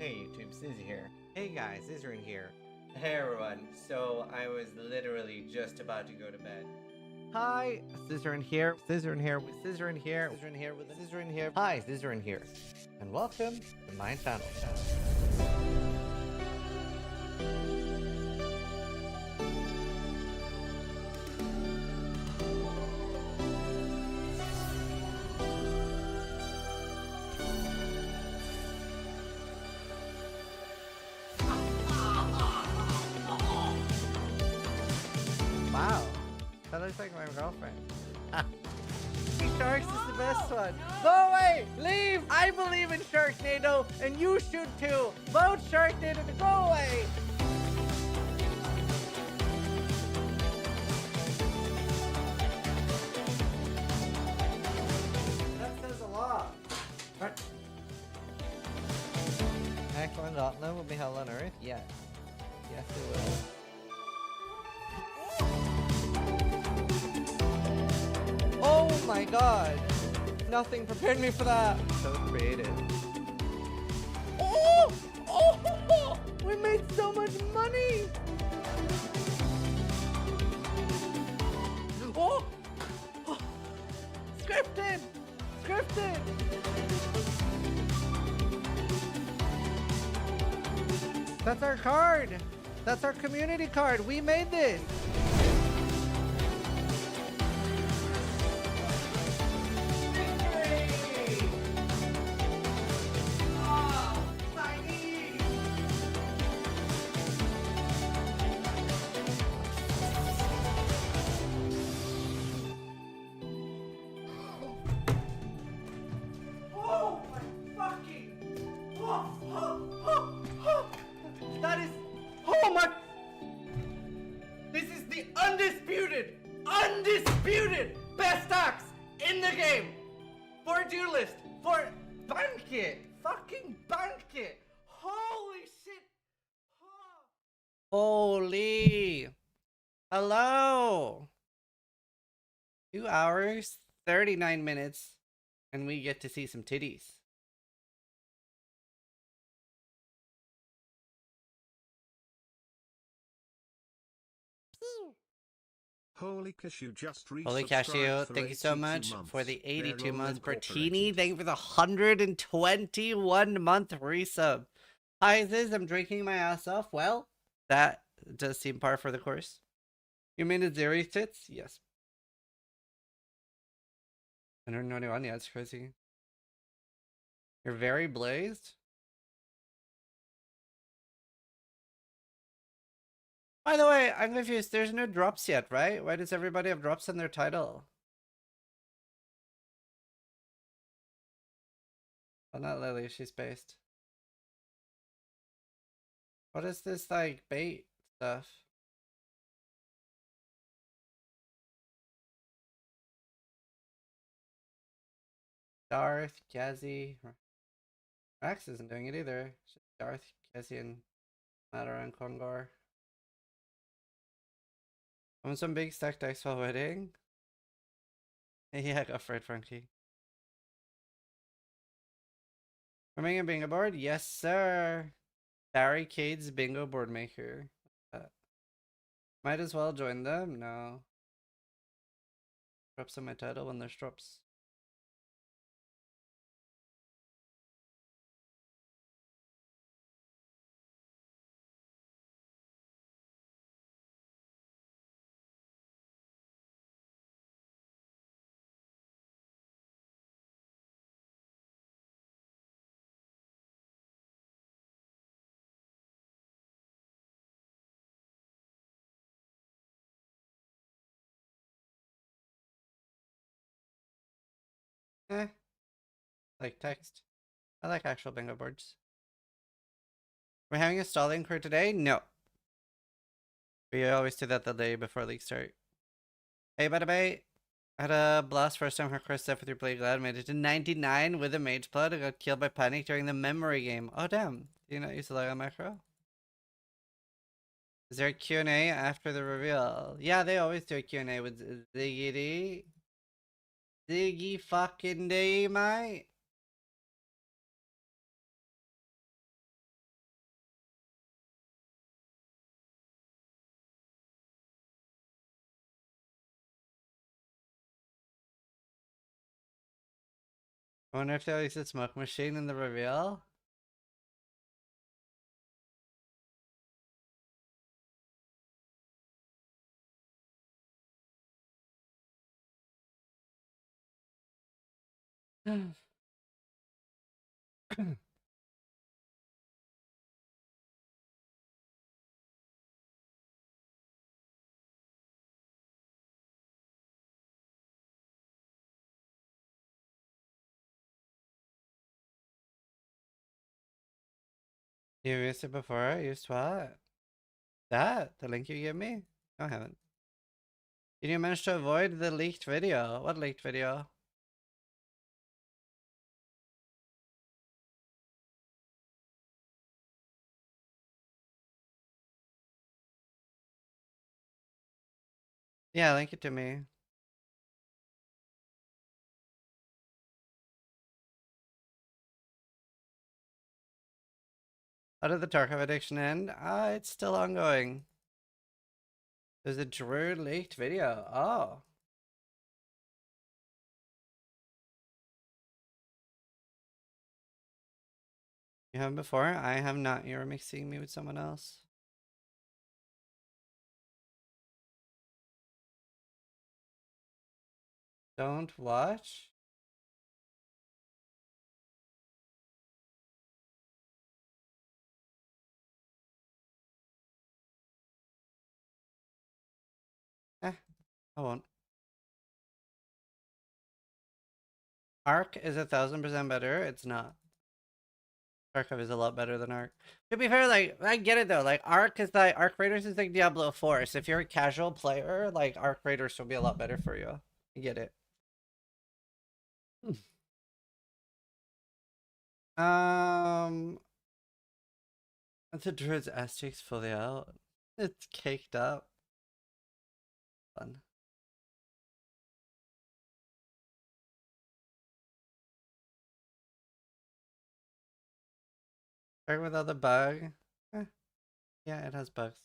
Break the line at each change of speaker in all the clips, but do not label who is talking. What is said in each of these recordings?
Hey YouTube, Sizzy here.
Hey guys, Isrin here.
Hey everyone, so I was literally just about to go to bed.
Hi, Scissorin here. Scissorin here with Scissorin here. Scissorin here with Scissorin here. Hi, Scissorin here. And welcome to my channel. Wow, that looks like my girlfriend. Sharks is the best one. Go away! Leave! I believe in Sharknado, and you should too. Vote Sharknado to go away! That says a lot. What? Excellent Gauntlet will be hell on Earth? Yes. Yes, it will. Oh my god! Nothing prepared me for that! So creative. Oh! Oh! We made so much money! Oh! Oh. Scripted! Scripted! That's our card! That's our community card! We made this! That is, oh my, this is the undisputed best axe in the game for duelist, for banquet, fucking banquet. Holy shit. Holy, hello. 2 hours, 39 minutes, and we get to see some titties.
Holy Cashew just
Holy Cashew, thank you so much for the 82 months. Bertini, thank you for the 121 month resub. Hi, Ziz, I'm drinking my ass off. Well, that does seem par for the course. You mean the Zeri tits? Yes. 121, yeah, it's crazy. You're very blazed. By the way, I'm confused. There's no drops yet, right? Why does everybody have drops in their title? Oh, not Lily. She's based. What is this, like, bait stuff? Darth, Kazi. Max isn't doing it either. It's just Darth, Kazi, and Madara and Kongor. I'm some big stack decks while waiting. Yeah, go for it, Frankie. We're making a bingo board? Yes, sir. Barricades bingo board maker. Might as well join them? No. Drops on my title when there's drops. Eh. Like text. I like actual bingo boards. We're having a stalling crew today? No. We always do that the day before league start. Hey, bada bay. I had a blast first time hardcore stuff with your Blade Glad. Made it to 99 with a Mage Blood. I got killed by Panic during the memory game. Oh, damn. Do you not use the Lego Maxroll? Is there a Q&A after the reveal? Yeah, they always do a Q&A with Ziggy. Ziggy fucking D, mate. I wonder if they'll use the smoke machine in the reveal. You used it before? I used what? That? The link you gave me? No, I haven't. Did you manage to avoid the leaked video? What leaked video? Yeah, link it to me. How did the Tarkov addiction end? It's still ongoing. There's a Druid leaked video. Oh. You haven't before? I have not. You're mixing me with someone else. Don't watch? I won't. Arc is 1000% better. It's not. Tarkov is a lot better than Arc. To be fair, like, I get it though. Like, Arc Raiders is like Diablo 4. So if you're a casual player, like, Arc Raiders will be a lot better for you. I get it. That's a Druid's ass fully out. It's caked up. Fun. Right without the bug. Yeah, it has bugs.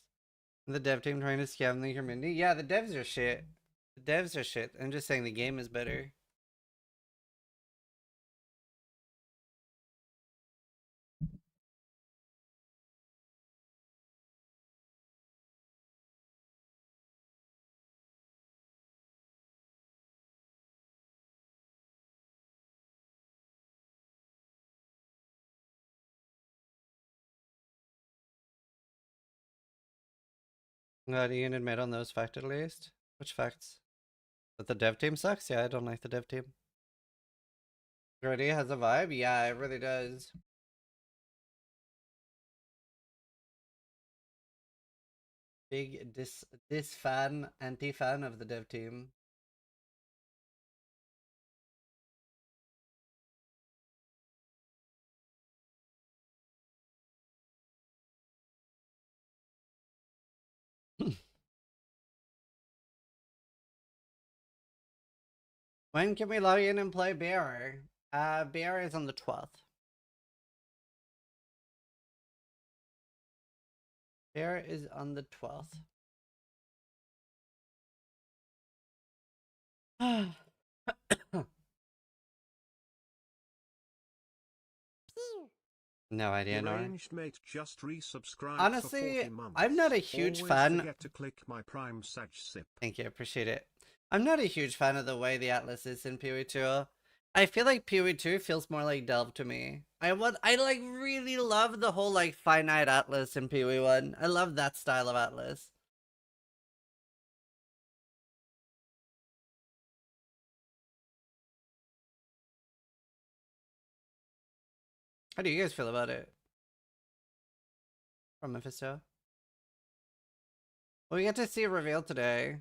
The dev team trying to scam the community. Yeah, the devs are shit. The devs are shit. I'm just saying the game is better. Glad you can admit on those facts at least. Which facts? That the dev team sucks? Yeah, I don't like the dev team. Rarity has a vibe? Yeah, it really does. Big anti-fan of the dev team. When can we log in and play Bear? Bear is on the 12th. Bear is on the 12th. No idea, Nor.
Mate just resubscribed
Honestly,
for 40 months.
I'm not a huge
Always
fan.
Forget to click my Prime Sag Sip.
Thank you, appreciate it. I'm not a huge fan of the way the Atlas is in PoE2. I feel like PoE2 feels more like Delve to me. I like really love the whole like finite Atlas in PoE1. I love that style of Atlas. How do you guys feel about it? From Mephisto? Well, we get to see a reveal today.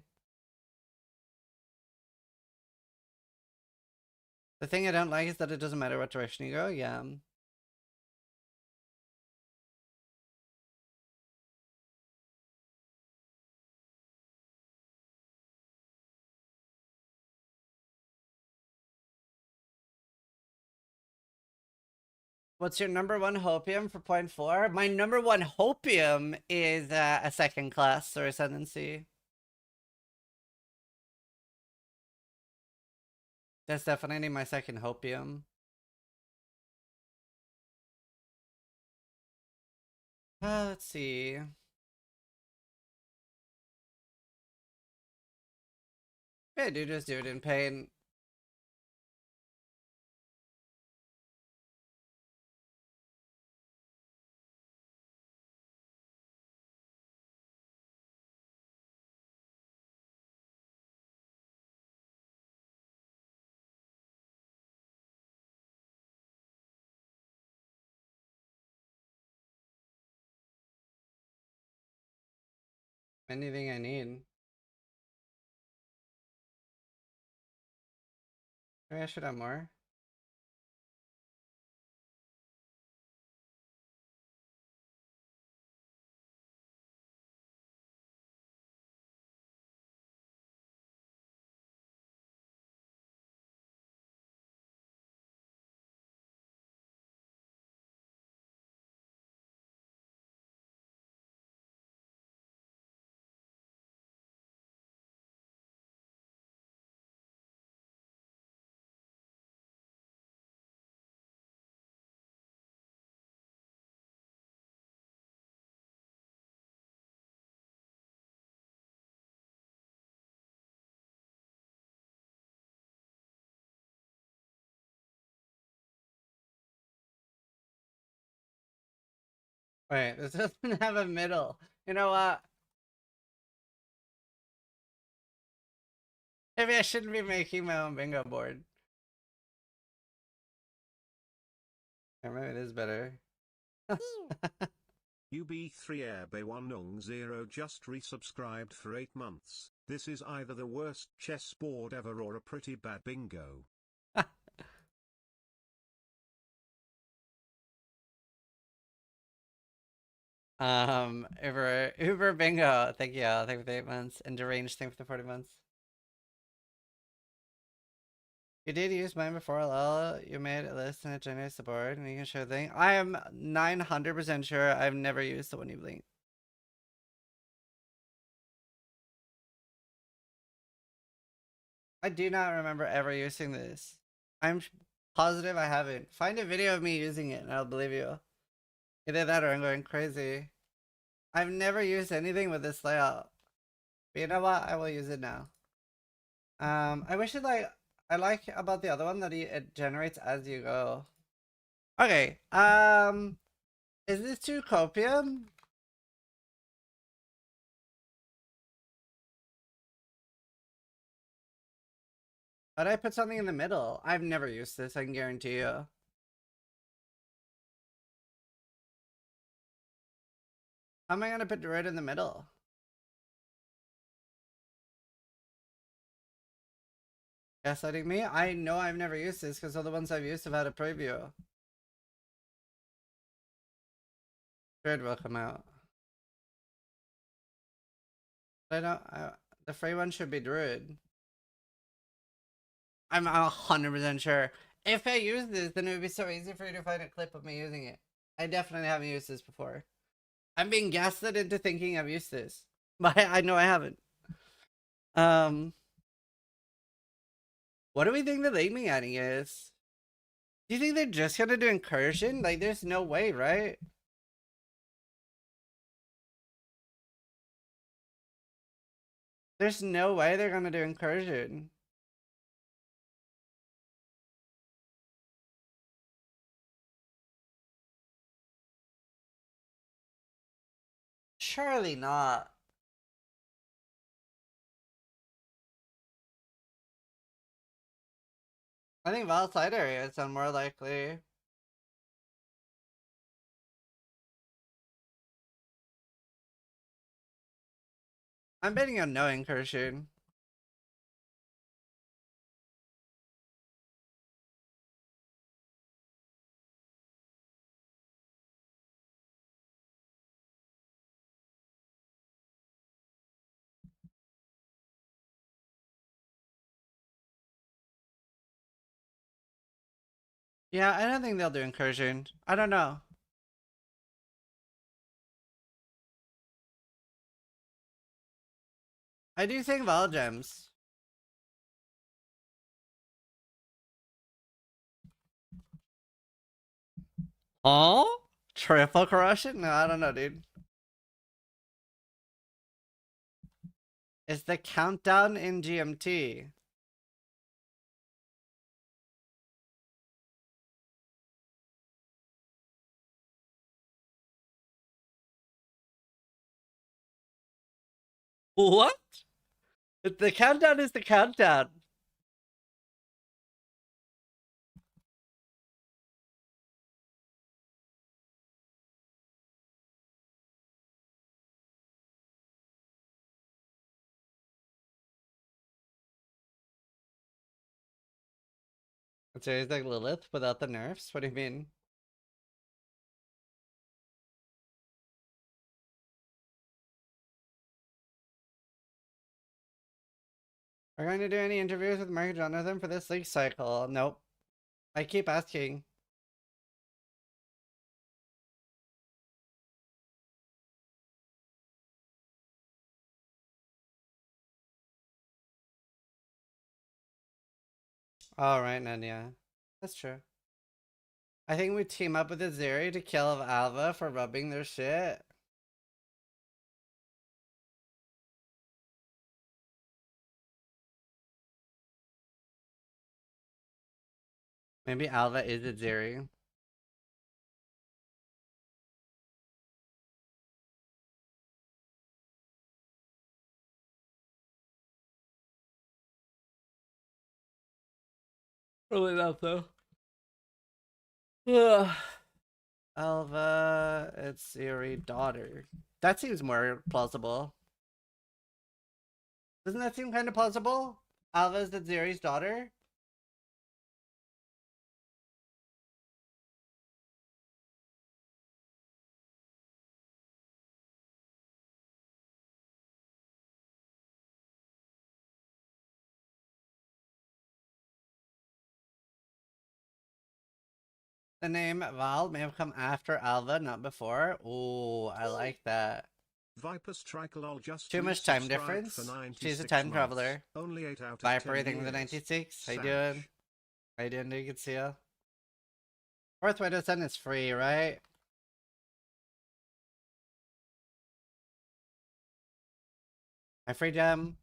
The thing I don't like is that it doesn't matter what direction you go. Yeah. What's your number one hopium for point 4? My number one hopium is a second class or Ascendancy. That's definitely my second hopium. Let's see. Maybe I do just do it in pain. Anything I need. Maybe I should have more. Wait, this doesn't have a middle. You know what? Maybe I shouldn't be making my own bingo board. Or maybe it is better.
UB3Airbe10 just resubscribed for 8 months. This is either the worst chessboard ever or a pretty bad bingo.
Uber bingo. Thank you all. Thank you for the 8 months. And deranged, thank you for the 40 months. You did use mine before, lol. You made a list and it generates the board and you can show the thing. I am 900% sure I've never used the one you linked. I do not remember ever using this. I'm positive I haven't. Find a video of me using it and I'll believe you. Either that or I'm going crazy. I've never used anything with this layout. But you know what? I will use it now. I wish it I like about the other one that it generates as you go. Okay, is this too copium? But I put something in the middle. I've never used this, I can guarantee you. How am I gonna put Druid in the middle? Gaslighting me? I know I've never used this because all the ones I've used have had a preview. Druid will come out. But I don't. The free one should be Druid. I'm 100% sure. If I use this, then it would be so easy for you to find a clip of me using it. I definitely haven't used this before. I'm being gaslit into thinking I've used this. But I know I haven't. What do we think the late adding is? Do you think they're just gonna do incursion? Like, there's no way, right? There's no way they're gonna do incursion. Surely not. I think Val side area sound more likely. I'm betting on no incursion. Yeah, I don't think they'll do incursion. I don't know. I do think Val gems. Huh? Triple corruption? No, I don't know, dude. Is the countdown in GMT? What? The countdown is the countdown. So it's like Lilith without the nerfs? What do you mean? Are you going to do any interviews with Mark Jonathan for this league cycle? Nope. I keep asking. Alright, Nanya. That's true. I think we team up with Azeri to kill Alva for rubbing their shit. Maybe Alva is Azeri. Probably not though. Alva, it's Azeri daughter. That seems more plausible. Doesn't that seem kind of plausible? Alva's Azeri's daughter? The name Val may have come after Alva, not before. Ooh, I like that.
Viper Strikelol just
Too much time
resubscribed
difference.
for 96
She's a time
months.
traveler.
Only 8 out of
Viper,
10
thank you for the
years.
96. How you
Sash.
doing? How you doing? Good to see ya. Fourth Widow Sun is free, right? My free gem.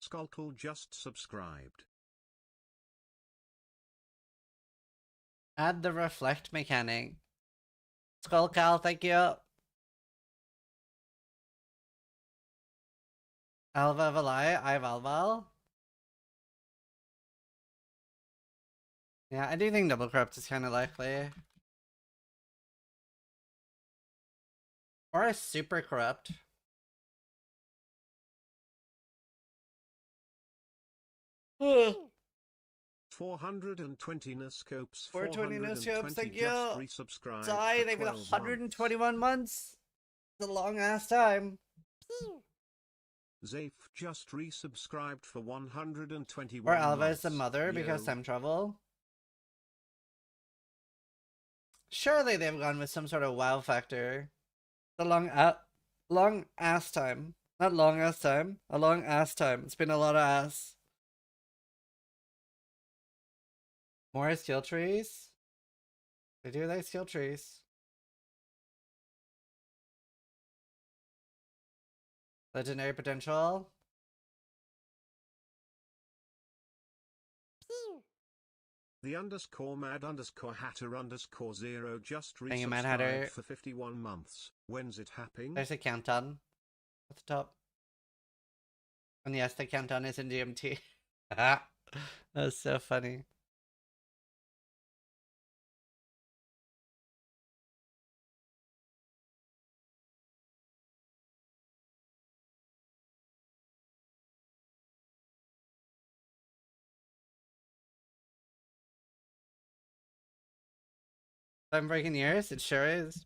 Skulkle just subscribed.
Add the reflect mechanic. Skullcal, thank you. Alva Valai, I Valval. Yeah, I do think double corrupt is kind of likely. Or a super corrupt. Ugh.
420 Noscopes.
420 Noscopes, thank you.
Just resubscribed.
Die, they've been 121 months. It's a long ass time.
Zafe just resubscribed for 121
Or Alva
months.
is the mother
Yo.
because time travel. Surely they've gone with some sort of wow factor. The long ass time. Not long ass time. A long ass time. It's been a lot of ass. More skill trees? They do like skill trees. Legendary potential.
The underscore mad underscore hatter underscore 0 just
Thank you, Mad Hatter.
resubscribed for 51 months. When's it happening?
There's a countdown at the top. And yes, the countdown is in GMT. That's so funny. I'm breaking years? It sure is.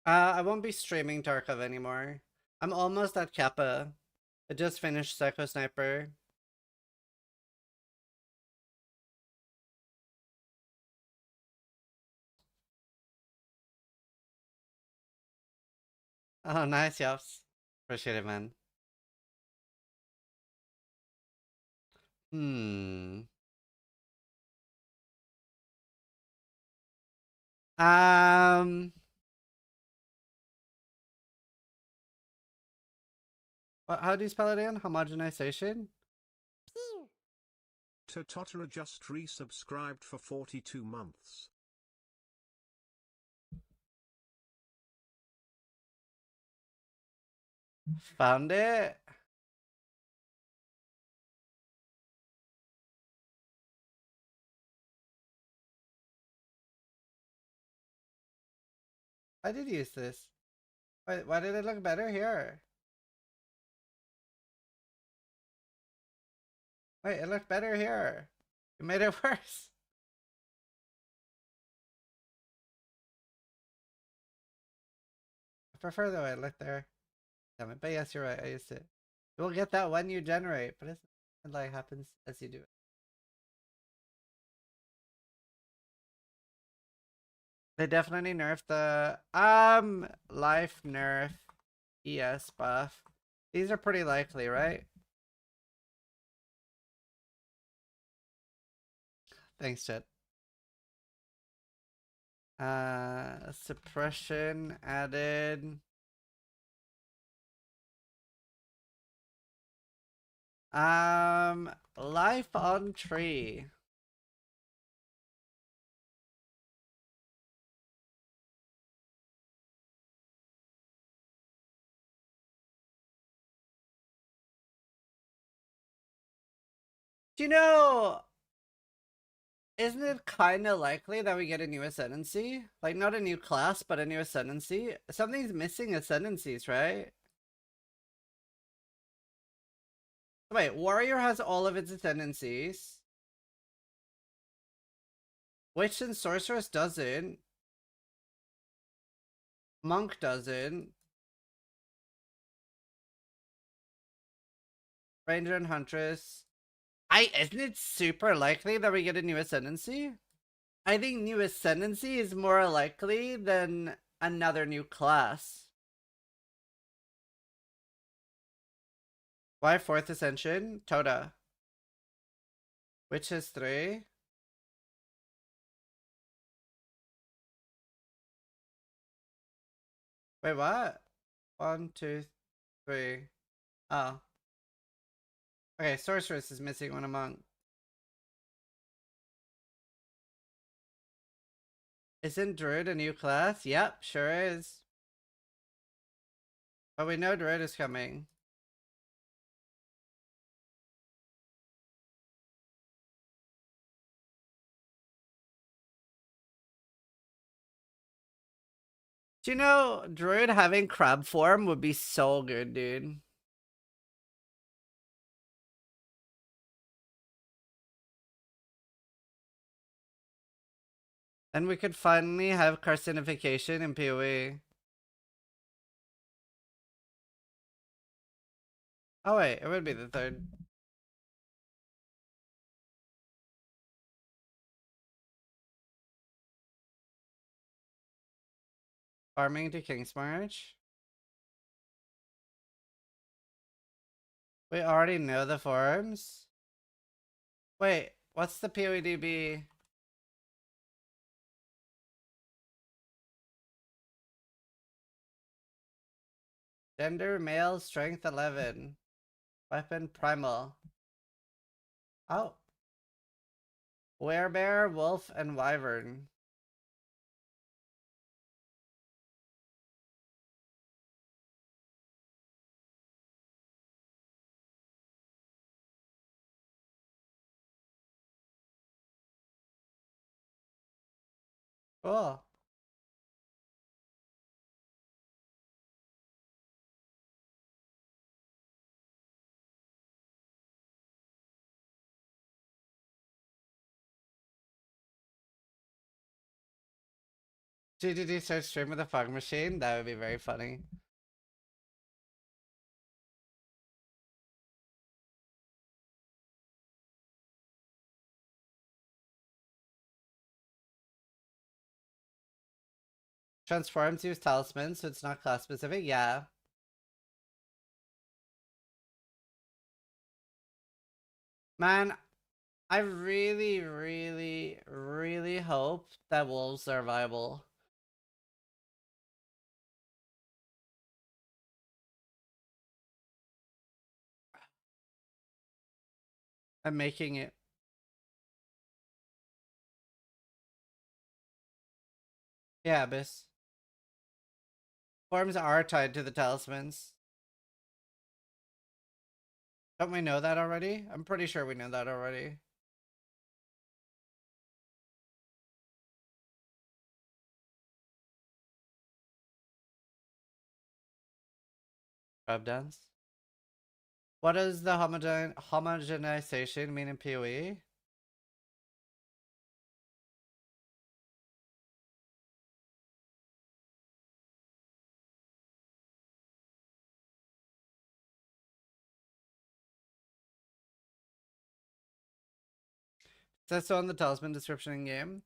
I won't be streaming Tarkov anymore. I'm almost at Kappa. I just finished Psycho Sniper. Oh, nice, Yops. Appreciate it, man. Hmm. Um. How do you spell it again? Homogenization?
Totara just resubscribed for 42 months.
Found it. I did use this. Wait, why did it look better here? Wait, it looked better here. You made it worse. I prefer the way it looked there. Damn it. But yes, you're right. I used it. You will get that when you generate, but it like happens as you do it. They definitely nerfed the life nerf ES buff. These are pretty likely, right? Thanks, Chet. Suppression added. Life on tree. Do you know, isn't it kind of likely that we get a new Ascendancy? Like, not a new class, but a new Ascendancy? Something's missing Ascendancies, right? Wait, Warrior has all of its Ascendancies. Witch and Sorceress doesn't. Monk doesn't. Ranger and Huntress. Isn't it super likely that we get a new Ascendancy? I think new Ascendancy is more likely than another new class. Why 4th Ascension? Toda. Witch has 3. Wait, what? 1, 2, 3. Oh. Okay, Sorceress is missing one among. Isn't Druid a new class? Yep, sure is. But we know Druid is coming. Do you know Druid having crab form would be so good, dude? And we could finally have carcinification in PoE. Oh wait, it would be the 3rd. Farming to Kingsmarch. We already know the forms. Wait, what's the PoEDB? Gender, male, strength 11. Weapon, primal. Oh. Werebear, wolf, and wyvern. Cool. GGD start stream with a fog machine? That would be very funny. Transforms use talismans, so it's not class specific. Yeah. Man, I really, really, really hope that wolves are viable. I'm making it. Yeah, Abyss. Forms are tied to the talismans. Don't we know that already? I'm pretty sure we know that already. Rub dance. What does the homogenization mean in PoE? Is that so on the talisman description in game?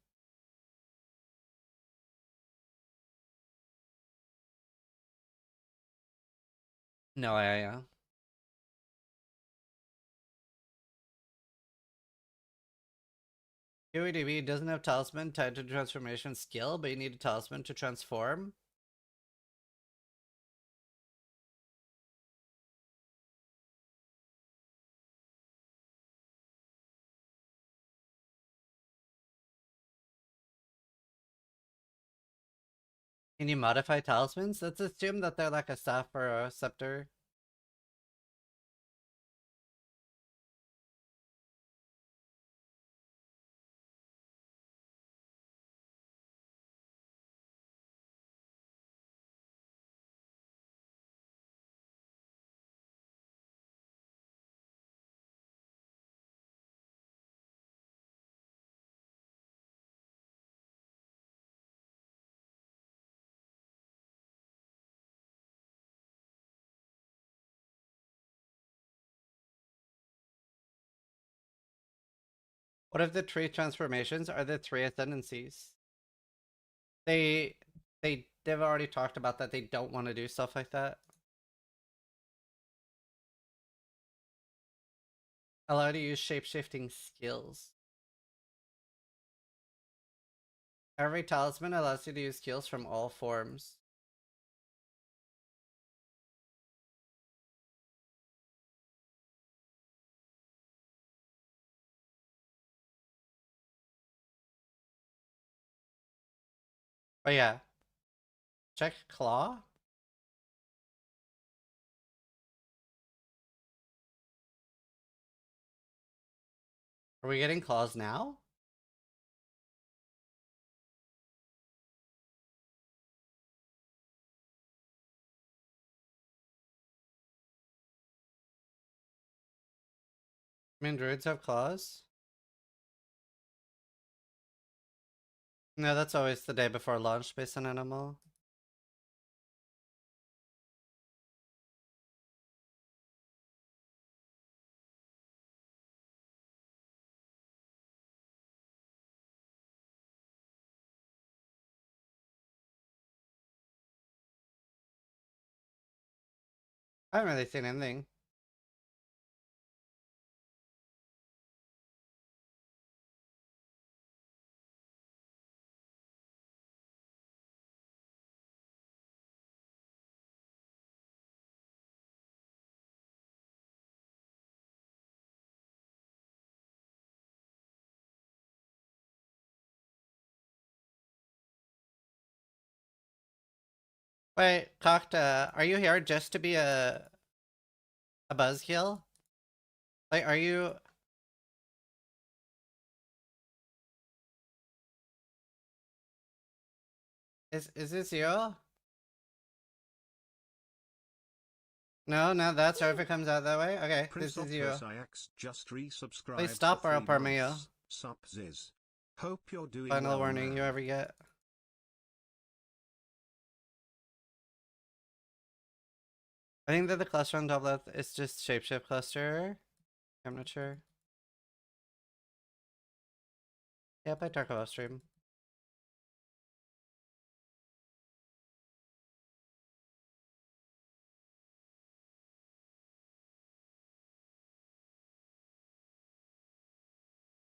No, yeah. PoEDB doesn't have talisman tied to transformation skill, but you need a talisman to transform. Can you modify talismans? Let's assume that they're like a staff or a scepter. What if the three transformations are the three ascendancies? They've already talked about that they don't want to do stuff like that. Allow to use shape-shifting skills. Every talisman allows you to use skills from all forms. Oh yeah. Check claw. Are we getting claws now? I mean, druids have claws. No, that's always the day before launch based on animal. I haven't really seen anything. Wait, Kokta, are you here just to be a buzzkill? Like, are you? Is this you? No, that's or if it comes out that way. Okay,
Prince
this is you.
IX just resubscribed.
Please stop
for
or I'll
3
perma you.
months. Sup Ziz. Hope you're doing
Final
well,
warning
man.
you ever get. I think that the cluster on top left is just shapeshift cluster. I'm not sure. Yep, I talk about stream.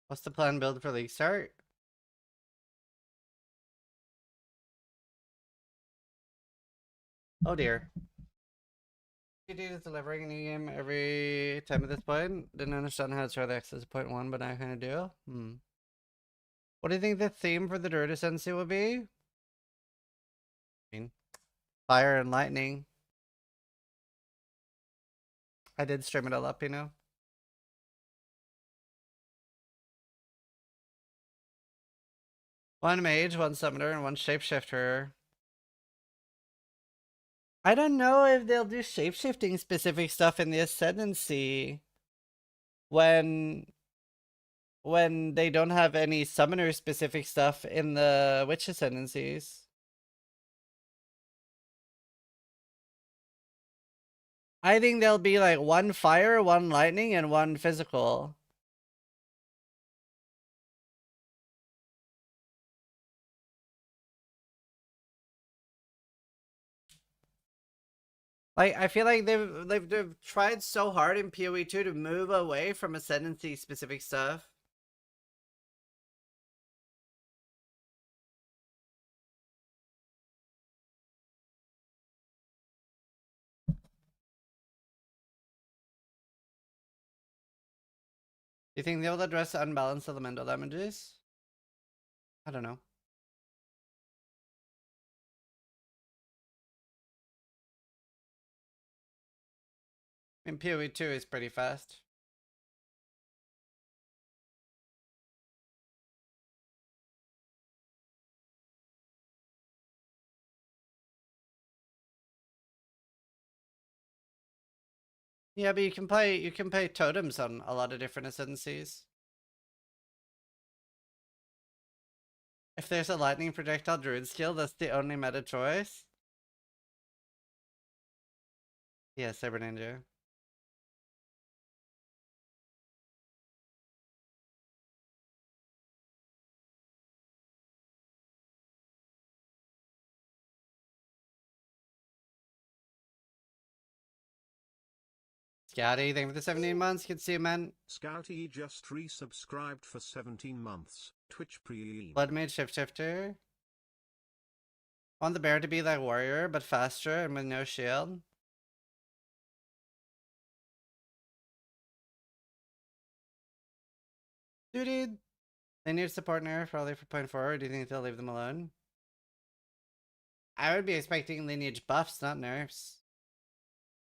What's the plan build for league start? Oh dear. PD is delivering a new game every time at this point. Didn't understand how to start the access 0.1, but now I kind of do. What do you think the theme for the Druid Ascendancy will be? I mean, fire and lightning. I did stream it all up, you know. One mage, one summoner, and one shapeshifter. I don't know if they'll do shapeshifting specific stuff in the Ascendancy when they don't have any summoner specific stuff in the Witch Ascendancies. I think there'll be like one fire, one lightning, and one physical. Like, I feel like they've tried so hard in PoE2 to move away from Ascendancy specific stuff. Do you think they'll address unbalanced elemental damages? I don't know. I mean, PoE2 is pretty fast. Yeah, but you can play totems on a lot of different ascendancies. If there's a lightning projectile druid skill, that's the only meta choice. Yeah, Cyber Ninja. Scouty, thank you for the 17 months. Good to see you, man.
Scouty just resubscribed for 17 months. Twitch pre.
Blood Mage Shifter. I want the bear to be like warrior, but faster and with no shield. Dude, they need support nerf probably for point forward. Do you think they'll leave them alone? I would be expecting lineage buffs, not nerfs.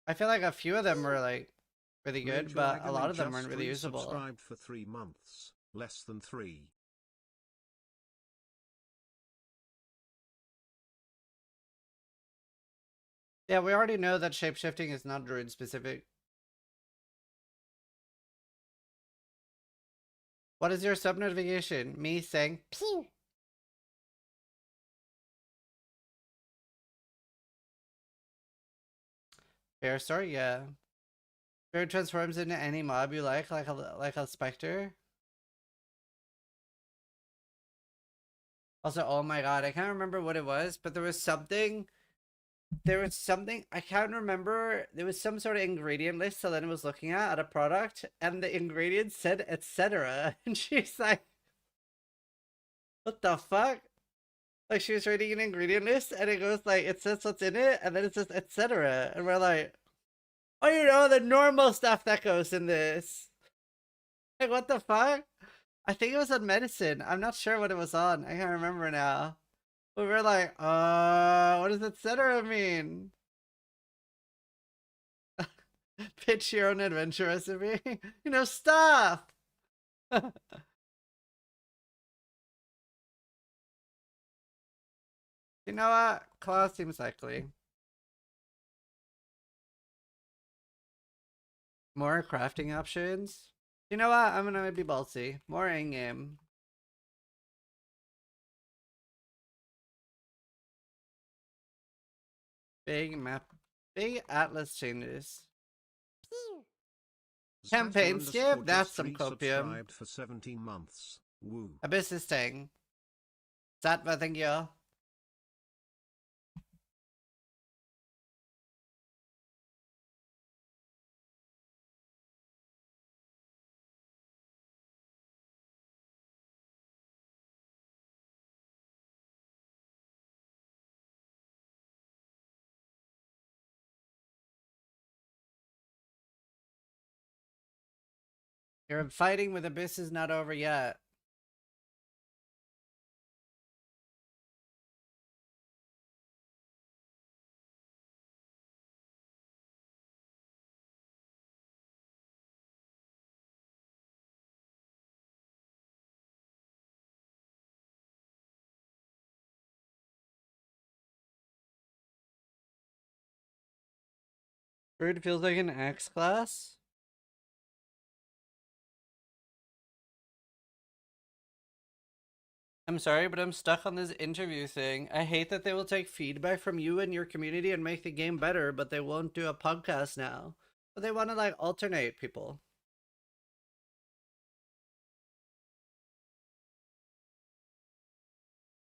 I feel like a few of them were like really good,
Major
but a
Agony
lot of them
just
weren't really usable.
Subscribed for 3 months. Less than 3.
Yeah, we already know that shapeshifting is not druid specific. What is your sub notification? Me saying pew. Fair story, yeah. Bear transforms into any mob you like a specter. Also, oh my god, I can't remember what it was, but there was something I can't remember. There was some sort of ingredient list Selena was looking at a product, and the ingredient said etc. And she's like, what the fuck? Like, she was reading an ingredient list and it goes like, it says what's in it, and then it says etc. And we're like, oh, you know, the normal stuff that goes in this. Like, what the fuck? I think it was on medicine. I'm not sure what it was on. I can't remember now. But we're like, what does etc. mean? Pitch your own adventure recipe. You know, stop! You know what? Claw seems likely. More crafting options. You know what? I'm gonna be ballsy. More in-game. Big map. Big atlas changes. Campaign skip? That's some copium.
For 17 months. Woo.
Abyss is staying. Satva, thank you. Your fighting with Abyss is not over yet. Druid feels like an X class. I'm sorry, but I'm stuck on this interview thing. I hate that they will take feedback from you and your community and make the game better, but they won't do a podcast now. But they want to like alternate people.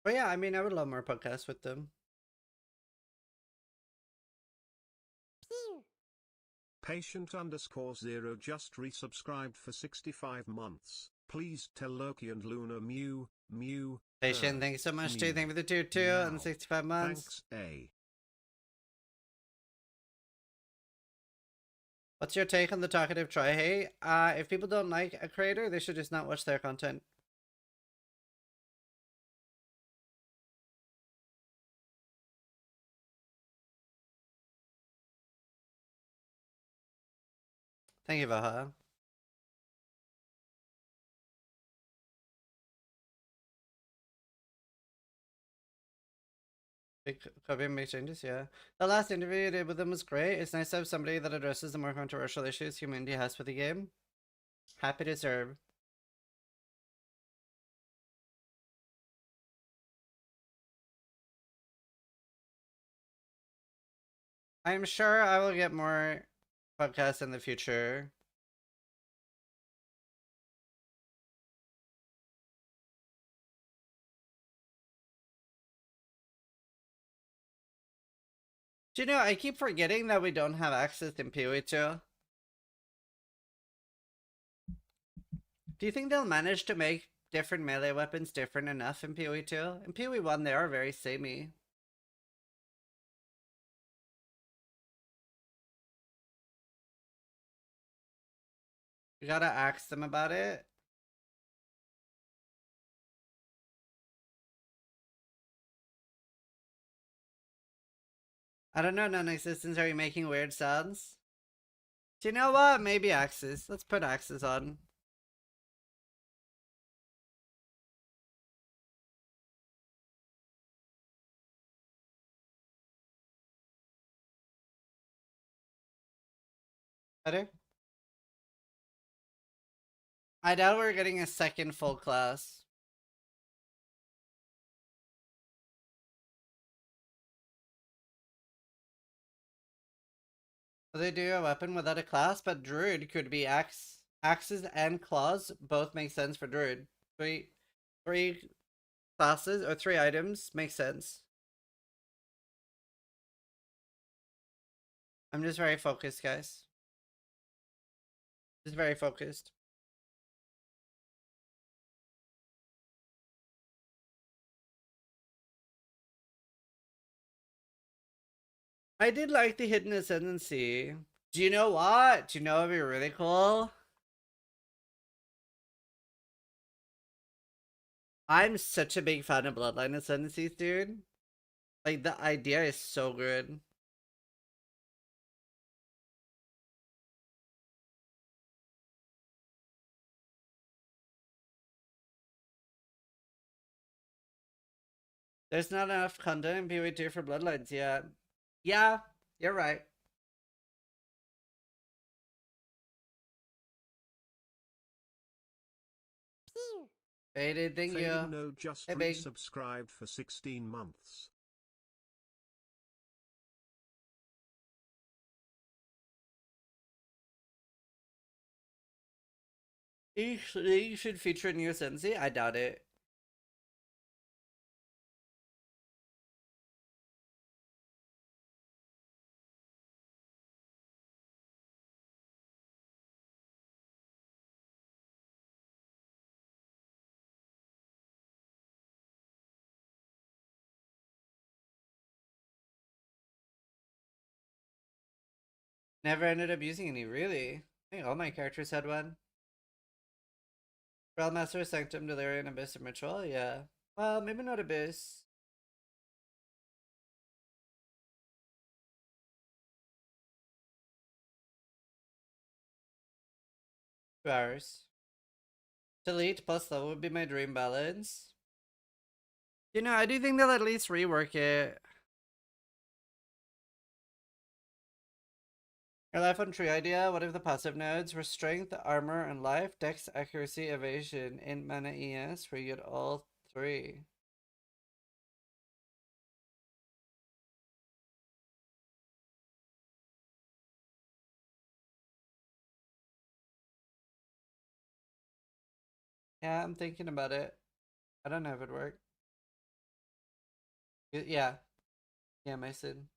But yeah, I mean, I would love more podcasts with them.
Patient_0 just resubscribed for 65 months. Please tell Loki and Luna mew, mew.
Patient, thank you so much too.
Mew.
Thank you for the tier 2
Meow.
and 65 months.
Thanks, A.
What's your take on the talkative try-hey? If people don't like a creator, they should just not watch their content. Thank you, Vaha. Big copy and make changes, yeah. The last interview I did with them was great. It's nice to have somebody that addresses the more controversial issues humanity has with the game. Happy to serve. I'm sure I will get more podcasts in the future. Do you know, I keep forgetting that we don't have access in PoE2. Do you think they'll manage to make different melee weapons different enough in PoE2? In PoE1, they are very samey. You gotta ask them about it. I don't know, non-existence, are you making weird sounds? Do you know what? Maybe axes. Let's put axes on. Better? I doubt we're getting a second full class. Well, they do a weapon without a class, but Druid could be axes and claws both make sense for Druid. Three classes or 3 items makes sense. I'm just very focused, guys. Just very focused. I did like the hidden ascendancy. Do you know what? Do you know what would be really cool? I'm such a big fan of Bloodline Ascendancies, dude. Like, the idea is so good. There's not enough content in PoE2 for Bloodlines yet. Yeah, you're right. Faded, thank you.
No just
Hey, big.
resubscribed for 16 months.
You should feature a new Ascendancy? I doubt it. Never ended up using any, really. I think all my characters had one. Realmaster, Sanctum, Delirium, Abyss, and Ritual, yeah. Well, maybe not Abyss. 2 hours. Delete plus level would be my dream balance. You know, I do think they'll at least rework it. Your life on tree idea, what if the passive nodes were strength, armor, and life, dex, accuracy, evasion, int, mana, ES, where you get all 3? Yeah, I'm thinking about it. I don't know if it'd work. Yeah. Yeah, Mason.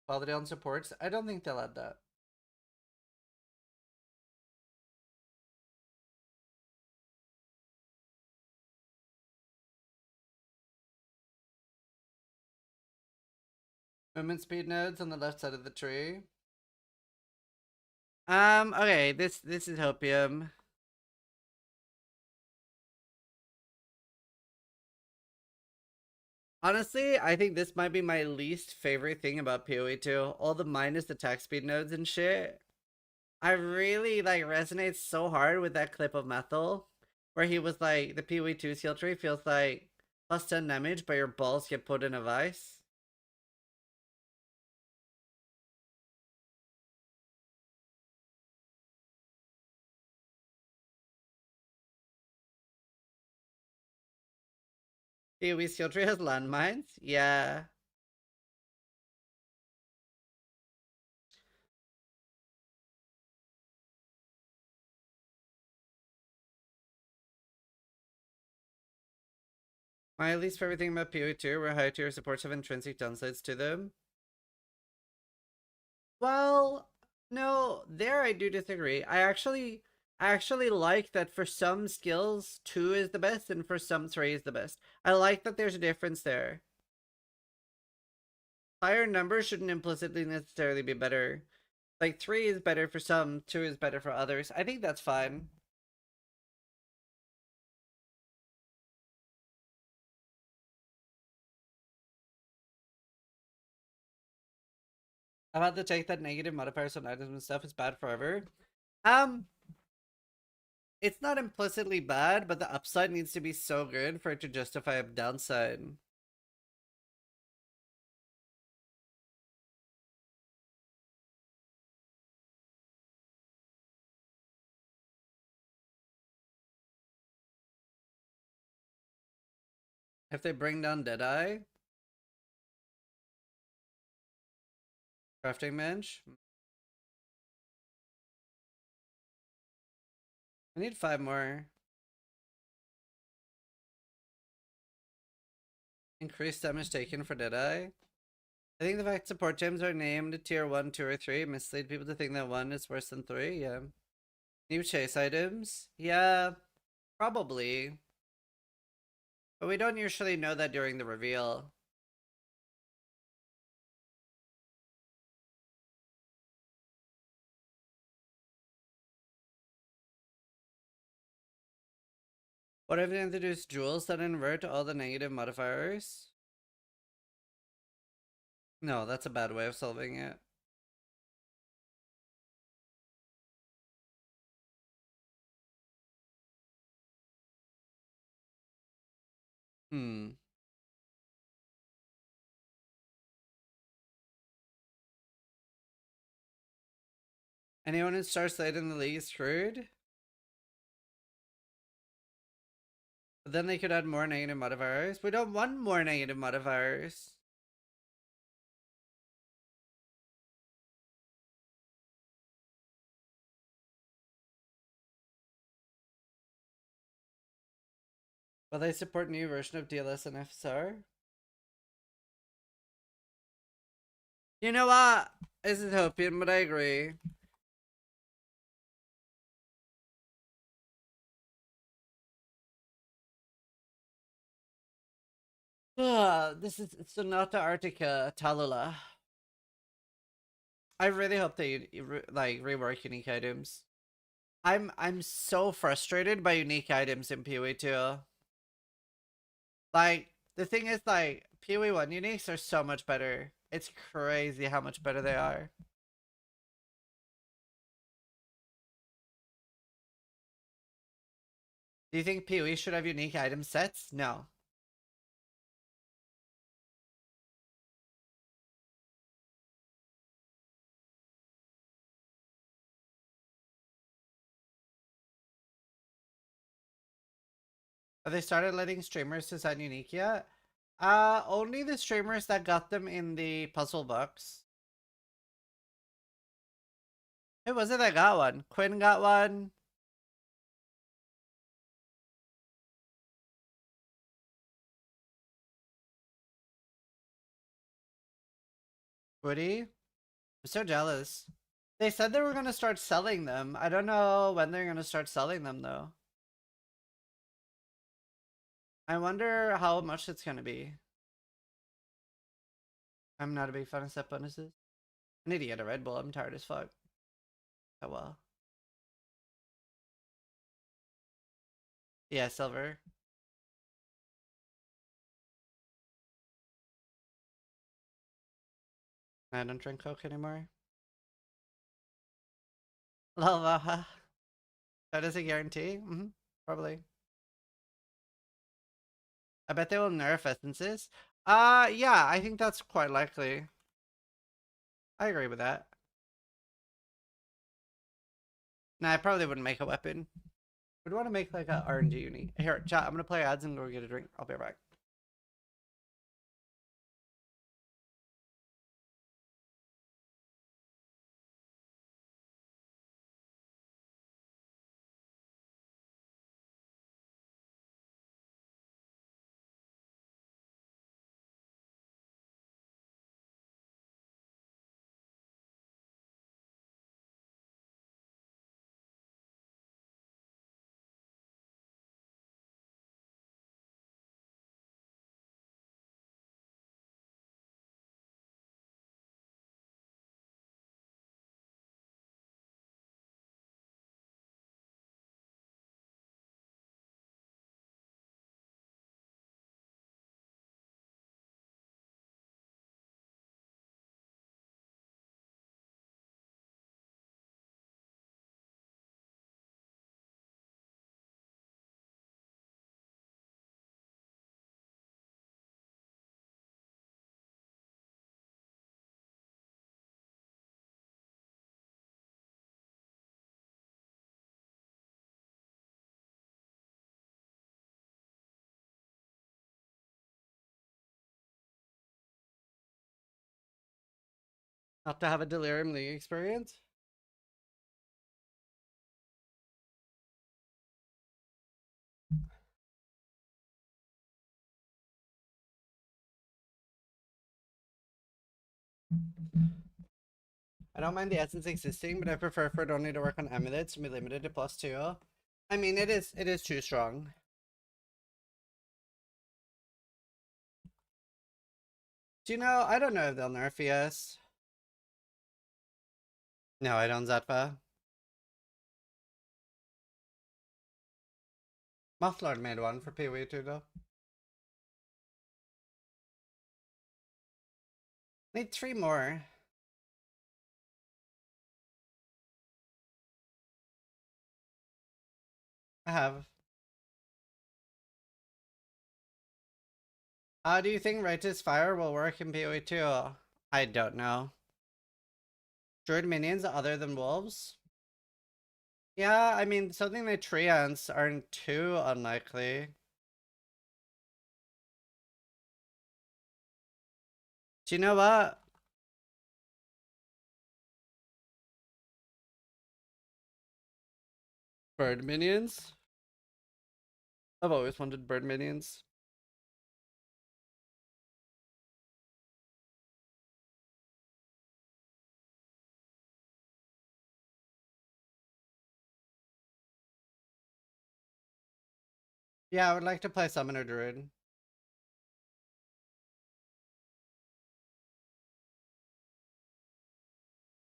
Quality on supports? I don't think they'll add that. Movement speed nodes on the left side of the tree. Okay, this is Hopium. Honestly, I think this might be my least favorite thing about PoE2. All the minus attack speed nodes and shit. I really like resonates so hard with that clip of Methel, where he was like, the PoE2 skill tree feels like plus 10 damage, but your balls get put in a vice. PoE skill tree has landmines? Yeah. My least favorite thing about PoE2 were high tier supports have intrinsic downsides to them. Well, no, there I do disagree. I actually like that for some skills 2 is the best and for some 3 is the best. I like that there's a difference there. Higher numbers shouldn't implicitly necessarily be better. Like 3 is better for some, 2 is better for others. I think that's fine. I'm about to take that negative modifiers on items and stuff is bad forever. It's not implicitly bad, but the upside needs to be so good for it to justify a downside. If they bring down Deadeye, crafting bench. I need 5 more. Increased damage taken for Deadeye. I think the fact support gems are named tier 1, 2, or 3 mislead people to think that 1 is worse than 3, yeah. New chase items? Yeah, probably. But we don't usually know that during the reveal. What if they introduce jewels that invert all the negative modifiers? No, that's a bad way of solving it. Anyone who starts late in the league is screwed? But then they could add more negative modifiers. We don't want more negative modifiers. Will they support new version of DLS and FSR? You know what? This is Hopian, but I agree. This is Sonata Arctica Talula. I really hope they like rework unique items. I'm so frustrated by unique items in PoE2. Like, the thing is, like, PoE1 uniques are so much better. It's crazy how much better they are. Do you think PoE should have unique item sets? No. Have they started letting streamers design unique yet? Only the streamers that got them in the puzzle books. Who was it that got one? Quinn got one. Woody? I'm so jealous. They said they were gonna start selling them. I don't know when they're gonna start selling them though. I wonder how much it's gonna be. I'm not a big fan of set bonuses. I need to get a Red Bull. I'm tired as fuck. Oh well. Yeah, silver. I don't drink Coke anymore. Lava. That is a guarantee? Probably. I bet they will nerf essences. Yeah, I think that's quite likely. I agree with that. Nah, I probably wouldn't make a weapon. Would want to make like a RNG uni. Here, chat, I'm gonna play ads and go get a drink. I'll be right back. Not to have a Delirium League experience? I don't mind the essence existing, but I prefer for it only to work on amulets and be limited to +2. I mean, it is too strong. Do you know, I don't know if they'll nerf ES. No, I don't, Zetva. Mouthlord made one for PoE2 though. Need 3 more. I have. How do you think Righteous Fire will work in PoE2? I don't know. Druid minions other than wolves? Yeah, I mean, something like treants aren't too unlikely. Do you know what? Bird minions? I've always wanted bird minions. Yeah, I would like to play Summoner Druid.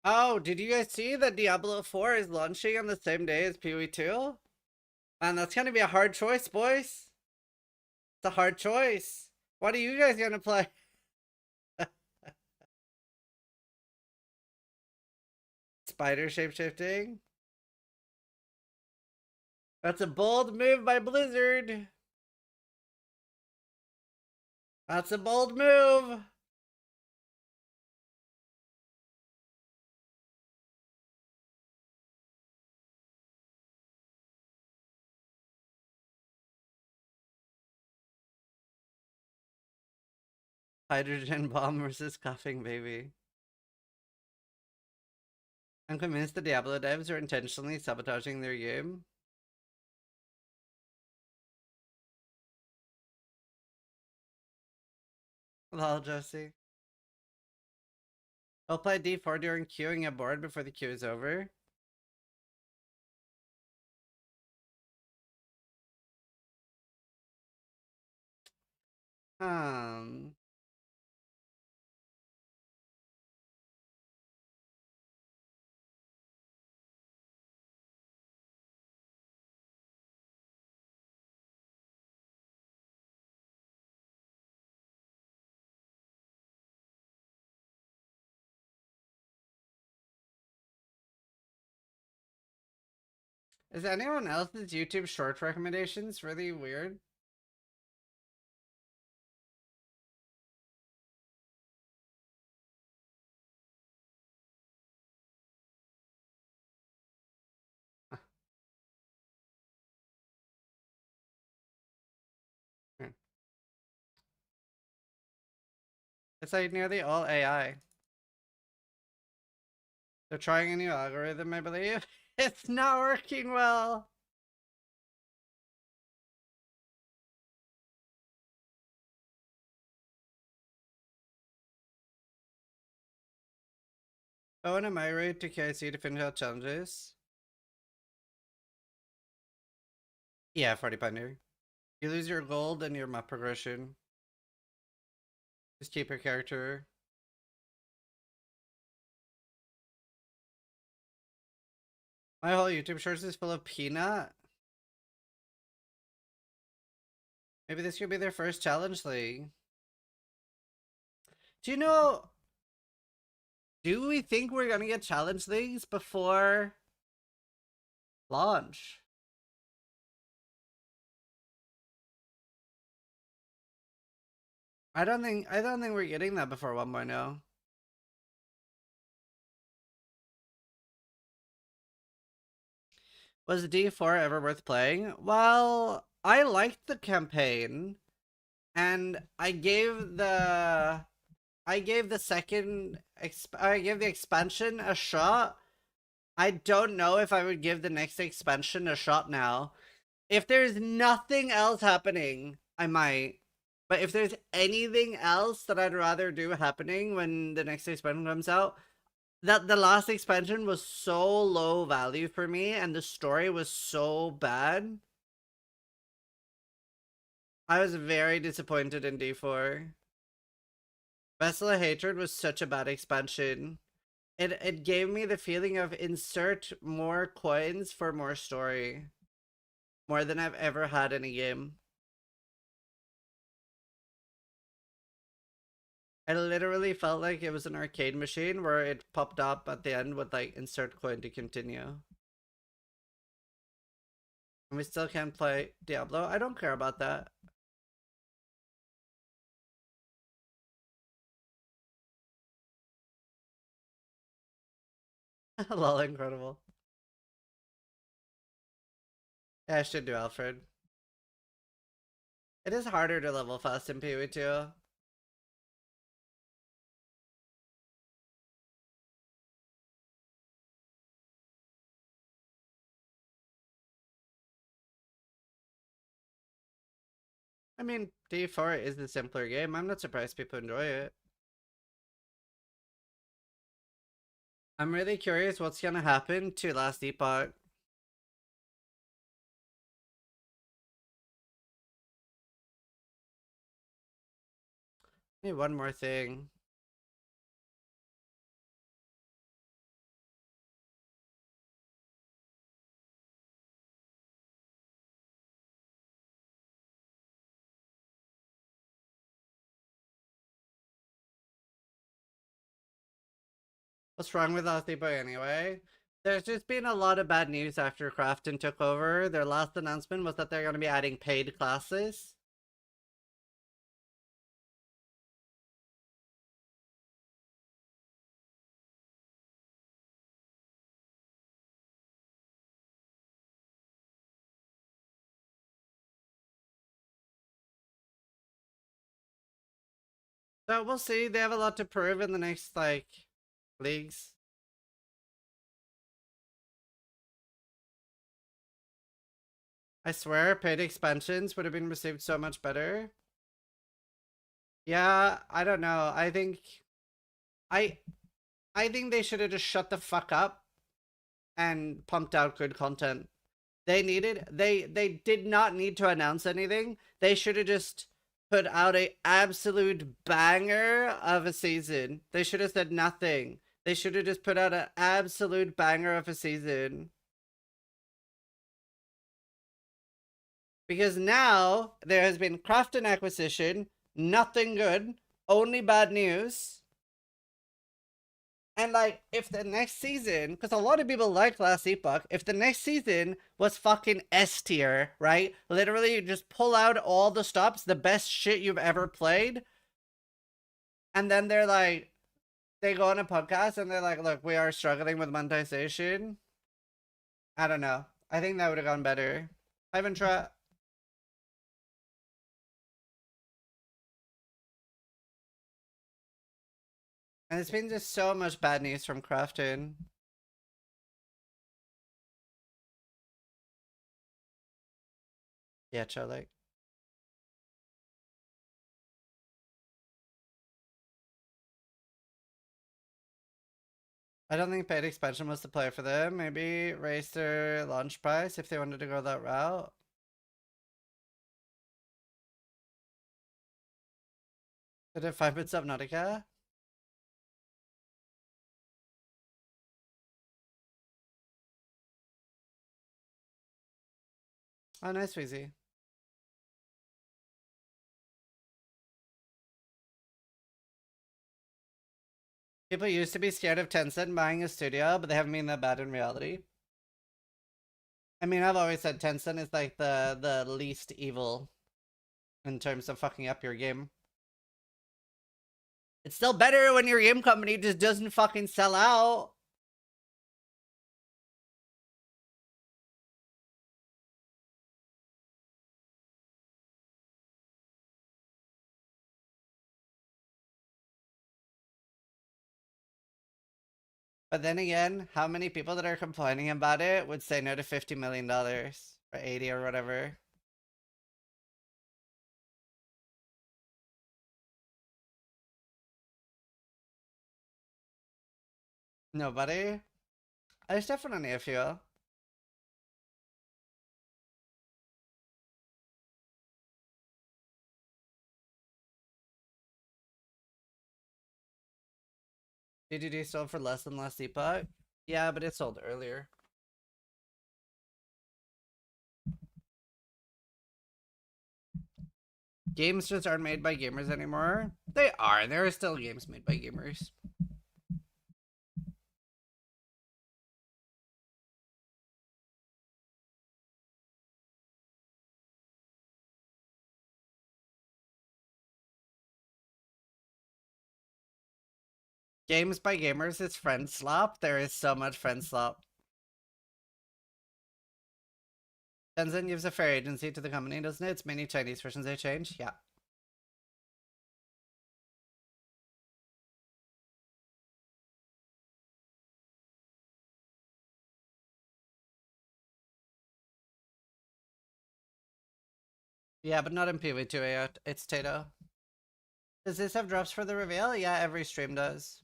Oh, did you guys see that Diablo 4 is launching on the same day as PoE2? Man, that's gonna be a hard choice, boys. It's a hard choice. What are you guys gonna play? Spider shapeshifting? That's a bold move by Blizzard. That's a bold move. Hydrogen bomb versus coughing baby. I'm convinced the Diablo devs are intentionally sabotaging their game. Lol, Josie. I'll play D4 during queuing a board before the queue is over. Um... Is anyone else's YouTube short recommendations really weird? It's like nearly all AI. They're trying a new algorithm, I believe. It's not working well. Oh, and am I right to KIC to finish out challenges? Yeah, 40 Pioneer. You lose your gold and your map progression. Just keep your character. My whole YouTube shorts is full of peanut. Maybe this could be their first challenge league. Do you know... Do we think we're gonna get challenge leagues before launch? I don't think we're getting that before 1.0. Was D4 ever worth playing? Well, I liked the campaign, and I gave the expansion a shot. I don't know if I would give the next expansion a shot now. If there's nothing else happening, I might. But if there's anything else that I'd rather do happening when the next expansion comes out, that the last expansion was so low value for me and the story was so bad. I was very disappointed in D4. Vessel of Hatred was such a bad expansion. It gave me the feeling of insert more coins for more story. More than I've ever had in a game. I literally felt like it was an arcade machine where it popped up at the end with like insert coin to continue. And we still can't play Diablo. I don't care about that. Lol, incredible. Yeah, I should do Alfred. It is harder to level fast in PoE2. I mean, D4 is the simpler game. I'm not surprised people enjoy it. I'm really curious what's gonna happen to Last Epoch. Hey, one more thing. What's wrong with Aussie Boy anyway? There's just been a lot of bad news after Crafton took over. Their last announcement was that they're going to be adding paid classes. So we'll see. They have a lot to prove in the next, like, leagues. I swear, paid expansions would have been received so much better. Yeah, I don't know. I think they should have just shut the fuck up and pumped out good content. They did not need to announce anything. They should have just put out a absolute banger of a season. They should have said nothing. They should have just put out an absolute banger of a season. Because now there has been Crafton acquisition, nothing good, only bad news. And like, if the next season, because a lot of people liked last Epoch, if the next season was fucking S tier, right? Literally, you just pull out all the stops, the best shit you've ever played. And then they're like, they go on a podcast and they're like, look, we are struggling with monetization. I don't know. I think that would have gone better. Ivan Tra. And it's been just so much bad news from Crafton. Yeah, Charlie. I don't think paid expansion was the play for them. Maybe raise their launch price if they wanted to go that route. Did it 5 bit Subnautica? Oh, nice, Weezy. People used to be scared of Tencent buying a studio, but they haven't been that bad in reality. I mean, I've always said Tencent is like the least evil in terms of fucking up your game. It's still better when your game company just doesn't fucking sell out. But then again, how many people that are complaining about it would say no to $50 million or 80 or whatever? Nobody? There's definitely a few. DDD sold for less than last Epoch? Yeah, but it sold earlier. Games just aren't made by gamers anymore. They are. There are still games made by gamers. Games by gamers is friend slop. There is so much friend slop. Tencent gives a fair agency to the company, doesn't it? It's many Chinese versions they change. Yeah. Yeah, but not in PoE2. It's Tato. Does this have drops for the reveal? Yeah, every stream does.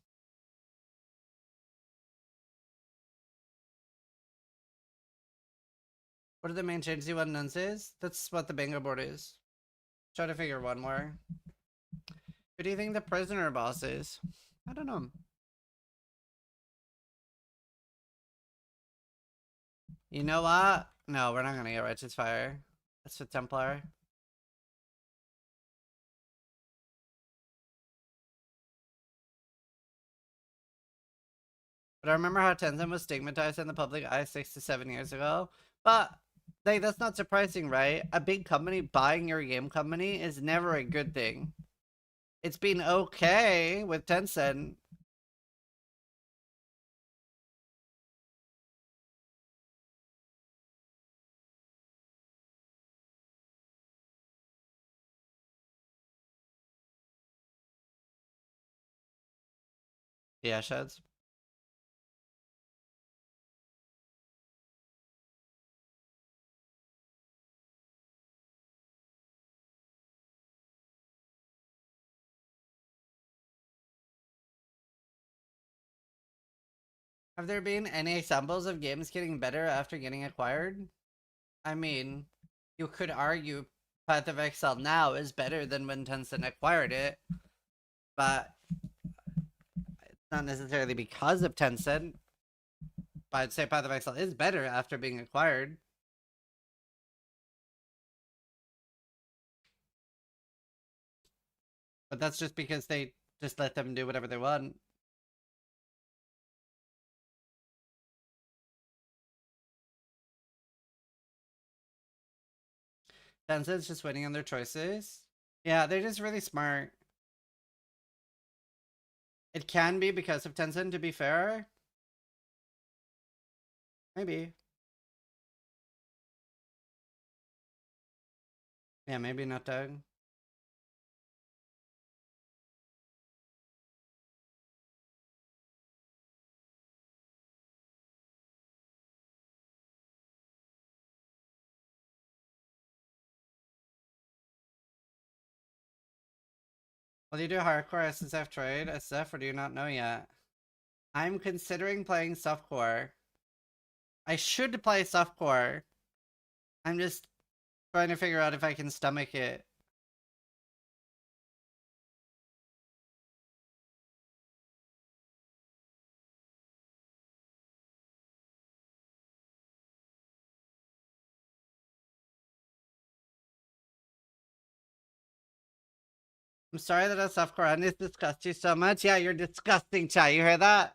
What are the main changes you want nunces? That's what the bingo board is. Try to figure one more. Who do you think the prisoner boss is? I don't know. You know what? No, we're not gonna get Righteous Fire. That's the Templar. But I remember how Tencent was stigmatized in the public eye 6 to 7 years ago. But like, that's not surprising, right? A big company buying your game company is never a good thing. It's been okay with Tencent. Yeah, Shads. Have there been any examples of games getting better after getting acquired? I mean, you could argue Path of Exile now is better than when Tencent acquired it, but it's not necessarily because of Tencent. But I'd say Path of Exile is better after being acquired. But that's just because they just let them do whatever they want. Tencent's just waiting on their choices. Yeah, they're just really smart. It can be because of Tencent, to be fair. Maybe. Yeah, maybe not Doug. Will you do hardcore SSF trade, SF, or do you not know yet? I'm considering playing softcore. I should play softcore. I'm just trying to figure out if I can stomach it. I'm sorry that a softcore end is disgust you so much. Yeah, you're disgusting, chat. You hear that?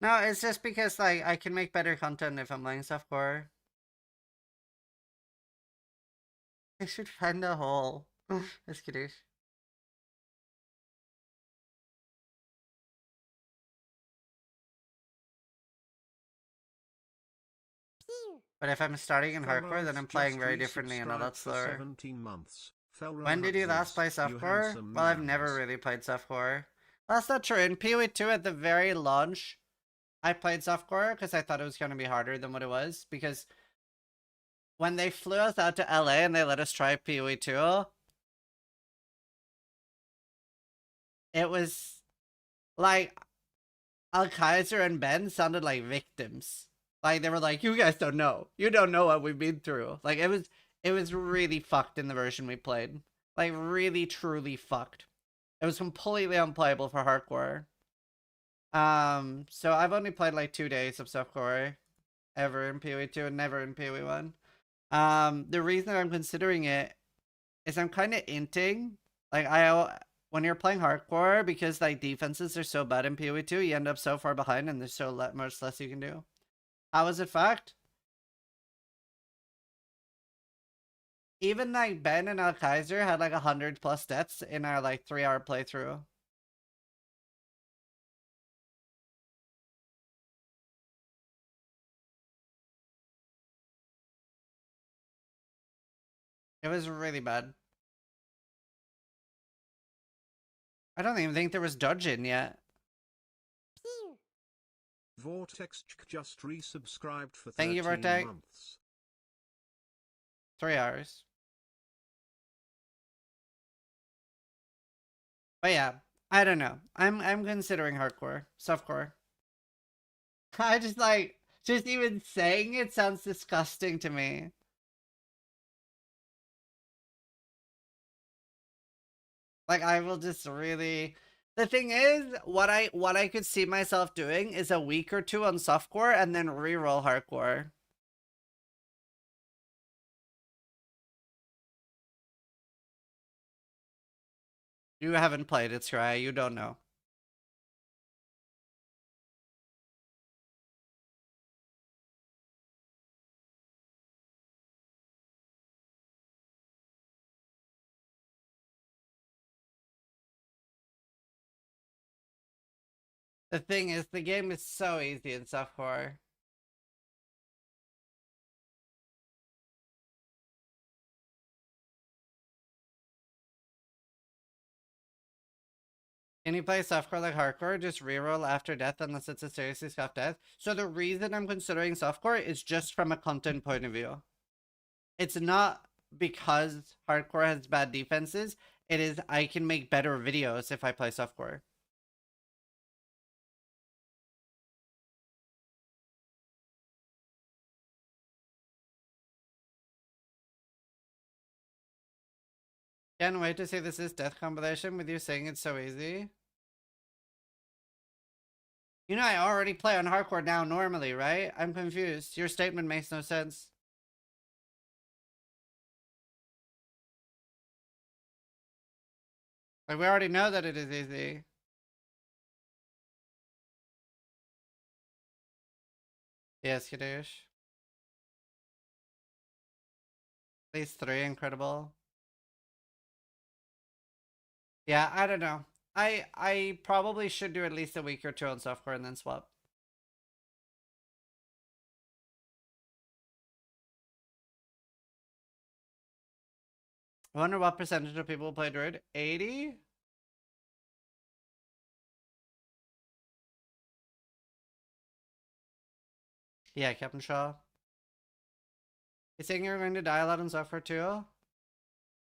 No, it's just because like I can make better content if I'm playing softcore. I should find a hole. Just kidding. But if I'm starting in hardcore, then I'm playing very differently and a lot slower.
17 months.
When did you last play softcore? Well, I've never really played softcore. Well, that's not true. In PoE2 at the very launch, I played softcore because I thought it was going to be harder than what it was. Because when they flew us out to LA and they let us try PoE2, it was like Alkaiser and Ben sounded like victims. Like they were like, "You guys don't know. You don't know what we've been through." Like it was really fucked in the version we played. Like really truly fucked. It was completely unplayable for hardcore. So I've only played like 2 days of softcore ever in PoE2 and never in PoE1. The reason I'm considering it is I'm kind of inting. Like when you're playing hardcore, because like defenses are so bad in PoE2, you end up so far behind and there's so much less you can do. How is it fucked? Even like Ben and Alkaiser had like 100+ deaths in our like 3-hour playthrough. It was really bad. I don't even think there was dungeon yet.
Vortex just resubscribed for 13
Thank you, Vortex.
months.
3 hours. But yeah, I don't know. I'm considering hardcore, softcore. I just even saying it sounds disgusting to me. Like I will just really. The thing is, what I could see myself doing is a week or two on softcore and then reroll hardcore. You haven't played it, Scry. You don't know. The thing is, the game is so easy in softcore. Can you play softcore like hardcore? Just reroll after death unless it's a seriously scuffed death. So the reason I'm considering softcore is just from a content point of view. It's not because hardcore has bad defenses. It is I can make better videos if I play softcore. Can't wait to see this is death compilation with you saying it's so easy. You know I already play on hardcore now normally, right? I'm confused. Your statement makes no sense. Like, we already know that it is easy. Yes, Kadoosh. At least 3, incredible. Yeah, I don't know. I probably should do at least a week or 2 on softcore and then swap. I wonder what percentage of people play Druid. 80? Yeah, Captain Shaw. You saying you're going to die a lot on software too?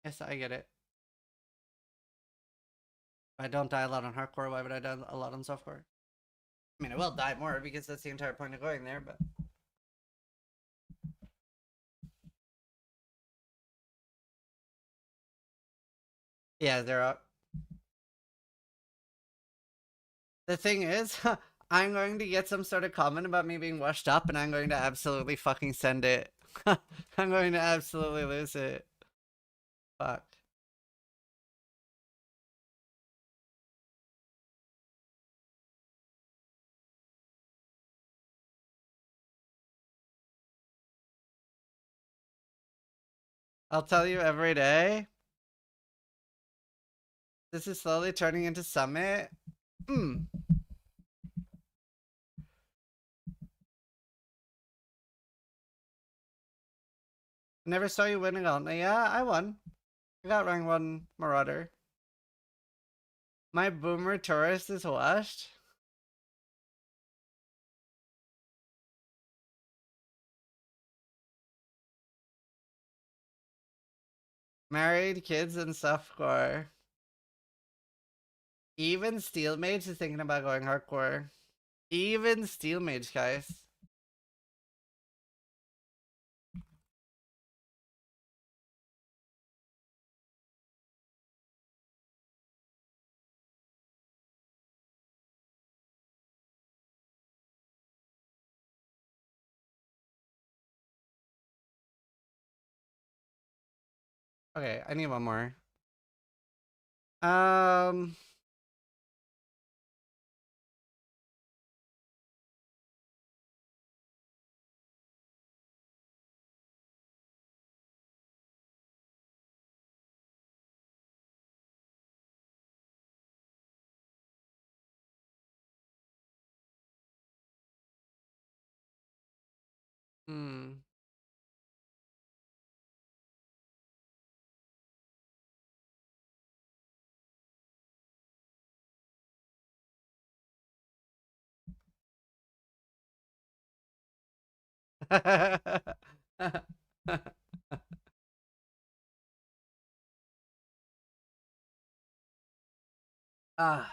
Yes, I get it. If I don't die a lot on hardcore, why would I die a lot on softcore? I mean, I will die more because that's the entire point of going there, but... Yeah, they're up. The thing is, I'm going to get some sort of comment about me being washed up and I'm going to absolutely fucking send it. I'm going to absolutely lose it. Fuck. I'll tell you every day. This is slowly turning into Summit. Hmm. Never saw you winning on. Yeah, I won. I got rank 1 Marauder. My boomer tourist is washed. Married, kids, and softcore. Even Steel Mage is thinking about going hardcore. Even Steel Mage, guys. Okay, I need one more. Hmm. Ah.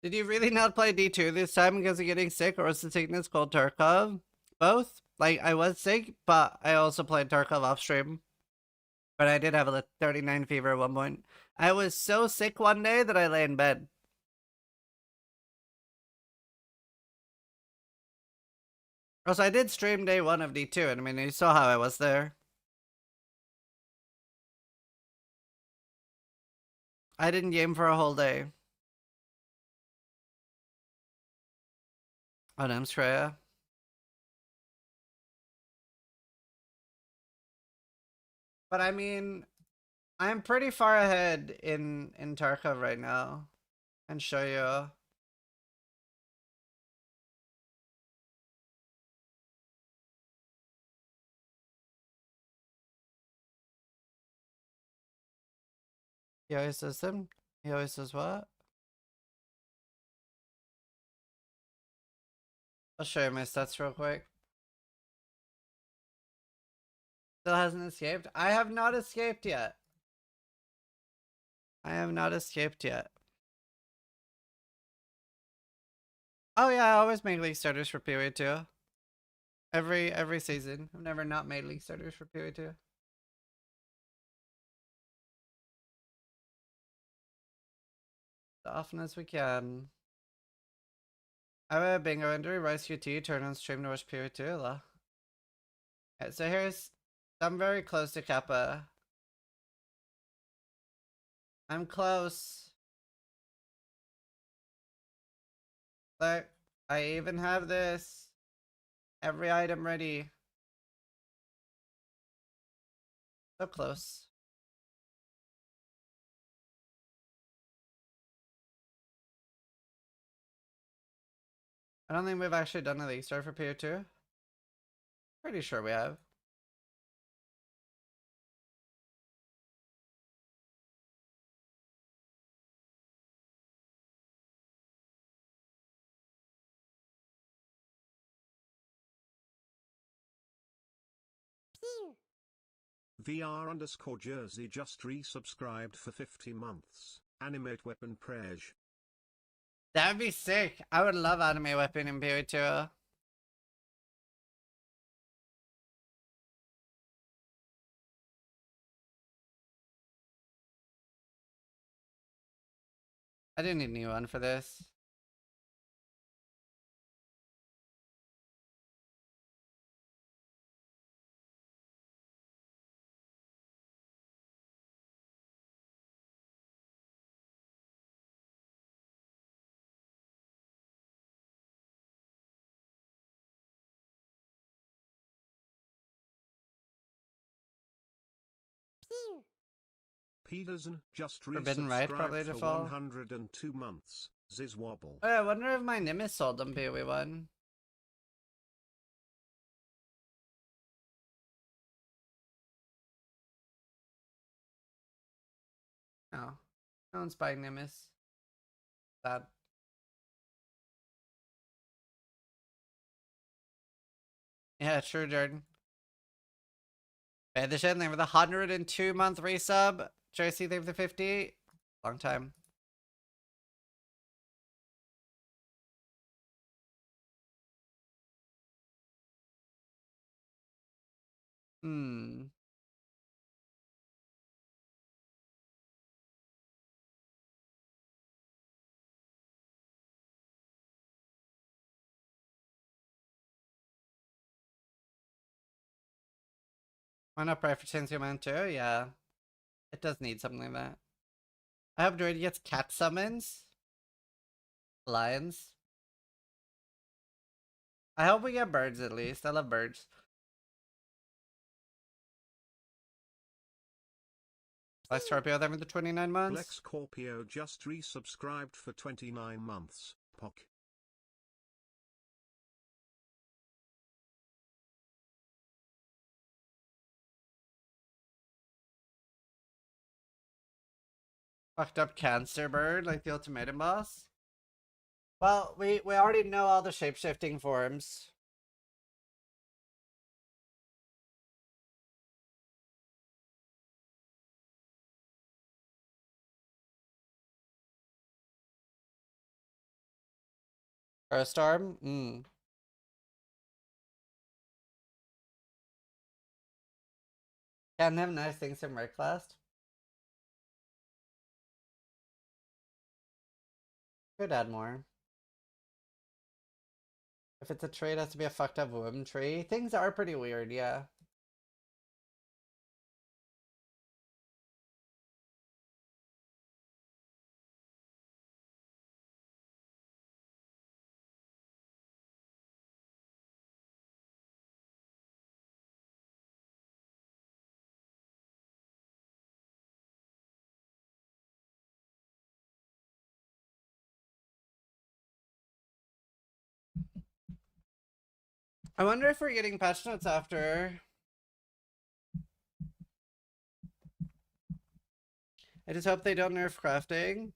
Did you really not play D2 this time because of getting sick, or was the sickness called Tarkov? Both? Like, I was sick, but I also played Tarkov off stream. But I did have a 39 fever at one point. I was so sick one day that I lay in bed. Also, I did stream day 1 of D2, and I mean, you saw how I was there. I didn't game for a whole day. Oh, no, I'm Shreya. But I mean, I'm pretty far ahead in Tarkov right now. And show you. He always does them. He always does what? I'll show you my stats real quick. Still hasn't escaped? I have not escaped yet. I have not escaped yet. Oh yeah, I always make league starters for PoE2. Every season. I've never not made league starters for PoE2. As often as we can. I have a bingo injury, Rise QT, turn on stream to watch PoE2. Okay, so here's... I'm very close to Kappa. I'm close. Look, I even have this. Every item ready. So close. I don't think we've actually done a league start for PO2. Pretty sure we have.
VR_Jersey just resubscribed for 50 months. Animate weapon Prej.
That'd be sick. I would love anime weapon in PO2. I didn't need a new one for this.
Peterson just
Forbidden Rite probably
resubscribed for
default.
102 months. Zizwobble.
Oh, I wonder if my Nimbus sold on PoE1. No. No one's buying Nimbus. Sad. Yeah, true, Jordan. Pay the shit, they were the 102-month resub. Tracy, they were the 50. Long time. Hmm. Why not pray for Chainsaw Man too? Yeah. It does need something like that. I hope Druid gets cat summons. Lions. I hope we get birds at least. I love birds. Like Scorpio them for the 29 months.
Lex Scorpio just resubscribed for 29 months. Pock.
Fucked up cancer bird like the ultimatum boss. Well, we already know all the shapeshifting forms. Or a storm? Can have nice things in Rare Class. Could add more. If it's a tree, it has to be a fucked up womb tree. Things are pretty weird, yeah. I wonder if we're getting patch notes after. I just hope they don't nerf crafting.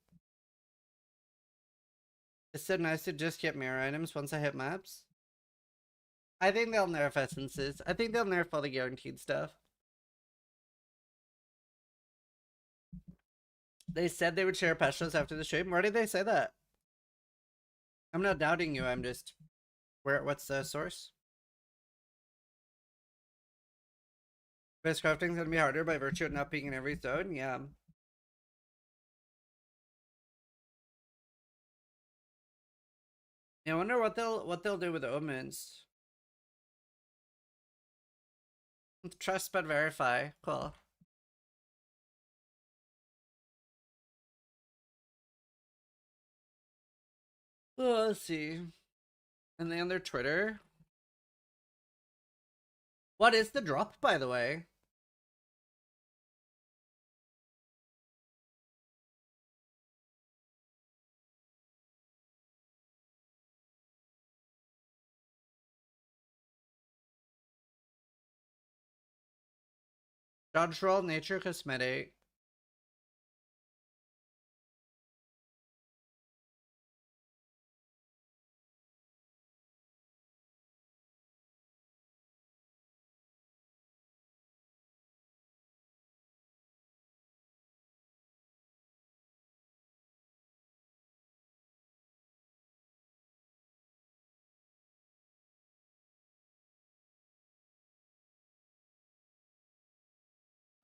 It's so nice to just get mirror items once I hit maps. I think they'll nerf essences. I think they'll nerf all the guaranteed stuff. They said they would share patch notes after the stream. Where did they say that? I'm not doubting you. I'm just... What's the source? Best crafting's gonna be harder by virtue of not being in every zone? Yeah. I wonder what they'll do with the omens. Trust but verify. Cool. Oh, let's see. And then on their Twitter. What is the drop, by the way? Dodge roll, nature, cosmetic.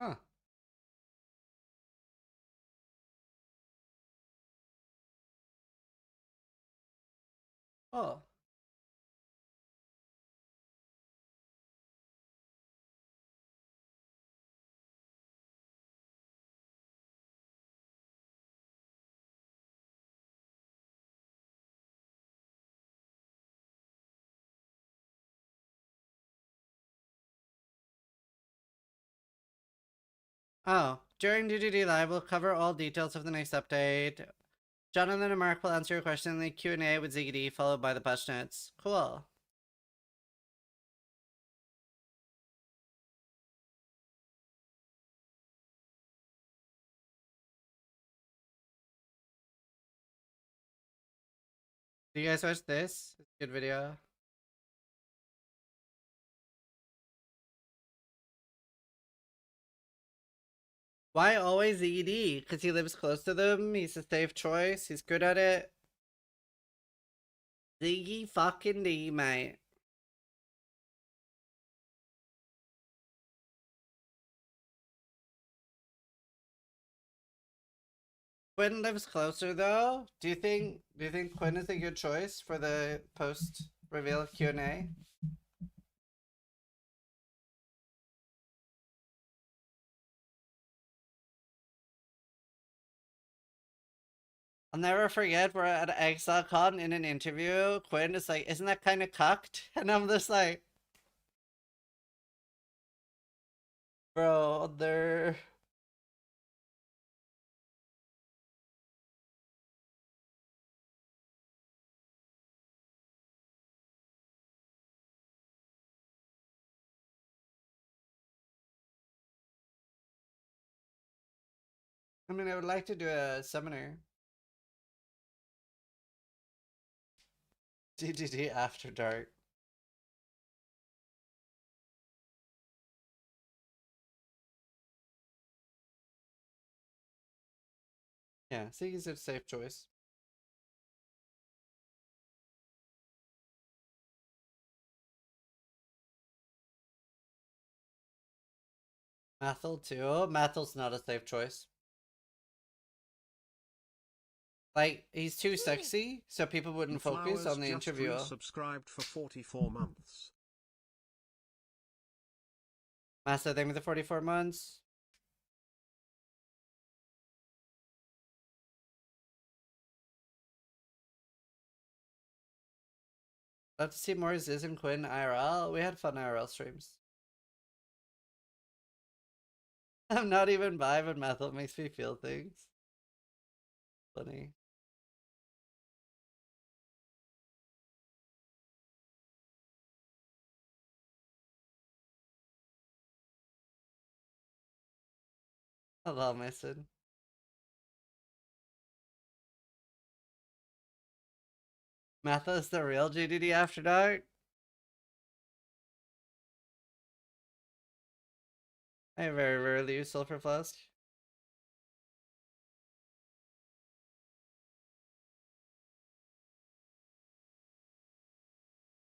Huh. Oh. Oh. During DDD Live, we'll cover all details of the next update. Jonathan and Mark will answer your question in the Q&A with ZiggyD, followed by the patch notes. Cool. Do you guys watch this? It's a good video. Why always ZD? Because he lives close to them. He's a safe choice. He's good at it. Ziggy fucking D, mate. Quinn lives closer though. Do you think Quinn is a good choice for the post reveal Q&A? I'll never forget we're at ExileCon in an interview. Quinn is like, isn't that kind of cucked? And I'm just like, bro, they're... I mean, I would like to do a seminar. DDD After Dark. Yeah, Ziggy's a safe choice. Mathel too. Mathel's not a safe choice. Like, he's too sexy, so people wouldn't focus on the interview.
Subscribed for 44 months.
Master, thank you for the 44 months. Love to see more Ziz and Quinn IRL. We had fun IRL streams. I'm not even bi, but Mathel makes me feel things. Funny. Hello, Mason. Matha is the real GDD After Dark. I very rarely use Sulfur Flask.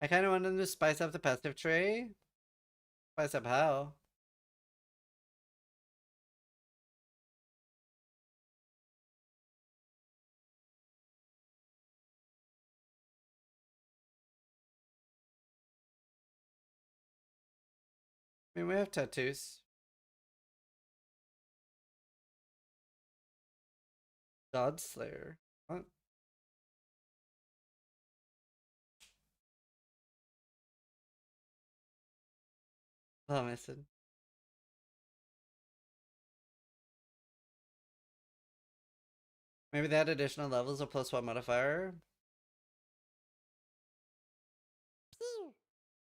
I kind of want them to spice up the passive tree. Spice up how? I mean, we have tattoos. God Slayer. What? Oh, Mason. Maybe they had additional levels of +1 modifier.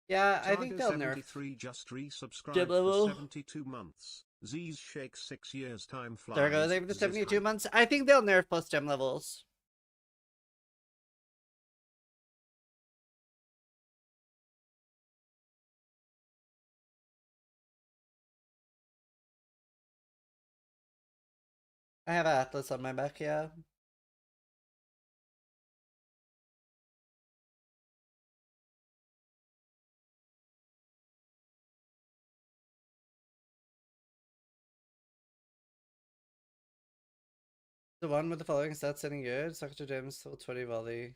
Yeah, I think they'll nerf.
Targa73 just resubscribed
Gem
for
level.
72 months. Z's shakes 6 years time flies.
There goes even the 72 months. I think they'll nerf plus gem levels. I have Atlas on my back, yeah. The one with the following stats any good? Sector Gems, level 20 volley.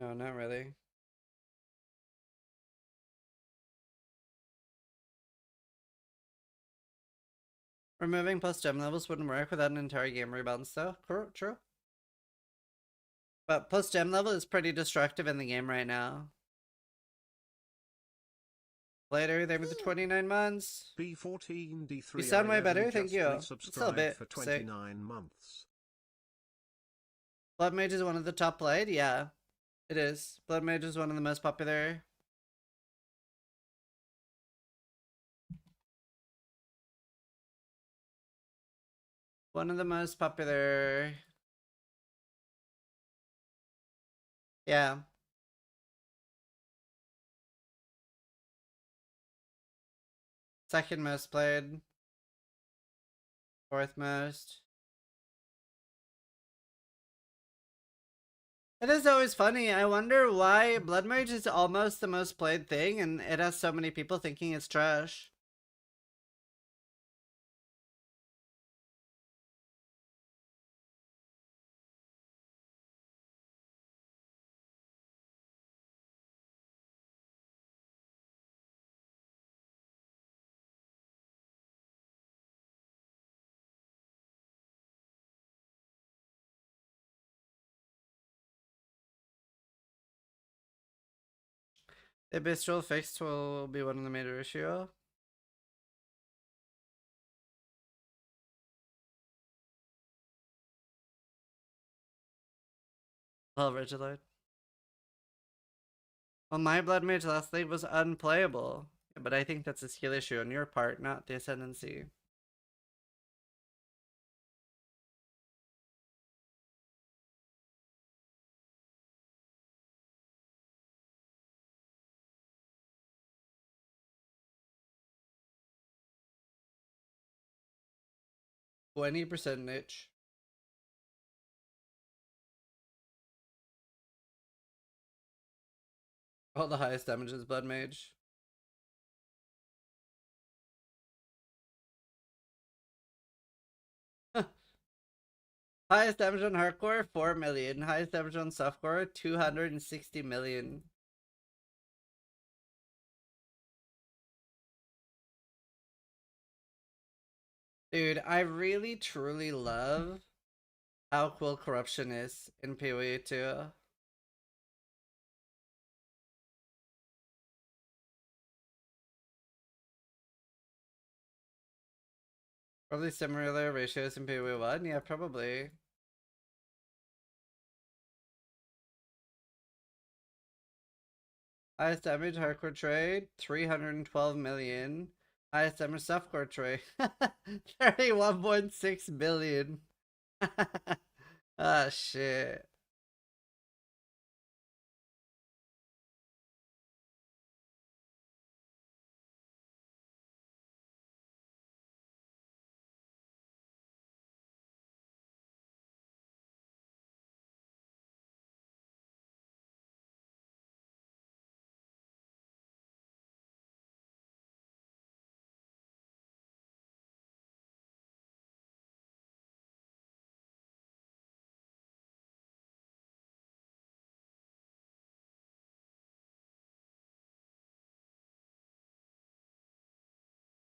No, not really. Removing plus gem levels wouldn't work without an entire game rebalance though. True. But plus gem level is pretty destructive in the game right now. Later, they were the 29 months.
B14D3
You sound way better, thank you. Still a bit
for
sick.
29 months.
Blood Mage is one of the top played? Yeah, it is. Blood Mage is one of the most popular. One of the most popular. Yeah. Second most played. Fourth most. It is always funny. I wonder why Blood Mage is almost the most played thing and it has so many people thinking it's trash. The Bistral fixed will be one of the major issue. Well, Rigilord. Well, my Blood Mage last league was unplayable. But I think that's a skill issue on your part, not the Ascendancy. %20 niche. All the highest damage is Blood Mage. Highest damage on hardcore, 4 million. Highest damage on softcore, 260 million. Dude, I really truly love how cool corruption is in PoE2. Probably similar ratios in PoE1, yeah, probably. Highest damage hardcore trade, 312 million. Hi, Summer Softcore Troy. 31.6 billion. Ah, shit.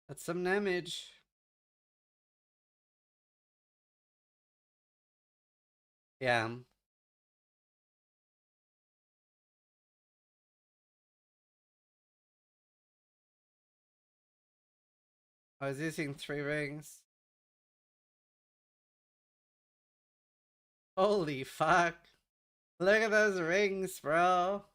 That's some damage. Yeah. I was using 3 rings. Holy fuck. Look at those rings, bro.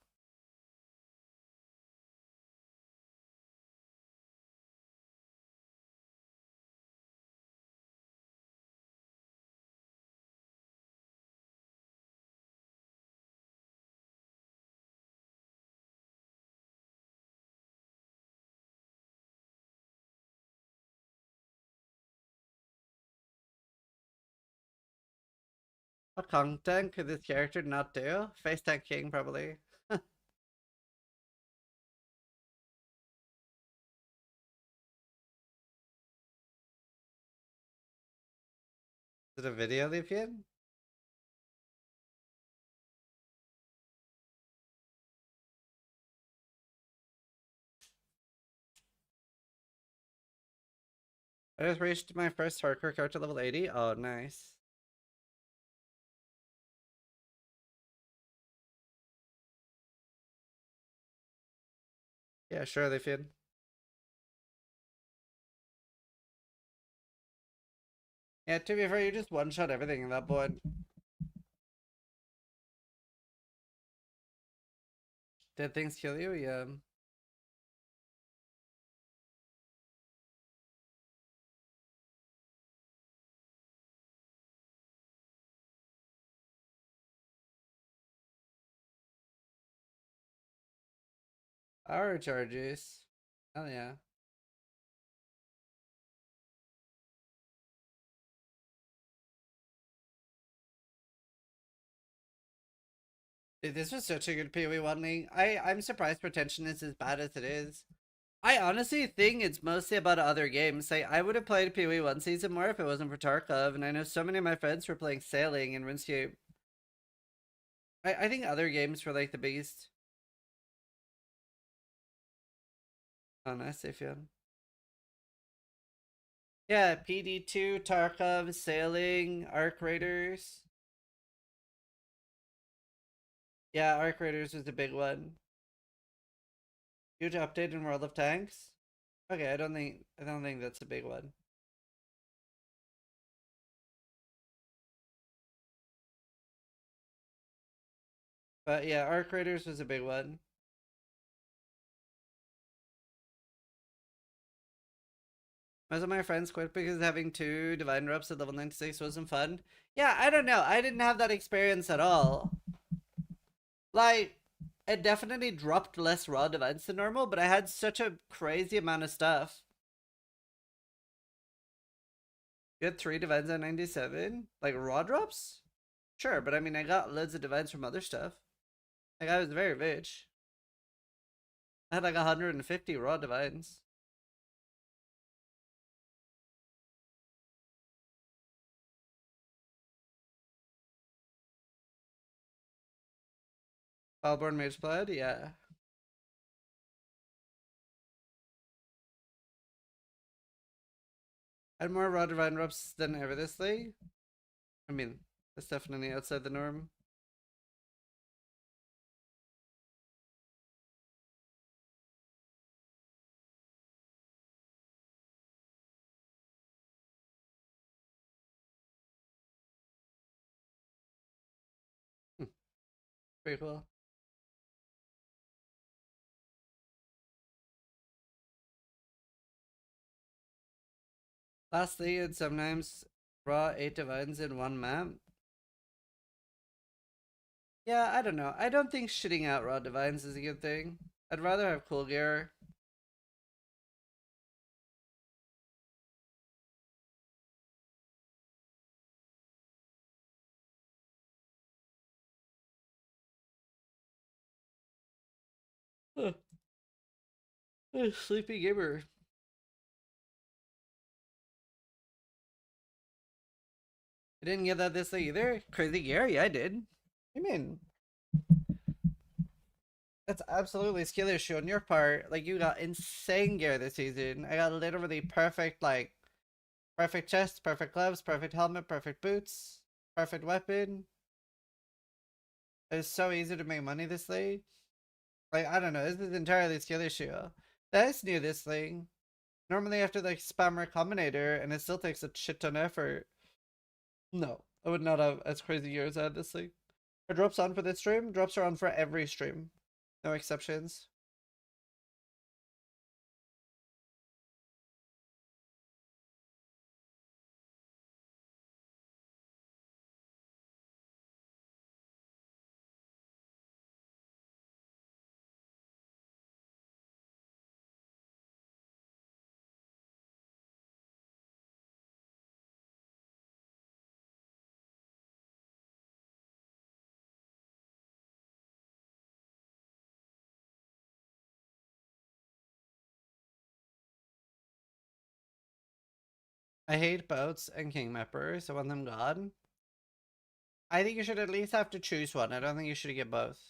What content could this character not do? Face tag king, probably. Is it a video, Leafian? I just reached my first hardcore character level 80. Oh, nice. Yeah, sure, Leafian. Yeah, to be fair, you just one-shot everything in that point. Did things kill you? Yeah. Our charges. Oh, yeah. Dude, this was such a good PoE 1 I'm surprised retention is as bad as it is. I honestly think it's mostly about other games. Like, I would have played PoE 1 season more if it wasn't for Tarkov, and I know so many of my friends were playing Sailing and RuneScape. I think other games were like the biggest. Oh, nice, I feel. Yeah, PD2, Tarkov, Sailing, Arc Raiders. Yeah, Arc Raiders was a big one. Huge update in World of Tanks. Okay, I don't think that's a big one. But yeah, Arc Raiders was a big one. Most of my friends quit because having 2 Divine Drops at level 96 wasn't fun. Yeah, I don't know. I didn't have that experience at all. Like, it definitely dropped less raw divines than normal, but I had such a crazy amount of stuff. You had 3 divines at 97? Like, raw drops? Sure, but I mean, I got loads of divines from other stuff. Like, I was very rich. I had like 150 raw divines. Balborn Mage Blood, yeah. I had more raw divine drops than ever this league. I mean, that's definitely outside the norm. Pretty cool. Lastly, and sometimes raw 8 divines in one map. Yeah, I don't know. I don't think shitting out raw divines is a good thing. I'd rather have cool gear. Sleepy gamer. I didn't get that this thing either. Crazy Gary, I did. What do you mean? That's absolutely skill issue on your part. Like, you got insane gear this season. I got literally perfect, like, perfect chest, perfect gloves, perfect helmet, perfect boots, perfect weapon. It's so easy to make money this late. Like, I don't know. This is entirely skill issue. That's new, this thing. Normally I have to, like, spam Recombinator, and it still takes a shit ton of effort. No, I would not have as crazy gear as I had this thing. Are drops on for this stream? Drops are on for every stream. No exceptions. I hate boats and king mappers. I want them gone. I think you should at least have to choose one. I don't think you should get both.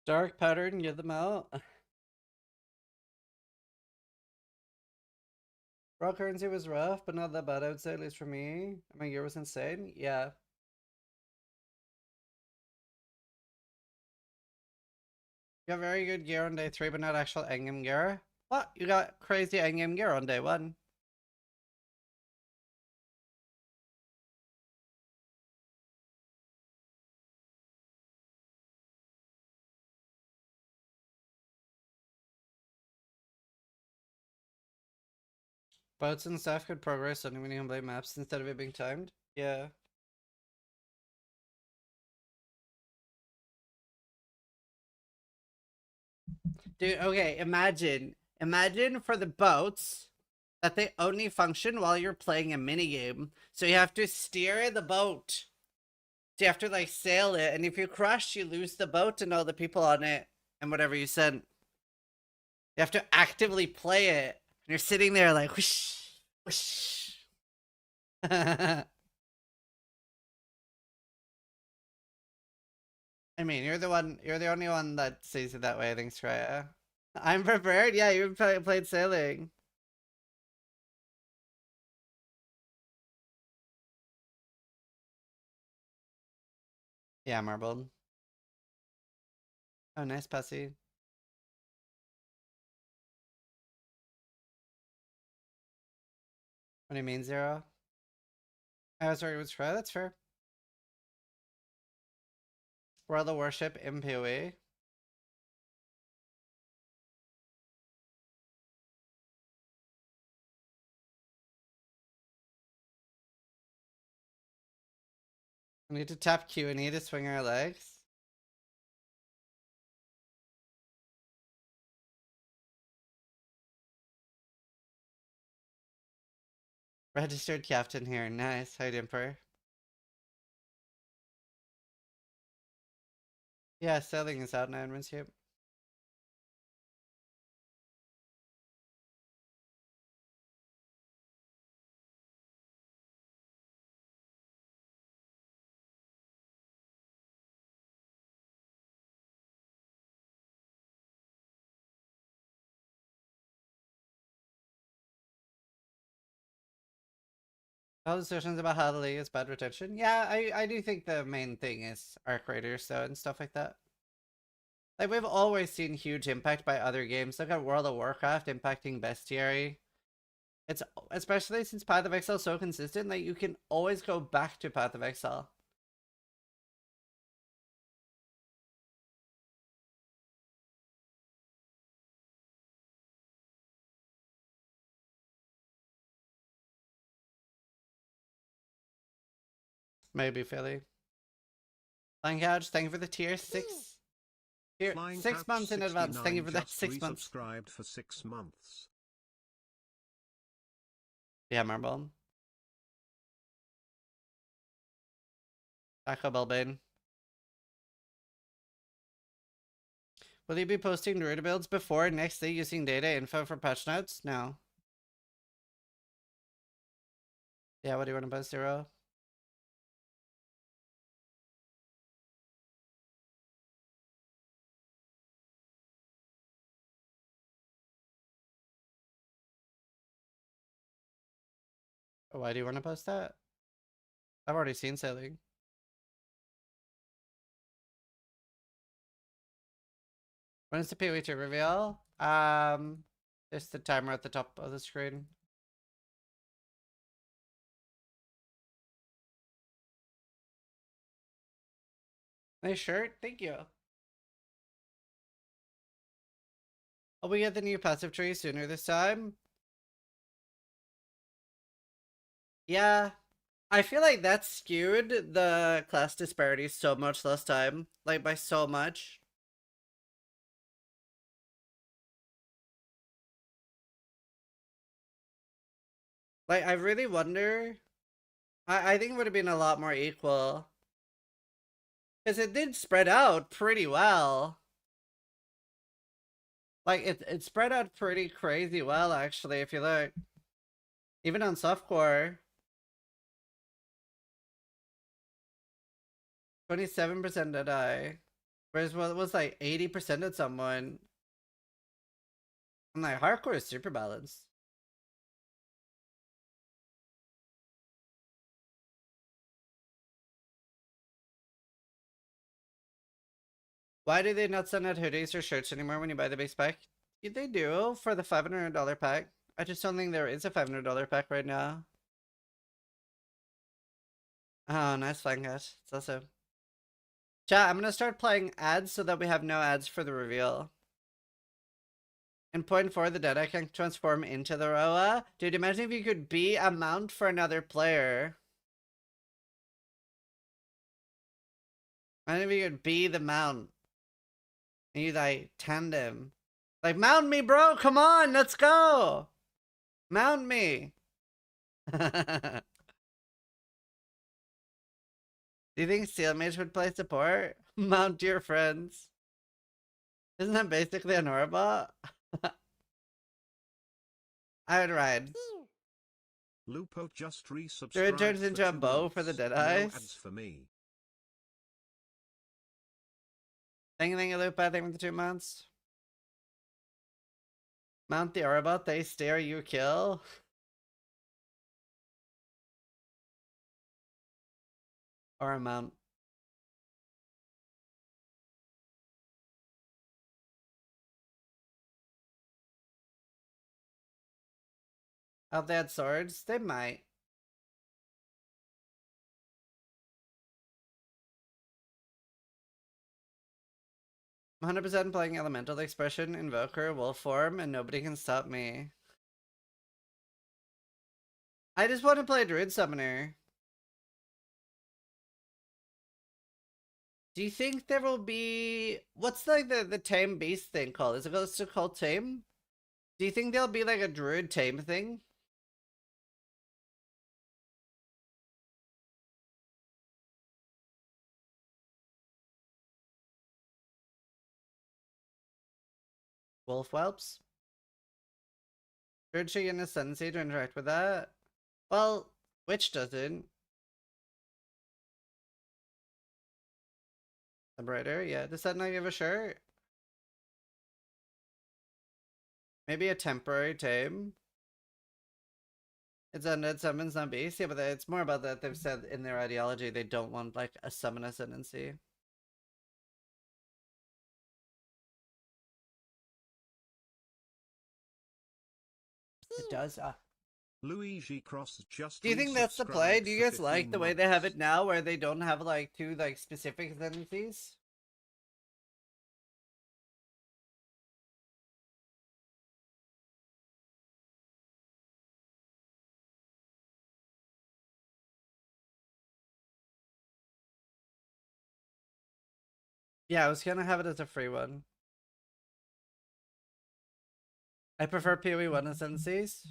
Dark pattern, get them out. Raw currency was rough, but not that bad, I would say, at least for me. My gear was insane. Yeah. You got very good gear on day 3, but not actual endgame gear. What? You got crazy endgame gear on day 1. Boats and stuff could progress only when you can play maps instead of it being timed. Yeah. Dude, okay, imagine for the boats that they only function while you're playing a minigame. So you have to steer the boat. So you have to like sail it, and if you crash, you lose the boat and all the people on it and whatever you sent. You have to actively play it. And you're sitting there like whoosh, whoosh. I mean, you're the only one that sees it that way, thanks, Freya. I'm prepared. Yeah, you played sailing. Yeah, marbled. Oh, nice pussy. What do you mean, 0? I was sorry, it was Freya. That's fair. World of Worship in PoE. We need to tap Q and E to swing our legs. Registered captain here. Nice. Hi, Dimper. Yeah, sailing is out now in RuneScape. All discussions about how the league is bad retention. Yeah, I do think the main thing is arc raiders though and stuff like that. Like we've always seen huge impact by other games. Look at World of Warcraft impacting bestiary. It's especially since Path of Exile is so consistent that you can always go back to Path of Exile. Maybe Philly. Flying Couch, thank you for the tier 6. Here,
Flying
6 months in advance. Thank you for that. 6 months.
Resubscribed for 6 months.
Yeah, Marble. Taco Bellbane. Will you be posting Druid builds before next day using data info for patch notes? No. Yeah, what do you want to post, Zero? Why do you want to post that? I've already seen sailing. When is the PoE2 reveal? There's the timer at the top of the screen. Nice shirt, thank you. Oh, we get the new passive tree sooner this time? Yeah. I feel like that skewed the class disparity so much last time. Like, by so much. Like, I really wonder... I think it would have been a lot more equal. Because it did spread out pretty well. Like, it spread out pretty crazy well, actually, if you look. Even on softcore. 27% did I. Whereas what was like 80% at someone. I'm like, hardcore is super balanced. Why do they not send out hoodies or shirts anymore when you buy the base pack? They do for the $500 pack. I just don't think there is a $500 pack right now. Oh, nice flying guys. It's also. Chat, I'm gonna start playing ads so that we have no ads for the reveal. In point 4, the data can transform into the Roa. Dude, imagine if you could be a mount for another player. Imagine if you could be the mount. And you like tandem. Like, mount me, bro! Come on, let's go! Mount me! Do you think Steel Mage would play support? Mount your friends. Isn't that basically a Norabot? I would ride.
Lupo just resubscribed
Druid turns
for
into a
2
bow for the
months.
Deadeyes.
No ads for me.
Thank you, Lupo. Thank you for the 2 months. Mount the Orabot, they stare, you kill. Or a mount. Oh, if they had swords, they might. 100% playing Elemental Expression, Invoker, Wolf form, and nobody can stop me. I just want to play Druid Summoner. Do you think there will be... What's like the Tame Beast thing called? Is it still called Tame? Do you think there'll be like a Druid Tame thing? Wolf Whelps? Druid should get an Ascendancy to interact with that? Well, Witch doesn't. Liberator, yeah. Does that not give a shirt? Maybe a temporary tame? It's undead summons, not beast. Yeah, but it's more about that they've said in their ideology they don't want like a summon ascendancy. It does?
Luigi Cross just
Do you think that's the play?
resubscribed
Do you
for
guys like
15
the way they have
months.
it now, where they don't have like two like specific ascendancies? Yeah, I was gonna have it as a free one. I prefer PoE1 ascendancies.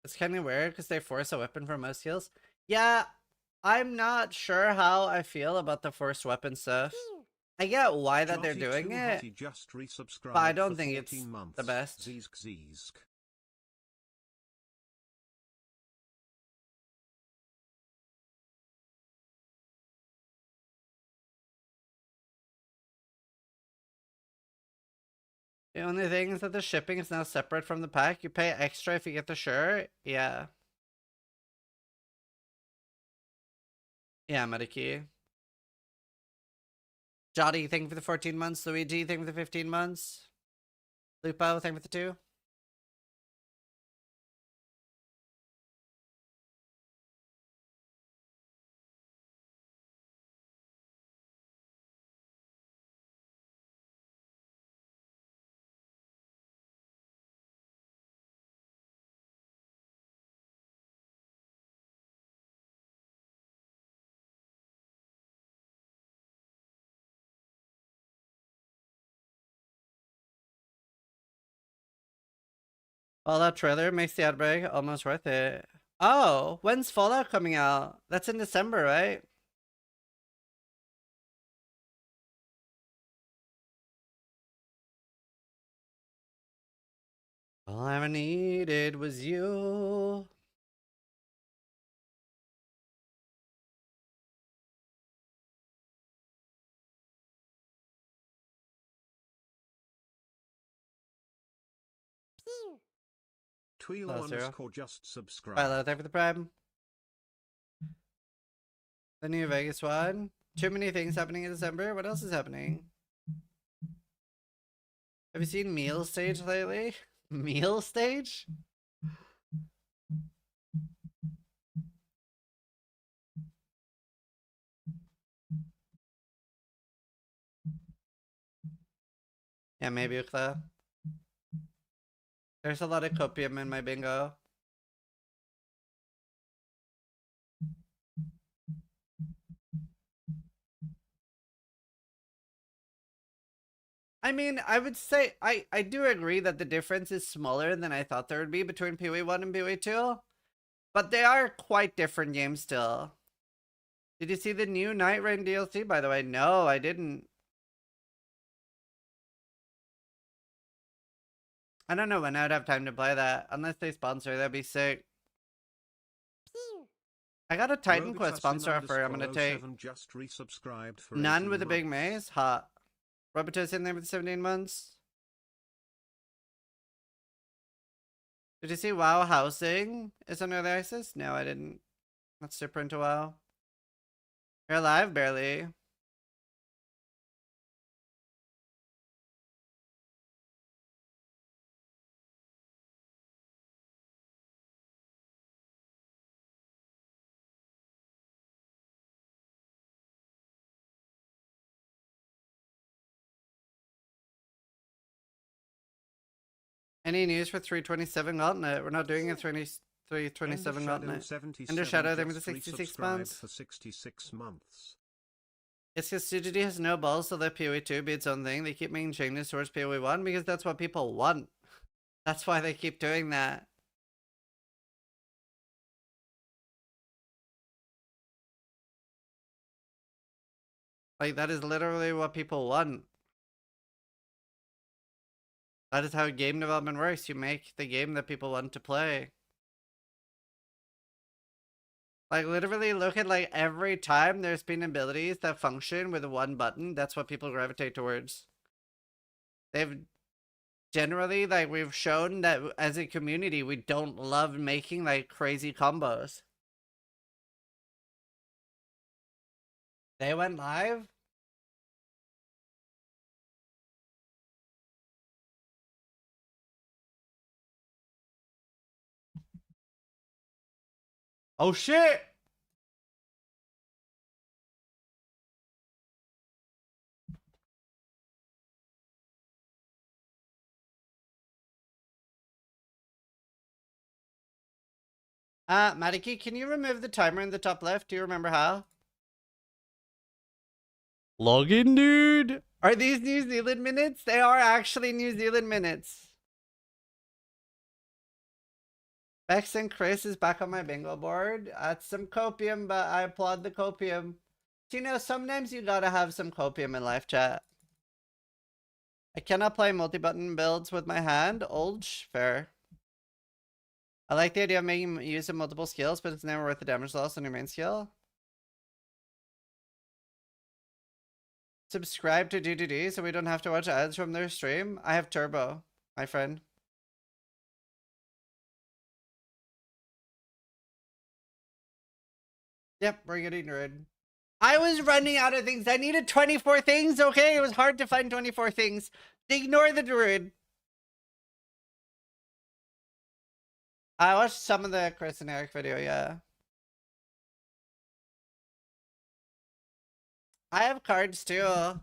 It's kind of weird because they force a weapon for most heals. Yeah, I'm not sure how I feel about the forced weapon stuff. I get why that they're doing it,
just
but I
resubscribed
don't
for
think
14
it's
months.
the best.
Zeesk Zeesk.
The only thing is that the shipping is now separate from the pack. You pay extra if you get the shirt. Yeah. Yeah, Medikey. Jotty, thank you for the 14 months. Luigi, thank you for the 15 months. Lupo, thank you for the 2. Fallout trailer makes the outbreak almost worth it. Oh, when's Fallout coming out? That's in December, right? All I ever needed was you.
Twilo underscore just subscribe.
Hello, thank you for the prime. The New Vegas one. Too many things happening in December. What else is happening? Have you seen Meal Stage lately? Meal Stage? Yeah, maybe Ukla. There's a lot of copium in my bingo. I mean, I would say I do agree that the difference is smaller than I thought there would be between PoE1 and PoE2. But they are quite different games still. Did you see the new Night Rain DLC, by the way? No, I didn't. I don't know when I'd have time to play that. Unless they sponsor, that'd be sick. I got a Titan Quest sponsor offer I'm gonna take.
Just resubscribed for
None with a big
months.
maze? Hot. Roboto's in there with 17 months. Did you see WoW Housing is on early access? No, I didn't. That's super into WoW. You're alive, barely. Any news for 327 Gauntlet? We're not doing a 327 Gauntlet. Ender Shadow, them with the 66 months.
For 66 months.
It's because Stupidity has no balls to let PoE2 be its own thing. They keep making changes towards PoE1 because that's what people want. That's why they keep doing that. Like, that is literally what people want. That is how game development works. You make the game that people want to play. Like, literally, look at, like, every time there's been abilities that function with one button, that's what people gravitate towards. They've generally, like, we've shown that as a community, we don't love making, like, crazy combos. They went live? Oh shit! Madiki, can you remove the timer in the top left? Do you remember how? Login, dude! Are these New Zealand minutes? They are actually New Zealand minutes. Bex and Chris is back on my bingo board. That's some copium, but I applaud the copium. You know, sometimes you gotta have some copium in life, chat. I cannot play multi-button builds with my hand. Old, fair. I like the idea of making use of multiple skills, but it's never worth the damage loss on your main skill. Subscribe to DDD so we don't have to watch ads from their stream. I have Turbo, my friend. Yep, we're getting Druid. I was running out of things. I needed 24 things, okay? It was hard to find 24 things. Ignore the Druid. I watched some of the Chris and Eric video, yeah. I have cards too. You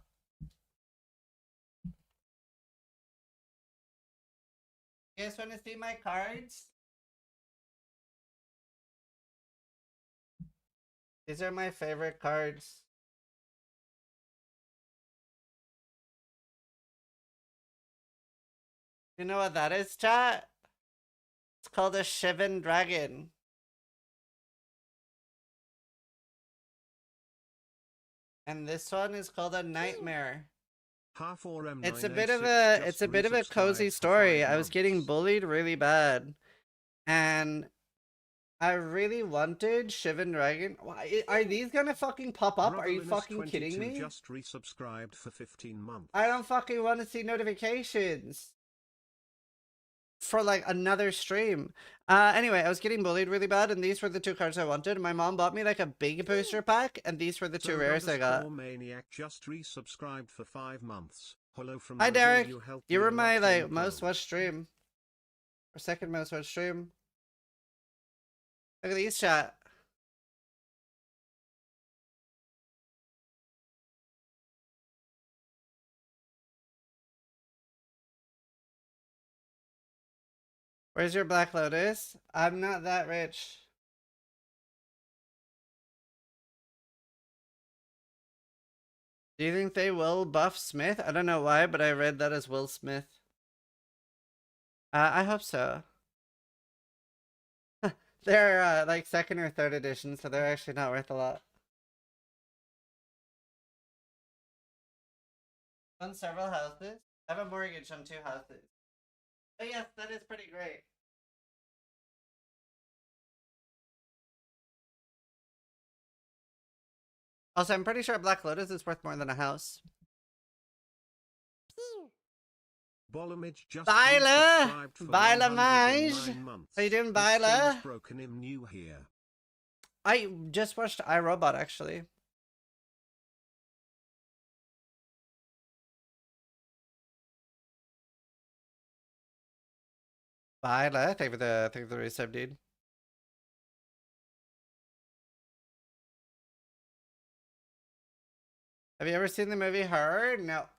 guys want to see my cards? These are my favorite cards. You know what that is, chat? It's called a Shivan Dragon. And this one is called a Nightmare. It's a bit of a cozy story. I was getting bullied really bad. And I really wanted Shivan Dragon. Why are these gonna fucking pop up? Are you fucking kidding me?
Just resubscribed for 15 months.
I don't fucking want to see notifications for like another stream. Anyway, I was getting bullied really bad, and these were the two cards I wanted. My mom bought me like a big booster pack, and these were the two rares I got.
Maniac just resubscribed for 5 months. Hello from
Hi Derek, you were my like
like
most watched stream, or second most watched stream. Look at these, chat. Where's your Black Lotus? I'm not that rich. Do you think they will buff Smith? I don't know why, but I read that as Will Smith. I hope so. They're like second or third edition, so they're actually not worth a lot. On several houses. I have a mortgage on 2 houses. But yes, that is pretty great. Also, I'm pretty sure Black Lotus is worth more than a house. Byla! Byla Maj! How you doing, Byla?
Broken him new here.
I just watched iRobot, actually. Byla, thank you for the resub, dude. Have you ever seen the movie Her? No.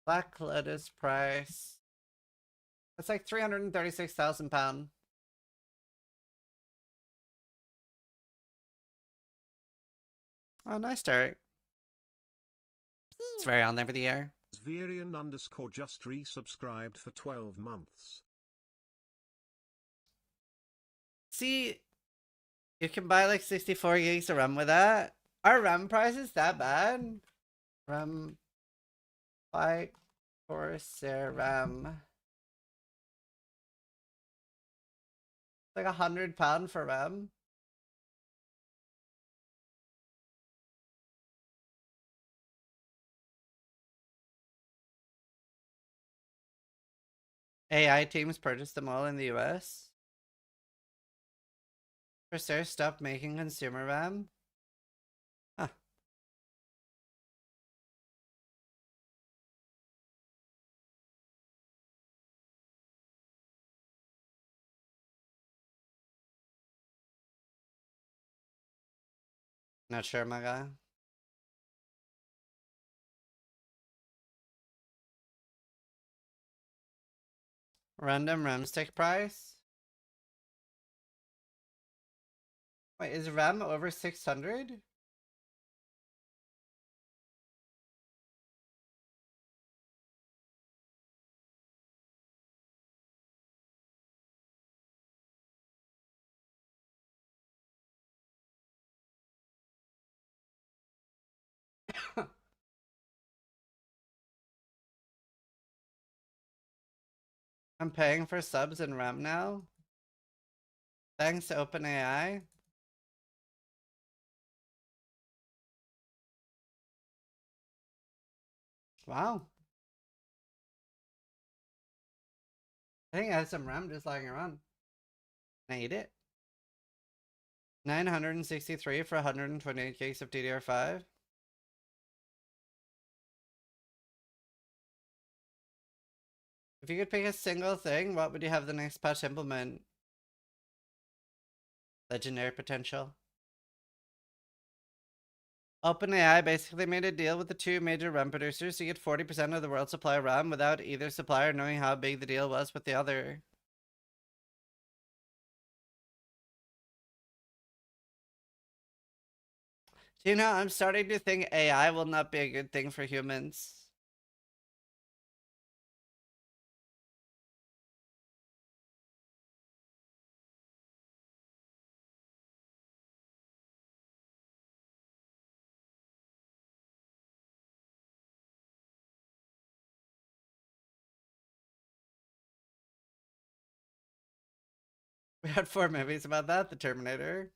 Black Lotus price. That's like £336,000. Oh, nice, Derek. It's very on there for the air.
Zverian underscore just resubscribed for 12 months.
See, you can buy like 64 gigs of RAM with that. Are RAM prices that bad? RAM 5 Corsair RAM. Like £100 for RAM. AI teams purchased them all in the US. Corsair stopped making consumer RAM. Huh. Not sure, my guy. Random RAM stick price? Wait, is RAM over 600? I'm paying for subs in RAM now? Thanks to OpenAI? Wow. I think I have some RAM just lying around. Can I eat it? 963 for 128 gigs of DDR5. If you could pick a single thing, what would you have the next patch implement? Legendary potential. OpenAI basically made a deal with the two major RAM producers to get 40% of the world's supply of RAM without either supplier knowing how big the deal was with the other. You know, I'm starting to think AI will not be a good thing for humans. We had 4 movies about that. The Terminator.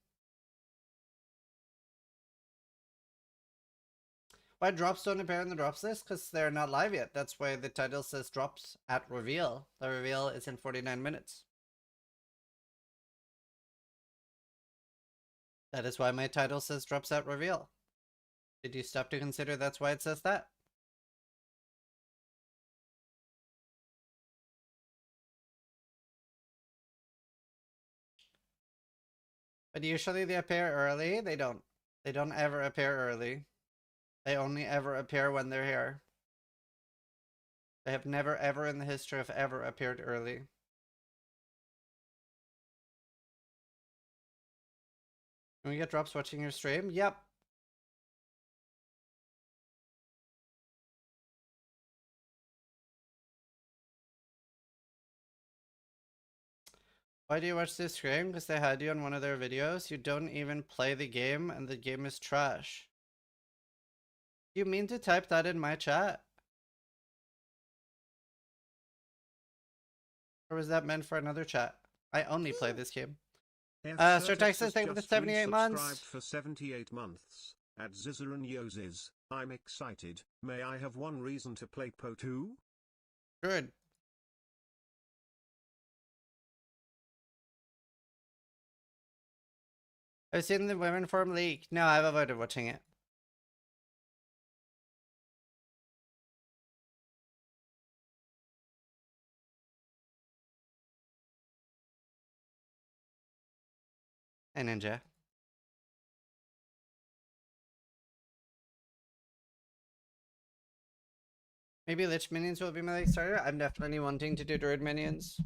Why drops don't appear in the drops list? Because they're not live yet. That's why the title says drops at reveal. The reveal is in 49 minutes. That is why my title says drops at reveal. Did you stop to consider that's why it says that? But usually they appear early. They don't. They don't ever appear early. They only ever appear when they're here. They have never ever in the history of ever appeared early. Can we get drops watching your stream? Yep. Why do you watch this stream? Because they had you on one of their videos. You don't even play the game and the game is trash. You mean to type that in my chat? Or was that meant for another chat? I only play this game. Sir Texas, thank you for the 78 months.
For 78 months. At Zizaran Yozis, I'm excited. May I have one reason to play PoE2?
Good. I've seen the women forum leak. No, I've avoided watching it. Hey, Ninja. Maybe Lich Minions will be my next starter. I'm definitely wanting to do Druid Minions.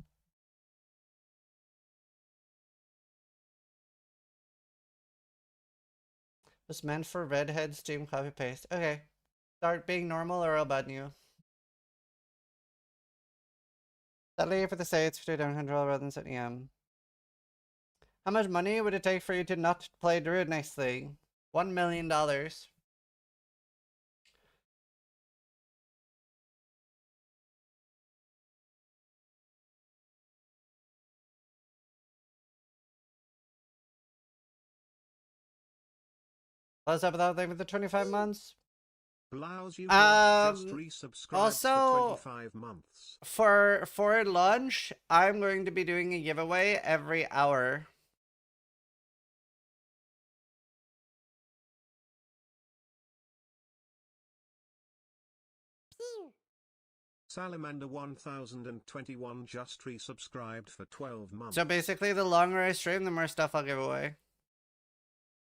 Was meant for redhead stream copy paste. Okay. Start being normal or I'll ban you. Sadly for the States, for down control rather than setting How much money would it take for you to not play Druid next league? $1 million. What's up with that thing with the 25 months?
Blouse, you just resubscribed
also,
for 25 months.
For lunch, I'm going to be doing a giveaway every hour.
Salamander 1021 just resubscribed for 12 months.
So basically, the longer I stream, the more stuff I'll give away.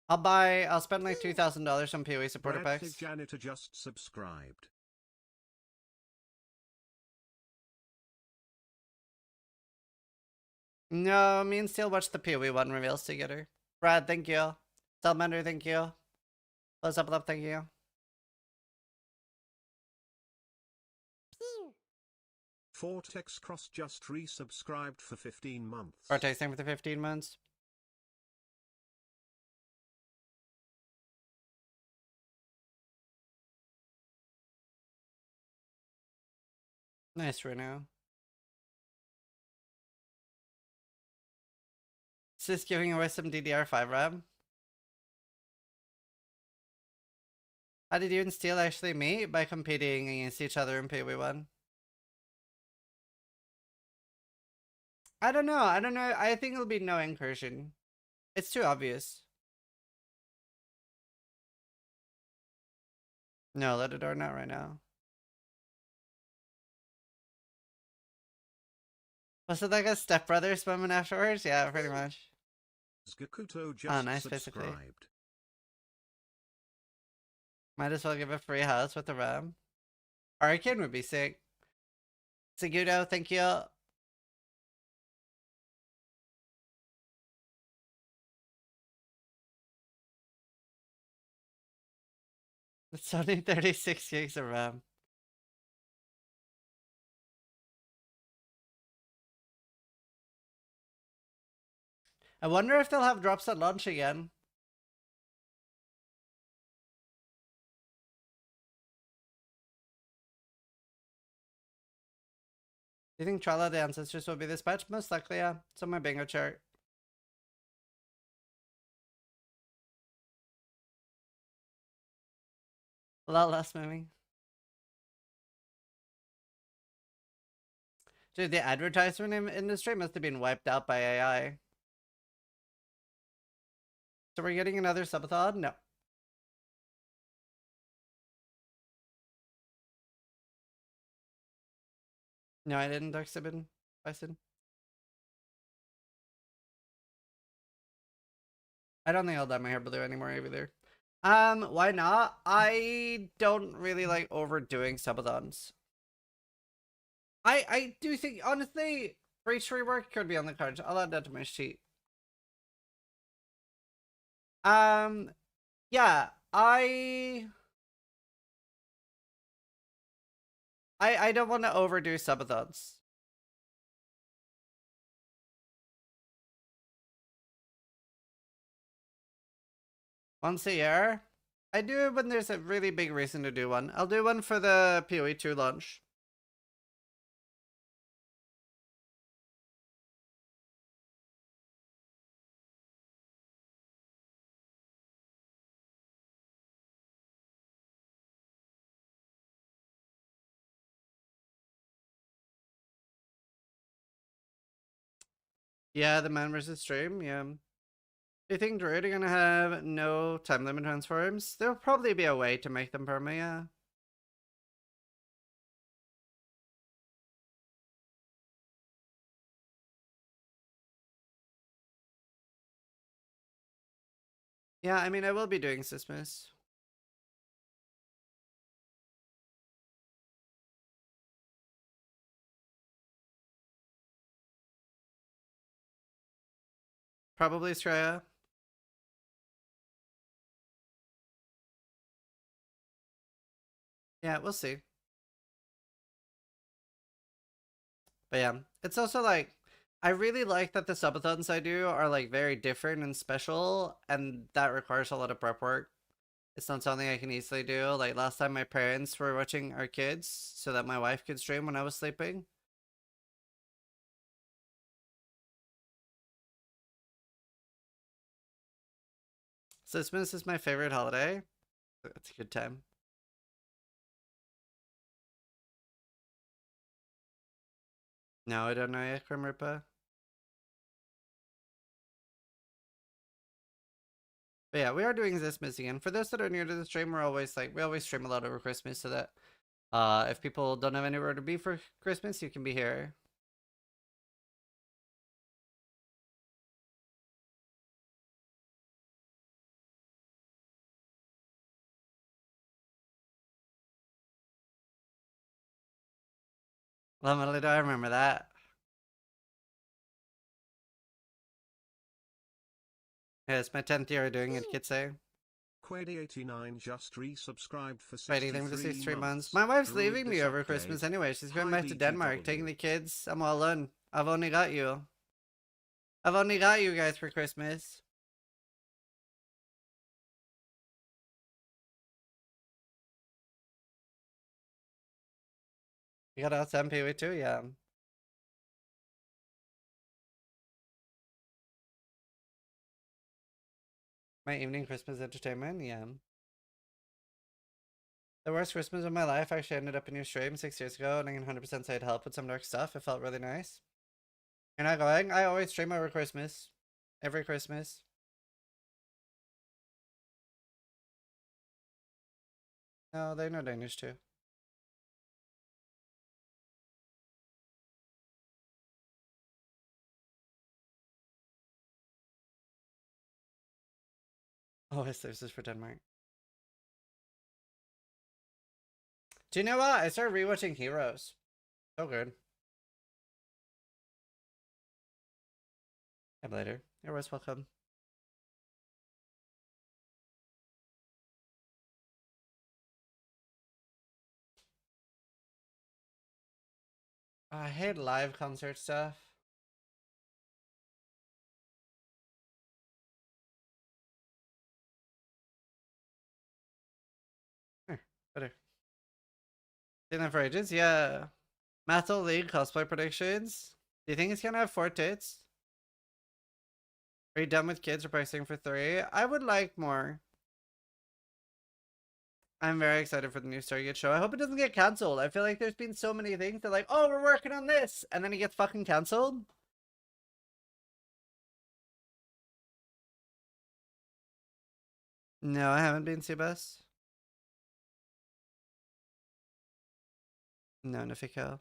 I'll spend like $2,000 on PoE supporter
Bradford
packs.
Janitor just subscribed.
No, me and Steel watched the PoE 1 reveals together. Brad, thank you. Salmander, thank you. Close up love, thank you.
Vortex Cross just resubscribed for 15 months.
Vortex, thank you for the 15 months. Nice, Reno. Sis giving away some DDR5 RAM. How did you and Steel actually meet? By competing against each other in PoE 1. I don't know. I think it'll be no incursion. It's too obvious. No, let it or not right now. Was it like a stepbrothers moment afterwards? Yeah, pretty much.
Gakuto just
nice,
subscribed.
basically. Might as well give a free house with the RAM. Arcane would be sick. Segudo, thank you. It's only 36 gigs of RAM. I wonder if they'll have drops at launch again. Do you think Trial of the Ancestors will be this patch? Most likely, yeah. It's on my bingo chart. A lot less moving. Dude, the advertisement industry must have been wiped out by AI. So we're getting another subathon? No. No, I didn't, Duxibin. Bison. I don't think I'll dye my hair blue anymore either. Why not? I don't really like overdoing subathons. I do think, honestly, Breach Rework could be on the cards. I'll add that to my sheet. Yeah, I don't want to overdo subathons. Once a year? I do it when there's a really big reason to do one. I'll do one for the PoE2 launch. Yeah, the man versus stream, yeah. Do you think Druid are gonna have no time limit transforms? There'll probably be a way to make them perma, yeah. Yeah, I mean, I will be doing Sysmus. Probably Straya. Yeah, we'll see. But yeah, it's also like, I really like that the subathons I do are like very different and special, and that requires a lot of prep work. It's not something I can easily do. Like last time my parents were watching our kids so that my wife could stream when I was sleeping. So Christmas is my favorite holiday. It's a good time. No, I don't know yet, Grimripa. But yeah, we are doing Christmas again. For those that are new to the stream, we always stream a lot over Christmas so that if people don't have anywhere to be for Christmas, you can be here. Lamelito, I remember that. Yeah, it's my 10th year of doing it, kids say.
Quady89 just resubscribed for
Waiting them to
63
3 months.
months.
My wife's
Druid
leaving me over
Mechanics
Christmas anyway. She's going
Hi
back to Denmark, taking
BTW.
the kids. I'm all in. I've only got you. I've only got you guys for Christmas. You got outside PoE2? Yeah. My evening Christmas entertainment? Yeah. The worst Christmas of my life actually ended up in your stream 6 years ago, and I can 100% say it helped with some dark stuff. It felt really nice. You're not going? I always stream over Christmas. Every Christmas. No, they know Danish too. Oh, yes, this is for Denmark. Do you know what? I started rewatching Heroes. So good. Have later. You're always welcome. I hate live concert stuff. Here, better. Seen that for ages? Yeah. Maxroll League cosplay predictions. Do you think it's gonna have 4 tits? Are you done with kids replacing for 3? I would like more. I'm very excited for the new Stargate show. I hope it doesn't get cancelled. I feel like there's been so many things that like, oh, we're working on this, and then it gets fucking cancelled. No, I haven't been Seabass. No, Nafiko.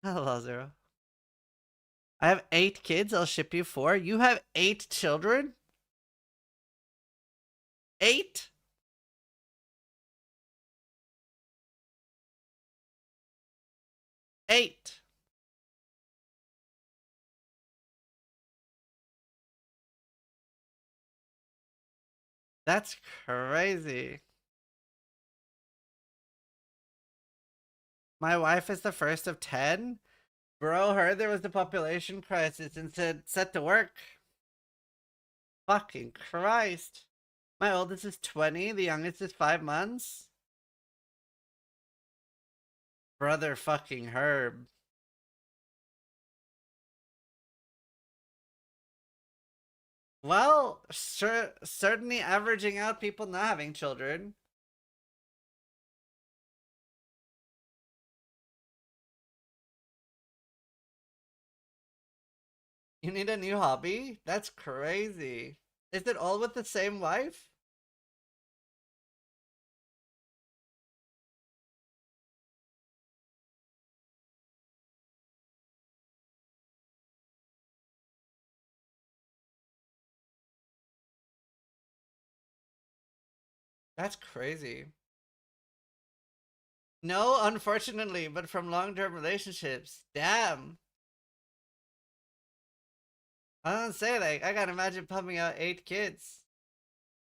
Hello, Zero. I have 8 kids. I'll ship you 4. You have 8 children? 8? Eight. That's crazy. My wife is the first of 10? Bro heard there was a population crisis and said, set to work. Fucking Christ. My oldest is 20, the youngest is 5 months. Brother fucking Herb. Well, sure, certainly averaging out people not having children. You need a new hobby? That's crazy. Is it all with the same wife? That's crazy. No, unfortunately, but from long-term relationships. Damn. I don't say, like, I gotta imagine pumping out 8 kids.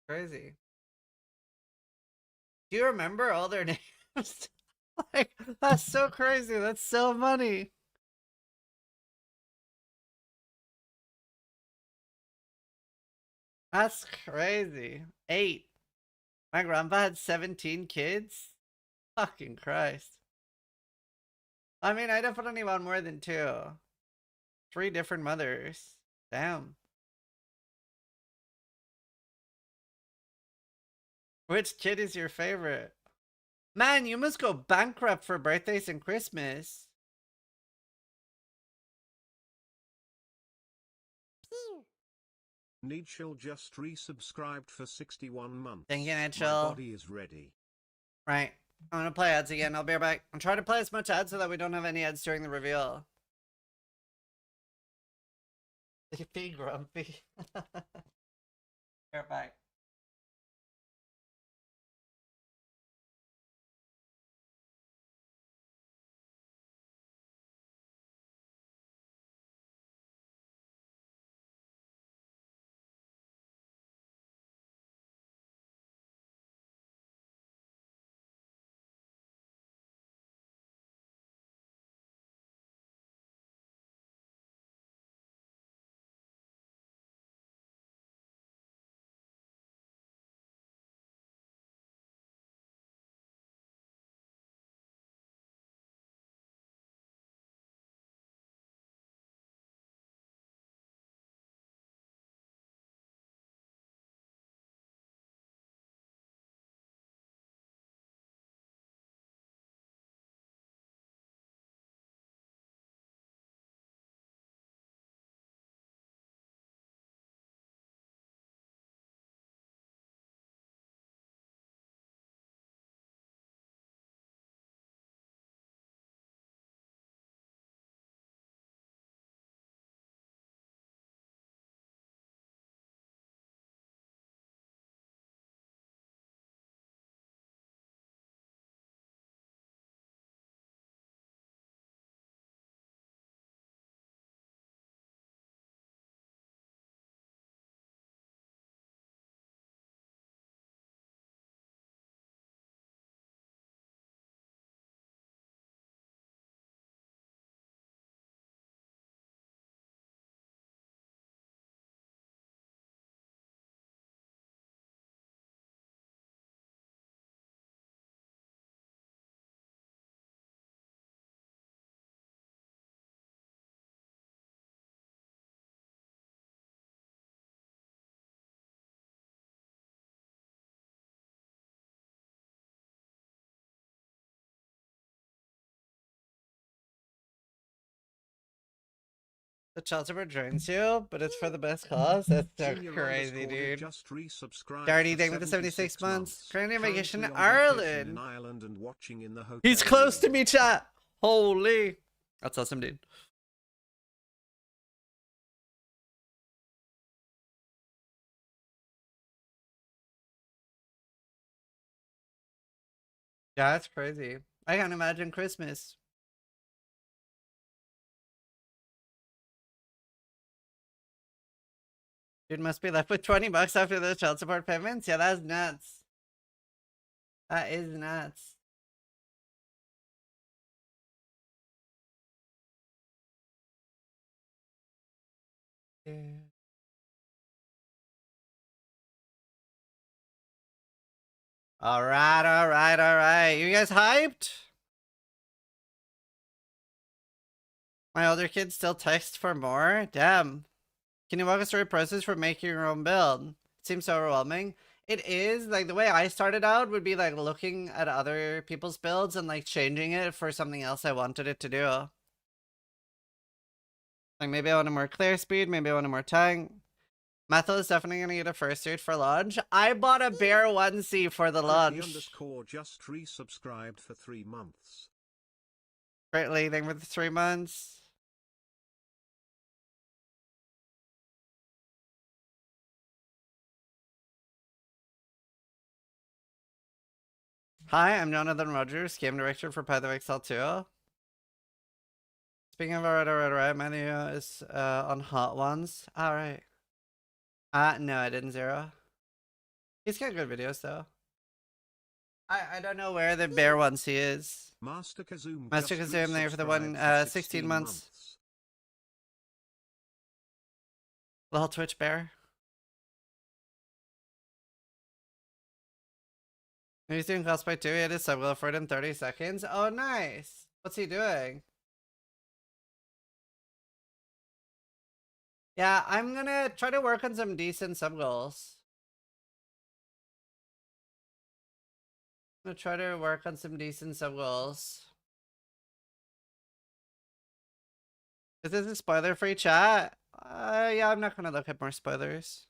Crazy. Do you remember all their names? Like, that's so crazy. That's so funny. That's crazy. 8. My grandpa had 17 kids? Fucking Christ. I mean, I definitely want more than 2. 3 different mothers. Damn. Which kid is your favorite? Man, you must go bankrupt for birthdays and Christmas.
Needchill just resubscribed for 61 months.
Thank you,
My
Needchill.
body is ready.
Right. I'm gonna play ads again. I'll be right back. I'm trying to play as much ads so that we don't have any ads during the reveal. Be grumpy. Right back. The Chelsea joins you, but it's for the best cause? That's so crazy, dude.
Just resubscribed
Dirty
for
Dang with the 76
76
months. Currently on vacation in
on vacation in
Ireland.
Ireland and watching in the hotel
He's close to
room.
me, chat. Holy. That's awesome, dude. Yeah, that's crazy. I can't imagine Christmas. Dude must be left with 20 bucks after the child support payments. Yeah, that's nuts. That is nuts. Yeah. Alright, alright, alright. You guys hyped? My older kids still text for more? Damn. Can you walk us through a process for making your own build? It seems so overwhelming. It is, like, the way I started out would be, like, looking at other people's builds and, like, changing it for something else I wanted it to do. Like, maybe I want a more clear speed, maybe I want a more tank. Method is definitely gonna get a first suit for launch. I bought a bear 1C for the launch.
Just resubscribed for 3 months.
Great leading for the 3 months. Hi, I'm Jonathan Rogers, game director for PythonXL2. Speaking of alright, my video is on Hot Ones. Alright. No, I didn't zero. He's got good videos though. I don't know where the bear ones he is.
Master Kazoom
there for the 16 months. Little Twitch bear. He's doing cosplay too. He had his sub-goal for it in 30 seconds. Oh, nice. What's he doing? Yeah, I'm gonna try to work on some decent sub-goals. I'm gonna try to work on some decent sub-goals. Is this a spoiler-free chat? Yeah, I'm not gonna look at more spoilers.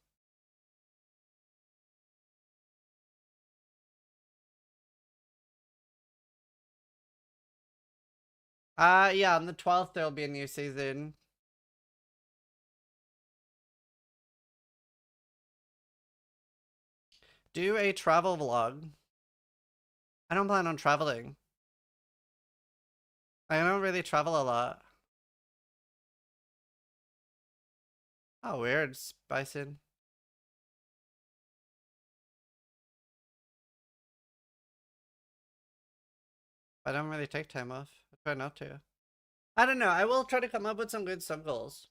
Yeah, on the 12th there'll be a new season. Do a travel vlog. I don't plan on traveling. I don't really travel a lot. Oh, weird. Bison. I don't really take time off. I try not to. I don't know. I will try to come up with some good sub goals.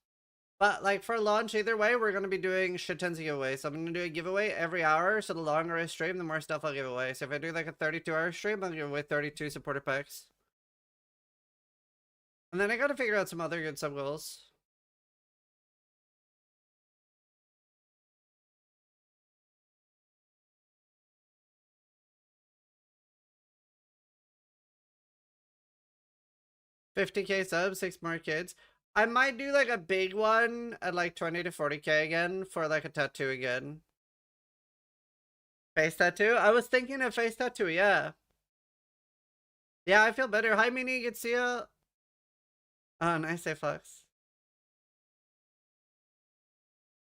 But like for launch, either way, we're gonna be doing shit tons of giveaways. So I'm gonna do a giveaway every hour. So the longer I stream, the more stuff I'll give away. So if I do like a 32-hour stream, I'll give away 32 supporter packs. And then I gotta figure out some other good sub goals. $50K subs, 6 more kids. I might do like a big one at like 20 to 40K again for like a tattoo again. Face tattoo? I was thinking of face tattoo, yeah. Yeah, I feel better. Hi, Mini, good to see you. Oh, nice, Flask.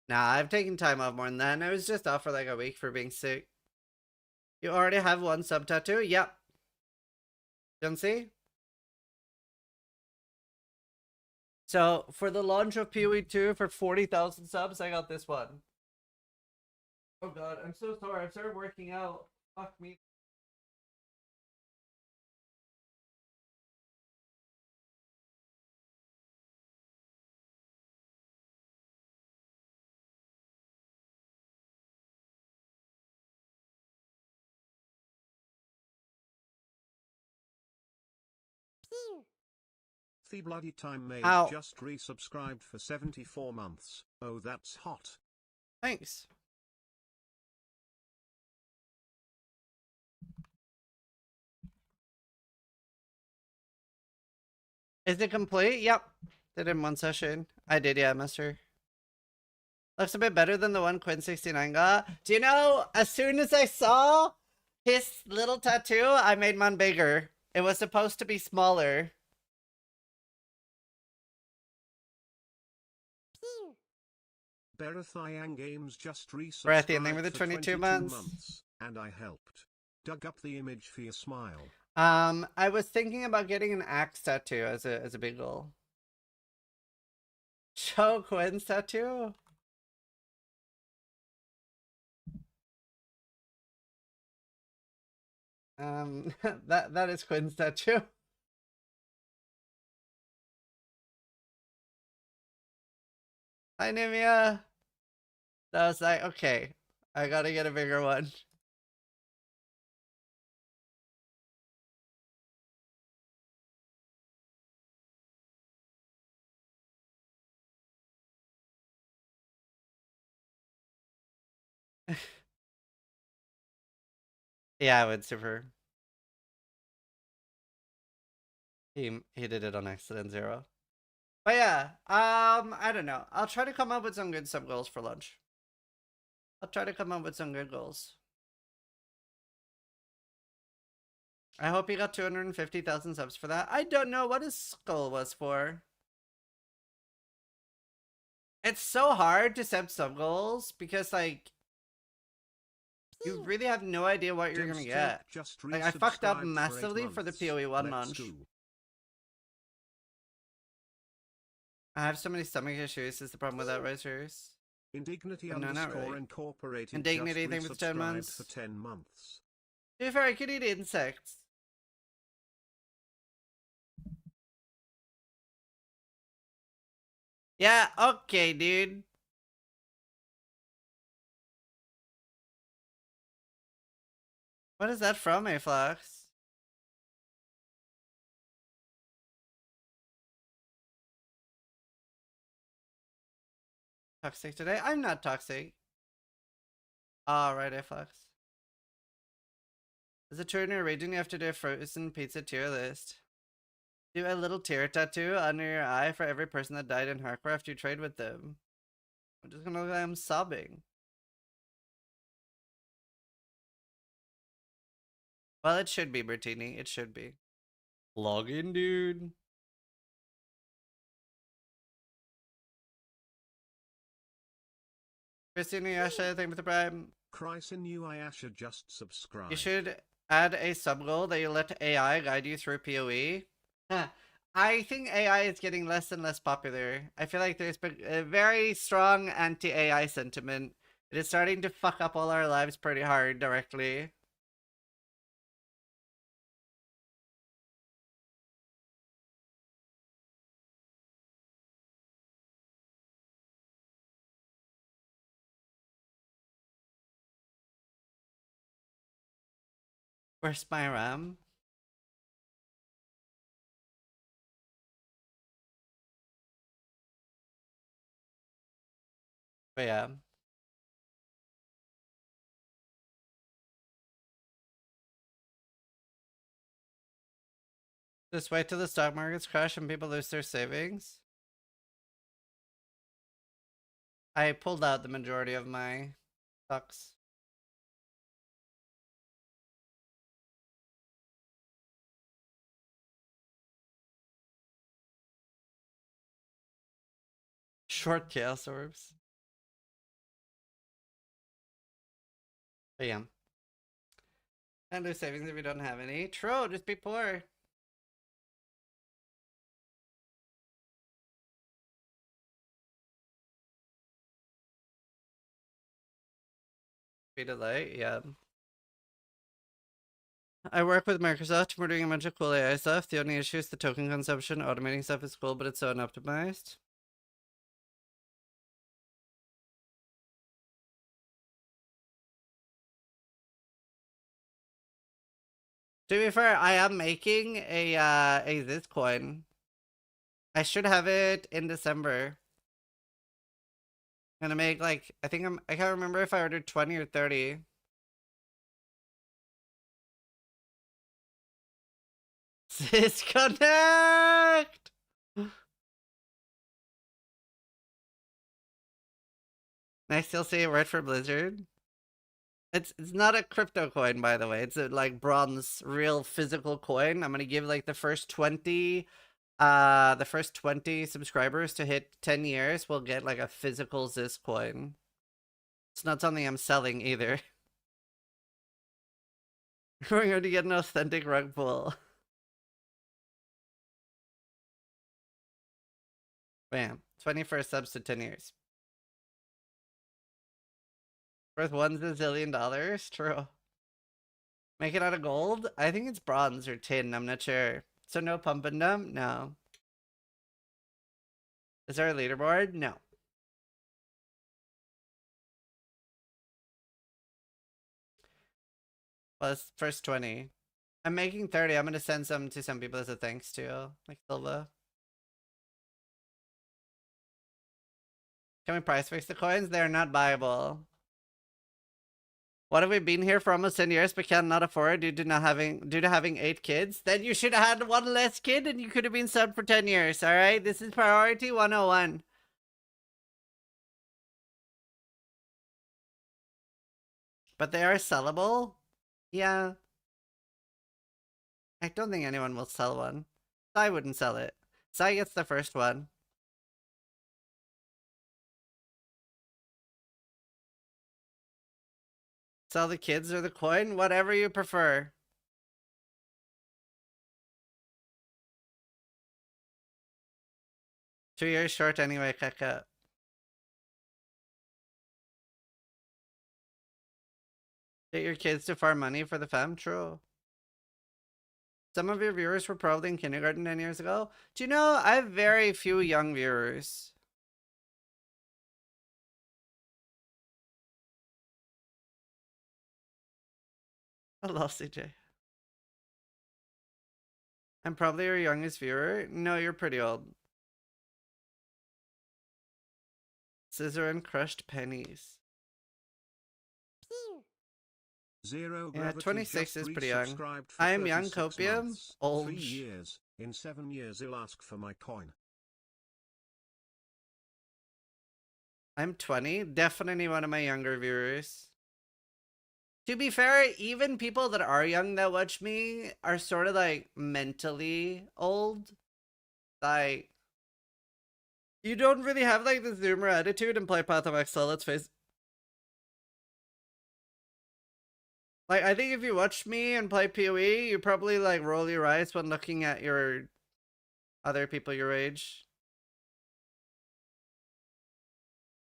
Nah, I've taken time off more than that. And I was just off for like a week for being sick. You already have one sub tattoo? Yep. Don't see? So, for the launch of PoE2 for 40,000 subs, I got this one. Oh god, I'm so sorry. I've started working out. Fuck me.
The bloody time made
Ow.
just resubscribed for 74 months. Oh, that's hot.
Thanks. Is it complete? Yep. Did in one session. I did, yeah, master. Looks a bit better than the one Quinn69 got. Do you know, as soon as I saw his little tattoo, I made mine bigger. It was supposed to be smaller.
Berathiang Games just
We're at the ending
resubscribed
with the
for
22
months.
months.
And I helped. Dug up the image for your smile.
I was thinking about getting an axe tattoo as a big goal. Show Quinn's tattoo? that is Quinn's tattoo. Hi, Nimia. I was like, okay, I gotta get a bigger one. Yeah, I would super. He did it on accident 0. But yeah, I don't know. I'll try to come up with some good sub goals for lunch. I'll try to come up with some good goals. I hope he got 250,000 subs for that. I don't know what his goal was for. It's so hard to set sub goals because, like, you really have no idea what you're gonna get. Like, I fucked up massively for the PoE1 launch. I have so many stomach issues. Is the problem with that, right, serious?
Indignity
No, not really.
Incorporated
Indignity thing with 10 months.
For 10 months.
To be fair, I could eat insects. Yeah, okay, dude. What is that from, Flask? Toxic today? I'm not toxic. Alright, Flask. As a turner raging, you have to do a frozen pizza tier list. Do a little tear tattoo under your eye for every person that died in hardcore after you trade with them. I'm just gonna look like I'm sobbing. Well, it should be, Bertini. It should be. Log in, dude. Christina Yasha, thank you for the prime.
Chrysin Ayasha just subscribed.
You should add a sub goal that you let AI guide you through PoE. I think AI is getting less and less popular. I feel like there's been a very strong anti-AI sentiment. It is starting to fuck up all our lives pretty hard directly. Where's my RAM? But yeah. Just wait till the stock markets crash and people lose their savings. I pulled out the majority of my stocks. Short chaos orbs. But yeah. And lose savings if you don't have any. True, just be poor. Speed of light, yeah. I work with Microsoft. We're doing a bunch of cool AI stuff. The only issue is the token consumption. Automating stuff is cool, but it's so unoptimized. To be fair, I am making a this coin. I should have it in December. I'm gonna make like I can't remember if I ordered 20 or 30. Disconnect. Nice DLC word for Blizzard. It's not a crypto coin, by the way. It's a like bronze, real physical coin. I'm gonna give like the first 20 subscribers to hit 10 years will get like a physical Zis coin. It's not something I'm selling either. We're going to get an authentic rug pull. Bam. 21st subs to 10 years. Worth $1 zillion? True. Make it out of gold? I think it's bronze or tin. I'm not sure. So no pump and dump? No. Is there a leaderboard? No. Well, it's first 20. I'm making 30. I'm going to send some to some people as a thanks too. Like Silva. Can we price fix the coins? They're not buyable. What have we been here for almost 10 years but cannot afford due to having 8 kids? Then you should have had 1 less kid and you could have been subbed for 10 years, alright? This is priority 101. But they are sellable? Yeah. I don't think anyone will sell one. I wouldn't sell it. Sai gets the first one. Sell the kids or the coin? Whatever you prefer. Two years short anyway, Kaka. Get your kids to farm money for the fam? True. Some of your viewers were probably in kindergarten 10 years ago. Do you know, I have very few young viewers. I love CJ. I'm probably your youngest viewer. No, you're pretty old. Scissor and crushed pennies.
Zero
Yeah,
Gravity
26 is pretty young.
resubscribed for
I am young,
36
Copium.
months.
Old.
3 years. In 7 years he'll ask for my coin.
I'm 20. Definitely one of my younger viewers. To be fair, even people that are young that watch me are sort of like mentally old. Like, you don't really have like the zoomer attitude and play Path of Exile, let's face it. Like, I think if you watch me and play PoE, you probably like roll your eyes when looking at your other people your age.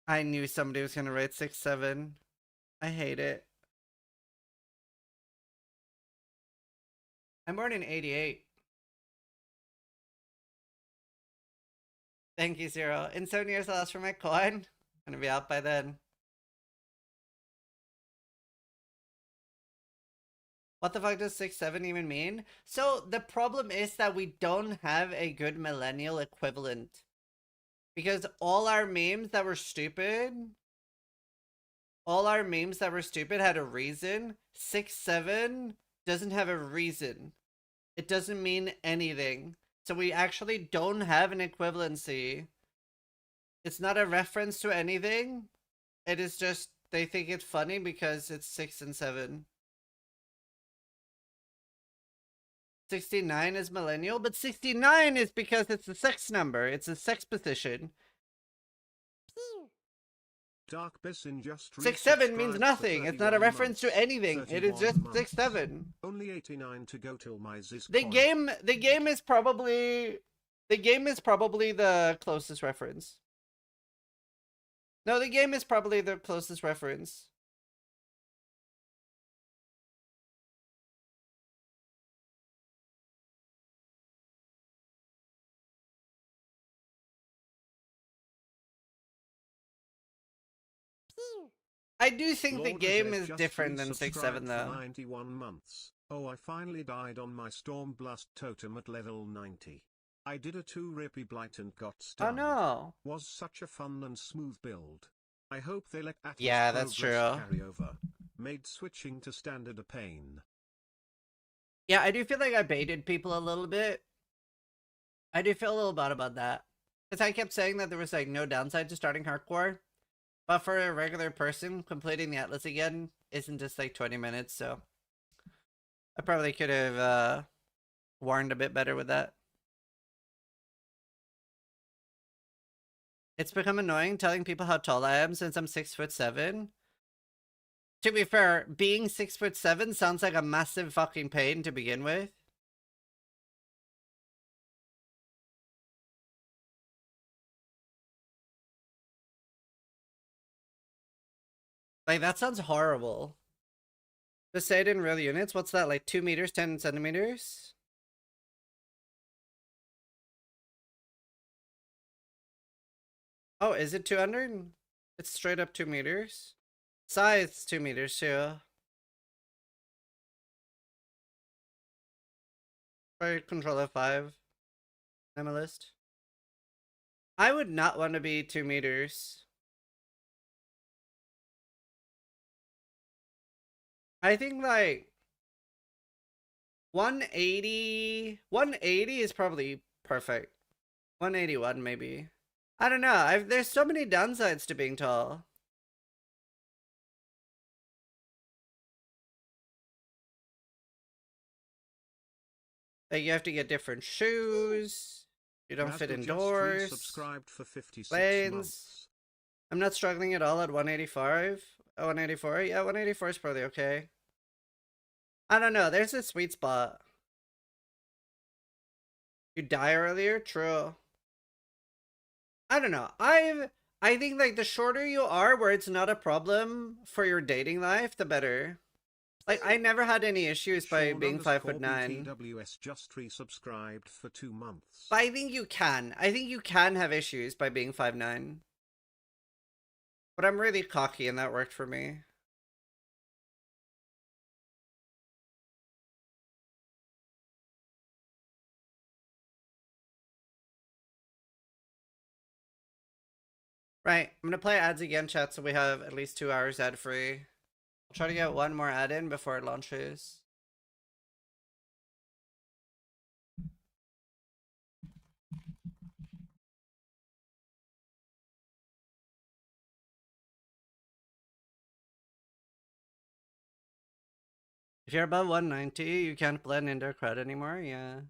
I knew somebody was gonna rate 6-7. I hate it. I'm born in 88. Thank you, Zero. In 7 years, I'll ask for my coin. I'm gonna be out by then. What the fuck does 6-7 even mean? So the problem is that we don't have a good millennial equivalent. Because all our memes that were stupid had a reason. 6-7 doesn't have a reason. It doesn't mean anything. So we actually don't have an equivalency. It's not a reference to anything. It is just, they think it's funny because it's 6 and 7. 69 is millennial, but 69 is because it's a sex number. It's a sex position.
Dark Bessin just
6-7 means nothing. It's not a reference to anything. It is just 6-7.
Only 89 to go till my Ziz
The
coin.
game is probably the closest reference. No, the game is probably the closest reference. I do think
Lord
the game
Azez
is
just
different than 6-7
resubscribed
though.
for 91 months. Oh, I finally died on my Stormblast totem at level 90. I did a 2 Rippy Blight and got stunned.
Oh no.
Was such a fun and smooth build. I hope they let Atlas
Yeah, that's
progress
true.
carry over. Made switching to standard a pain.
Yeah, I do feel like I baited people a little bit. I do feel a little bad about that. Because I kept saying that there was like no downside to starting hardcore. But for a regular person, completing the Atlas again isn't just like 20 minutes, so I probably could have warned a bit better with that. It's become annoying telling people how tall I am since I'm 6'7". To be fair, being 6'7" sounds like a massive fucking pain to begin with. Like, that sounds horrible. Just say it in real units. What's that, like 2 meters, 10 centimeters? Oh, is it 200? It's straight up 2 meters. Size 2 meters too. Probably control F5. I'm a list. I would not want to be 2 meters. I think like 180 is probably perfect. 181 maybe. I don't know. There's so many downsides to being tall. Like you have to get different shoes. You don't fit indoors.
Subscribed for 56
lanes.
months.
I'm not struggling at all at 185. Oh, 184? Yeah, 184 is probably okay. I don't know. There's a sweet spot. You die earlier? True. I don't know. I think like the shorter you are where it's not a problem for your dating life, the better. Like I never had any issues by being 5'9".
TWS just resubscribed for 2 months.
But I think you can. I think you can have issues by being 5'9". But I'm really cocky and that worked for me. Right, I'm gonna play ads again, chat, so we have at least 2 hours ad free. I'll try to get one more ad in before it launches. If you're above 190, you can't blend into a crowd anymore, yeah.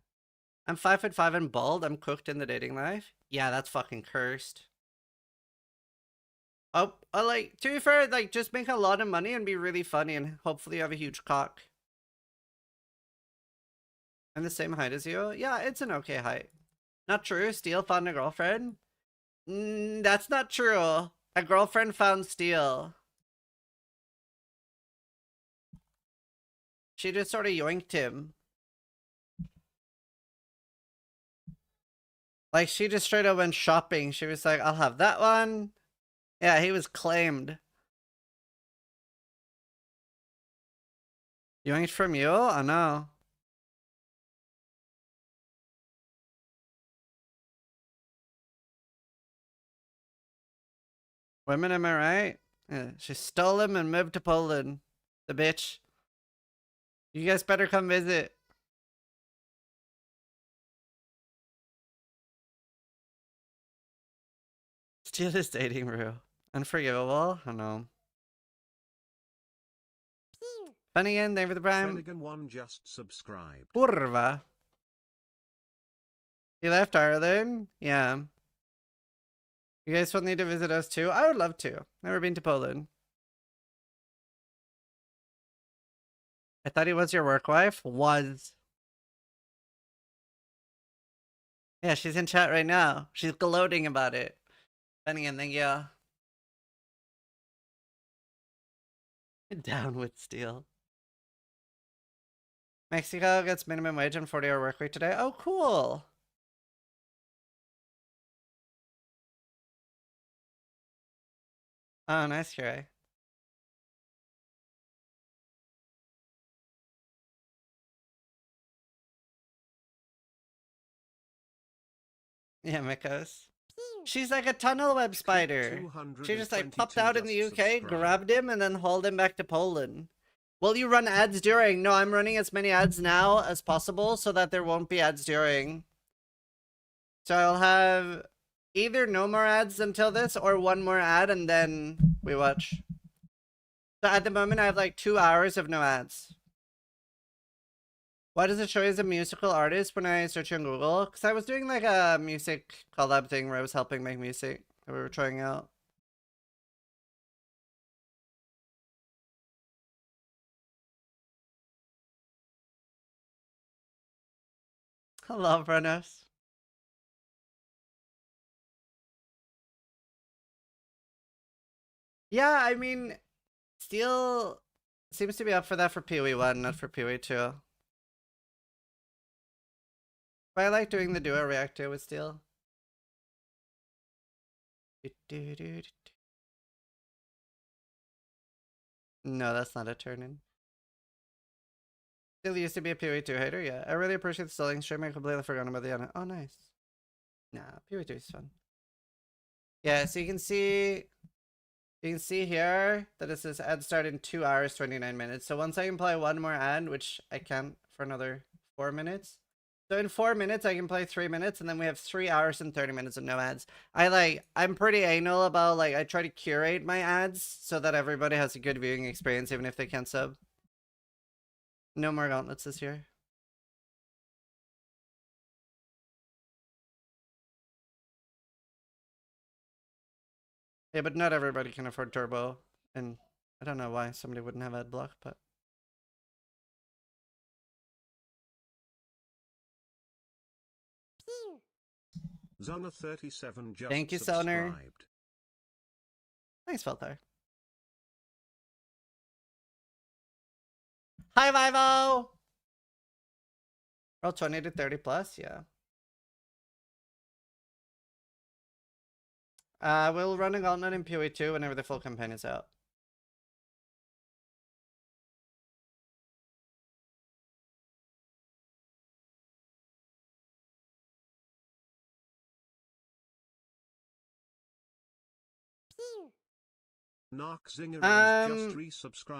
I'm 5'5" and bald, I'm cooked in the dating life. Yeah, that's fucking cursed. Oh, like, to be fair, like, just make a lot of money and be really funny and hopefully have a huge cock. I'm the same height as you? Yeah, it's an okay height. Not true, Steel found a girlfriend? That's not true. A girlfriend found Steel. She just sort of yoinked him. Like, she just straight up went shopping. She was like, I'll have that one. Yeah, he was claimed. Yoinked from you? I know. Women, am I right? Yeah, she stole him and moved to Poland. The bitch. You guys better come visit. Steal his dating room. Unforgivable? I know. Funny again, thank you for the prime.
Flanagan 1 just subscribed.
Kurva. He left Ireland? Yeah. You guys will need to visit us too? I would love to. Never been to Poland. I thought he was your work wife? Was. Yeah, she's in chat right now. She's gloating about it. Funny and thank you. Down with Steel. Mexico gets minimum wage and 40-hour work week today. Oh, cool. Oh, nice try. Yeah, Mikos. She's like a tunnel web spider. She just like popped out in the UK, grabbed him, and then hauled him back to Poland. Will you run ads during? No, I'm running as many ads now as possible so that there won't be ads during. So I'll have either no more ads until this or one more ad and then we watch. So at the moment I have like 2 hours of no ads. Why does it show you as a musical artist when I search on Google? Because I was doing like a music collab thing where I was helping make music that we were trying out. Hello, Brenos. Yeah, I mean, Steel seems to be up for that for PoE1, not for PoE2. But I like doing the duo reactor with Steel. No, that's not a turn-in. Steel used to be a PoE2 hater, yeah. I really appreciate the stalling stream. I completely forgot about the other. Oh, nice. Nah, PoE2 is fun. Yeah, so you can see here that it says ad start in 2 hours, 29 minutes. So once I can play one more ad, which I can't for another 4 minutes. So in 4 minutes, I can play 3 minutes, and then we have 3 hours and 30 minutes of no ads. I'm pretty anal about, like, I try to curate my ads so that everybody has a good viewing experience, even if they can't sub. No more gauntlets this year. Yeah, but not everybody can afford turbo, and I don't know why somebody wouldn't have ad block, but...
Zona 37 just
Thank you,
subscribed.
Soner. Thanks, Feltar. Hi, Vivo! Roll 20 to 30 plus, yeah. We'll run a gauntlet in PoE2 whenever the full campaign is out.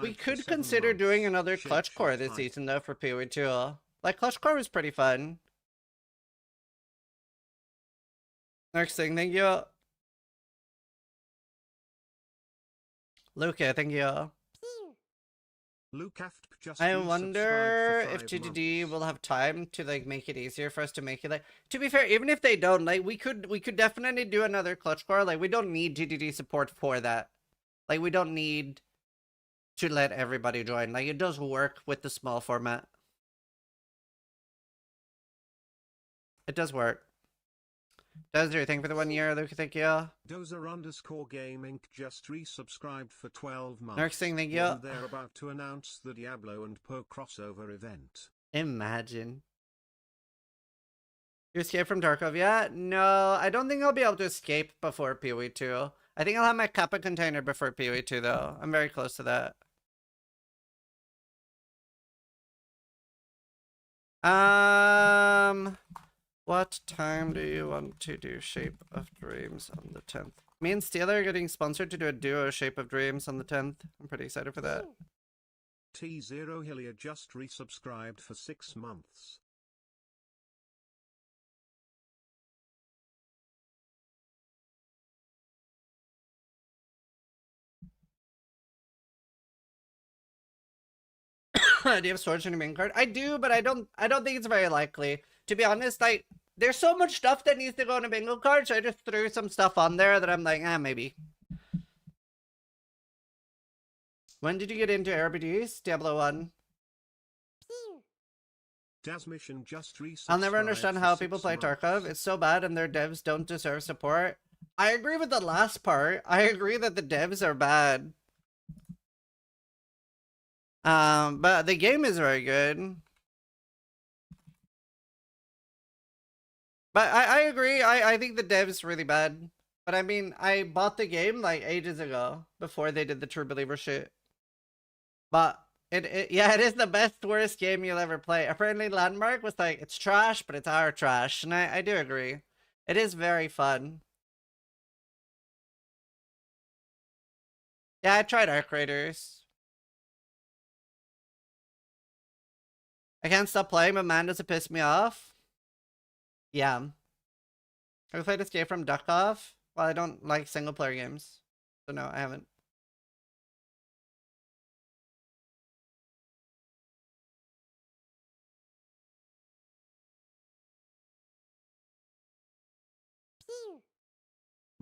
We could consider doing another Clutch Core this season though for PoE2. Like, Clutch Core was pretty fun. Next thing, thank you. Luca, thank you. I wonder if GGD will have time to like make it easier for us to make it like. To be fair, even if they don't, like we could definitely do another Clutch Core. Like we don't need GGD support for that. Like we don't need to let everybody join. Like it does work with the small format. It does work. Dozer, thank you for the 1 year, Luke, thank you.
Dozer_Gaming just resubscribed for 12 months.
Next thing, thank you.
They're about to announce the Diablo and PoE crossover event.
Imagine. You escape from Tarkov yet? No, I don't think I'll be able to escape before PoE2. I think I'll have my Kappa container before PoE2 though. I'm very close to that. What time do you want to do Shape of Dreams on the 10th? Me and Steeler are getting sponsored to do a duo Shape of Dreams on the 10th. I'm pretty excited for that.
T0 Hillier just resubscribed for 6 months.
Do you have storage in your main card? I do, but I don't think it's very likely. To be honest, there's so much stuff that needs to go in a bingo card, so I just threw some stuff on there that I'm like, maybe. When did you get into RBDs? Diablo 1. I'll never understand how people play Tarkov. It's so bad and their devs don't deserve support. I agree with the last part. I agree that the devs are bad. But the game is very good. But I agree. I think the dev is really bad. But I mean, I bought the game like ages ago before they did the True Believer shit. But yeah, it is the best worst game you'll ever play. Apparently Landmark was like, it's trash, but it's our trash. And I do agree. It is very fun. Yeah, I tried Arc Raiders. I can't stop playing, but man, does it piss me off? Yeah. Have you played Escape from Duck-Off? Well, I don't like single player games. So no, I haven't.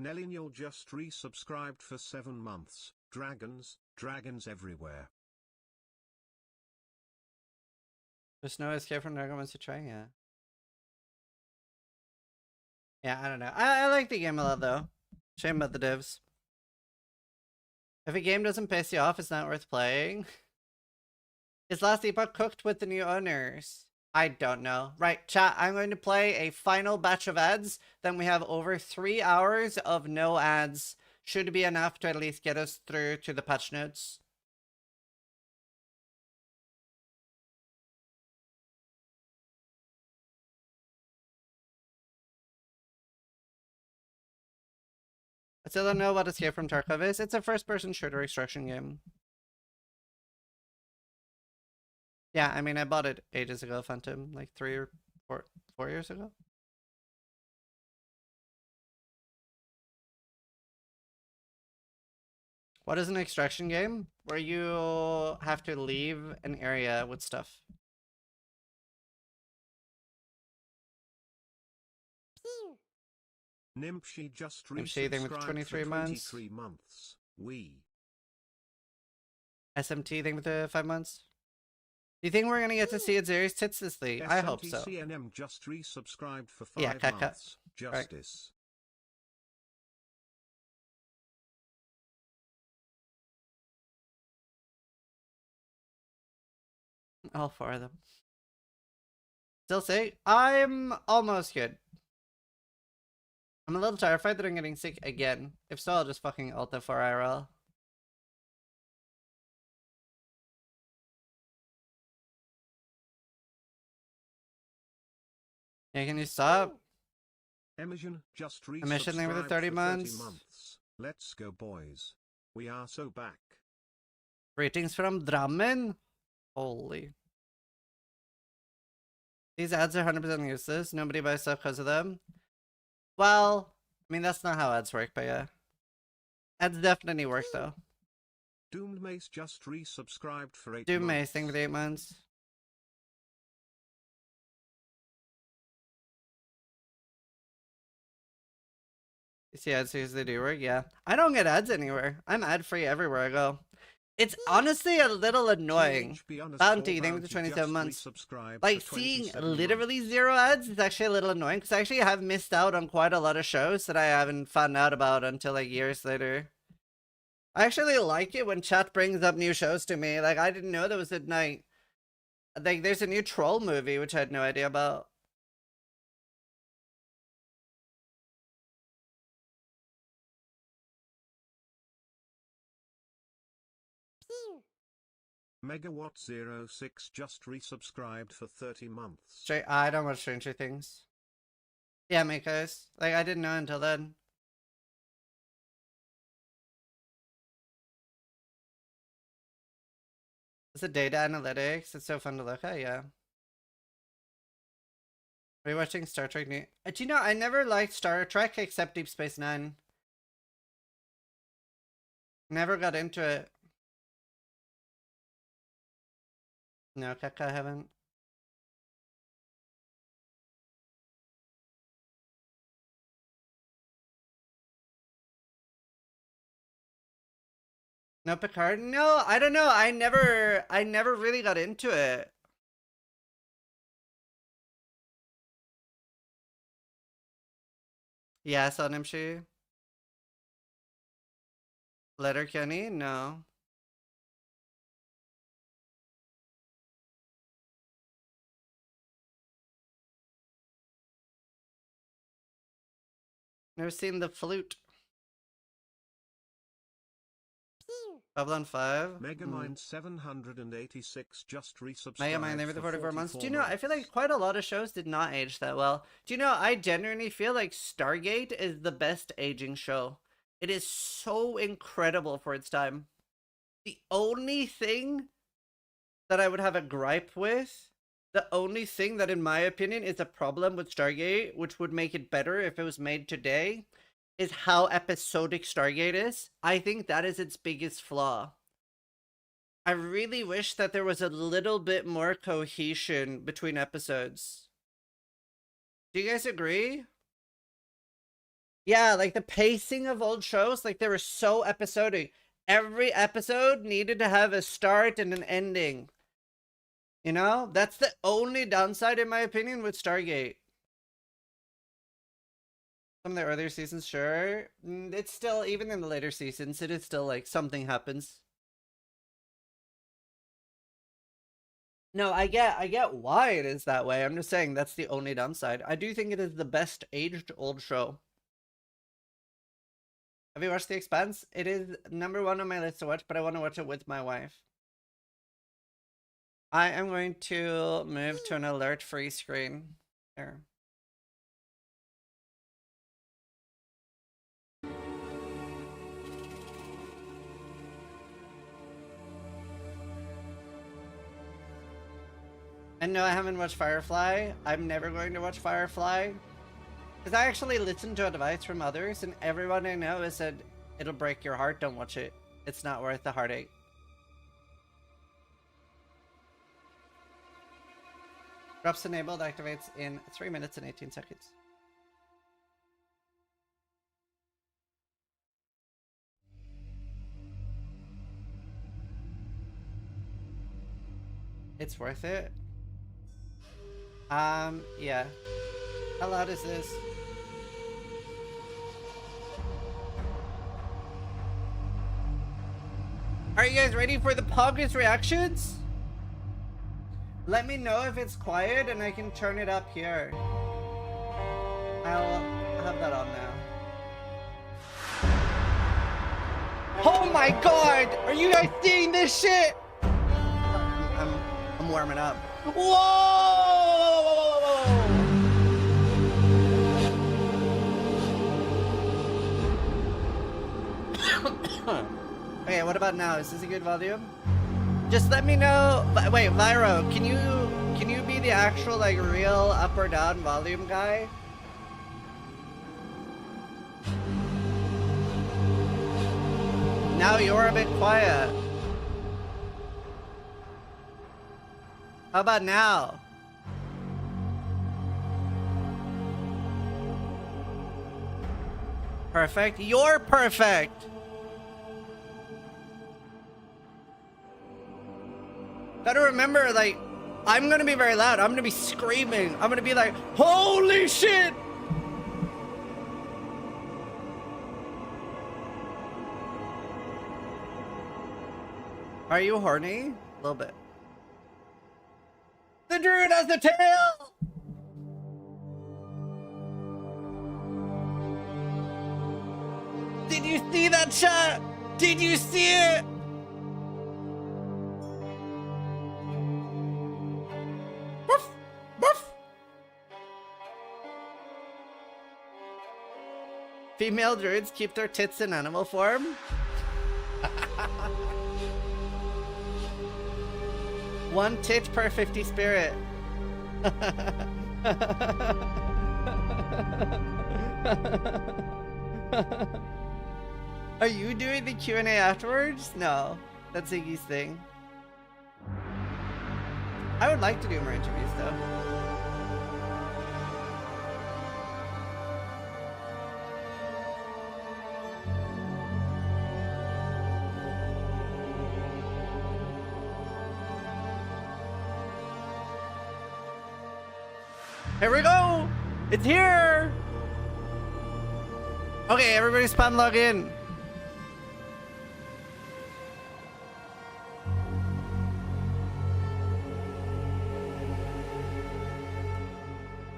Nellignol just resubscribed for 7 months. Dragons, dragons everywhere.
There's no Escape from Duck-Off once you try, yeah. Yeah, I don't know. I like the game a lot though. Shame about the devs. If a game doesn't piss you off, it's not worth playing. Is Last Epoch cooked with the new owners? I don't know. Right, chat, I'm going to play a final batch of ads. Then we have over 3 hours of no ads. Should be enough to at least get us through to the patch notes. I still don't know what Escape from Tarkov is. It's a first-person shooter extraction game. Yeah, I mean, I bought it ages ago, Phantom, like 3 or 4 years ago. What is an extraction game? Where you have to leave an area with stuff.
Nimpshi just
Nimpshi, thing with
resubscribed
23
for
months.
23 months.
SMT thing with the 5 months. Do you think we're gonna get to see Azerius tits this league? I hope so.
SMTCNM just resubscribed for 5
Yeah, cut.
months. Justice.
All 4 of them. Still say, I'm almost good. I'm a little terrified that I'm getting sick again. If so, I'll just fucking ult for IRL. Yeah, can you stop?
Emission just
Emission thing with the
resubscribed
30
for
months.
Let's go, boys. We are so back.
Ratings from Drammen? Holy. These ads are 100% useless. Nobody buys stuff because of them. Well, I mean, that's not how ads work, but yeah. Ads definitely work, though.
Doomed Mace just resubscribed for 8 months.
Doom Mace thing with 8 months. You see ads because they do work? Yeah. I don't get ads anywhere. I'm ad-free everywhere I go. It's honestly a little annoying. Bounty, thing with the 27 months. Like, seeing literally 0 ads is actually a little annoying, because I actually have missed out on quite a lot of shows that I haven't found out about until, like, years later. I actually like it when chat brings up new shows to me. Like, I didn't know there was a night. Like, there's a new Troll movie, which I had no idea about.
Megawatt06 just resubscribed for 30 months.
I don't watch Stranger Things. Yeah, Makers. Like, I didn't know until then. Is it data analytics? It's so fun to look at, yeah. Are you watching Star Trek new? Do you know, I never liked Star Trek except Deep Space Nine. Never got into it. No, Kaka, I haven't. No, Picard? No, I don't know. I never really got into it. Yeah, I saw Nimshi. Letterkenny? No. Never seen the flute. Babylon 5.
Megamind 786 just resubscribed.
Megamind, they were the 44 months. Do you know,
months.
I feel like quite a lot of shows did not age that well. Do you know, I genuinely feel like Stargate is the best aging show. It is so incredible for its time. The only thing that I would have a gripe with The only thing that, in my opinion, is a problem with Stargate, which would make it better if it was made today, is how episodic Stargate is. I think that is its biggest flaw. I really wish that there was a little bit more cohesion between episodes. Do you guys agree? Yeah, like the pacing of old shows, like they were so episodic. Every episode needed to have a start and an ending. You know, that's the only downside, in my opinion, with Stargate. Some of the earlier seasons, sure. It's still, even in the later seasons, it is still like something happens. No, I get why it is that way. I'm just saying that's the only downside. I do think it is the best aged old show. Have you watched The Expanse? It is number 1 on my list to watch, but I want to watch it with my wife. I am going to move to an alert-free screen. There. And no, I haven't watched Firefly. I'm never going to watch Firefly. Because I actually listened to advice from others, and everyone I know has said, it'll break your heart, don't watch it. It's not worth the heartache. Drops enabled, activates in 3 minutes and 18 seconds. It's worth it. Yeah. How loud is this? Are you guys ready for the Poggers reactions? Let me know if it's quiet and I can turn it up here. I'll have that on now. Oh my god! Are you guys seeing this shit? I'm warming up. Whoa! Okay, what about now? Is this a good volume? Just let me know. Wait, Lyro, can you be the actual like real up or down volume guy? Now you're a bit quiet. How about now? Perfect. You're perfect. Gotta remember, like, I'm gonna be very loud. I'm gonna be screaming. I'm gonna be like, holy shit! Are you horny? A little bit. The Druid has the tail! Did you see that shot? Did you see it? Woof, woof. Female druids keep their tits in animal form? One tit per 50 spirit. Are you doing the Q&A afterwards? No, that's Iggy's thing. I would like to do more interviews though. Here we go! It's here! Okay, everybody spam log in.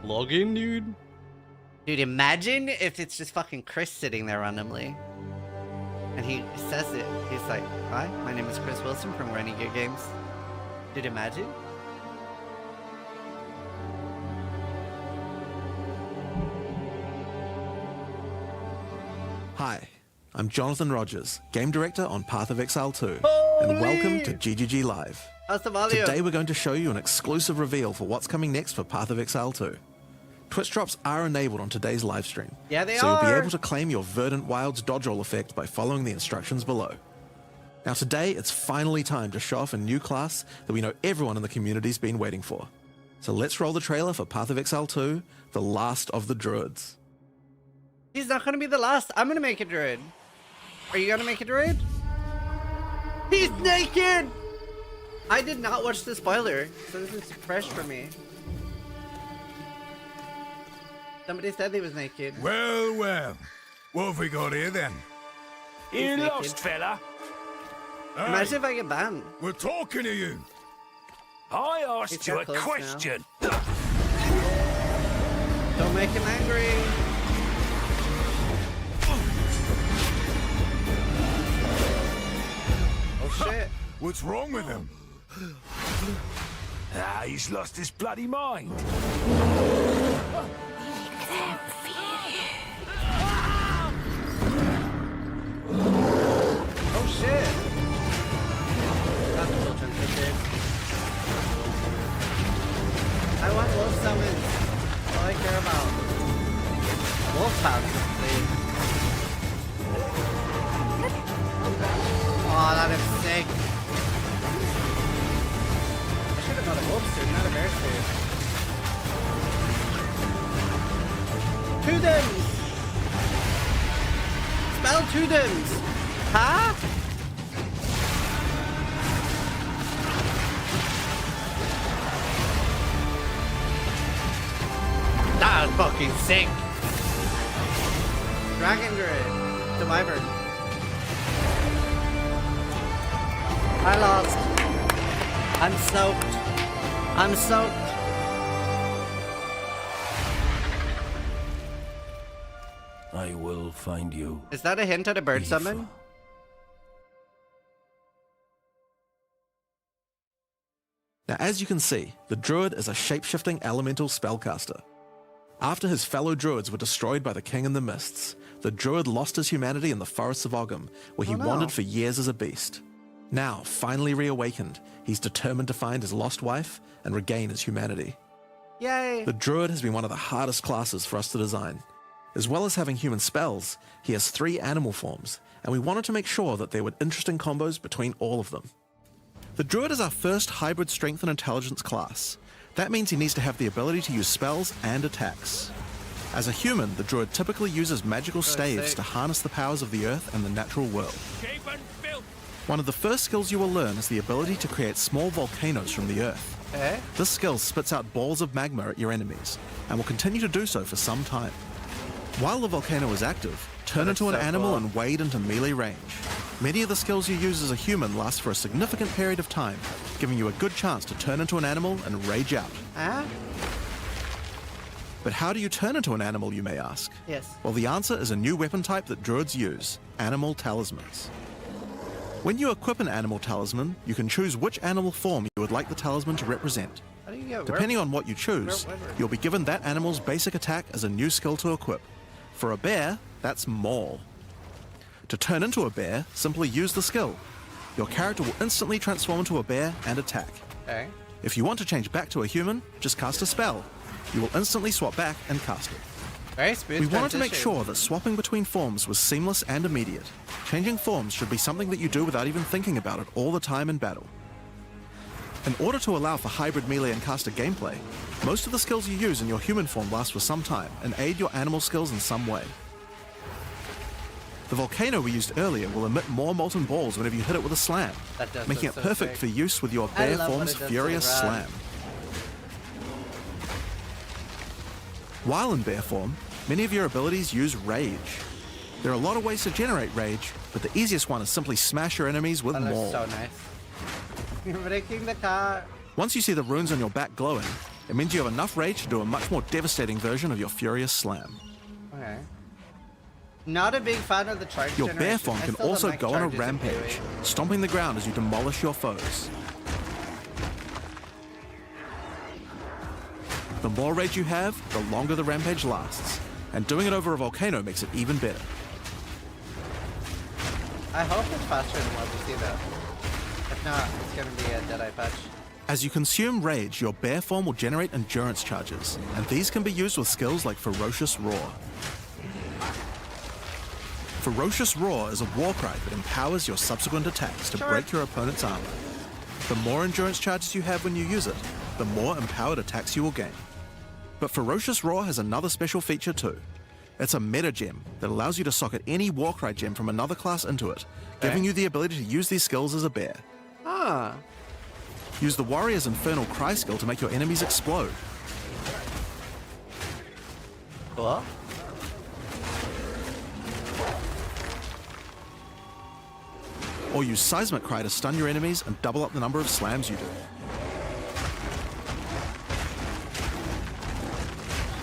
Log in, dude.
Dude, imagine if it's just fucking Chris sitting there randomly. And he says it. He's like, hi, my name is Chris Wilson from Renegade Games. Dude, imagine?
Hi, I'm Jonathan Rogers, Game Director on Path of Exile 2,
Holy!
and welcome to GGG Live.
How's the volume?
Today we're going to show you an exclusive reveal for what's coming next for Path of Exile 2. Twitch drops are enabled on today's livestream.
Yeah, they
so
are.
you'll be able to claim your Verdant Wilds dodge roll effect by following the instructions below. Now today, it's finally time to show off a new class that we know everyone in the community's been waiting for. So let's roll the trailer for Path of Exile 2, The Last of the Druids.
He's not gonna be the last. I'm gonna make a druid. Are you gonna make a druid? He's naked! I did not watch the spoiler, so this is fresh for me. Somebody said he was naked.
Well, well. What have we got here then?
You lost,
fella.
Imagine if I get banned.
We're talking to you.
I asked
It's
you
that
a
close now.
question.
Don't make him angry. Oh shit.
What's wrong with him?
He's lost his bloody mind.
Oh shit. Not the full transition. I want wolf summons. All I care about. Wolf pouches, please. Oh, that is sick. I should have got a wolf suit, not a bear suit. Two dims! Spell two dims! Huh? That was fucking sick! Dragon Druid. The Wyvern. I lost. I'm soaked. I'm soaked.
I will find you.
Is that a hint at a bird summon?
Now as you can see, the Druid is a shape-shifting elemental spellcaster. After his fellow Druids were destroyed by the King in the Mists, the Druid lost his humanity in the forests of Ogham, where he wandered for years as a beast. Now, finally reawakened, he's determined to find his lost wife and regain his humanity.
Yay!
The Druid has been one of the hardest classes for us to design. As well as having human spells, he has 3 animal forms, and we wanted to make sure that there were interesting combos between all of them. The Druid is our first hybrid strength and intelligence class. That means he needs to have the ability to use spells and attacks. As a human, the Druid typically uses magical staves to harness the powers of the earth and the natural world. One of the first skills you will learn is the ability to create small volcanoes from the earth. This skill spits out balls of magma at your enemies, and will continue to do so for some time. While the volcano is active, turn into an animal and wade into melee range. Many of the skills you use as a human last for a significant period of time, giving you a good chance to turn into an animal and rage out. But how do you turn into an animal, you may ask?
Yes.
Well, the answer is a new weapon type that Druids use, animal talismans. When you equip an animal talisman, you can choose which animal form you would like the talisman to represent.
How do you get
Depending on what you choose, you'll be given that animal's basic attack as a new skill to equip. For a bear, that's Maul. To turn into a bear, simply use the skill. Your character will instantly transform into a bear and attack.
Okay.
If you want to change back to a human, just cast a spell. You will instantly swap back and cast it.
Very smooth
We wanted to make
transition.
sure that swapping between forms was seamless and immediate. Changing forms should be something that you do without even thinking about it all the time in battle. In order to allow for hybrid melee and caster gameplay, most of the skills you use in your human form last for some time and aid your animal skills in some way. The volcano we used earlier will emit more molten balls whenever you hit it with a slam,
That does
making
look
it
so
perfect
sick.
for use with your
I
bear
love what
form's
it does to
furious
the ground.
slam. While in bear form, many of your abilities use rage. There are a lot of ways to generate rage, but the easiest one is simply smash your enemies with
That looks
Maul.
so nice. You're breaking the car.
Once you see the runes on your back glowing, it means you have enough rage to do a much more devastating version of your furious slam.
Okay. Not a big fan of the charge
Your bear
generation.
form
I
can
still don't
also
like
go on a
charges in
rampage,
PoE.
stomping the ground as you demolish your foes. The more rage you have, the longer the rampage lasts, and doing it over a volcano makes it even better.
I hope it's faster than what we see though. If not, it's gonna be a Deadeye patch.
As you consume rage, your bear form will generate endurance charges, and these can be used with skills like Ferocious Roar. Ferocious Roar is a war cry that empowers your subsequent attacks to break your opponent's armor. The more endurance charges you have when you use it, the more empowered attacks you will gain. But Ferocious Roar has another special feature too. It's a meta gem that allows you to socket any Warcry gem from another class into it, giving you the ability to use these skills as a bear.
Ah.
Use the Warrior's Infernal Cry skill to make your enemies explode.
Cool.
Or use Seismic Cry to stun your enemies and double up the number of slams you do.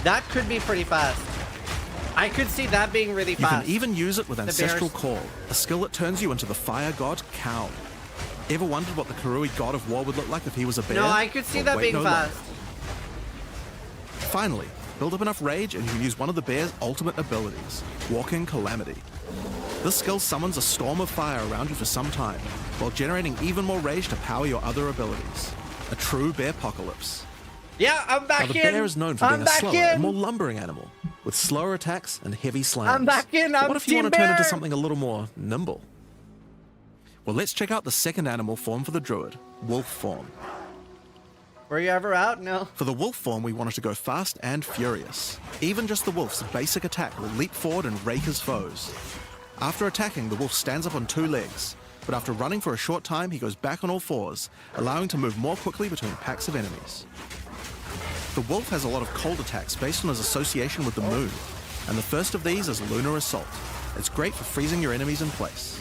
That could be pretty fast. I could see that being really
You
fast.
can even use it with Ancestral
bears.
Call, a skill that turns you into the fire god Cow. Ever wondered what the Karui god of war would look like if he was a bear?
No, I could see
Well,
that
wait
being
no
fast.
longer. Finally, build up enough rage and you can use one of the bear's ultimate abilities, Walking Calamity. This skill summons a storm of fire around you for some time, while generating even more rage to power your other abilities. A true bear apocalypse.
Yeah, I'm back
Now, the
in.
bear is known for
I'm
being a
back
slower
in.
and more lumbering animal, with slower attacks and heavy slams.
I'm back in.
But
I'm
what if you
Team
want to turn into
Bear.
something a little more nimble? Well, let's check out the second animal form for the druid, wolf form.
Were you ever out? No.
For the wolf form, we wanted to go fast and furious. Even just the wolf's basic attack will leap forward and rake his foes. After attacking, the wolf stands up on two legs, but after running for a short time, he goes back on all fours, allowing to move more quickly between packs of enemies. The wolf has a lot of cold attacks based on his association with the moon, and the first of these is Lunar Assault. It's great for freezing your enemies in place.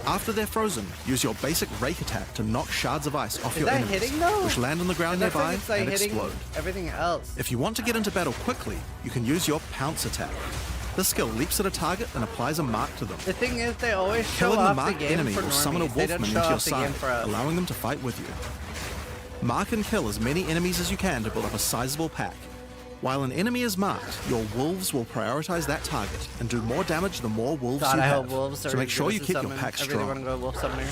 After they're frozen, use your basic rake attack to knock shards of ice off
Is
your
that
enemies,
hitting though?
which land on the ground
It looks
nearby
like it's like
and
hitting
explode.
everything else.
If you want to get into battle quickly, you can use your Pounce attack. This skill leaps at a target and applies a mark to them.
The thing is, they always show
Killing the
off the
marked
game
enemy
for
will summon a
normies. They don't
wolfman
show
into your
off the game
side,
for us.
allowing them to fight with you. Mark and kill as many enemies as you can to build up a sizable pack. While an enemy is marked, your wolves will prioritize that target and do more damage the more wolves
God,
you
I
have.
hope wolves
So
are
make sure you
good
keep
to
your
summon.
pack
I really want
strong.
to go wolf summoner.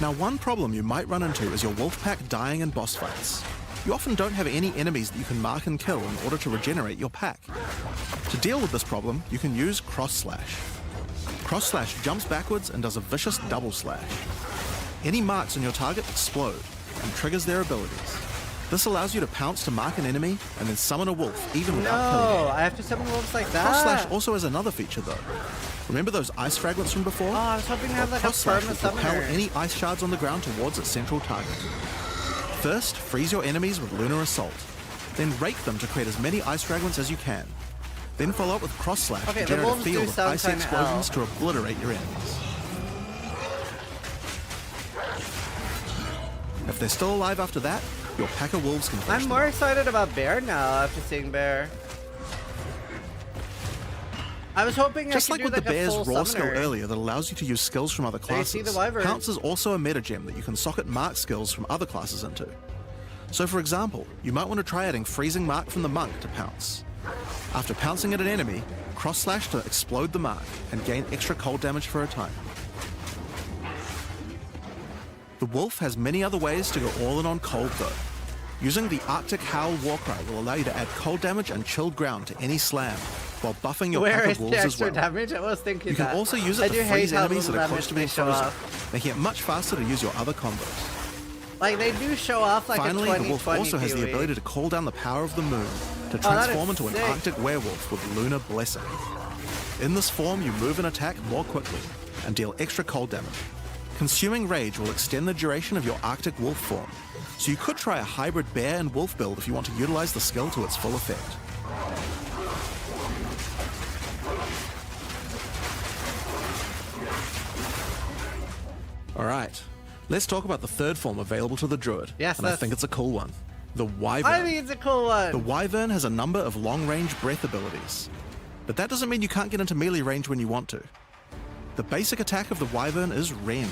Now, one problem you might run into is your wolf pack dying in boss fights. You often don't have any enemies that you can mark and kill in order to regenerate your pack. To deal with this problem, you can use Cross Slash. Cross Slash jumps backwards and does a vicious double slash. Any marks on your target explode and triggers their abilities. This allows you to pounce to mark an enemy and then summon a wolf even without killing
No,
it.
I have to summon wolves like that.
Cross Slash also has another feature though. Remember those ice fragments from before?
Oh, I was hoping to have like a
Cross Slash
perma
will propel
summoner.
any ice shards on the ground towards its central target. First, freeze your enemies with Lunar Assault. Then rake them to create as many ice fragments as you can. Then follow up with Cross Slash
Okay,
to
the
generate a
wolves do
field of
sound
icy
kinda
explosions
L.
to obliterate your enemies. If they're still alive after that, your pack of wolves can finish
I'm
them.
more excited about Bear now after seeing Bear. I was hoping
Just
I
like
could
with
do
the
like a
bear's
full
raw skill
summoner.
earlier that allows you to use skills from other
you see
classes,
the wyvern.
Pounce is also a meta gem that you can socket mark skills from other classes into. So for example, you might want to try adding Freezing Mark from the Monk to Pounce. After pouncing at an enemy, Cross Slash to explode the mark and gain extra cold damage for a time. The Wolf has many other ways to go all in on cold though. Using the Arctic Howl Warcry will allow you to add cold damage and chilled ground to any slam, while buffing your
Where
pack
is
of
the
wolves as
extra
well.
damage? I was thinking
You can
that.
also use
I
it
do
to freeze
hate how
enemies that
little
are close
damage
to
they
being
show
frozen,
off.
making it much faster to use your other combos.
Like they do show off like
Finally,
a
the
2020
wolf also has the
PoE.
ability to call down the power of the moon to
that
transform
is
into an
sick.
Arctic werewolf with Lunar Blessing. In this form, you move and attack more quickly and deal extra cold damage. Consuming Rage will extend the duration of your Arctic wolf form, so you could try a hybrid bear and wolf build if you want to utilize the skill to its full effect. Alright, let's talk about the third form available to the Druid,
Yes,
and I
that's-
think it's a cool one. The Wyvern.
I think it's a cool one.
The Wyvern has a number of long-range breath abilities, but that doesn't mean you can't get into melee range when you want to. The basic attack of the Wyvern is Rend.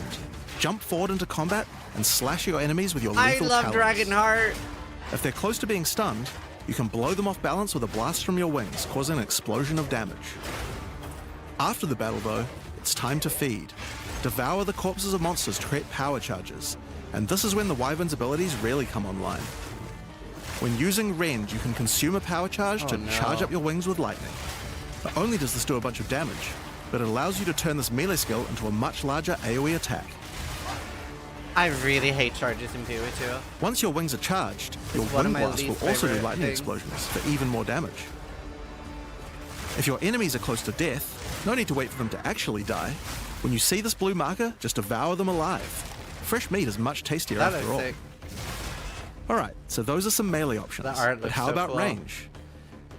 Jump forward into combat and slash your enemies with your
I
lethal
love
talons.
Dragonheart.
If they're close to being stunned, you can blow them off balance with a blast from your wings, causing an explosion of damage. After the battle though, it's time to feed. Devour the corpses of monsters to create power charges, and this is when the Wyvern's abilities really come online. When using Rend, you can consume a power charge to charge up your wings with lightning. Not only does this do a bunch of damage, but it allows you to turn this melee skill into a much larger AoE attack.
I really hate charges in PoE2.
Once your wings are charged, your
one of
Wind
my
Blast will
least
also do
favorite
lightning
things.
explosions for even more damage. If your enemies are close to death, no need to wait for them to actually die. When you see this blue marker, just devour them alive. Fresh meat is much tastier
That
after
is
all.
sick.
Alright, so those are some melee options.
That art
But
looks
how
so
about
cool.
range?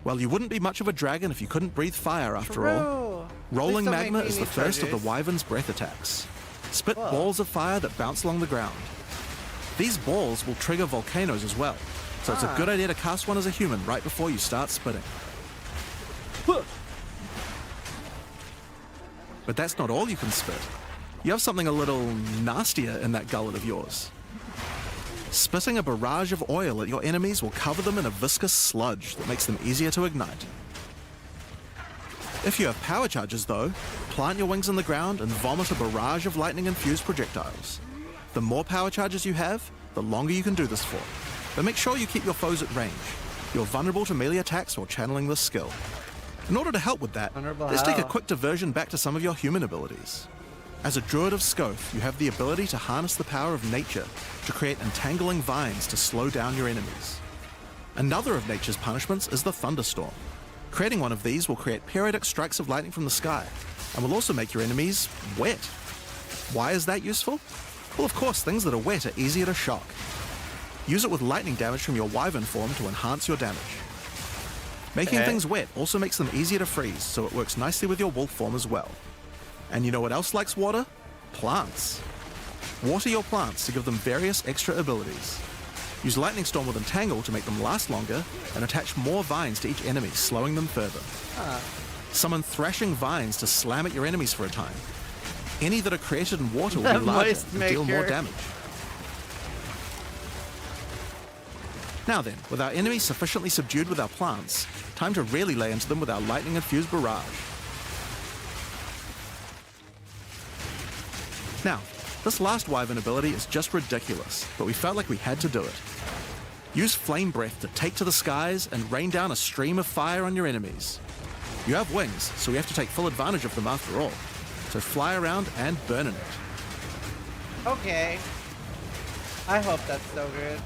Well, you wouldn't be much of a dragon if you couldn't breathe fire after all.
True.
Rolling
Please don't make
Magma
me
is the
need
first of the
charges.
Wyvern's breath attacks. Spit
Whoa.
balls of fire that bounce along the ground. These balls will trigger volcanoes as well, so it's a good idea to cast one as a human right before you start spitting. But that's not all you can spit. You have something a little nastier in that gullet of yours. Spitting a barrage of oil at your enemies will cover them in a viscous sludge that makes them easier to ignite. If you have power charges though, plant your wings in the ground and vomit a barrage of lightning-infused projectiles. The more power charges you have, the longer you can do this for. But make sure you keep your foes at range. You're vulnerable to melee attacks while channeling this skill. In order to help with that,
Vulnerable
let's take a
how?
quick diversion back to some of your human abilities. As a Druid of Scoth, you have the ability to harness the power of nature to create entangling vines to slow down your enemies. Another of nature's punishments is the thunderstorm. Creating one of these will create periodic strikes of lightning from the sky, and will also make your enemies wet. Why is that useful? Well, of course, things that are wet are easier to shock. Use it with lightning damage from your Wyvern form to enhance your damage. Making
Okay.
things wet also makes them easier to freeze, so it works nicely with your wolf form as well. And you know what else likes water? Plants. Water your plants to give them various extra abilities. Use Lightning Storm with Entangle to make them last longer, and attach more vines to each enemy, slowing them further. Summon Thrashing Vines to slam at your enemies for a time. Any that are created in water will be
The
larger
moist
and deal more
maker.
damage. Now then, with our enemies sufficiently subdued with our plants, time to really lay into them with our lightning-infused barrage. Now, this last Wyvern ability is just ridiculous, but we felt like we had to do it. Use Flame Breath to take to the skies and rain down a stream of fire on your enemies. You have wings, so we have to take full advantage of them after all. So fly around and burn in it.
Okay. I hope that's so good.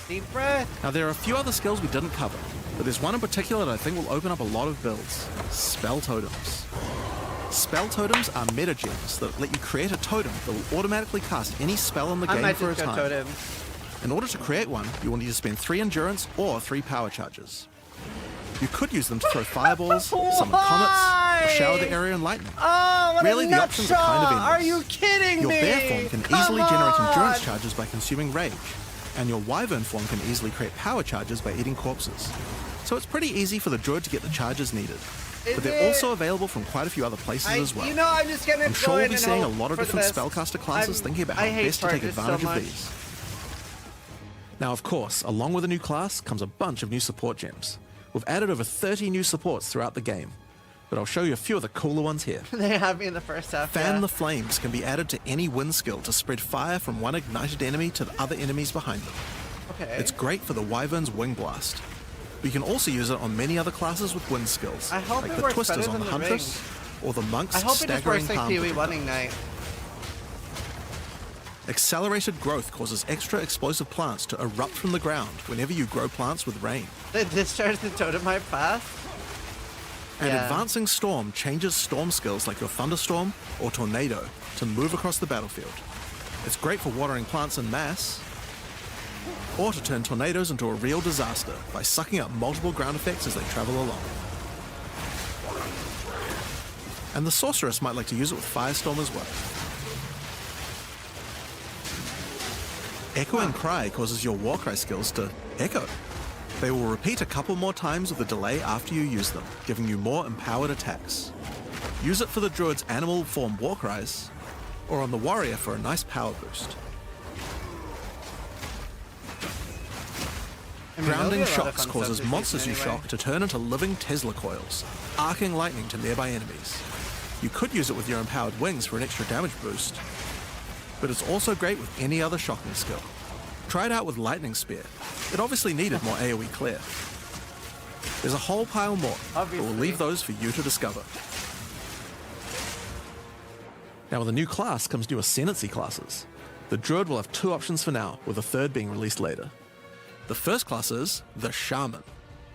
Deep breath.
Now there are a few other skills we didn't cover, but there's one in particular that I think will open up a lot of builds. Spell Totems. Spell Totems are meta gems that let you create a totem that will automatically cast any spell in the
I
game
might
for a
just go
time.
totem.
In order to create one, you will need to spend 3 endurance or 3 power charges. You could use them to throw fireballs, summon comets, or shower the area in lightning.
Oh, what
Really,
a
the options are kind of
nutshell!
endless.
Are you kidding
Your
me?
bear form can
Come
easily generate endurance
on!
charges by consuming rage, and your wyvern form can easily create power charges by eating corpses. So it's pretty easy for the druid to get the charges needed.
Is
But they're
it?
also available from quite a few other places as well.
You know, I'm just gonna
I'm sure
go
we'll
in
be
and
seeing a
hope
lot of
for the
different
best.
spellcaster classes thinking about how
I hate
best to take
charges so
advantage of
much.
these. Now, of course, along with a new class comes a bunch of new support gems. We've added over 30 new supports throughout the game, but I'll show you a few of the cooler ones here.
They have me in the first half.
Fan
yeah.
the Flames can be added to any wind skill to spread fire from one ignited enemy to the other enemies behind them.
Okay.
It's great for the Wyvern's Wing Blast. We can also use it on many other classes with wind skills,
I hope
like
it
the
works
Twisters
better
on the
than the
Huntress, or the Monk's
I hope it just
Staggering
works like
Palm
PoE
Projectile.
One Ignite.
Accelerated growth causes extra explosive plants to erupt from the ground whenever you grow plants with rain.
They discharge the totem I passed.
And
Yeah.
Advancing Storm changes storm skills like your Thunderstorm or Tornado to move across the battlefield. It's great for watering plants en masse, or to turn tornadoes into a real disaster by sucking up multiple ground effects as they travel along. And the Sorceress might like to use it with Firestorm as well. Echoing Cry causes your Warcry skills to echo. They will repeat a couple more times with a delay after you use them, giving you more empowered attacks. Use it for the Druid's animal form Warcries, or on the Warrior for a nice power boost. Grounding
there'll be a lot of
shocks
fun
causes
stuff this
monsters you
season anyway.
shock to turn into living Tesla coils, arcing lightning to nearby enemies. You could use it with your empowered wings for an extra damage boost, but it's also great with any other shocking skill. Try it out with Lightning Spear. It obviously needed more AoE clear. There's a whole pile more, but we'll
Obviously.
leave those for you to discover. Now with a new class comes new Ascendancy classes. The Druid will have 2 options for now, with a third being released later. The first class is the Shaman.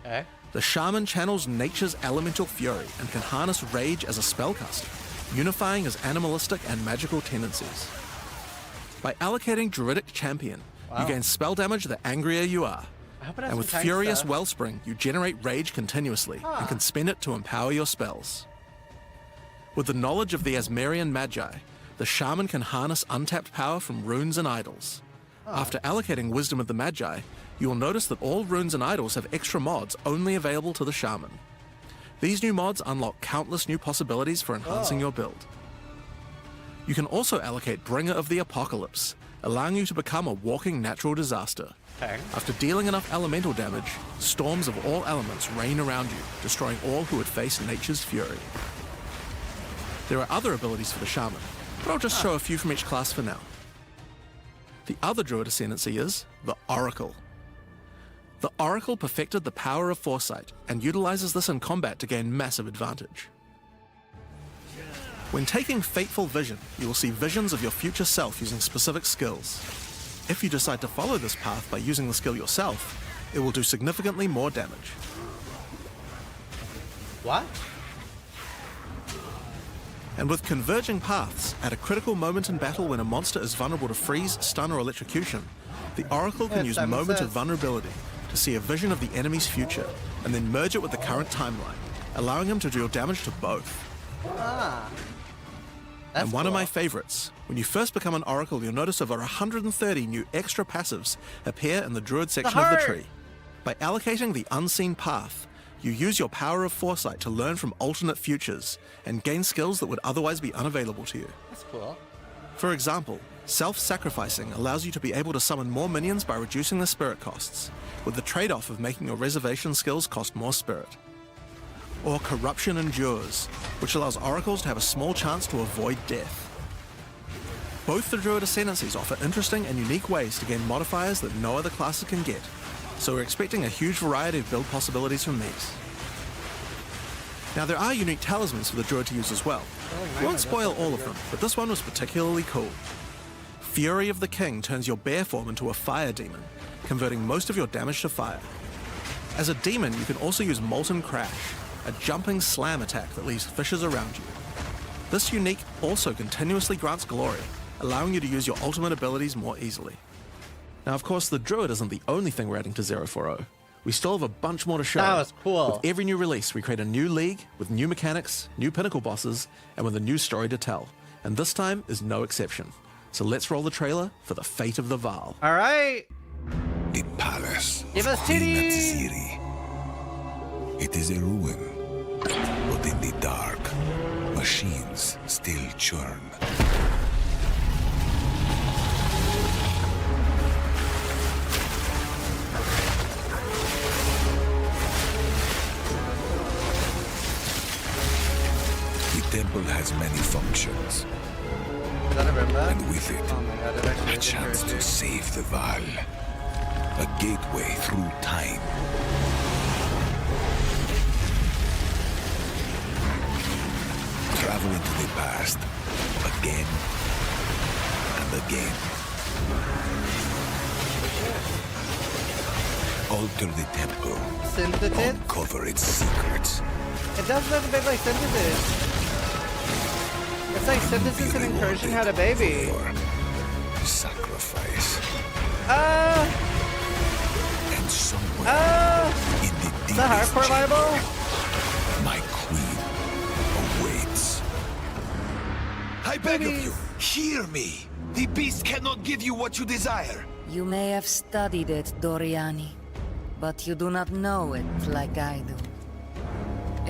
Okay.
The Shaman channels nature's elemental fury and can harness rage as a spellcaster, unifying his animalistic and magical tendencies. By allocating Druidic Champion, you gain spell damage the angrier you are.
I hope it has
And with
some tank
Furious
stuff.
Wellspring, you generate rage continuously and can spend it to empower your spells. With the knowledge of the Asmerian Magi, the Shaman can harness untapped power from runes and idols. After allocating Wisdom of the Magi, you will notice that all runes and idols have extra mods only available to the Shaman. These new mods unlock countless new possibilities for enhancing your build. You can also allocate Bringer of the Apocalypse, allowing you to become a walking natural disaster.
Okay.
After dealing enough elemental damage, storms of all elements rain around you, destroying all who would face nature's fury. There are other abilities for the Shaman, but I'll just show a few from each class for now. The other Druid Ascendancy is the Oracle. The Oracle perfected the power of foresight and utilizes this in combat to gain massive advantage. When taking Fateful Vision, you will see visions of your future self using specific skills. If you decide to follow this path by using the skill yourself, it will do significantly more damage.
What?
And with Converging Paths, at a critical moment in battle when a monster is vulnerable to freeze, stun, or electrocution, the Oracle can
Yeah,
use
Simon
Moment of
says.
Vulnerability to see a vision of the enemy's future, and then merge it with the current timeline, allowing him to deal damage to both.
That's
And one of
cool.
my favorites, when you first become an Oracle, you'll notice over 130 new extra passives appear in the Druid section of the
heart!
tree. By allocating the Unseen Path, you use your power of foresight to learn from alternate futures and gain skills that would otherwise be unavailable to you.
That's cool.
For example, self-sacrificing allows you to be able to summon more minions by reducing the spirit costs, with the trade-off of making your reservation skills cost more spirit. Or Corruption Endures, which allows oracles to have a small chance to avoid death. Both the Druid Ascendancies offer interesting and unique ways to gain modifiers that no other classes can get, so we're expecting a huge variety of build possibilities from these. Now there are unique talismans for the Druid to use as well. We won't spoil all of them, but this one was particularly cool. Fury of the King turns your bear form into a fire demon, converting most of your damage to fire. As a demon, you can also use Molten Crash, a jumping slam attack that leaves fissures around you. This unique also continuously grants glory, allowing you to use your ultimate abilities more easily. Now, of course, the Druid isn't the only thing we're adding to 040. We still have a bunch more to show.
That was cool.
With every new release, we create a new league with new mechanics, new pinnacle bosses, and with a new story to tell. And this time is no exception. So let's roll the trailer for the Fate of the Vaal.
All right.
The palace
Give
of
us
Queen
titties!
Natsiri. It is a ruin, but in the dark, machines still churn. The temple has many functions,
Is that a Rimba?
and with it,
Oh my god, it actually
a
is
chance to
encouraging.
save the Vaal. A gateway through time. Travel into the past, again and again. Alter the temple,
Synthesis?
uncover its secrets.
It does look a bit like synthesis. It's like synthesis and incursion had a baby.
For your sacrifice. And somewhere in the
Is that
deepest
hardcore
chamber,
libel?
my queen awaits. I beg of you, hear me. The beast cannot give you what you desire.
You may have studied it, Doriani, but you do not know it like I do.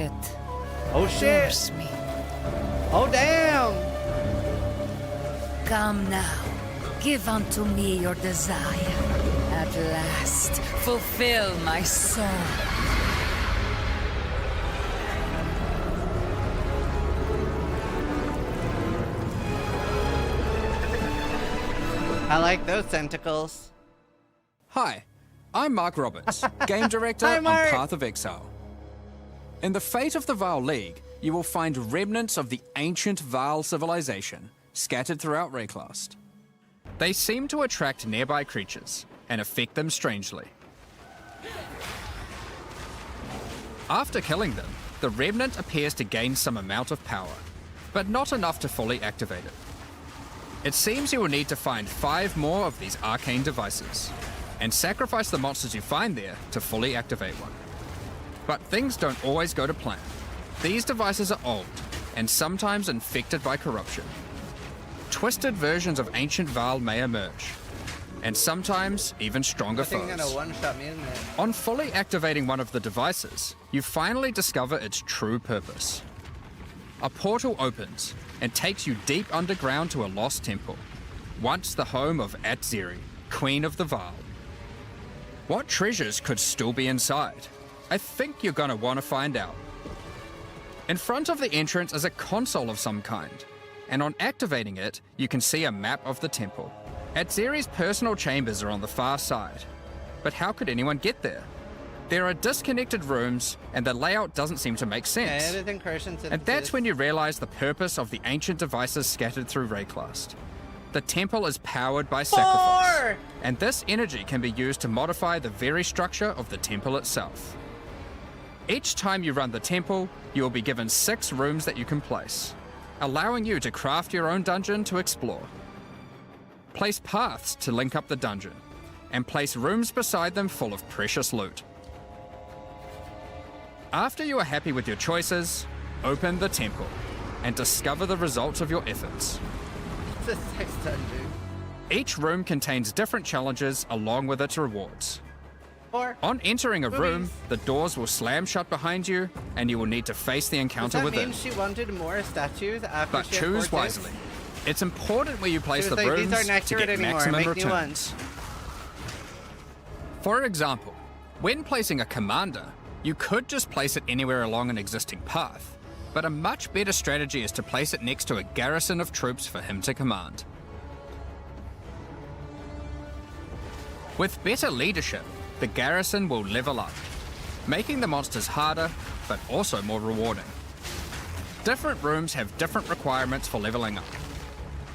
It
Oh shit.
fears me.
Oh damn.
Come now, give unto me your desire, At last, fulfill my soul.
I like those tentacles.
Hi, I'm Mark Roberts, Game Director
Hi,
on
Mark.
Path of Exile. In the Fate of the Vaal League, you will find remnants of the ancient Vaal civilization scattered throughout Rayclast. They seem to attract nearby creatures and affect them strangely. After killing them, the remnant appears to gain some amount of power, but not enough to fully activate it. It seems you will need to find 5 more of these arcane devices, and sacrifice the monsters you find there to fully activate one. But things don't always go to plan. These devices are old, and sometimes infected by corruption. Twisted versions of ancient Vaal may emerge, and sometimes even stronger
I think you're
foes.
gonna one-shot me in there.
On fully activating one of the devices, you finally discover its true purpose. A portal opens and takes you deep underground to a lost temple, once the home of Atziri, Queen of the Vaal. What treasures could still be inside? I think you're gonna want to find out. In front of the entrance is a console of some kind, and on activating it, you can see a map of the temple. Atziri's personal chambers are on the far side, but how could anyone get there? There are disconnected rooms, and the layout doesn't seem to make sense.
Edit incursion
And that's when you realize the purpose of the ancient devices scattered through Rayclast. The temple is powered by sacrifice, and this energy can be used to modify the very structure of the temple itself. Each time you run the temple, you will be given 6 rooms that you can place, allowing you to craft your own dungeon to explore. Place paths to link up the dungeon, and place rooms beside them full of precious loot. After you are happy with your choices, open the temple and discover the results of your efforts.
It's a sex dungeon.
Each room contains different challenges along with its rewards.
4.
On entering a room,
Movies.
the doors will slam shut behind you and you will need to face the
Does
encounter
that
within.
mean she wanted more statues after
But
she had
choose
4 kids?
wisely. It's important where you place
She
the
was like,
rooms
these aren't
to
accurate
get
anymore,
maximum
make new
returns.
ones.
For example, when placing a commander, you could just place it anywhere along an existing path, but a much better strategy is to place it next to a garrison of troops for him to command. With better leadership, the garrison will level up, making the monsters harder, but also more rewarding. Different rooms have different requirements for leveling up.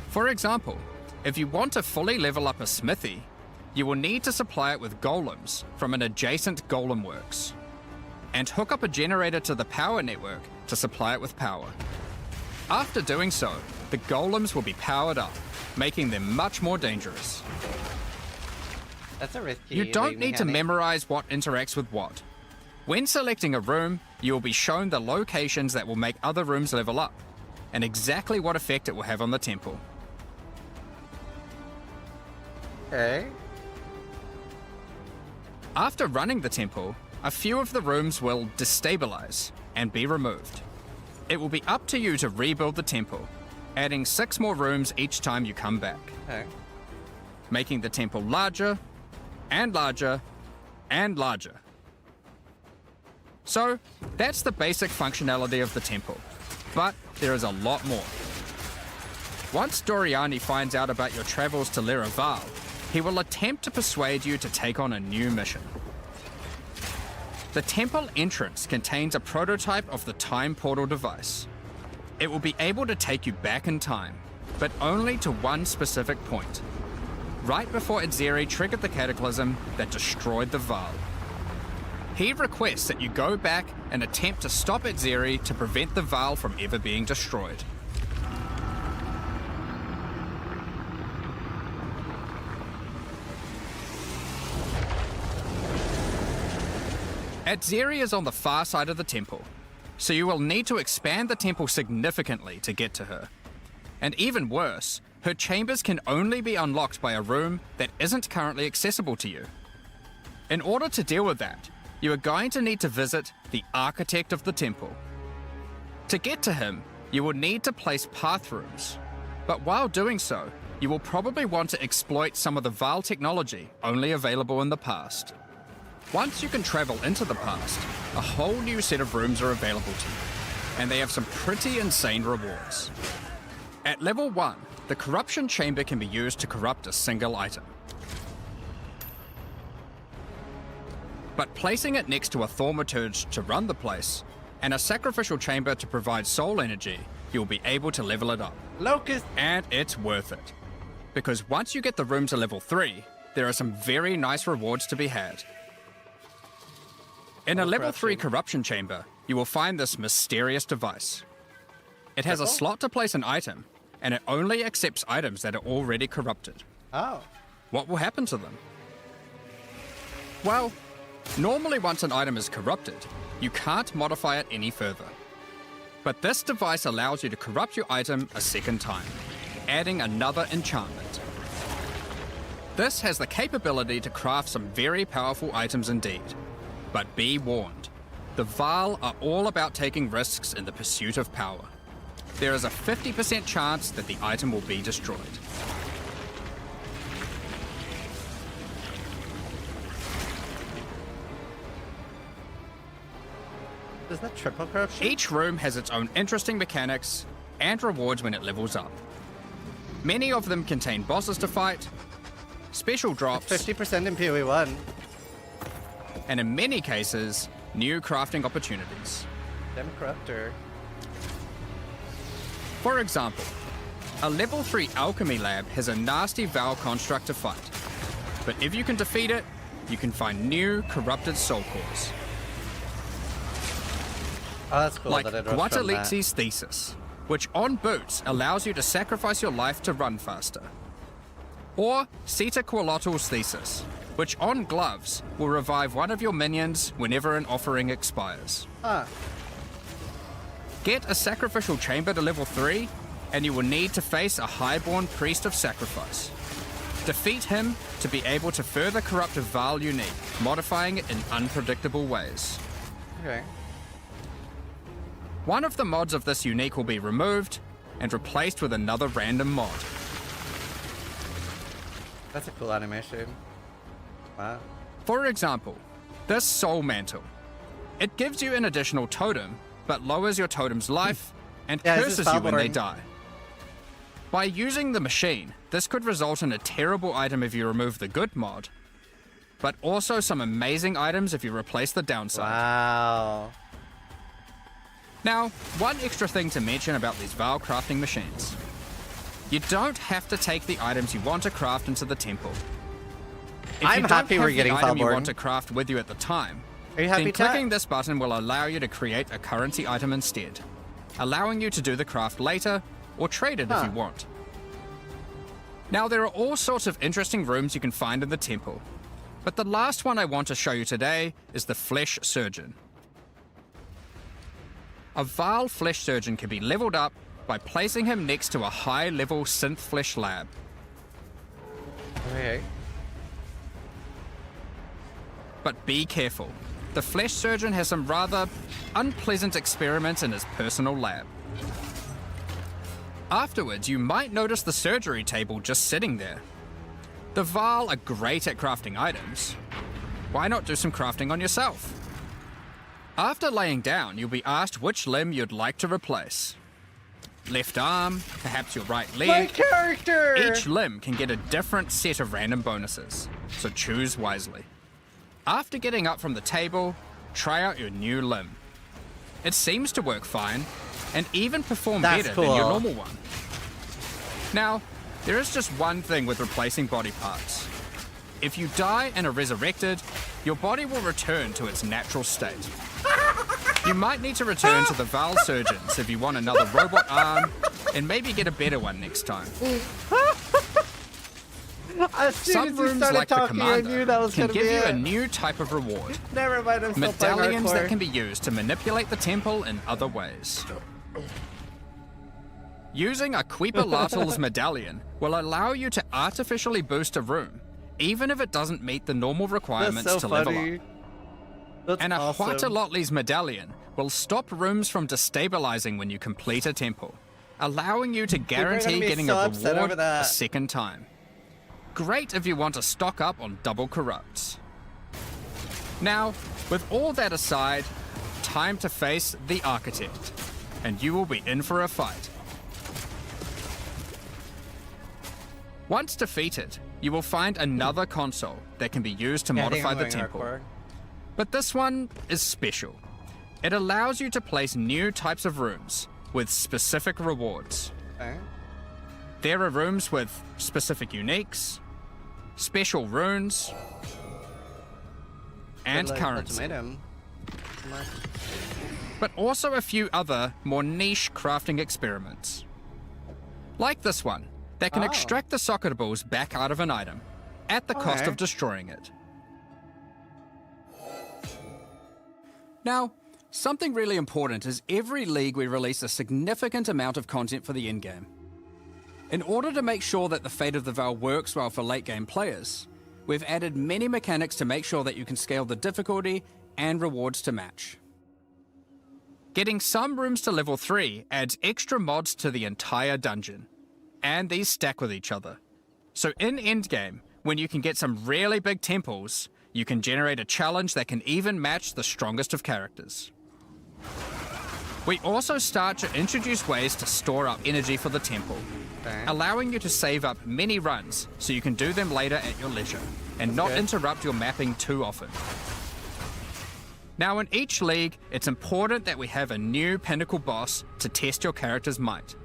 For example, if you want to fully level up a smithy, you will need to supply it with golems from an adjacent golem works, and hook up a generator to the power network to supply it with power. After doing so, the golems will be powered up, making them much more dangerous.
That's a risky.
You don't
league
need to
mechanic.
memorize what interacts with what. When selecting a room, you will be shown the locations that will make other rooms level up, and exactly what effect it will have on the temple.
Okay.
After running the temple, a few of the rooms will destabilize and be removed. It will be up to you to rebuild the temple, adding 6 more rooms each time you come back,
Okay.
making the temple larger and larger and larger. So, that's the basic functionality of the temple, but there is a lot more. Once Doriani finds out about your travels to Leraval, he will attempt to persuade you to take on a new mission. The temple entrance contains a prototype of the time portal device. It will be able to take you back in time, but only to one specific point, right before Atziri triggered the cataclysm that destroyed the Vaal. He requests that you go back and attempt to stop Atziri to prevent the Vaal from ever being destroyed. Atziri is on the far side of the temple, so you will need to expand the temple significantly to get to her. And even worse, her chambers can only be unlocked by a room that isn't currently accessible to you. In order to deal with that, you are going to need to visit the architect of the temple. To get to him, you will need to place path rooms, But while doing so, you will probably want to exploit some of the Vaal technology only available in the past. Once you can travel into the past, a whole new set of rooms are available to you, and they have some pretty insane rewards. At level 1, the Corruption Chamber can be used to corrupt a single item. But placing it next to a Thaumaturge to run the place, and a Sacrificial Chamber to provide soul energy, you'll be able to level it up.
Locust!
And it's worth it. Because once you get the room to level 3, there are some very nice rewards to be had. In a level 3 Corruption Chamber, you will find this mysterious device. It has a slot to place an item, and it only accepts items that are already corrupted.
Oh.
What will happen to them? Well, normally once an item is corrupted, you can't modify it any further. But this device allows you to corrupt your item a second time, adding another enchantment. This has the capability to craft some very powerful items indeed. But be warned, the Vaal are all about taking risks in the pursuit of power. There is a 50% chance that the item will be destroyed.
Is that triple corruption?
Each room has its own interesting mechanics and rewards when it levels up. Many of them contain bosses to fight, special drops,
50% in PoE1.
and in many cases, new crafting opportunities.
Dem Corruptor.
For example, a level 3 alchemy lab has a nasty Vaal construct to fight, but if you can defeat it, you can find new corrupted soul cores.
Oh, that's cool.
Like
that it was from that.
Guatalixi's Thesis, which on boots allows you to sacrifice your life to run faster. Or Quetzalcoatl's Thesis, which on gloves will revive one of your minions whenever an offering expires.
Ah.
Get a Sacrificial Chamber to level 3, and you will need to face a Highborn Priest of Sacrifice. Defeat him to be able to further corrupt a Vaal unique, modifying it in unpredictable ways.
Okay.
One of the mods of this unique will be removed and replaced with another random mod.
That's a cool animation. Wow.
For example, this Soul Mantle. It gives you an additional totem, but lowers your totem's life and
Yeah, this is
curses you when they
Valborn.
die. By using the machine, this could result in a terrible item if you remove the good mod, but also some amazing items if you replace the downside.
Wow.
Now, one extra thing to mention about these Vaal crafting machines. You don't have to take the items you want to craft into the temple. If
I'm
you don't
happy
have
we're getting
the item you
Valborn.
want to craft with you at the time,
Are you happy,
then
Tat?
clicking this button will allow you to create a currency item instead, allowing you to do the craft later or trade it if you want. Now, there are all sorts of interesting rooms you can find in the temple, but the last one I want to show you today is the Flesh Surgeon. A Vaal Flesh Surgeon can be leveled up by placing him next to a high-level synth flesh lab.
Okay.
But be careful. The Flesh Surgeon has some rather unpleasant experiments in his personal lab. Afterwards, you might notice the surgery table just sitting there. The Vaal are great at crafting items. Why not do some crafting on yourself? After laying down, you'll be asked which limb you'd like to replace. Left arm, perhaps your right leg.
My character!
Each limb can get a different set of random bonuses, so choose wisely. After getting up from the table, try out your new limb. It seems to work fine, and even perform
That's
better than your
cool.
normal one. Now, there is just one thing with replacing body parts. If you die and are resurrected, your body will return to its natural state. You might need to return to the Vaal Surgeons if you want another robot arm, and maybe get a better one next time.
As soon
Some
as you
rooms
started
like the
talking, I knew
Commander
that was
can
gonna
give
be
you a
it.
new type of reward.
Never mind, I'm still playing
Medallions
hardcore.
that can be used to manipulate the temple in other ways. Using a Quetzalcoatl's medallion will allow you to artificially boost a room, even if it doesn't meet the normal requirements
That's so
to level
funny.
up.
That's
And a
awesome.
Huatulotli's medallion will stop rooms from destabilizing when you complete a temple, allowing you to guarantee
be
getting
so
a
upset
reward
over that.
a second time. Great if you want to stock up on double corrupts. Now, with all that aside, time to face the Architect, and you will be in for a fight. Once defeated, you will find another console that can be used to modify the temple. But this one is special. It allows you to place new types of rooms with specific rewards.
Okay.
There are rooms with specific uniques, special runes, and currency.
Ultimatum.
But also a few other, more niche crafting experiments. Like this one, that can extract the socketables back out of an item, at the cost of destroying it. Now, something really important is every league we release a significant amount of content for the endgame. In order to make sure that the Fate of the Veil works well for late game players, we've added many mechanics to make sure that you can scale the difficulty and rewards to match. Getting some rooms to level 3 adds extra mods to the entire dungeon, and these stack with each other. So in endgame, when you can get some really big temples, you can generate a challenge that can even match the strongest of characters. We also start to introduce ways to store up energy for the temple, allowing you to save up many runs so you can do them later at your leisure, and not interrupt your mapping too often. Now in each league, it's important that we have a new pinnacle boss to test your character's might.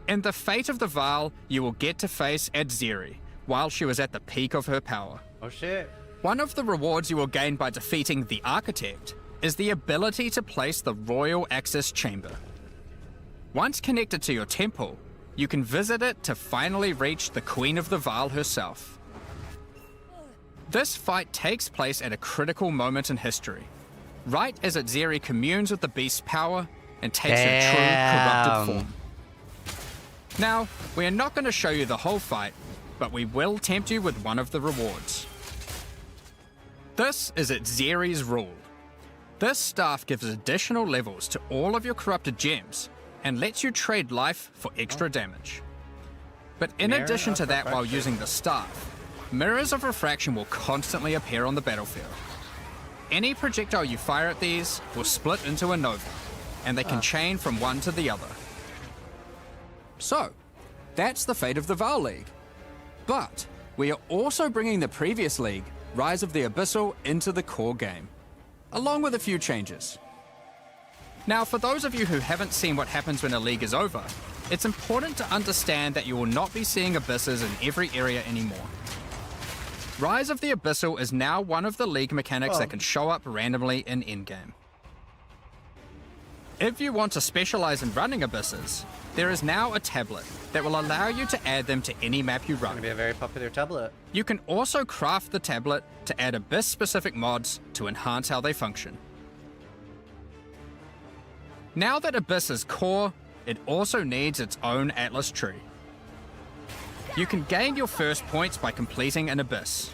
In the Fate of the Veil, you will get to face Adzeri while she was at the peak of her power.
Oh shit.
One of the rewards you will gain by defeating the Architect is the ability to place the Royal Access Chamber. Once connected to your temple, you can visit it to finally reach the Queen of the Veil herself. This fight takes place at a critical moment in history, right as Adzeri communes with the beast's power and takes her true corrupted form. Now, we are not going to show you the whole fight, but we will tempt you with one of the rewards. This is Adzeri's rule. This staff gives additional levels to all of your corrupted gems and lets you trade life for extra damage. But in addition to that, while using the staff, mirrors of refraction will constantly appear on the battlefield. Any projectile you fire at these will split into a nova, and they can chain from one to the other. So, that's the Fate of the Veil League. But we are also bringing the previous league, Rise of the Abyssal, into the core game, along with a few changes. Now, for those of you who haven't seen what happens when a league is over, it's important to understand that you will not be seeing abysses in every area anymore. Rise of the Abyssal is now one of the league mechanics that can show up randomly in endgame. If you want to specialize in running abysses, there is now a tablet that will allow you to add them to any map you run.
It's gonna be a very popular tablet.
You can also craft the tablet to add abyss-specific mods to enhance how they function. Now that Abyss is core, it also needs its own Atlas tree. You can gain your first points by completing an Abyss.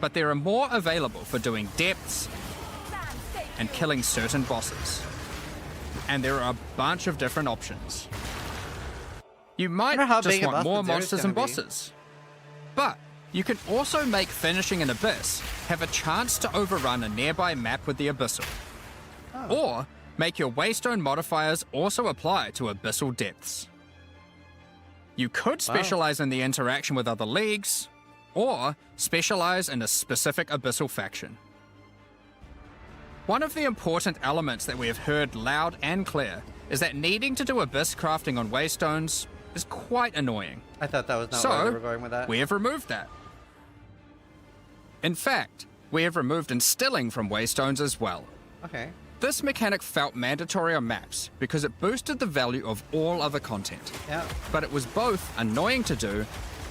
But there are more available for doing depths and killing certain bosses. And there are a bunch of different options. You might just want more monsters and bosses. But you can also make finishing an Abyss have a chance to overrun a nearby map with the Abyssal. Or make your Waystone modifiers also apply to Abyssal depths. You could specialize in the interaction with other leagues, or specialize in a specific Abyssal faction. One of the important elements that we have heard loud and clear is that needing to do Abyss crafting on Waystones is quite annoying.
I thought that was not where we were going with that.
We have removed that. In fact, we have removed instilling from Waystones as well.
Okay.
This mechanic felt mandatory on maps because it boosted the value of all other content.
Yeah.
But it was both annoying to do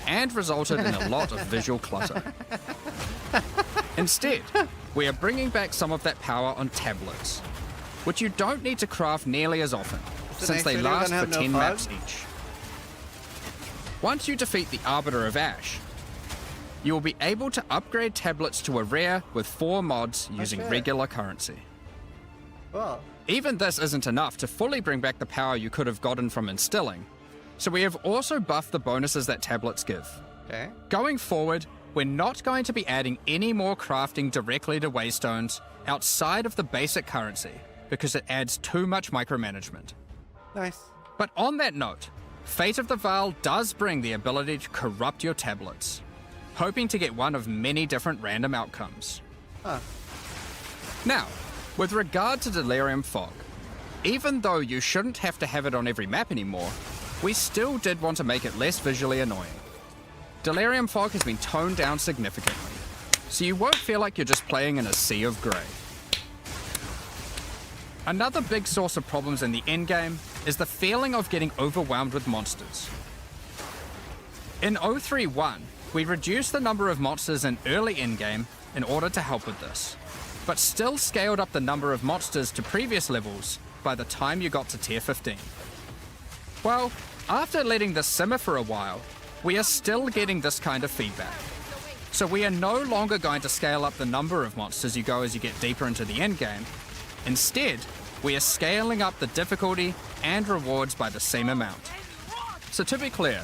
and resulted in a lot of visual clutter. Instead, we are bringing back some of that power on tablets, which you don't need to craft nearly as often, since they last for 10 maps each. Once you defeat the Arbiter of Ash, you will be able to upgrade tablets to a rare with 4 mods using regular currency.
Cool.
Even this isn't enough to fully bring back the power you could have gotten from instilling, so we have also buffed the bonuses that tablets give.
Okay.
Going forward, we're not going to be adding any more crafting directly to waystones outside of the basic currency, because it adds too much micromanagement.
Nice.
But on that note, Fate of the Veil does bring the ability to corrupt your tablets, hoping to get one of many different random outcomes.
Huh.
Now, with regard to Delirium Fog, even though you shouldn't have to have it on every map anymore, we still did want to make it less visually annoying. Delirium Fog has been toned down significantly, so you won't feel like you're just playing in a sea of grey. Another big source of problems in the endgame is the feeling of getting overwhelmed with monsters. In 031, we reduced the number of monsters in early endgame in order to help with this, but still scaled up the number of monsters to previous levels by the time you got to tier 15. Well, after letting this simmer for a while, we are still getting this kind of feedback. So we are no longer going to scale up the number of monsters you go as you get deeper into the endgame. Instead, we are scaling up the difficulty and rewards by the same amount. So to be clear,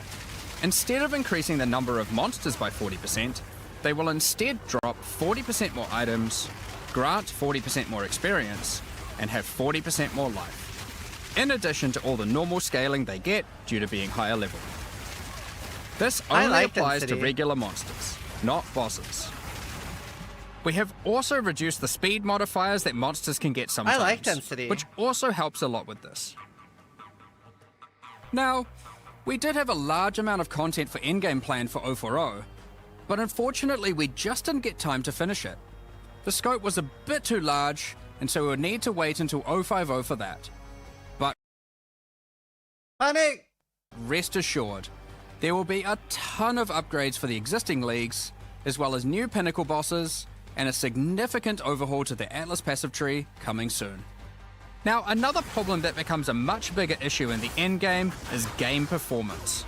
instead of increasing the number of monsters by 40%, they will instead drop 40% more items, grant 40% more experience, and have 40% more life, in addition to all the normal scaling they get due to being higher level. This only applies to regular monsters, not bosses. We have also reduced the speed modifiers that monsters can get sometimes,
I like density,
which also helps a lot with this. Now, we did have a large amount of content for endgame planned for 040, but unfortunately we just didn't get time to finish it. The scope was a bit too large, and so we would need to wait until 050 for that. But
Panic!
Rest assured, there will be a ton of upgrades for the existing leagues, as well as new pinnacle bosses, and a significant overhaul to the Atlas passive tree coming soon. Now, another problem that becomes a much bigger issue in the endgame is game performance,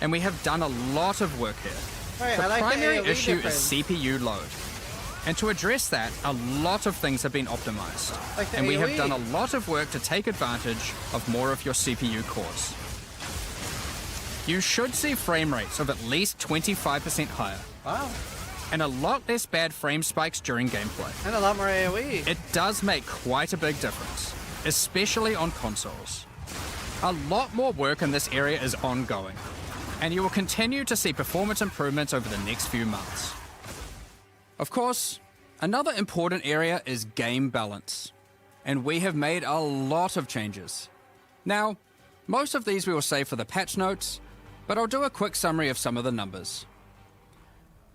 and we have done a lot of work here.
Right,
the
like
primary
the
issue
difference.
is CPU load, and to address that, a lot of things have been optimized,
Like the
and we have
AoE.
done a lot of work to take advantage of more of your CPU cores. You should see frame rates of at least 25% higher,
Wow.
and a lot less bad frame spikes during gameplay.
And a lot more AoE.
It does make quite a big difference, especially on consoles. A lot more work in this area is ongoing, and you will continue to see performance improvements over the next few months. Of course, another important area is game balance, and we have made a lot of changes. Now, most of these we will save for the patch notes, but I'll do a quick summary of some of the numbers.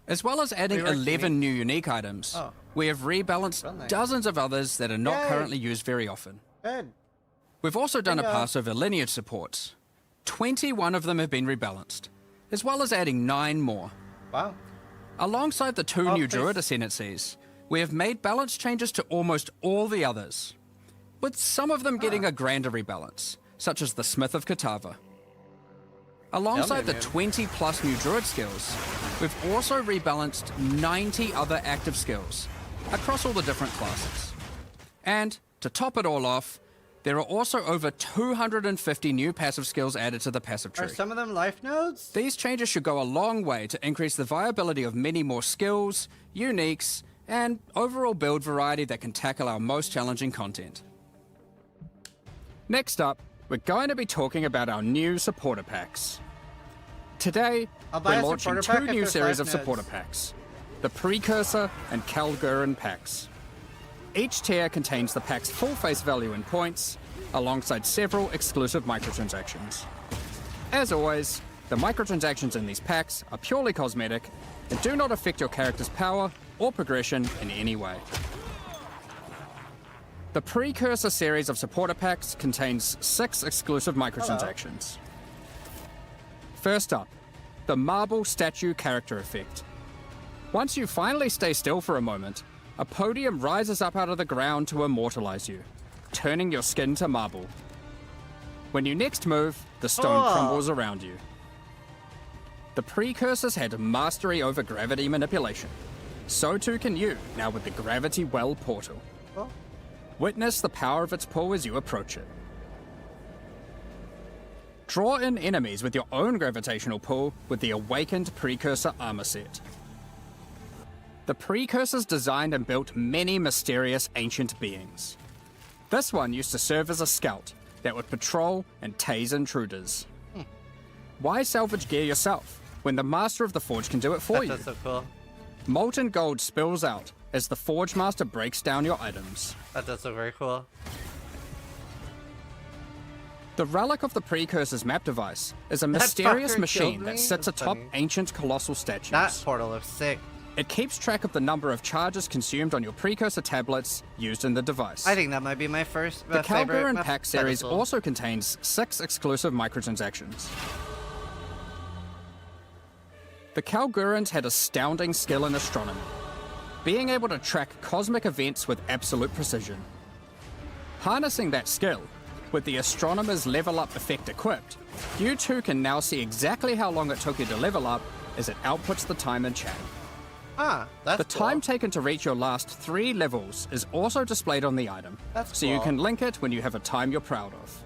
As well as adding
Reworks
11 new unique items, we have rebalanced
Well, nice.
dozens of others that are not
Yay.
currently used very often.
Good.
We've also done a
Bingo.
pass over lineage supports. 21 of them have been rebalanced, as well as adding 9 more.
Wow.
Alongside the 2
Oh,
new
please.
Druid Ascendancies, we have made balance changes to almost all the others, with some of them getting a grander rebalance, such as the Smith of Katava. Alongside the 20 plus new Druid skills, we've also rebalanced 90 other active skills across all the different classes. And to top it all off, there are also over 250 new passive skills added to the passive
Are
tree.
some of them life nodes?
These changes should go a long way to increase the viability of many more skills, uniques, and overall build variety that can tackle our most challenging content. Next up, we're going to be talking about our new supporter packs. Today,
I'll buy
we're
a
launching
supporter pack
2
if
new
there's
series of
life
supporter
nodes.
packs, the Precursor and Kalgurin packs. Each tier contains the pack's full face value in points, alongside several exclusive microtransactions. As always, the microtransactions in these packs are purely cosmetic and do not affect your character's power or progression in any way. The Precursor series of supporter packs contains 6 exclusive microtransactions. First up, the Marble Statue Character Effect. Once you finally stay still for a moment, a podium rises up out of the ground to immortalize you, turning your skin to marble. When you next move, the stone crumbles around you. The Precursors had mastery over gravity manipulation. So too can you, now with the Gravity Well portal. Witness the power of its pull as you approach it. Draw in enemies with your own gravitational pull with the Awakened Precursor armor set. The Precursors designed and built many mysterious ancient beings. This one used to serve as a scout that would patrol and tase intruders. Why salvage gear yourself when the Master of the Forge can do it for you?
That's so cool.
Molten gold spills out as the Forge Master breaks down your items.
That does look very cool.
The Relic of the Precursor's map device is a
That
mysterious
fucker
machine
killed
that
me?
sits
That's
atop
funny.
ancient colossal statues.
That portal looks sick.
It keeps track of the number of charges consumed on your Precursor tablets used in the device.
I think that might be my first
The
favorite
Kalguran
map
Pack series
pedestal.
also contains 6 exclusive microtransactions. The Kalgurans had astounding skill in astronomy, being able to track cosmic events with absolute precision. Harnessing that skill, with the Astronomer's level up effect equipped, you too can now see exactly how long it took you to level up as it outputs the time in chat.
Ah, that's
The
cool.
time taken to reach your last 3 levels is also displayed on the item,
That's
so you
cool.
can link it when you have a time you're proud of.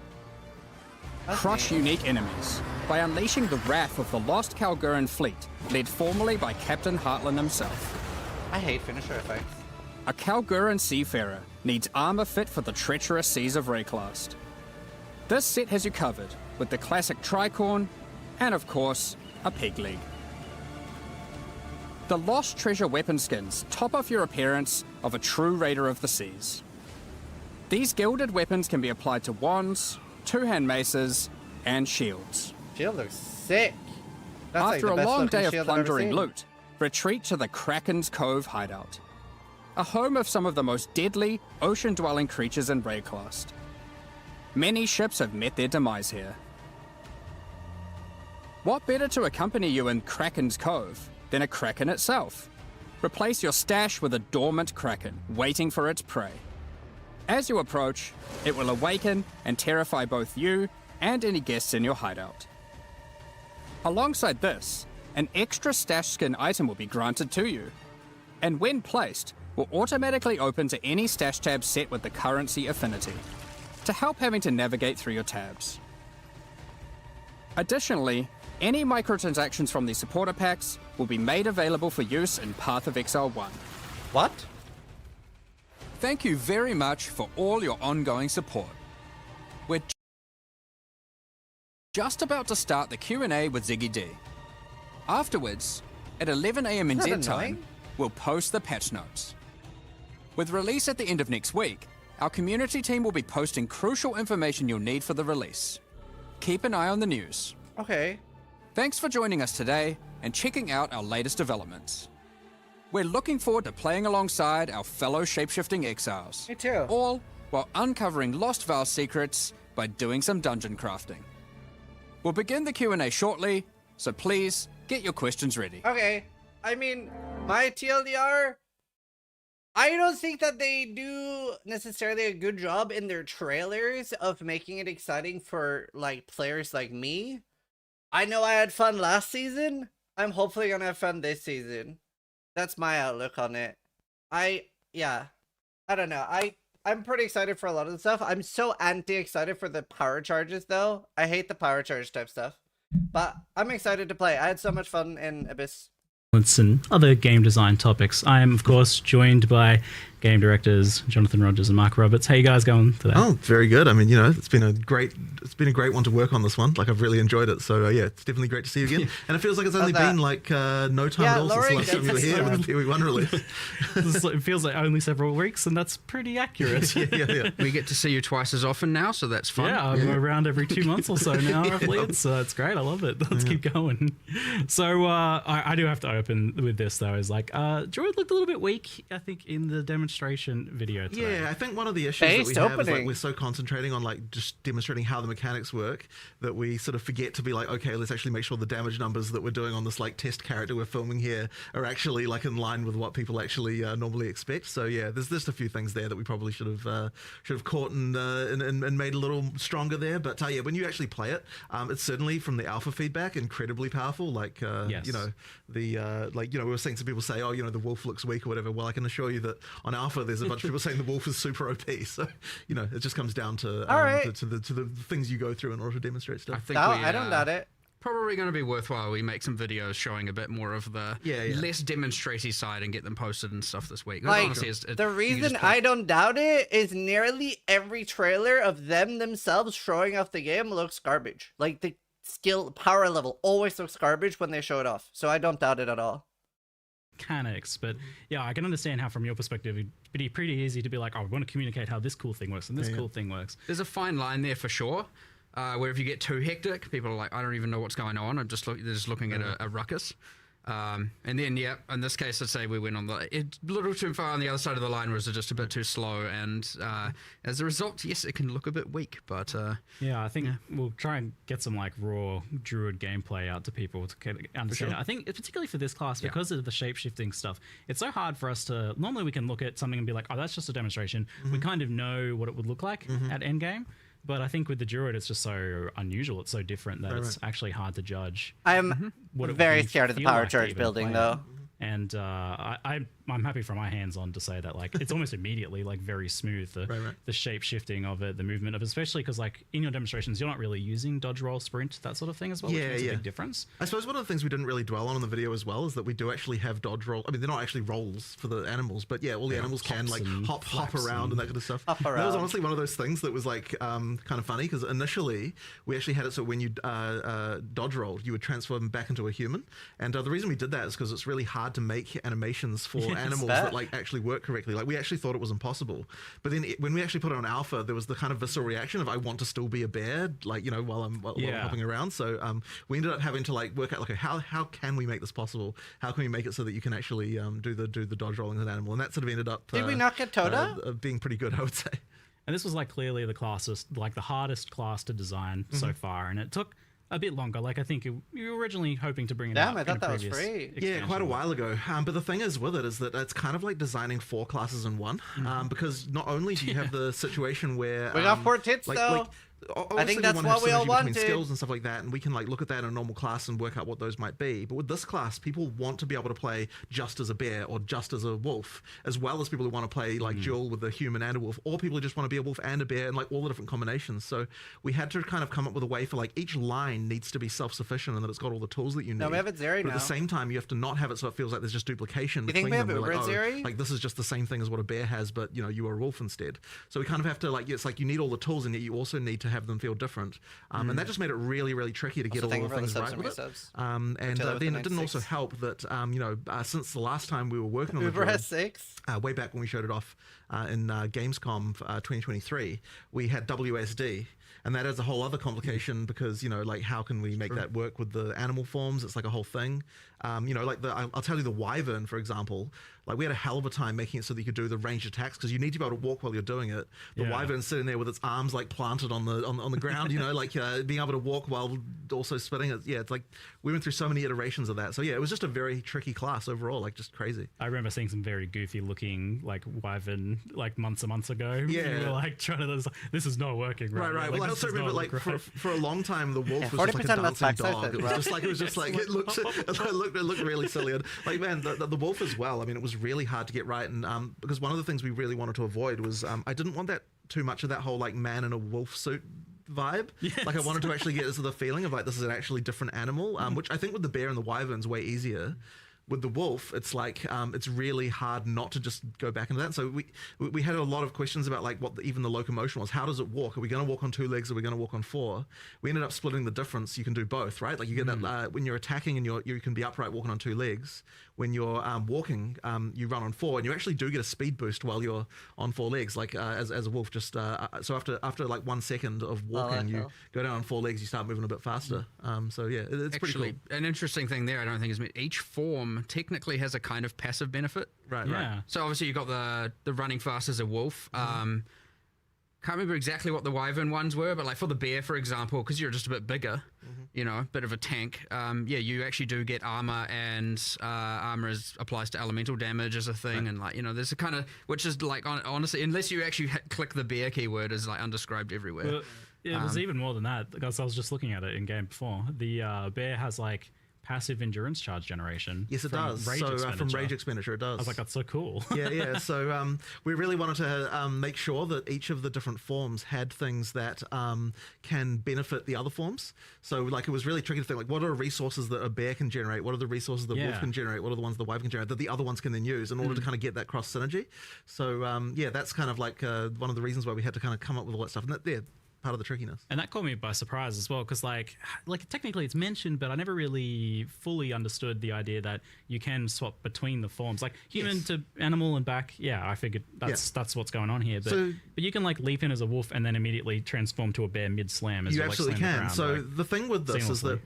That's
Crush
neat.
unique enemies by unleashing the wrath of the lost Kalguran fleet, led formerly by Captain Heartland himself.
I hate finisher effects.
A Kalguran seafarer needs armor fit for the treacherous seas of Rayclast. This set has you covered with the classic tricorn and, of course, a peg leg. The Lost Treasure weapon skins top off your appearance of a true raider of the seas. These gilded weapons can be applied to wands, two-hand maces, and shields.
Shield looks sick. That's like
After
the
a
best
long
looking
day of
shield I've ever
plundering
seen.
loot, retreat to the Kraken's Cove hideout. A home of some of the most deadly, ocean-dwelling creatures in Rayclast. Many ships have met their demise here. What better to accompany you in Kraken's Cove than a Kraken itself? Replace your stash with a dormant Kraken, waiting for its prey. As you approach, it will awaken and terrify both you and any guests in your hideout. Alongside this, an extra stash skin item will be granted to you, and when placed, will automatically open to any stash tab set with the currency affinity, to help having to navigate through your tabs. Additionally, any microtransactions from the supporter packs will be made available for use in Path of Exile 1.
What?
Thank you very much for all your ongoing support. We're just about to start the Q&A with Ziggy D. Afterwards, at 11 AM
Isn't
NZ
that
time,
annoying?
we'll post the patch notes. With release at the end of next week, our community team will be posting crucial information you'll need for the release. Keep an eye on the news.
Okay.
Thanks for joining us today and checking out our latest developments. We're looking forward to playing alongside our fellow shapeshifting exiles.
Me too.
All while uncovering Lost Vale secrets by doing some dungeon crafting. We'll begin the Q&A shortly, so please get your questions ready.
Okay. I mean, my TLDR, I don't think that they do necessarily a good job in their trailers of making it exciting for like players like me. I know I had fun last season. I'm hopefully gonna have fun this season. That's my outlook on it. I don't know. I'm pretty excited for a lot of the stuff. I'm so anti-excited for the power charges though. I hate the power charge type stuff. But I'm excited to play. I had so much fun in Abyss.
And other game design topics. I am, of course, joined by game directors Jonathan Rogers and Mark Roberts. How you guys going today?
Oh, very good. I mean, it's been a great one to work on this one. Like, I've really enjoyed it. So yeah, it's definitely great to see you again. And it feels like it's only been like no time at all since the last time you were here with the PoE1 release.
It feels like only several weeks, and that's pretty accurate.
yeah.
We get to see you twice as often now, so that's fun.
Yeah, I'm around every 2 months or so now, roughly. It's great. I love it. Let's keep going. So I do have to open with this though. Is like Druid looked a little bit weak, I think, in the demonstration video today.
Yeah, I think one of the issues that we have is like we're so concentrating on like just demonstrating how the mechanics work that we sort of forget to be like, okay, let's actually make sure the damage numbers that we're doing on this like test character we're filming here are actually like in line with what people actually normally expect. So yeah, there's just a few things there that we probably should have caught and made a little stronger there. But yeah, when you actually play it, it's certainly from the alpha feedback incredibly powerful. Like
Yes.
we were seeing some people say, oh, the wolf looks weak or whatever. Well, I can assure you that on alpha, there's a bunch of people saying the wolf is super OP. So, you know, it just comes down to
All right.
to the things you go through in order to demonstrate stuff.
I think
I don't doubt it.
Probably going to be worthwhile. We make some videos showing a bit more of the less demonstratey side and get them posted and stuff this week.
Like,
Honestly,
the reason I don't doubt it is nearly every trailer of them themselves showing off the game looks garbage. Like, the skill power level always looks garbage when they show it off. So I don't doubt it at all.
Mechanics, but yeah, I can understand how from your perspective it'd be pretty easy to be like, oh, we want to communicate how this cool thing works and this cool thing works.
There's a fine line there for sure. Where if you get too hectic, people are like, I don't even know what's going on. They're just looking at a ruckus. And then, in this case, let's say we went on a little too far on the other side of the line, was just a bit too slow. And as a result, yes, it can look a bit weak. But
yeah, I think we'll try and get some like raw Druid gameplay out to people to understand it. I think particularly for this class, because of the shape-shifting stuff, it's so hard for us to, normally we can look at something and be like, oh, that's just a demonstration. We kind of know what it would look like at endgame. But I think with the Druid, it's just so unusual. It's so different that it's actually hard to judge.
I'm very scared of the power charge building, though.
And I'm happy for my hands on to say that like it's almost immediately like very smooth, the shape shifting of it, the movement of it, especially because like in your demonstrations you're not really using dodge, roll, sprint, that sort of thing as well, which makes a big difference.
I suppose one of the things we didn't really dwell on in the video as well is that we do actually have dodge roll. I mean, they're not actually rolls for the animals, but yeah, all the animals can like hop around and that kind of stuff. That was honestly one of those things that was like kind of funny because initially we actually had it so when you dodge rolled, you would transform them back into a human, and the reason we did that is because it's really hard to make animations for animals that like actually work correctly. Like we actually thought it was impossible, but then when we actually put it on alpha, there was the kind of visceral reaction of I want to still be a bear, like, you know, while I'm hopping around. So we ended up having to like work out like how can we make this possible? How can we make it so that you can actually do the dodge rolling with an animal? And that sort of ended up
did we not get Toda?
Being pretty good, I would say.
And this was like clearly the hardest class to design so far, and it took a bit longer. Like I think you were originally hoping to bring it out.
I thought that was free.
Yeah, quite a while ago. But the thing is with it is that it's kind of like designing 4 classes in one. Because not only do you have the situation where
we got 4 tits though. I think that's what we all wanted.
Skills and stuff like that, and we can like look at that in a normal class and work out what those might be. But with this class, people want to be able to play just as a bear or just as a wolf, as well as people who want to play like dual with a human and a wolf, or people who just want to be a wolf and a bear, and like all the different combinations. So we had to kind of come up with a way for like each line needs to be self-sufficient and that it's got all the tools that you need.
No, we have it Zeri now.
At the same time, you have to not have it so it feels like there's just duplication.
You think we have it
like,
Zeri?
Like this is just the same thing as what a bear has, but you know you are a wolf instead. So we kind of have to like it's like you need all the tools, and yet you also need to have them feel different. And that just made it really, really tricky to get all the things right with it. And then it didn't also help that, since the last time we were working on
Uber has 6.
Way back when we showed it off in Gamescom 2023, we had WSD. And that adds a whole other complication because, you know, like how can we make that work with the animal forms? It's like a whole thing. You know, like I'll tell you the wyvern, for example, like we had a hell of a time making it so that you could do the ranged attacks because you need to be able to walk while you're doing it. The wyvern's sitting there with its arms like planted on the ground, you know, like being able to walk while also spinning it. Yeah, it's like we went through so many iterations of that. So yeah, it was just a very tricky class overall, like just crazy.
I remember seeing some very goofy looking like wyvern like months and months ago.
Yeah,
we were like trying to this is not working right.
Right.
Like,
well, I also remember like for a long time the wolf was just like a dancing dog. It was just like it looked really silly. And like man, the wolf as well. I mean, it was really hard to get right, and because one of the things we really wanted to avoid was I didn't want that too much of that whole like man in a wolf suit vibe. Yes. Like I wanted to actually get this the feeling of like this is an actually different animal, which I think with the bear and the wyvern's way easier. With the wolf, it's like it's really hard not to just go back into that. So we had a lot of questions about like what even the locomotion was. How does it walk? Are we going to walk on 2 legs? Are we going to walk on 4? We ended up splitting the difference. You can do both, right? Like you get that when you're attacking and you can be upright walking on 2 legs. When you're walking, you run on 4, and you actually do get a speed boost while you're on 4 legs. Like as a wolf, just so after like 1 second of walking, you go down on 4 legs. You start moving a bit faster. So yeah, it's
actually
pretty cool.
An interesting thing there. I don't think is each form technically has a kind of passive benefit.
Right.
So obviously you've got the running fast as a wolf. Can't remember exactly what the wyvern ones were, but like for the bear, for example, because you're just a bit bigger, you know, a bit of a tank, you actually do get armor, and armor applies to elemental damage as a thing, and like, you know, there's a kind of, which is like, honestly, unless you actually click the bear keyword, is like undescribed everywhere.
It was even more than that, because I was just looking at it in game before. The bear has like passive endurance charge generation.
Yes, it
from
does.
Rage
From
expenditure.
rage expenditure, it does.
I was like, that's so cool.
Yeah. So we really wanted to make sure that each of the different forms had things that can benefit the other forms. So like it was really tricky to think like, what are resources that a bear can generate? What are the resources that wolf can generate? What are the ones the wyvern can generate that the other ones can then use in order to kind of get that cross synergy? So yeah, that's kind of like one of the reasons why we had to kind of come up with all that stuff. And that, part of the trickiness.
And that caught me by surprise as well, because like technically it's mentioned, but I never really fully understood the idea that you can swap between the forms, like human to animal and back. Yeah, I figured that's what's going on here. But but you can like leap in as a wolf and then immediately transform to a bear mid slam. As
you
like,
absolutely
slam the
can.
ground,
So
like,
the thing with this is that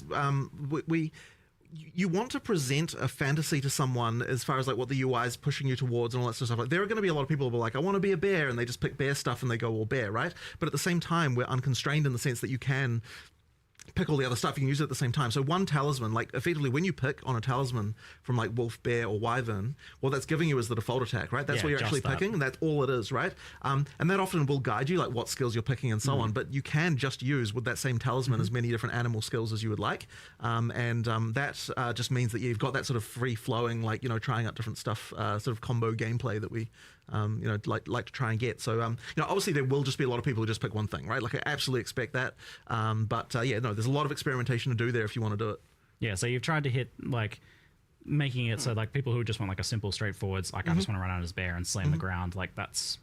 you want to present a fantasy to someone as far as like what the UI is pushing you towards and all that sort of stuff. Like there are going to be a lot of people who are like, I want to be a bear, and they just pick bear stuff and they go all bear, right? But at the same time, we're unconstrained in the sense that you can pick all the other stuff, you can use it at the same time. So one talisman, like effectively when you pick on a talisman from like wolf, bear or wyvern, what that's giving you is the default attack, right? That's what you're actually picking, and that's all it is, right? And that often will guide you like what skills you're picking and so on, but you can just use with that same talisman as many different animal skills as you would like. That just means that you've got that sort of free flowing, like, you know, trying out different stuff, sort of combo gameplay that we like to try and get. So obviously there will just be a lot of people who just pick one thing, right? Like I absolutely expect that. There's a lot of experimentation to do there if you want to do it.
Yeah, so you've tried to hit like making it so like people who just want like a simple straightforwards, like I just want to run out as bear and slam the ground, like that's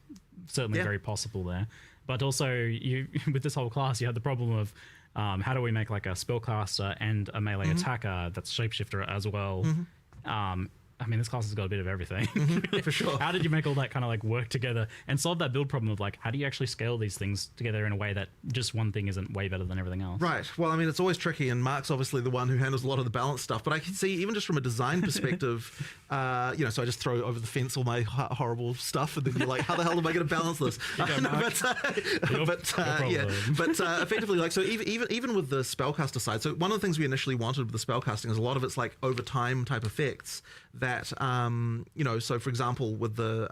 certainly very possible there. But also you with this whole class you had the problem of how do we make like a spellcaster and a melee attacker that's shapeshifter as well. I mean, this class has got a bit of everything.
For sure.
How did you make all that kind of like work together and solve that build problem of like, how do you actually scale these things together in a way that just one thing isn't way better than everything else?
Right. Well, I mean, it's always tricky, and Mark's obviously the one who handles a lot of the balance stuff. But I can see, even just from a design perspective, so I just throw over the fence all my horrible stuff, and then you're like, how the hell am I going to balance this? Effectively, like, so even with the spellcaster side, so one of the things we initially wanted with the spellcasting is a lot of it's like over time type effects that, so for example, with the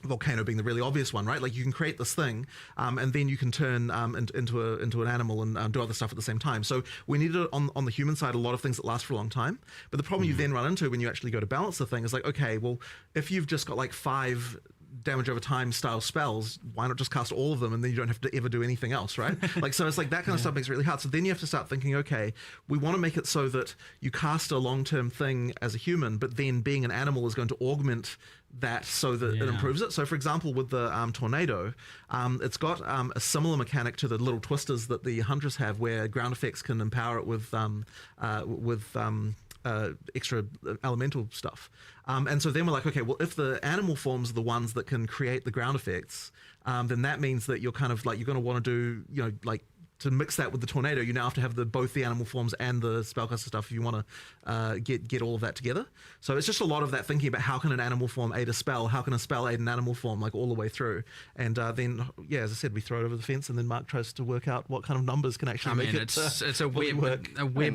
volcano being the really obvious one, right? Like you can create this thing, and then you can turn into an animal and do other stuff at the same time. So we needed on the human side a lot of things that last for a long time. But the problem you then run into when you actually go to balance the thing is like, okay, well, if you've just got like 5 damage over time style spells, why not just cast all of them and then you don't have to ever do anything else, right? Like, so it's like that kind of stuff makes it really hard. So then you have to start thinking, okay, we want to make it so that you cast a long-term thing as a human, but then being an animal is going to augment that so that it improves it. So for example, with the tornado, it's got a similar mechanic to the little twisters that the hunters have, where ground effects can empower it with extra elemental stuff. And so then we're like, okay, well, if the animal forms are the ones that can create the ground effects, then that means that you're kind of like, you're going to want to do, to mix that with the tornado, you now have to have both the animal forms and the spellcaster stuff if you want to get all of that together. So it's just a lot of that thinking about how can an animal form aid a spell, how can a spell aid an animal form, like all the way through. And then, as I said, we throw it over the fence, and then Mark tries to work out what kind of numbers can actually make it
it's a web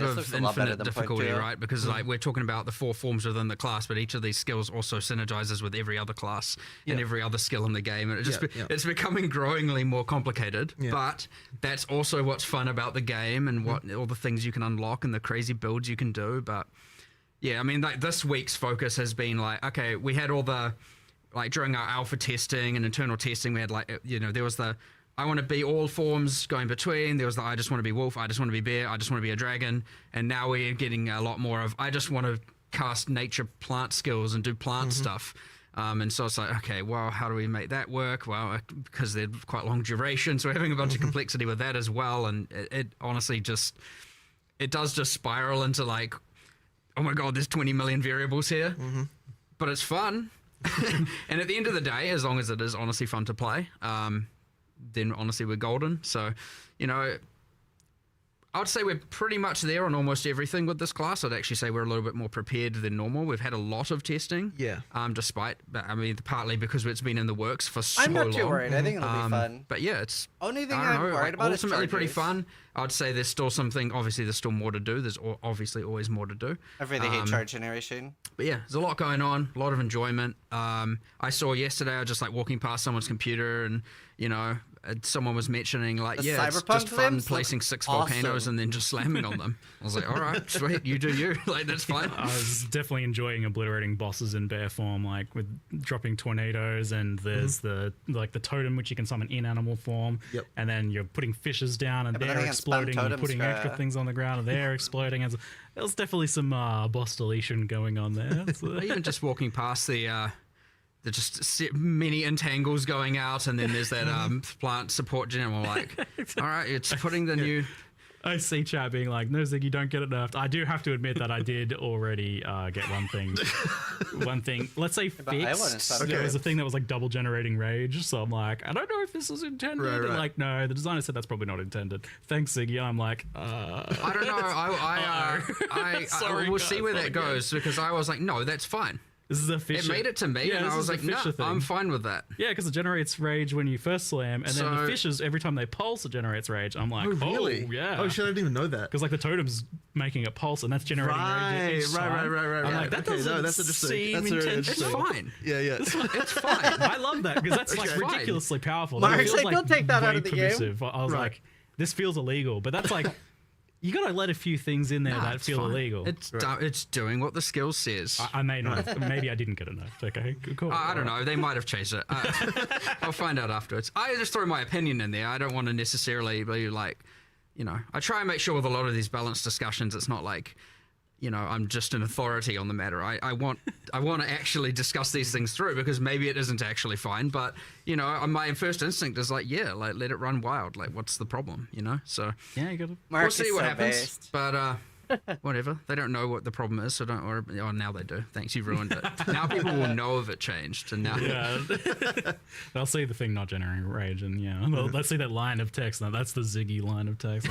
of infinite difficulty, right? Because like we're talking about the 4 forms within the class, but each of these skills also synergizes with every other class and every other skill in the game, and it's becoming growingly more complicated. But that's also what's fun about the game, and what all the things you can unlock and the crazy builds you can do. But I mean, like this week's focus has been like, okay, we had all the, like during our alpha testing and internal testing, we had like, there was the I want to be all forms going between, there was the I just want to be wolf, I just want to be bear, I just want to be a dragon, and now we're getting a lot more of I just want to cast nature plant skills and do plant stuff. And so it's like, okay, well, how do we make that work? Well, because they're quite long duration, so we're having a bunch of complexity with that as well. And it honestly it does just spiral into like, oh my God, there's 20 million variables here. But it's fun. And at the end of the day, as long as it is honestly fun to play, then honestly we're golden. So, I would say we're pretty much there on almost everything with this class. I'd actually say we're a little bit more prepared than normal. We've had a lot of testing. Partly because it's been in the works for so long.
I'm not too worried. I think it'll be fun.
But it's
only thing I'm worried about is
ultimately pretty
charges.
fun. I'd say there's still something. Obviously, there's still more to do. There's obviously always more to do.
I really hate charge generation.
But there's a lot going on. A lot of enjoyment. I saw yesterday. I was just like walking past someone's computer, and someone was mentioning like,
The
yeah, it's
Cyberpunk
just fun
glimpse
placing
looked
6 volcanoes
awesome.
and then just slamming on them. I was like, all right, sweet, you do you. Like, that's fine.
I was definitely enjoying obliterating bosses in bear form, like with dropping tornadoes, and there's the totem which you can summon in animal form.
Yep.
And then you're putting fishes down and
Yeah, but then
they're
they can spam
exploding, and you're
totems
putting
for-
extra things on the ground and they're exploding. And there was definitely some boss deletion going on there. So-
Even just walking past the just many entangles going out, and then there's that plant support gen. I'm like, all right, it's putting the new.
I see chat being like, no, Zig, you don't get it nerfed. I do have to admit that I did already get one thing. Let's say
but I wouldn't
fixed.
stop
There was a
Okay.
thing that was like double generating rage. So I'm like, I don't know if this is intended.
Right,
And
right.
like, no, the designer said that's probably not intended. Thanks, Ziggy. I'm like,
I don't know. I
Sorry,
will see
guys,
where
not
that goes, because I was like, no, that's fine.
this is a
It
fisher.
made it to me,
Yeah,
and
this
I was
is a
like, no,
fisher thing.
I'm fine with that.
Yeah, because it generates rage when you first slam, and then the
So-
fishes, every time they pulse, it generates rage. I'm like,
Oh, really?
yeah.
Oh, shit, I didn't even know that.
Because like the totem's making a pulse, and that's generating rage. Each
Right.
time. I'm
right.
like, that
Okay,
doesn't
no, that's interesting.
seem
That's very
intentional.
It's
interesting.
fine.
Yeah.
It's fine.
I love that because that's like
Okay. Fine.
ridiculously powerful.
Mark's
It feels
like,
like
"Don't take that out
way
of the game."
permissive. I was
Right.
like, this feels illegal, but that's like, you gotta let a few things in there
Nah,
that
it's
feel
fine.
illegal.
It's doing what the skill says.
I may not. Maybe I didn't get enough. Okay, cool.
I don't know. They might have changed it. I'll find out afterwards. I just throw my opinion in there. I don't want to necessarily be like, I try and make sure with a lot of these balanced discussions, it's not like, I'm just an authority on the matter. I want to actually discuss these things through, because maybe it isn't actually fine. But my first instinct is like, yeah, like let it run wild. Like, what's the problem? So
Yeah, you gotta.
Mark
we'll see
is
what
so
happens.
based.
But whatever. They don't know what the problem is, so don't worry. Oh, now they do. Thanks, you've ruined it. Now people will know if it changed, and now.
Yeah, they'll see the thing not generating rage, and let's see that line of text. Now that's the Ziggy line of text.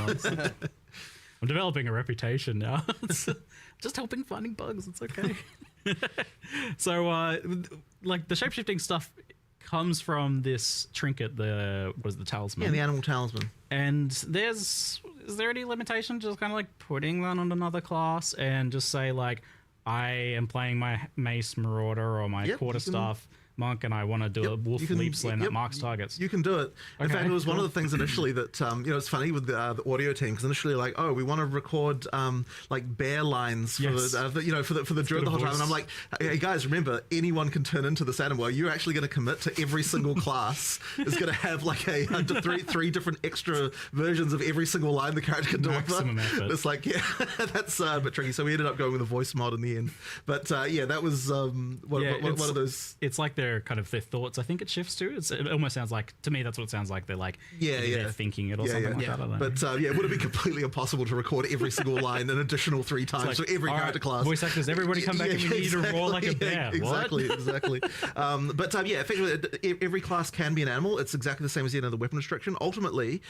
I'm developing a reputation now. It's just helping finding bugs. It's okay. So, like the shapeshifting stuff comes from this trinket, the talisman.
Yeah, the animal talisman.
And is there any limitation just kind of like putting that on another class and just say like, I am playing my mace marauder or my
Yep,
quarterstaff monk, and I want to do a wolf leap slam that marks targets.
You can do it. In
Okay,
fact, it was one of
cool.
the things initially that it's funny with the audio team, because initially like, oh, we want to record like bear lines for
Yes.
for the druid the whole time, and I'm like, hey guys, remember, anyone can turn into this animal. Are you actually going to commit to every single class is going to have like a three different extra versions of every single line the character can deliver?
Maximum effort.
It's like, yeah, that's a bit tricky. So we ended up going with a voice mod in the end. But yeah, that was one of those.
It's like their thoughts. I think it shifts to. It almost sounds like, to me, that's what it sounds like. They're like, they're thinking it or something like that. I don't know.
But it would have been completely impossible to record every single line an additional 3 times
like,
for every
all right,
character class.
voice actors, everybody come back and we need to roar like a bear.
Exactly,
What?
exactly. Effectively, every class can be an animal. It's exactly the same as the weapon restriction. Ultimately,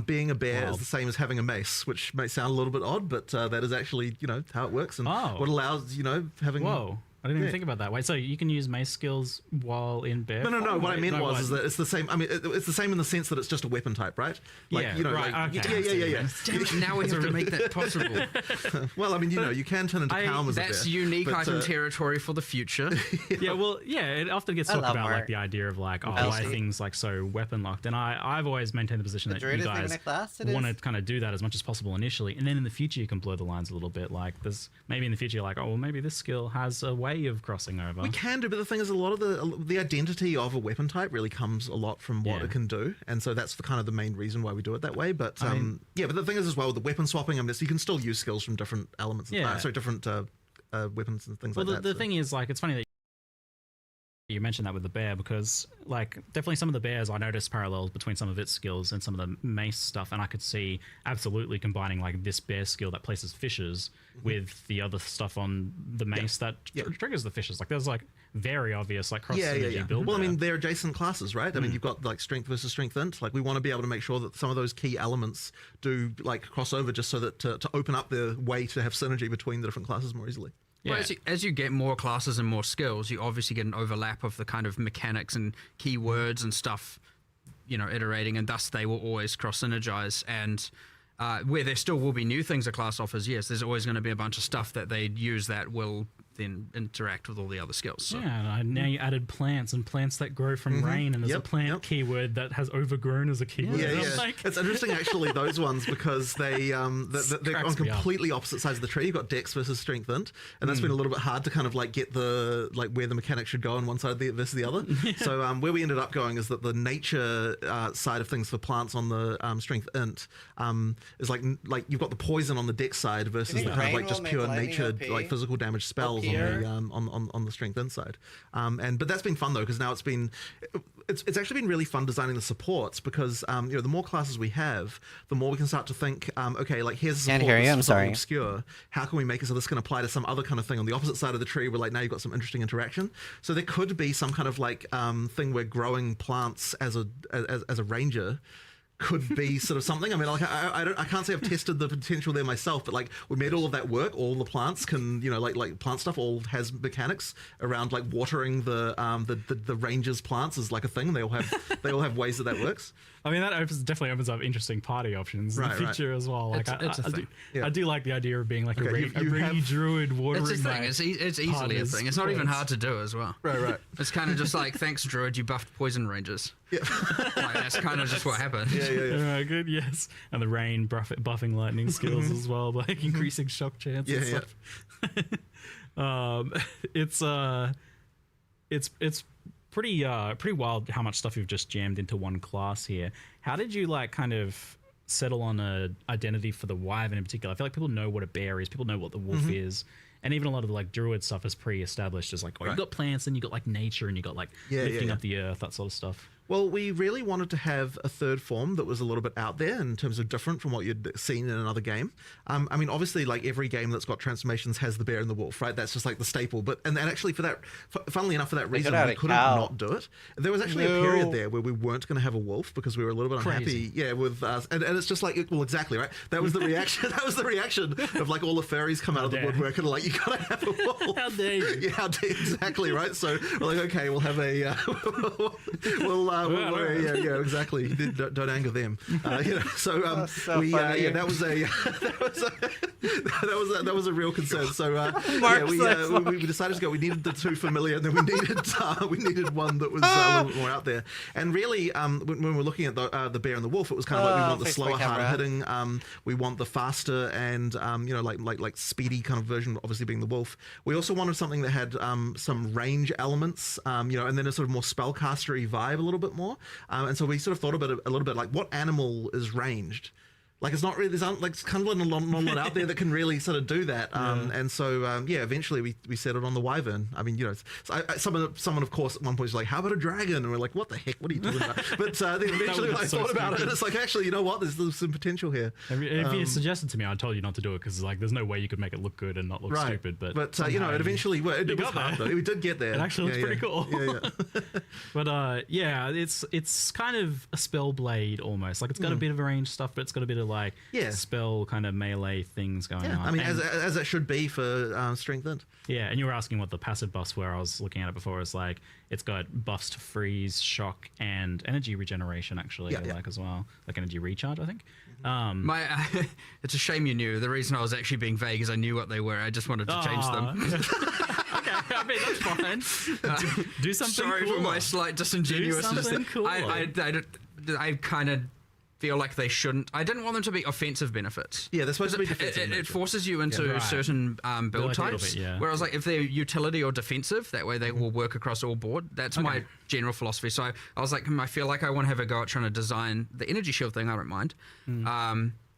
being a bear is the same as having a mace, which may sound a little bit odd, but that is actually how it works and what allows having.
Whoa. I didn't even think about that. Wait, so you can use mace skills while in bear?
No.
form?
What I meant
Wait,
was is that it's the same. I mean, it's the same in the sense that it's just a weapon type, right? Like,
Yeah, right,
like,
okay.
yeah.
Damn it, now we have to make that possible.
Well, I mean, you can turn into calm as a bear.
That's unique
but,
item territory for the future.
It often gets
I
talked
love
about
Mark.
like the idea of like, why
Elsie.
are things like so weapon locked? And I've always maintained the position
The
that
druid
you
is leaving
guys
the class, it
want
is.
to kind of do that as much as possible initially, and then in the future you can blur the lines a little bit. Like there's maybe in the future you're like, oh well, maybe this skill has a way of crossing over.
We can do, but the thing is, a lot of the identity of a weapon type really comes a lot from what
Yeah.
it can do, and so that's the kind of the main reason why we do it that way. But
I mean-
but the thing is as well, with the weapon swapping, I mean, you can still use skills from different elements,
Yeah.
different weapons and things
Well,
like that.
the thing is, like, it's funny that you mentioned that with the bear, because like definitely some of the bears I noticed parallels between some of its skills and some of the mace stuff, and I could see absolutely combining like this bear skill that places fishes with the other stuff on the mace that triggers the fishes. Like there's like very obvious like cross synergy build.
Well, I
there.
mean, they're adjacent classes, right? I mean, you've got like strength versus strength int. Like we want to be able to make sure that some of those key elements do like cross over, just so that to open up the way to have synergy between the different classes more easily.
Yeah.
Well, as you get more classes and more skills, you obviously get an overlap of the kind of mechanics and keywords and stuff, iterating, and thus they will always cross-synergize. And where there still will be new things a class offers, yes, there's always going to be a bunch of stuff that they use that will
then interact with all the other skills. So.
Yeah, and now you added plants and plants that grow from rain, and there's a plant keyword that has overgrown as a keyword.
It's interesting actually, those ones, because they're on completely opposite sides of the tree. You've got Dex versus Strengthened, and that's been a little bit hard to kind of like get the where the mechanic should go on one side versus the other. So where we ended up going is that the nature side of things for plants on the Strength Int is like you've got the poison on the Dex side versus the kind of like just pure nature like physical damage spells on the Strength Int side. But that's been fun though, because now it's actually been really fun designing the supports, because the more classes we have, the more we can start to think, okay, like here's a support that's obscure. How can we make it so this can apply to some other kind of thing on the opposite side of the tree, where like now you've got some interesting interaction. So there could be some kind of like thing where growing plants as a ranger could be sort of something. I mean, like I can't say I've tested the potential there myself, but like we made all of that work. All the plants can, like plant stuff all has mechanics around like watering the rangers' plants is like a thing. They all have ways that works.
I mean, that definitely opens up interesting party options in the future as well. Like I do like the idea of being like a rainy druid watering.
It's a thing. It's easily a thing. It's not even hard to do as well.
Right.
It's kind of just like, thanks, druid, you buffed poison rangers. Yeah. Like, that's kind of just what happened.
Yeah.
All right, good. Yes, and the rain buffing lightning skills as well by increasing shock chance and stuff. It's pretty wild how much stuff you've just jammed into one class here. How did you like kind of settle on a identity for the wyvern in particular? I feel like people know what a bear is, people know what the wolf is, and even a lot of the like druid stuff is pre-established as like, you've got plants, and you got like nature, and you got like lifting up the earth, that sort of stuff.
Well, we really wanted to have a third form that was a little bit out there in terms of different from what you'd seen in another game. I mean, obviously, like every game that's got transformations has the bear and the wolf, right? That's just like the staple. But and actually, funnily enough, for that reason, we couldn't not do it. There was actually a period there where we weren't going to have a wolf because we were a little bit unhappy. Yeah, with us, and it's just like, well, exactly right. That was the reaction. That was the reaction of like all the furries come out of the woodwork and like, you gotta have a wolf.
How dare you?
Yeah, how dare exactly right. So we're like, okay, we'll have a yeah, exactly. Don't anger them. So that was a real concern. So we decided to go. We needed the two familiar, and then we needed one that was a little bit more out there. And really, when we were looking at the bear and the wolf, it was kind of like we want the slower, harder hitting. We want the faster and like speedy kind of version, obviously being the wolf. We also wanted something that had some range elements, and then a sort of more spellcastery vibe a little bit more. And so we sort of thought about it a little bit like, what animal is ranged? Like, it's not really, there's like kind of not a lot out there that can really sort of do that. And so, eventually we settled on the wyvern. I mean, someone of course at one point was like, how about a dragon? And we're like, what the heck? What are you talking about? But then eventually I thought about it, and it's like, actually, you know what? There's some potential here.
If you suggested to me, I told you not to do it because like there's no way you could make it look good and not look stupid. But
it eventually it was hard though. We did get there.
It actually looks pretty cool. But it's kind of a spell blade almost. Like, it's got a bit of range stuff, but it's got a bit of like spell kind of melee things going on.
I mean, as it should be for strengthened.
Yeah, and you were asking what the passive buffs were. I was looking at it before. It's like it's got buffs to freeze, shock, and energy regeneration actually, as well, like energy recharge, I think.
It's a shame you knew. The reason I was actually being vague is I knew what they were. I just wanted to change them.
Okay, I mean, that's fine. Do something
Sorry
cool.
for my slight disingenuousness.
Cool.
I kind of feel like they shouldn't. I didn't want them to be offensive benefits.
Yeah, they're supposed to be defensive.
It forces you into certain build types. Whereas like if they're utility or defensive, that way they will work across all board. That's my general philosophy. So I was like, I feel like I want to have a go at trying to design the energy shield thing. I don't mind.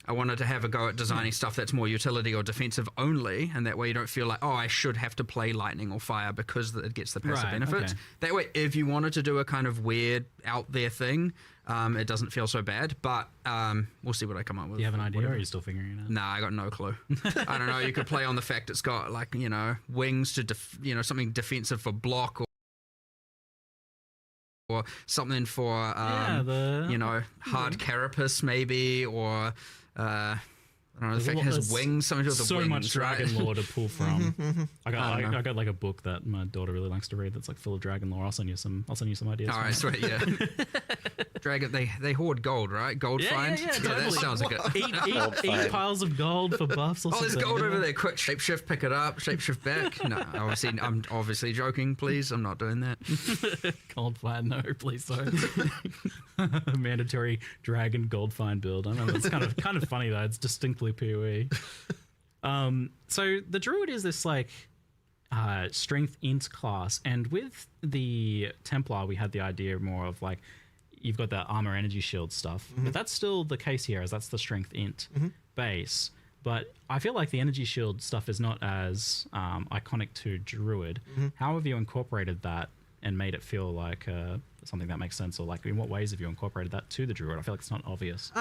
I wanted to have a go at designing stuff that's more utility or defensive only, and that way you don't feel like, oh, I should have to play lightning or fire because it gets the passive benefits. That way, if you wanted to do a kind of weird out there thing, it doesn't feel so bad, but we'll see what I come up with.
Do you have an idea, or are you still figuring it out?
Nah, I got no clue. I don't know. You could play on the fact it's got like, wings to, something defensive for block, or something for, hard carapace maybe, or I don't know, the fact it has wings, something to do with the
so
wings,
much dragon lore to pull from. I got like a book that my daughter really likes to read that's like full of dragon lore. I'll send you some ideas.
All right, sweet, yeah. Dragon, they hoard gold, right? Gold find?
Yeah, totally.
That sounds like it.
Eat piles of gold for buffs or something.
There's gold over there. Quick, shapeshift, pick it up, shapeshift back. No, I'm obviously joking, please. I'm not doing that.
Gold find, no, please don't. Mandatory dragon gold find build. I know it's kind of funny though. It's distinctly PoE. So the druid is this like strength int class, and with the Templar we had the idea more of like you've got that armor energy shield stuff, but that's still the case here, as that's the strength int base. But I feel like the energy shield stuff is not as iconic to druid. How have you incorporated that and made it feel like something that makes sense, or like in what ways have you incorporated that to the druid? I feel like it's not obvious.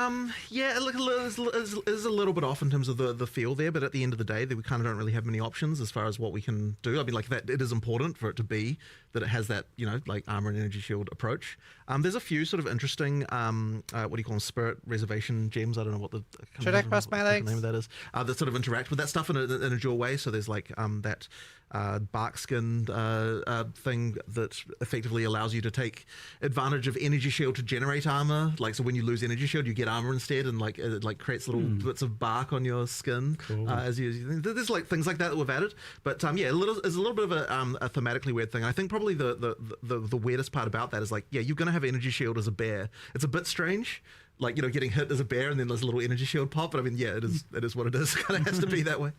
Yeah, look, is a little bit off in terms of the feel there, but at the end of the day, we kind of don't really have many options as far as what we can do. I mean, like that, it is important for it to be that it has that, you know, like armor and energy shield approach. There's a few sort of interesting, what do you call them, spirit reservation gems. I don't know what the
Should I cross my legs?
Name of that is. That sort of interact with that stuff in a dual way. So there's like that bark skin thing that effectively allows you to take advantage of energy shield to generate armor. Like, so when you lose energy shield, you get armor instead, and like it like creates little bits of bark on your skin.
Cool.
There's like things like that we've added, but yeah, it's a little bit of a thematically weird thing. I think probably the weirdest part about that is like, yeah, you're gonna have energy shield as a bear. It's a bit strange, like, you know, getting hit as a bear and then there's a little energy shield pop. But I mean, yeah, it is what it is. It kind of has to be that way.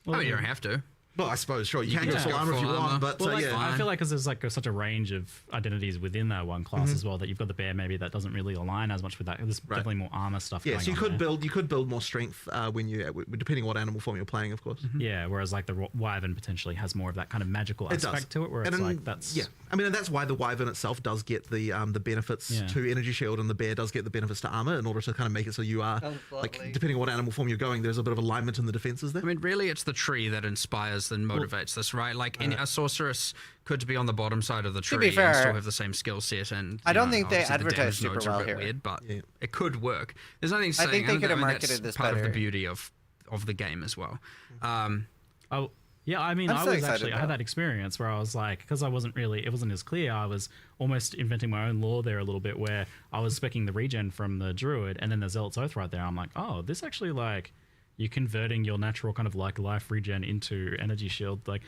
Well, you don't have to.
Well, I suppose, sure, you can go full armor if you want, but
well,
yeah.
I feel like because there's like such a range of identities within that one class as well, that you've got the bear maybe that doesn't really align as much with that. There's definitely more armor stuff.
Yeah, so you could build more strength when depending on what animal form you're playing, of course.
Yeah, whereas like the wyvern potentially has more of that kind of magical aspect to it, where it's like that's
I mean, and that's why the wyvern itself does get the benefits to energy shield, and the bear does get the benefits to armor, in order to kind of make it so you are like, depending on what animal form you're going, there's a bit of alignment in the defenses there.
I mean, really, it's the tree that inspires and motivates this, right? Like a sorceress could be on the bottom side of the tree
fair,
and still have the same skill set, and
I don't think they advertise super well here.
Weird, but it could work. There's nothing saying.
I think they could have marketed this
part
better.
of the beauty of the game as well.
Yeah, I mean, I had that experience where I was like, because it wasn't as clear, I was almost inventing my own lore there a little bit, where I was specking the regen from the druid, and then the Zealot's Oath right there. I'm like, oh, this actually, like, you're converting your natural kind of like life regen into energy shield. Like,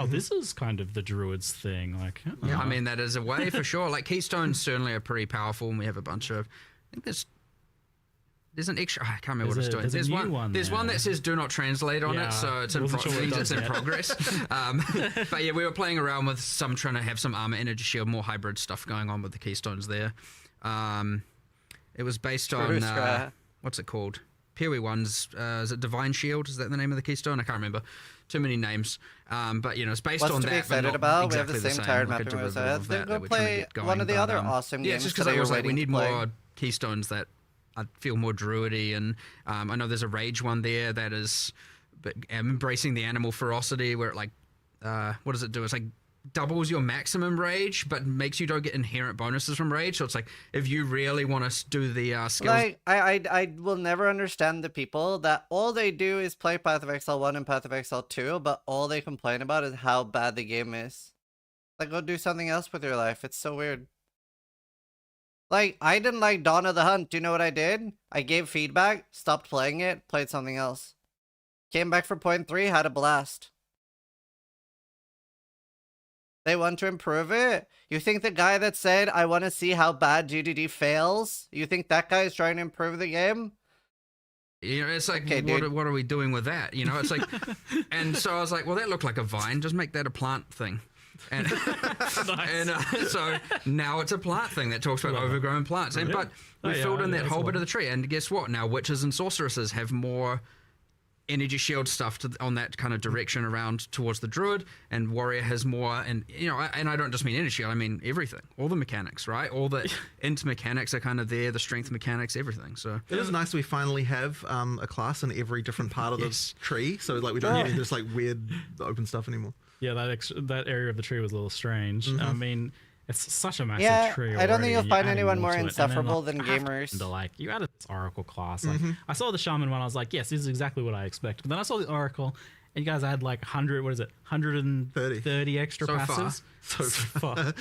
this is kind of the druid's thing. Like,
yeah, I mean, that is a way for sure. Like, keystones certainly are pretty powerful, and we have a bunch of, I think there's an extra. I can't remember what it's doing. There's one that says "Do not translate" on it, so it's in progress. But yeah, we were playing around with trying to have some armor, energy shield, more hybrid stuff going on with the keystones there. It was based on what's it called? PoE1's is it Divine Shield? Is that the name of the keystone? I can't remember. Too many names. But you know, it's based on that.
What's to be excited about? We have the same tired mapping moves. Then go play one of the other awesome games.
Yeah, just because I was like, we need more keystones that I feel more druidy, and I know there's a rage one there that is embracing the animal ferocity, where it like what does it do? It's like doubles your maximum rage, but makes you don't get inherent bonuses from rage. So it's like, if you really want to do the skills,
like I will never understand the people that all they do is play Path of Exile 1 and Path of Exile 2, but all they complain about is how bad the game is. Like, go do something else with your life. It's so weird. Like, I didn't like Dawn of the Hunt. Do you know what I did? I gave feedback, stopped playing it, played something else. Came back for point 3, had a blast. They want to improve it? You think the guy that said, I want to see how bad GDD fails, you think that guy is trying to improve the game?
You know, it's like, okay, what are we doing with that? You know, it's like, and so I was like, well, that looked like a vine. Just make that a plant thing. And, so now it's a plant thing that talks about overgrown plants. And but we filled in that whole bit of the tree. And guess what? Now witches and sorceresses have more energy shield stuff on that kind of direction around towards the druid, and warrior has more. And you know, and I don't just mean energy shield, I mean everything, all the mechanics, right? All the int mechanics are kind of there, the strength mechanics, everything. So
it is nice we finally have a class in every different part of the tree, so like we don't need this like weird open stuff anymore.
Yeah, that area of the tree was a little strange. I mean, It's such a massive tree.
I don't think you'll
already.
find
You're adding
anyone more
to it. And then,
insufferable
like,
than gamers.
like, you added this Oracle class. Like, I saw the Shaman one. I was like, yes, this is exactly what I expected. But then I saw the Oracle, and you guys had like 130 extra passes.
So
far.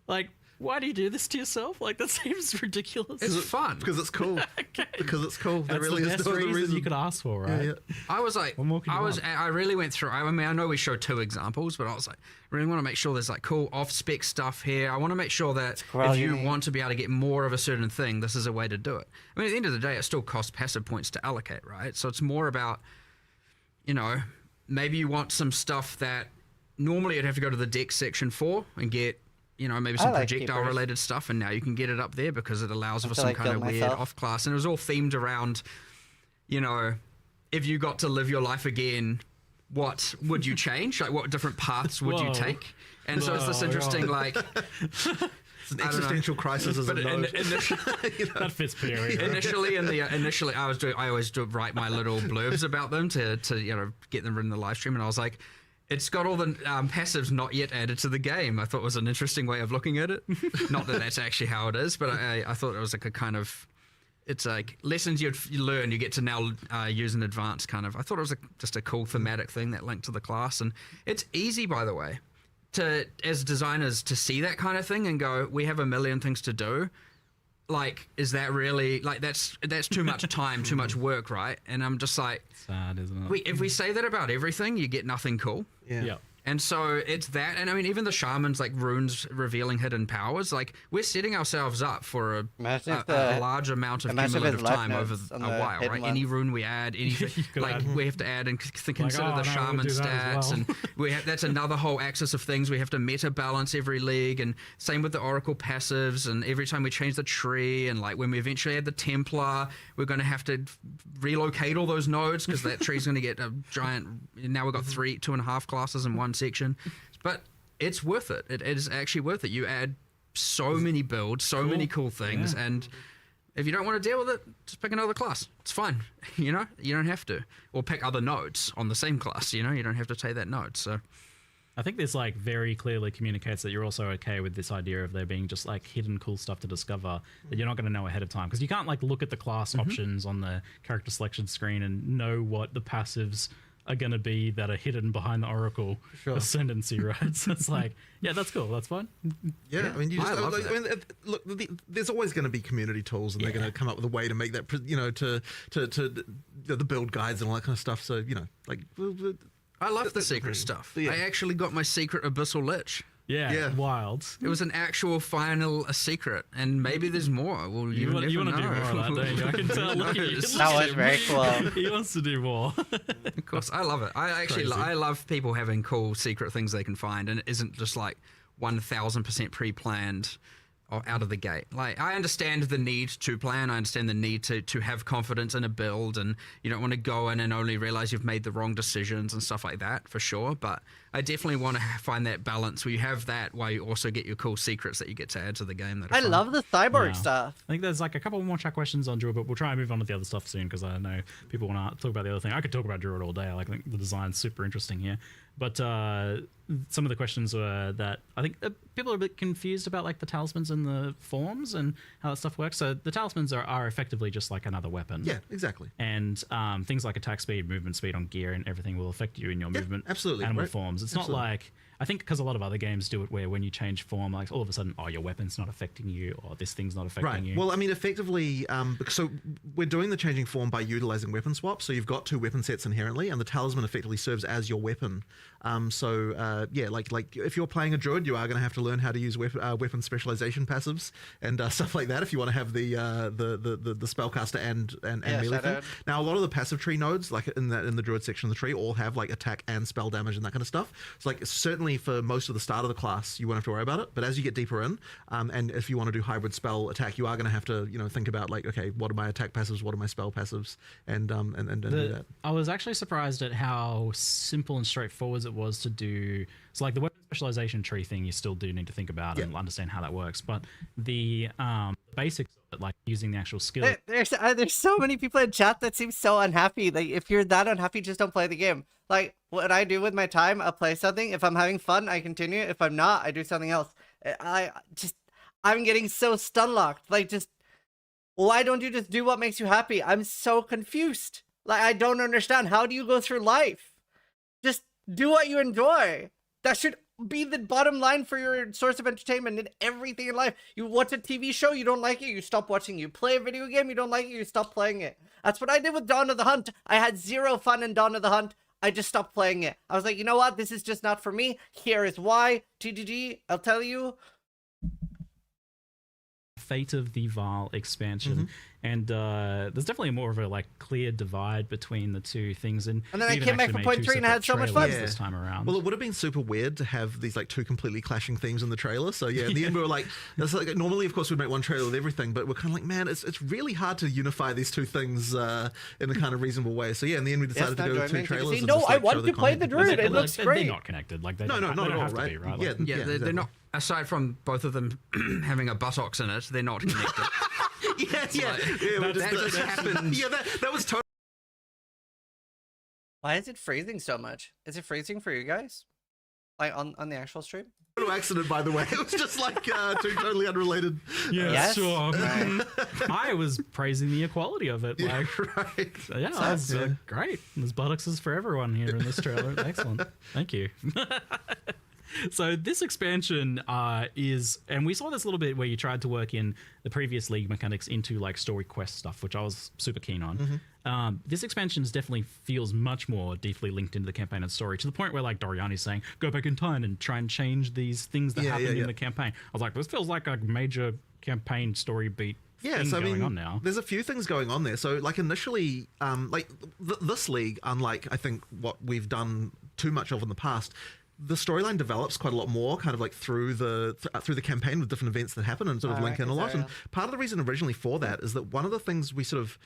Like, why do you do this to yourself? Like, that seems ridiculous.
It's fun
because it's cool.
Okay.
Because it's cool.
That's
really
the
is
best
the
reason you could ask for, right?
Yeah.
I was like,
What more could you want?
I really went through. I mean, I know we showed 2 examples, but I was like, really want to make sure there's like cool off-spec stuff here. I want to make sure that if you want to be able to get more of a certain thing, this is a way to do it. I mean, at the end of the day, it still costs passive points to allocate, right? So it's more about, you know, maybe you want some stuff that normally you'd have to go to the deck section for and get, you know, maybe some projectile related stuff, and now you can get it up there because it allows for some kind of weird off class. And it was all themed around, you know, if you got to live your life again, what would you change? Like, what different paths would you take? And so it's this interesting, like,
it's an existential crisis as a node.
That fits pretty well.
Initially, I always write my little blurbs about them to you know, get them in the live stream, and I was like, it's got all the passives not yet added to the game. I thought it was an interesting way of looking at it. Not that that's actually how it is, but I thought it was like a kind of, it's like lessons you learn, you get to now use in advance kind of. I thought it was just a cool thematic thing that linked to the class. And it's easy, by the way, as designers to see that kind of thing and go, we have a million things to do. Like, is that really, like, that's too much time, too much work, right? And I'm just like,
sad, isn't it?
If we say that about everything, you get nothing cool.
Yeah.
And so it's that, and I mean, even the shamans, like runes revealing hidden powers, like we're setting ourselves up for a large amount of cumulative time over a while, right? Any rune we add, anything, like we have to add and consider the shaman stats, and that's another whole axis of things. We have to meta balance every league, and same with the Oracle passives, and every time we change the tree, and like when we eventually add the Templar, we're going to have to relocate all those nodes because that tree's going to get a giant. Now we've got 2.5 classes in one section, but it's worth it. It is actually worth it. You add so many builds, so many cool things, and if you don't want to deal with it, just pick another class. It's fine. You know, you don't have to, or pick other nodes on the same class. You know, you don't have to take that node. So
I think this like very clearly communicates that you're also okay with this idea of there being just like hidden cool stuff to discover that you're not going to know ahead of time, because you can't like look at the class options on the character selection screen and know what the passives are going to be that are hidden behind the Oracle Ascendancy, right? So it's like, yeah, that's cool, that's fine.
Yeah, I mean, you just look. There's always going to be community tools, and they're going to come up with a way to make that, you know, to the build guides and all that kind of stuff. So you know, like,
I love the secret stuff. I actually got my secret Abyssal Lich.
Yeah, wild.
It was an actual final secret, and maybe there's more. Well, you want to do more of that, don't you?
I can tell. Look at you.
That was very cool.
He wants to do more.
Of course, I love it. I love people having cool secret things they can find, and it isn't just like 1000% pre-planned or out of the gate. Like, I understand the need to plan. I understand the need to have confidence in a build, and you don't want to go in and only realize you've made the wrong decisions and stuff like that, for sure. But I definitely want to find that balance where you have that while you also get your cool secrets that you get to add to the game. That
I love the cyborg stuff.
I think there's like a couple more chat questions on Druid, but we'll try and move on to the other stuff soon, because I know people want to talk about the other thing. I could talk about Druid all day. I think the design's super interesting here. But some of the questions were that I think people are a bit confused about like the talismans and the forms and how that stuff works. So the talismans are effectively just like another weapon.
Yeah, exactly.
And things like attack speed, movement speed on gear and everything will affect you in your movement.
Absolutely.
Animal forms. It's not like, I think because a lot of other games do it where when you change form, like all of a sudden, oh, your weapon's not affecting you, or this thing's not affecting you.
Well, I mean, effectively, so we're doing the changing form by utilizing weapon swaps. So you've got 2 weapon sets inherently, and the talisman effectively serves as your weapon. Yeah, like if you're playing a druid, you are going to have to learn how to use weapon specialization passives and stuff like that if you want to have the spellcaster and melee thing. Now, a lot of the passive tree nodes, like in the druid section of the tree, all have like attack and spell damage and that kind of stuff. So like certainly for most of the start of the class, you won't have to worry about it. But as you get deeper in, and if you want to do hybrid spell attack, you are going to have to, you know, think about like, okay, what are my attack passives, what are my spell passives, and do that.
I was actually surprised at how simple and straightforward it was to do. So like the weapon specialization tree thing, you still do need to think about and understand how that works. But the basics of it, like using the actual skill.
There's so many people in chat that seem so unhappy. Like, if you're that unhappy, just don't play the game. Like, what I do with my time, I'll play something. If I'm having fun, I continue. If I'm not, I do something else. I'm getting so stun locked. Like, just why don't you just do what makes you happy? I'm so confused. Like, I don't understand. How do you go through life? Just do what you enjoy. That should be the bottom line for your source of entertainment in everything in life. You watch a TV show, you don't like it, you stop watching. You play a video game, you don't like it, you stop playing it. That's what I did with Dawn of the Hunt. I had zero fun in Dawn of the Hunt. I just stopped playing it. I was like, you know what? This is just not for me. Here is why. TGG, I'll tell you.
Fate of the Val expansion, and there's definitely more of a like clear divide between the two things. And
then I came back for point 3 and I had so much fun
this time around.
Well, it would have been super weird to have these like two completely clashing themes in the trailer. So yeah, in the end we were like, that's like, normally of course we'd make one trailer with everything, but we're kind of like, man, it's really hard to unify these two things in a kind of reasonable way. So yeah, in the end we decided to go with two trailers.
And no, I want to play the Druid. It looks great.
They're not connected. Like
not at all, right?
They're not. Aside from both of them having a buttocks in it, they're not connected.
That just happened. Yeah, that was totally.
Why is it freezing so much? Is it freezing for you guys? Like on the actual stream?
No accident, by the way. It was just like two totally unrelated.
Yeah,
yes?
Sure.
Right.
I was praising the equality of it. Like,
right.
Yeah, that's great. There's buttocks for everyone here in this trailer. Excellent. Thank you. So this expansion is, and we saw this a little bit where you tried to work in the previous League mechanics into like story quest stuff, which I was super keen on. This expansion definitely feels much more deeply linked into the campaign and story, to the point where like Doriani's saying, go back in time and try and change these things that happened in the campaign. I was like, this feels like a major campaign story beat.
Yeah, so I mean, there's a few things going on there. So like initially, this League, unlike I think what we've done too much of in the past, the storyline develops quite a lot more, kind of like through the campaign with different events that happen and sort of link in a lot. And part of the reason originally for that is that one of the things we sort of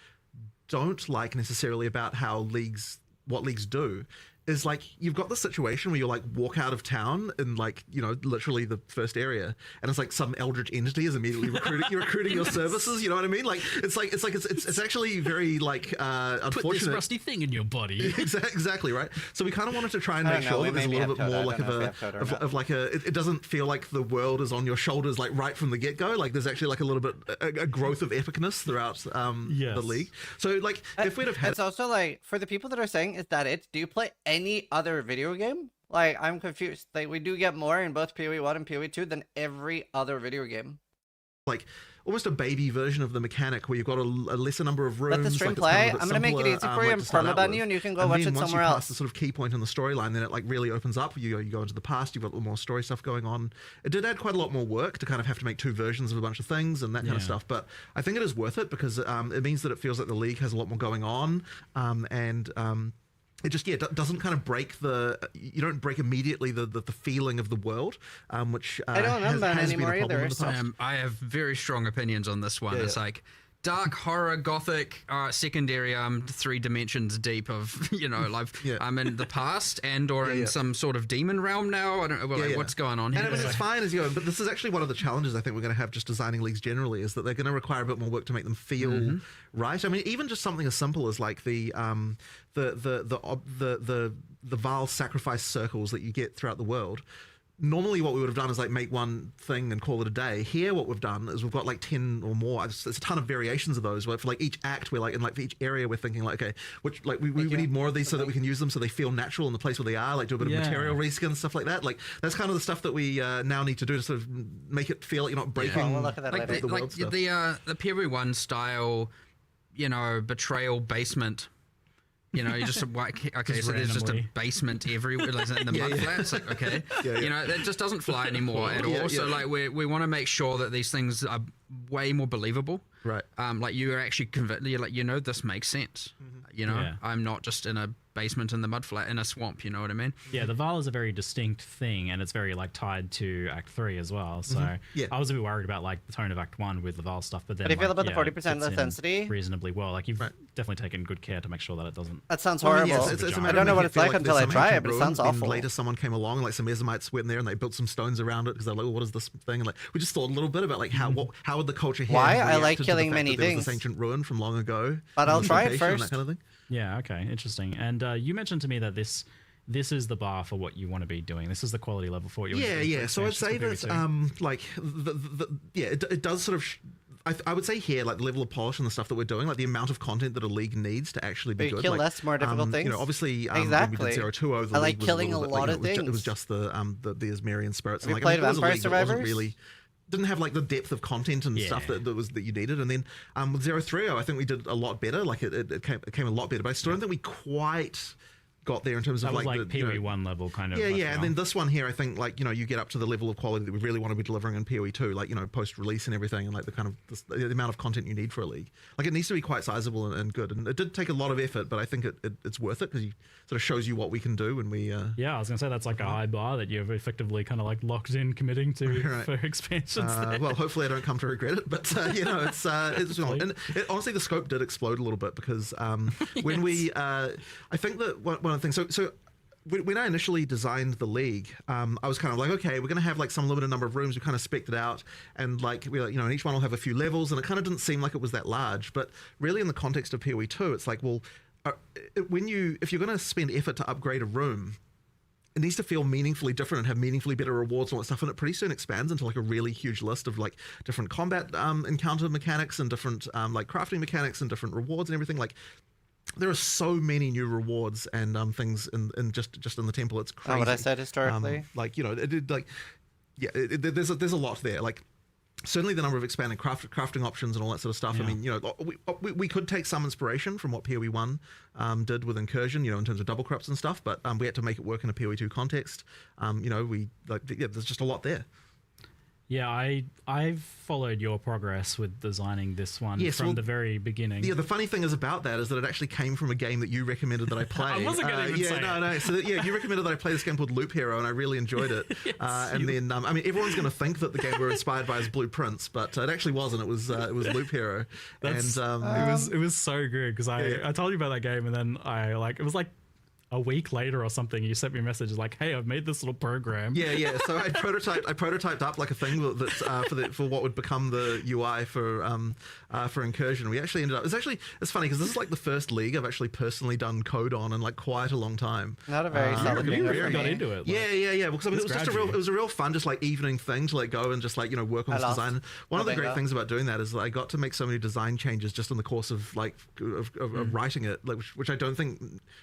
don't like necessarily about what leagues do is like you've got the situation where you like walk out of town in like, you know, literally the first area, and it's like some eldritch entity is immediately recruiting your services. You know what I mean? Like it's actually very like unfortunate.
Put this rusty thing in your body.
Exactly right. So we kind of wanted to try and make sure that there's a little bit more like it doesn't feel like the world is on your shoulders like right from the get go. Like there's actually like a little bit a growth of epicness throughout the League. So like if we'd have had,
it's also like for the people that are saying, is that it? Do you play any other video game? Like, I'm confused. Like, we do get more in both PoE1 and PoE2 than every other video game.
Like, almost a baby version of the mechanic where you've got a lesser number of rooms.
Let the stream play. I'm going to make it easy for you and permaban you, and you can go watch it somewhere else.
Once you pass the sort of key point in the storyline, then it like really opens up. You go into the past, you've got a little more story stuff going on. It did add quite a lot more work to kind of have to make two versions of a bunch of things and that kind of stuff. But I think it is worth it because it means that it feels like the League has a lot more going on. It just doesn't kind of break you don't break immediately the feeling of the world, which
I don't know that anymore either.
I have very strong opinions on this one. It's like dark horror gothic secondary 3 dimensions deep of I'm in the past and or in some sort of demon realm now. I don't know what's going on here.
And it's fine as you go, but this is actually one of the challenges I think we're going to have just designing leagues generally, is that they're going to require a bit more work to make them feel right. I mean, even just something as simple as like the Val sacrifice circles that you get throughout the world. Normally what we would have done is like make one thing and call it a day. Here what we've done is we've got like 10 or more. There's a ton of variations of those where for like each act we're like, in like for each area we're thinking like, okay, which like we need more of these so that we can use them so they feel natural in the place where they are, like do a bit of material reskin and stuff like that. Like that's kind of the stuff that we now need to do to sort of make it feel like you're not breaking
we'll look at that later.
the PoE1 style, betrayal basement. You just okay, so there's just a basement everywhere in the mud flats. Like, okay, that just doesn't fly anymore at all. So like we want to make sure that these things are way more believable.
Right.
Like you are actually convinced. You're like, this makes sense. I'm not just in a basement in the mud flat in a swamp. You know what I mean?
Yeah, the Val is a very distinct thing, and it's very like tied to Act 3 as well. So I was a bit worried about like the tone of Act 1 with the Val stuff, but then.
How do you feel about the 40% intensity?
Reasonably well. Like you've definitely taken good care to make sure that it doesn't.
That sounds horrible. I don't know what it's like until I try it, but it sounds awful.
Later, someone came along, like some Ezamites went in there, and they built some stones around it because they're like, what is this thing? And like we just thought a little bit about like how would the culture here.
Why I like killing many things.
This ancient ruin from long ago.
But I'll try it first.
That kind of thing.
Yeah, okay, interesting. And you mentioned to me that this this is the bar for what you want to be doing. This is the quality level for what you want to
Yeah,
do.
yeah. So I'd say that, like, it does sort of. I would say here, like the level of polish and the stuff that we're doing, like the amount of content that a league needs to actually be
But you
good.
kill
like,
less, more difficult things.
You know, obviously,
Exactly.
when we did 0-2-0, the
I like
league was
killing
a
a
little bit,
lot
like,
of
it
things.
was just the Asmerian spirits.
Have you
And, like,
played
it was a
Vampire
league that wasn't
Survivors?
really didn't have like the depth of content and stuff that you needed. And then with 0-3-0, I think we did a lot better. Like it came a lot better, but I still don't think we quite got there in terms of
That was like
the,
PoE1 level kind of.
Yeah, and then this one here, I think, like, you know, you get up to the level of quality that we really want to be delivering in PoE2, like, you know, post-release and everything, and like the kind of the amount of content you need for a league. Like, it needs to be quite sizable and good, and it did take a lot of effort, but I think it's worth it because it sort of shows you what we can do when we.
Yeah, I was gonna say that's like a high bar that you've effectively kind of like locked in committing to for expansions.
Well, hopefully I don't come to regret it, but you know, it's and honestly the scope did explode a little bit because when we I think that one of the things so. When I initially designed the league, I was kind of like, okay, we're going to have like some limited number of rooms. We kind of spec'd it out, and like we, you know, and each one will have a few levels, and it kind of didn't seem like it was that large. But really, in the context of PoE2, it's like, well, if you're going to spend effort to upgrade a room, it needs to feel meaningfully different and have meaningfully better rewards and all that stuff. And it pretty soon expands into like a really huge list of like different combat encounter mechanics and different like crafting mechanics and different rewards and everything. Like, there are so many new rewards and things in just in the temple. It's crazy.
What I said historically,
like, you know, there's a lot there. Like, certainly the number of expanded crafting options and all that sort of stuff.
Yeah.
I mean, you know, we could take some inspiration from what PoE1 did with Incursion, you know, in terms of double crops and stuff, but we had to make it work in a PoE2 context. You know, there's just a lot there.
Yeah, I've followed your progress with designing this one from the very beginning.
Yeah, the funny thing is about that is that it actually came from a game that you recommended that I play.
I wasn't going to even say
no. So you recommended that I play this game called Loop Hero, and I really enjoyed it.
Yes,
and then, I mean, everyone's going to think that the game we're inspired by is Blueprints, but it actually wasn't. It was Loop Hero.
It was so good because I told you about that game, and then it was like a week later or something, you sent me a message like, "Hey, I've made this little program."
Yeah. So I prototyped up like a thing that's for what would become the UI for Incursion. We actually ended up. It's funny because this is like the first league I've actually personally done code on in like quite a long time.
Not a very solid
you really got into it.
Yeah. Because I mean, it was a real fun, just like evening thing to like go and just like, you know, work on this design. One of the great things about doing that is that I got to make so many design changes just in the course of like of writing it, like, which I don't think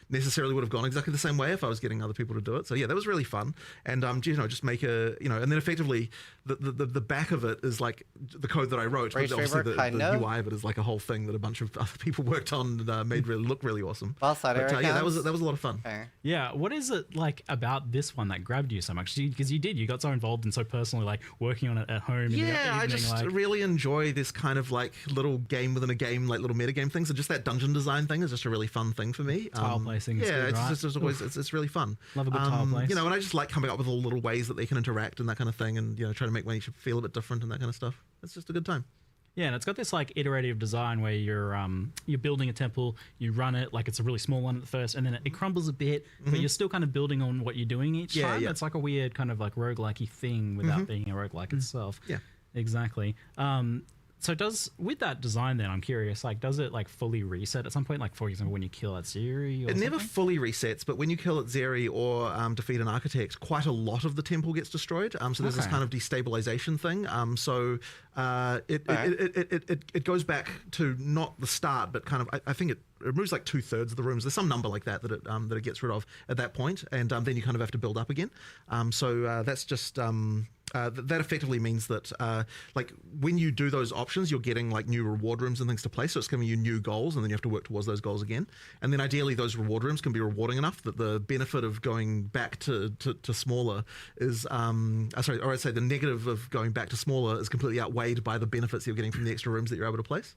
necessarily would have gone exactly the same way if I was getting other people to do it. So yeah, that was really fun. And you know, just make and then effectively the back of it is like the code that I wrote. But obviously the UI of it is like a whole thing that a bunch of other people worked on and made look really awesome.
Yeah,
that was a lot of fun.
Okay.
Yeah, what is it like about this one that grabbed you so much? Because you got so involved and so personally, like working on it at home.
Yeah, I just really enjoy this kind of like little game within a game, like little metagame things. And just that dungeon design thing is just a really fun thing for me.
Tile placing.
Yeah,
good, right?
it's always it's really fun.
Love a good tile place.
You know, and I just like coming up with all little ways that they can interact and that kind of thing, and you know, trying to make each feel a bit different and that kind of stuff. It's just a good time.
Yeah, and it's got this like iterative design where you're building a temple, you run it like it's a really small one at first, and then it crumbles a bit, but you're still kind of building on what you're doing each time. It's like a weird kind of like roguelike-y thing without being a roguelike itself.
Yeah,
exactly. So with that design then, I'm curious, like, does it like fully reset at some point? Like, for example, when you kill at Zeri or
It never fully resets, but when you kill at Zeri or defeat an architect, quite a lot of the temple gets destroyed. So there's this kind of destabilization thing. It goes back to not the start, but kind of, I think it removes like 2/3 of the rooms. There's some number like that it gets rid of at that point, and then you kind of have to build up again. That's just that effectively means that like when you do those options, you're getting like new reward rooms and things to play. So it's giving you new goals, and then you have to work towards those goals again. And then ideally, those reward rooms can be rewarding enough that the benefit of going back to smaller is I'd say the negative of going back to smaller is completely outweighed by the benefits you're getting from the extra rooms that you're able to place.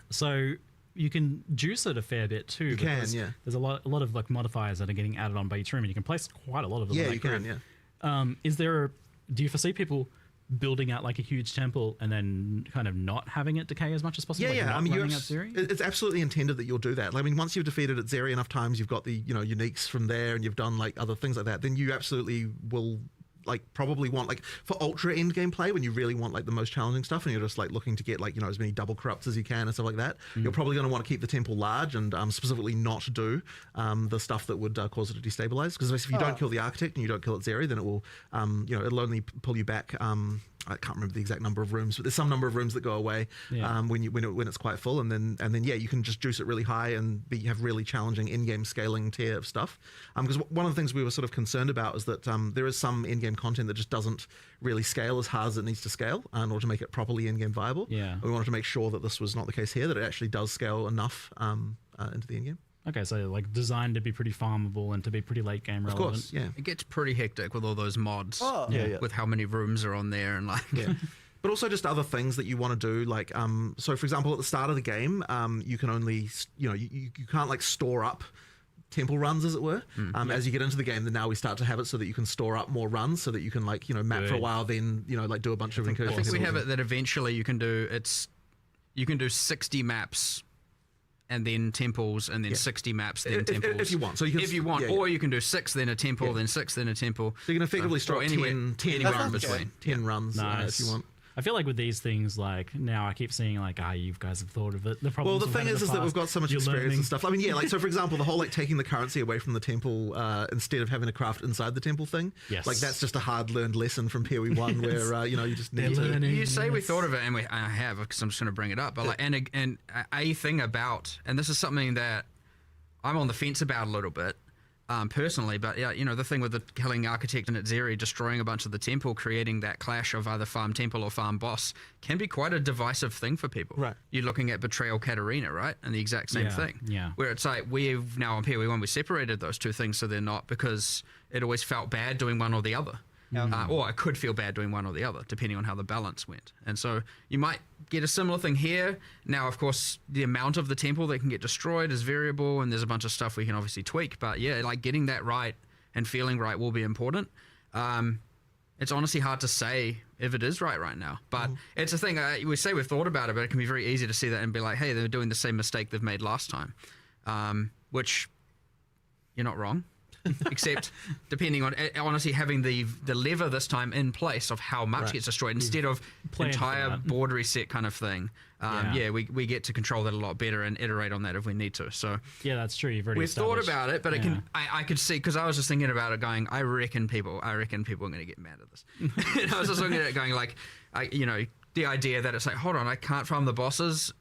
So you can juice it a fair bit too.
You can, yeah.
There's a lot of like modifiers that are getting added on by each room, and you can place quite a lot of them.
Yeah, you can. Yeah.
Do you foresee people building out like a huge temple and then kind of not having it decay as much as possible?
Yeah. I mean, it's absolutely intended that you'll do that. Like, I mean, once you've defeated at Zeri enough times, you've got the uniques from there, and you've done like other things like that. Then you absolutely will like probably want like for ultra end game play when you really want like the most challenging stuff and you're just like looking to get like as many double corrupts as you can and stuff like that. You're probably going to want to keep the temple large and specifically not do the stuff that would cause it to destabilize, because if you don't kill the architect and you don't kill its area, then it will it'll only pull you back. I can't remember the exact number of rooms, but there's some number of rooms that go away when it's quite full, and then you can just juice it really high and have really challenging in-game scaling tier of stuff. Because one of the things we were sort of concerned about is that there is some in-game content that just doesn't really scale as hard as it needs to scale in order to make it properly in-game viable.
Yeah,
and we wanted to make sure that this was not the case here, that it actually does scale enough into the in-game.
Okay, so like designed to be pretty farmable and to be pretty late game relevant.
Of course, yeah.
It gets pretty hectic with all those mods.
Oh. Yeah.
With how many rooms are on there and like.
Yeah. But also just other things that you want to do, like so for example at the start of the game, you can only you can't like store up temple runs, as it were. As you get into the game, then now we start to have it so that you can store up more runs, so that you can like map for a while, then like do a bunch of incursions.
I think we have it that eventually you can do 60 maps. And then temples, and then 60 maps, then temples.
If you want. So
or you can do 6, then a temple, then 6, then a temple.
So you can effectively store 10 runs between. 10 runs if you want.
I feel like with these things, like now I keep seeing like, you guys have thought of it. The
thing is that we've got so much experience and stuff. I mean, like so for example, the whole like taking the currency away from the temple instead of having to craft inside the temple thing. Yes. Like that's just a hard learned lesson from PoE1 where you just need to.
You say we thought of it, and I have, because I'm just going to bring it up. But like, and a thing about, and this is something that I'm on the fence about a little bit. Personally, but the thing with the killing architect and its area, destroying a bunch of the temple, creating that clash of either farm temple or farm boss, can be quite a divisive thing for people.
Right.
You're looking at Betrayal Katarina, right? And the exact same thing. Yeah. Where it's like, we've now on PoE1, we separated those two things so they're not, because it always felt bad doing one or the other. Or I could feel bad doing one or the other, depending on how the balance went. And so you might get a similar thing here. Now, of course, the amount of the temple that can get destroyed is variable, and there's a bunch of stuff we can obviously tweak. But yeah, like getting that right and feeling right will be important. It's honestly hard to say if it is right now. But it's a thing, we say we've thought about it, but it can be very easy to see that and be like, hey, they're doing the same mistake they've made last time. Which, you're not wrong. Except depending on honestly having the lever this time in place of how much gets destroyed instead of entire board reset kind of thing. We get to control that a lot better and iterate on that if we need to. So
yeah, that's true.
We've thought about it, but it can. I could see, because I was just thinking about it, going, I reckon people are going to get mad at this. And I was just looking at it, going like, the idea that it's like, hold on, I can't farm the bosses.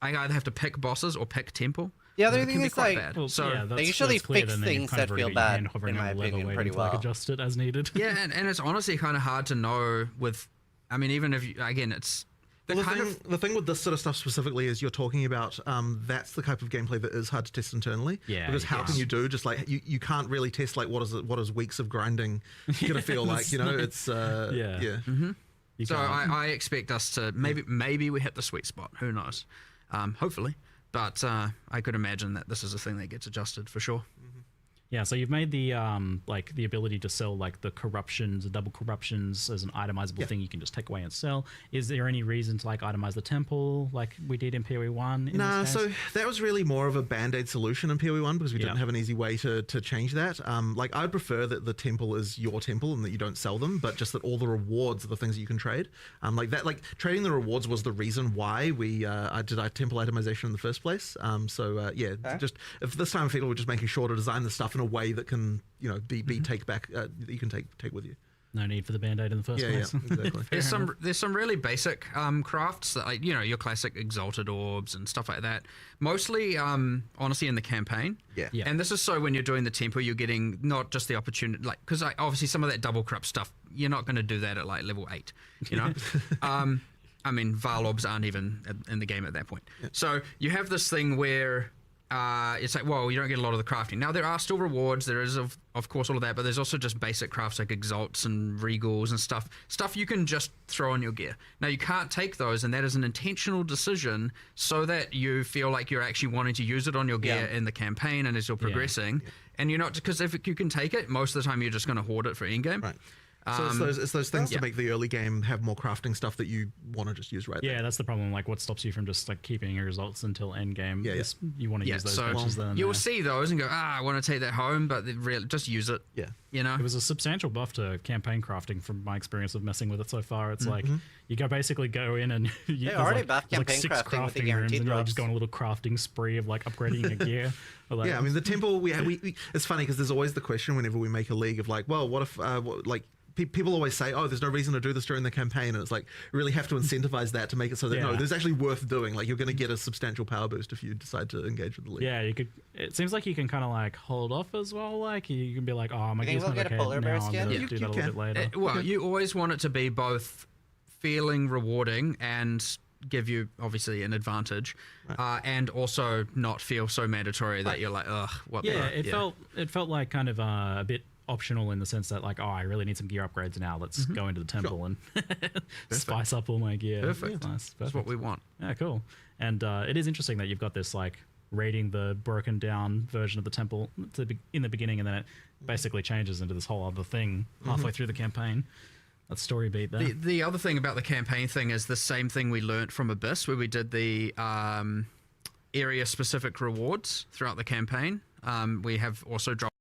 I either have to pick bosses or pick temple.
The other thing is like,
they
usually fix things that feel bad, in my opinion, pretty well.
Like adjust it as needed.
Yeah, and it's honestly kind of hard to know with, I mean, even if, it's...
The thing with this sort of stuff specifically is you're talking about that's the type of gameplay that is hard to test internally.
Yeah.
Because how can you do just like you can't really test like what is weeks of grinding gonna feel like, it's yeah.
So I expect us to maybe we hit the sweet spot. Who knows? Hopefully. But I could imagine that this is a thing that gets adjusted for sure.
Yeah, so you've made the like the ability to sell like the corruptions, the double corruptions as an itemizable thing you can just take away and sell. Is there any reason to like itemize the temple like we did in PoE1?
Nah, so that was really more of a band-aid solution in PoE1 because we didn't have an easy way to change that. Like I'd prefer that the temple is your temple and that you don't sell them, but just that all the rewards are the things that you can trade. Like trading the rewards was the reason why I did temple itemization in the first place. Just if this time we're just making sure to design the stuff in a way that can be take back that you can take with you.
No need for the band-aid in the first place.
Yeah, exactly.
There's some really basic crafts that, like, your classic exalted orbs and stuff like that. Mostly, honestly, in the campaign.
Yeah.
And this is so when you're doing the temple, you're getting not just the opportunity, like, because obviously some of that double corrupt stuff, you're not going to do that at like level 8. I mean, Val orbs aren't even in the game at that point. Yeah. So you have this thing where it's like, well, you don't get a lot of the crafting. Now, there are still rewards. There is, of course, all of that, but there's also just basic crafts like exalts and regals and stuff you can just throw on your gear. Now, you can't take those, and that is an intentional decision so that you feel like you're actually wanting to use it on your gear in the campaign and as you're progressing. And you're not, because if you can take it, most of the time you're just going to hoard it for endgame.
Right. So it's those things to make the early game have more crafting stuff that you want to just use right there.
Yeah, that's the problem. Like, what stops you from just like keeping your results until end game?
Yeah,
You want to use those patches then.
You'll see those and go, I want to take that home, but just use it.
Yeah.
You know?
It was a substantial buff to campaign crafting from my experience of messing with it so far. It's like, you basically go in and you
already buffed campaign
six
crafting with the
crafting rooms
guaranteed
and you're like
drops.
just going on a little crafting spree of like upgrading your gear. Like,
Yeah, I mean, the temple, we it's funny because there's always the question whenever we make a league of like, well, what if, people always say, oh, there's no reason to do this during the campaign. And it's like, we really have to incentivize that to make it so that, no, there's actually worth doing. Like, you're going to get a substantial power boost if you decide to engage with the league.
Yeah, it seems like you can kind of like hold off as well. Like, you can be like, oh, my gear's
we'll
not
get a
okay
polar bear
now. I'm
skin?
going to do that a little bit later.
You always want it to be both feeling rewarding and give you obviously an advantage, and also not feel so mandatory that you're like, ugh, what?
Yeah, it felt like kind of a bit optional in the sense that like, oh, I really need some gear upgrades now. Let's go into the temple and spice up all my gear.
Perfect.
Nice.
That's what we want.
Yeah, cool. And it is interesting that you've got this like raiding the broken down version of the temple in the beginning, and then it basically changes into this whole other thing halfway through the campaign. That's story beat there.
The other thing about the campaign thing is the same thing we learnt from Abyss, where we did the area specific rewards throughout the campaign. We have also dropped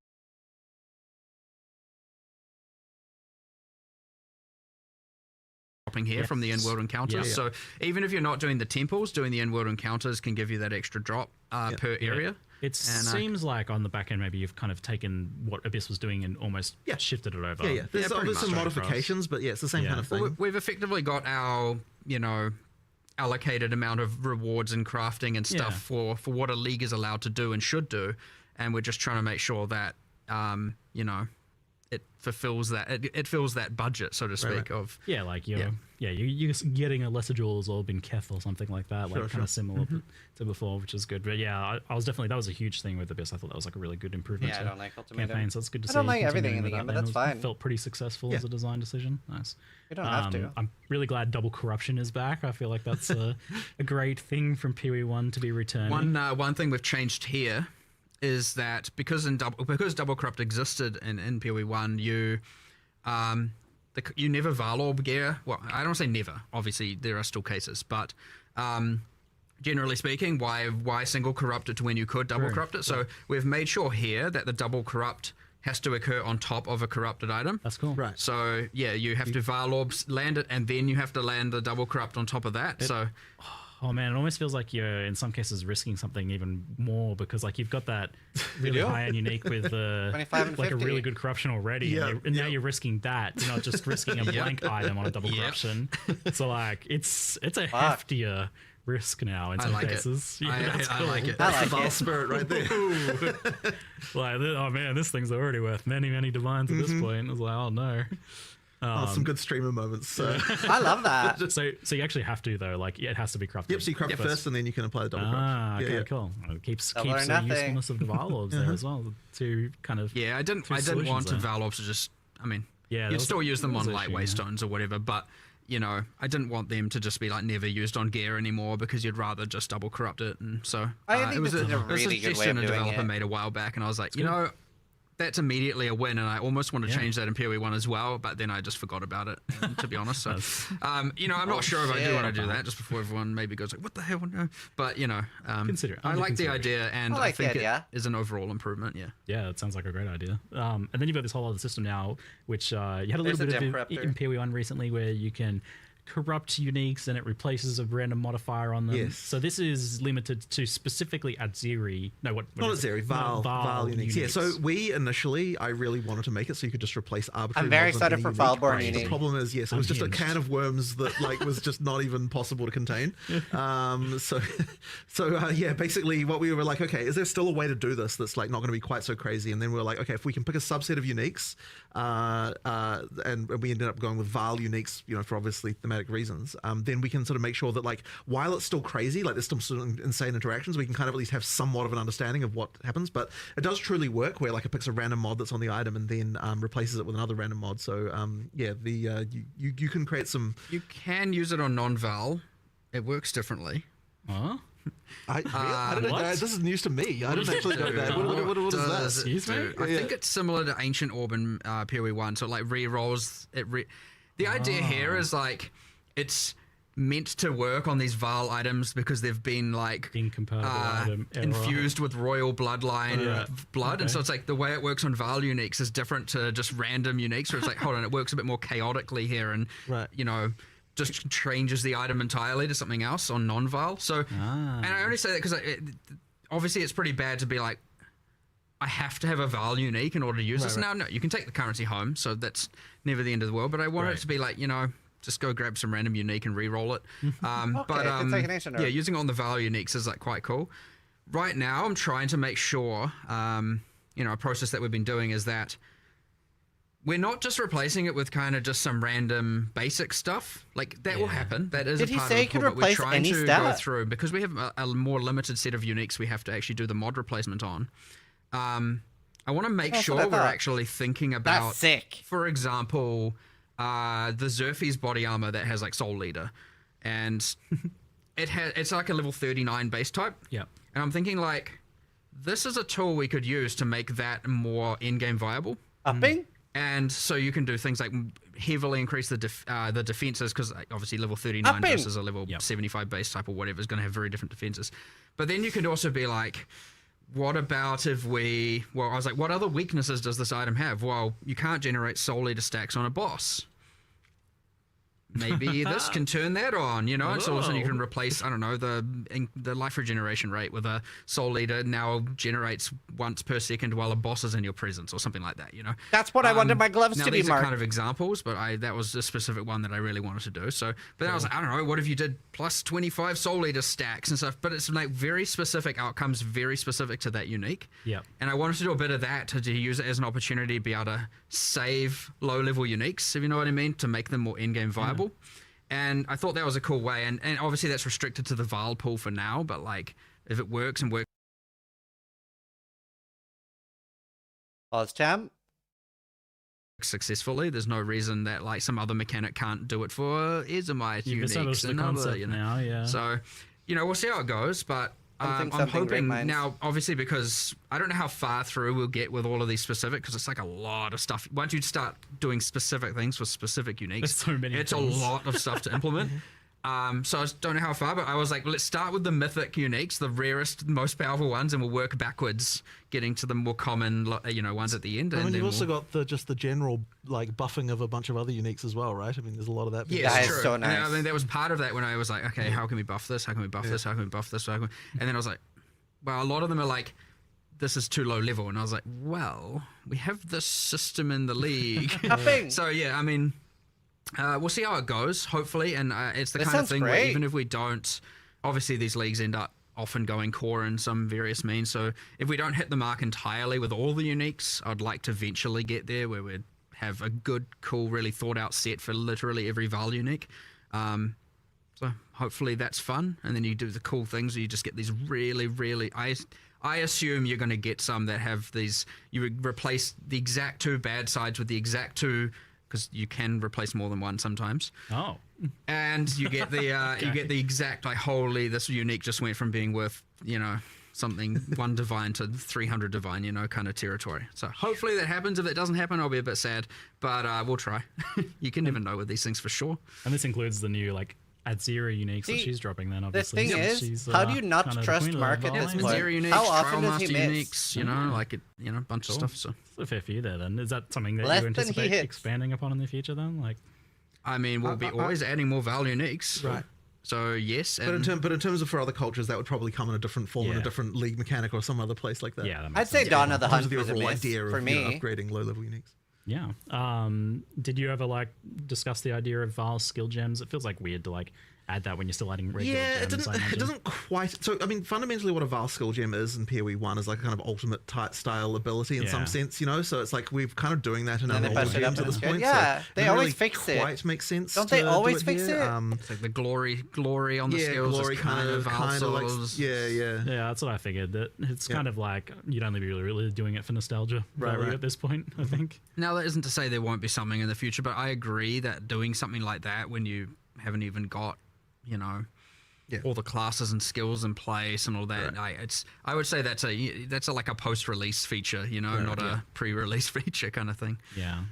here from the in-world encounters. So even if you're not doing the temples, doing the in-world encounters can give you that extra drop per area.
It seems like on the back end, maybe you've kind of taken what Abyss was doing and almost shifted it over.
Yeah. There's some modifications, but it's the same kind of thing.
Well, we've effectively got our, allocated amount of rewards and crafting and stuff for what a league is allowed to do and should do, and we're just trying to make sure that, it fulfills that it fills that budget, so to speak. Of
you're getting a lesser jewels or bin Keth or something like that, kind of similar to before, which is good. But yeah, I was definitely, that was a huge thing with Abyss. I thought that was like a really good improvement.
I don't like Ultimatum.
Campaign, so it's good to see.
I don't like everything in the game, but that's fine.
It felt pretty successful as a design decision. Nice.
You don't have to.
I'm really glad double corruption is back. I feel like that's a great thing from PoE1 to be returning.
One thing we've changed here is that because double corrupt existed in PoE1, you never Varlorb gear. Well, I don't say never. Obviously, there are still cases, but generally speaking, why single corrupt it to when you could double corrupt it? So we've made sure here that the double corrupt has to occur on top of a corrupted item.
That's cool.
Right.
So yeah, you have to Varlorb land it, and then you have to land the double corrupt on top of that.
Oh man, it almost feels like you're in some cases risking something even more, because like you've got that really high end unique with
25 and
like
50.
a really good corruption already, and now you're risking that. You're not just risking a blank item on a double corruption. So like it's a heftier risk now in some cases.
I like it.
That's the Val spirit right there.
Like, oh man, this thing's already worth many divines at this point. I was like, oh no.
Some good streamer moments. So.
I love that.
So you actually have to though, like it has to be crafted.
Yep, so you craft first and then you can apply the double craft.
Okay, cool. It keeps the
nothing.
usefulness of the Varlords there as well to kind of
I didn't want to Varlords to just, you'd still use them on lightweight stones or whatever, but I didn't want them to just be like never used on gear anymore, because you'd rather just double corrupt it. And so
I think
it was a
really good way of
suggestion a
doing
developer
it.
made a while back, and I was like, that's immediately a win, and I almost want to change that in PoE1 as well, but then I just forgot about it, to be honest. So, I'm not sure if I do want to do that just before everyone maybe goes like, what the hell? No. But,
consider it.
I like the idea, and I think
it
is an overall improvement,
Yeah, it sounds like a great idea. And then you've got this whole other system now, which you had a little bit of in PoE1 recently, where you can corrupt uniques and it replaces a random modifier on them.
Yes.
So this is limited to specifically Adziri. No, what
Not
is it?
Adziri, Val uniques. Yeah, so I really wanted to make it so you could just replace arbitrary.
I'm very
mods on
excited
any
for
unique.
Valborn unique.
The problem is, it was just a can of worms that was just not even possible to contain. Basically what we were like, okay, is there still a way to do this that's like not going to be quite so crazy? And then we were like, okay, if we can pick a subset of uniques, and we ended up going with Val uniques, for obviously thematic reasons, then we can sort of make sure that like while it's still crazy, like there's still sort of insane interactions, we can kind of at least have somewhat of an understanding of what happens. But it does truly work where like it picks a random mod that's on the item and then replaces it with another random mod. So you can create some.
You can use it on non-Val. It works differently.
Huh?
I don't know. This is news to me. I didn't actually know that. What is that?
Excuse me?
I think it's similar to Ancient Orb in PoE1, so it like re-rolls. The idea here is like it's meant to work on these Val items because they've been like
incompatible item
infused with royal bloodline blood,
Okay.
and so it's like the way it works on Val uniques is different to just random uniques. Where it's like, hold on, it works a bit more chaotically here, and you know, just changes the item entirely to something else on non-Val. So, and I only say that because obviously it's pretty bad to be like, I have to have a Val unique in order to use this. Now, no, you can take the currency home, so that's never the end of the world. But I want it to be like, you know, just go grab some random unique and re-roll it. Yeah, using it on the Val uniques is like quite cool. Right now, I'm trying to make sure, you know, a process that we've been doing is that we're not just replacing it with kind of just some random basic stuff. Like that will happen. That is
Did
a
he
part
say
of
he
the
could
pool, but we're
replace
trying
any
to
stat?
go through because we have a more limited set of uniques. We have to actually do the mod replacement on. I want to make sure we're actually thinking about.
That's sick.
For example, the Xerxes body armor that has like Soul Leader, and it's like a level 39 base type.
Yep.
And I'm thinking like, this is a tool we could use to make that more in-game viable.
Upping?
And so you can do things like heavily increase the defenses, because obviously level 39 versus a level 75 base type or whatever is going to have very different defenses. But then you could also be like, what about if I was like, what other weaknesses does this item have? Well, you can't generate Soul Leader stacks on a boss. Maybe this can turn that on, you know? And so all of a sudden you can replace, I don't know, the life regeneration rate with a Soul Leader now generates once per second while a boss is in your presence or something like that, you know?
That's what I wanted my gloves
now
to be,
these are
Mark.
kind of examples, but that was a specific one that I really wanted to do. So, but then I was like, I don't know, what if you did plus 25 Soul Leader stacks and stuff? But it's like very specific outcomes, very specific to that unique.
Yeah.
And I wanted to do a bit of that to use it as an opportunity to be able to save low-level uniques, if you know what I mean, to make them more in-game viable. And I thought that was a cool way. And obviously that's restricted to the Val pool for now, but like if it works and works successfully, there's no reason that like some other mechanic can't do it for Itemization uniques and other, you know.
Now, yeah.
So, you know, we'll see how it goes, but I'm hoping now, obviously, because I don't know how far through we'll get with all of these specific, because it's like a lot of stuff. Once you start doing specific things for specific uniques,
so many
it's
things.
a lot of stuff to implement. So I don't know how far, but I was like, let's start with the mythic uniques, the rarest, most powerful ones, and we'll work backwards, getting to the more common, you know, ones at the end.
I mean,
and
you've also got just the general like buffing of a bunch of other uniques as well, right? I mean, there's a lot of that.
Yeah,
that
true.
is so nice.
And I mean, that was part of that when I was like, okay, how can we buff this? How can we buff this? How can we buff this? And then I was like, well, a lot of them are like, this is too low level. And I was like, well, we have this system in the league. So yeah, I mean, we'll see how it goes, hopefully. And it's the kind of thing where even if we don't, obviously these leagues end up often going core in some various means. So if we don't hit the mark entirely with all the uniques, I'd like to eventually get there where we'd have a good, cool, really thought out set for literally every Val unique. So hopefully that's fun. And then you do the cool things where you just get these really, really... I assume you're going to get some that have these... You replace the exact two bad sides with the exact two... Because you can replace more than one sometimes.
Oh.
And you get the you get the exact, like, holy, this unique just went from being worth, you know, something 1 divine to 300 divine, you know, kind of territory. So hopefully that happens. If it doesn't happen, I'll be a bit sad. But we'll try. You can never know with these things for sure.
And this includes the new, like, Adzira uniques that she's dropping then, obviously.
The thing is, how do you not trust Mark at this point?
Uniques,
how often
Trial
does he
Master
miss?
uniques, you know, like, you know, a bunch of stuff. So
a fair few there then. Is that something that
Less
you
than he
anticipate
hits.
expanding upon in the future then? Like,
I mean, we'll be always adding more Val uniques.
Right.
So yes.
But in terms of for other cultures, that would probably come in a different form, in a different league mechanic or some other place like that.
Yeah,
I'd say Dawn of the Hunt
the
was a
overall
miss
idea
for
of,
me.
you know, upgrading low-level uniques.
yeah. Did you ever, like, discuss the idea of Val skill gems? It feels like weird to, like, add that when you're still adding regular gems.
It doesn't quite. So I mean, fundamentally, what a Val skill gem is in PoE1 is like a kind of ultimate type style ability in some sense, you know. So it's like we're kind of doing that in our normal gems at this point.
Yeah,
so
they always fix it.
Quite makes sense.
Don't they always fix it?
It's like the glory on the skills.
Glory kind of like,
Yeah, that's what I figured. That it's kind of like you'd only be really doing it for nostalgia value at this point, I think.
Now that isn't to say there won't be something in the future, but I agree that doing something like that when you haven't even got, you know, all the classes and skills in place and all that. I would say that's like a post-release feature, not a pre-release feature kind of thing.
Yeah.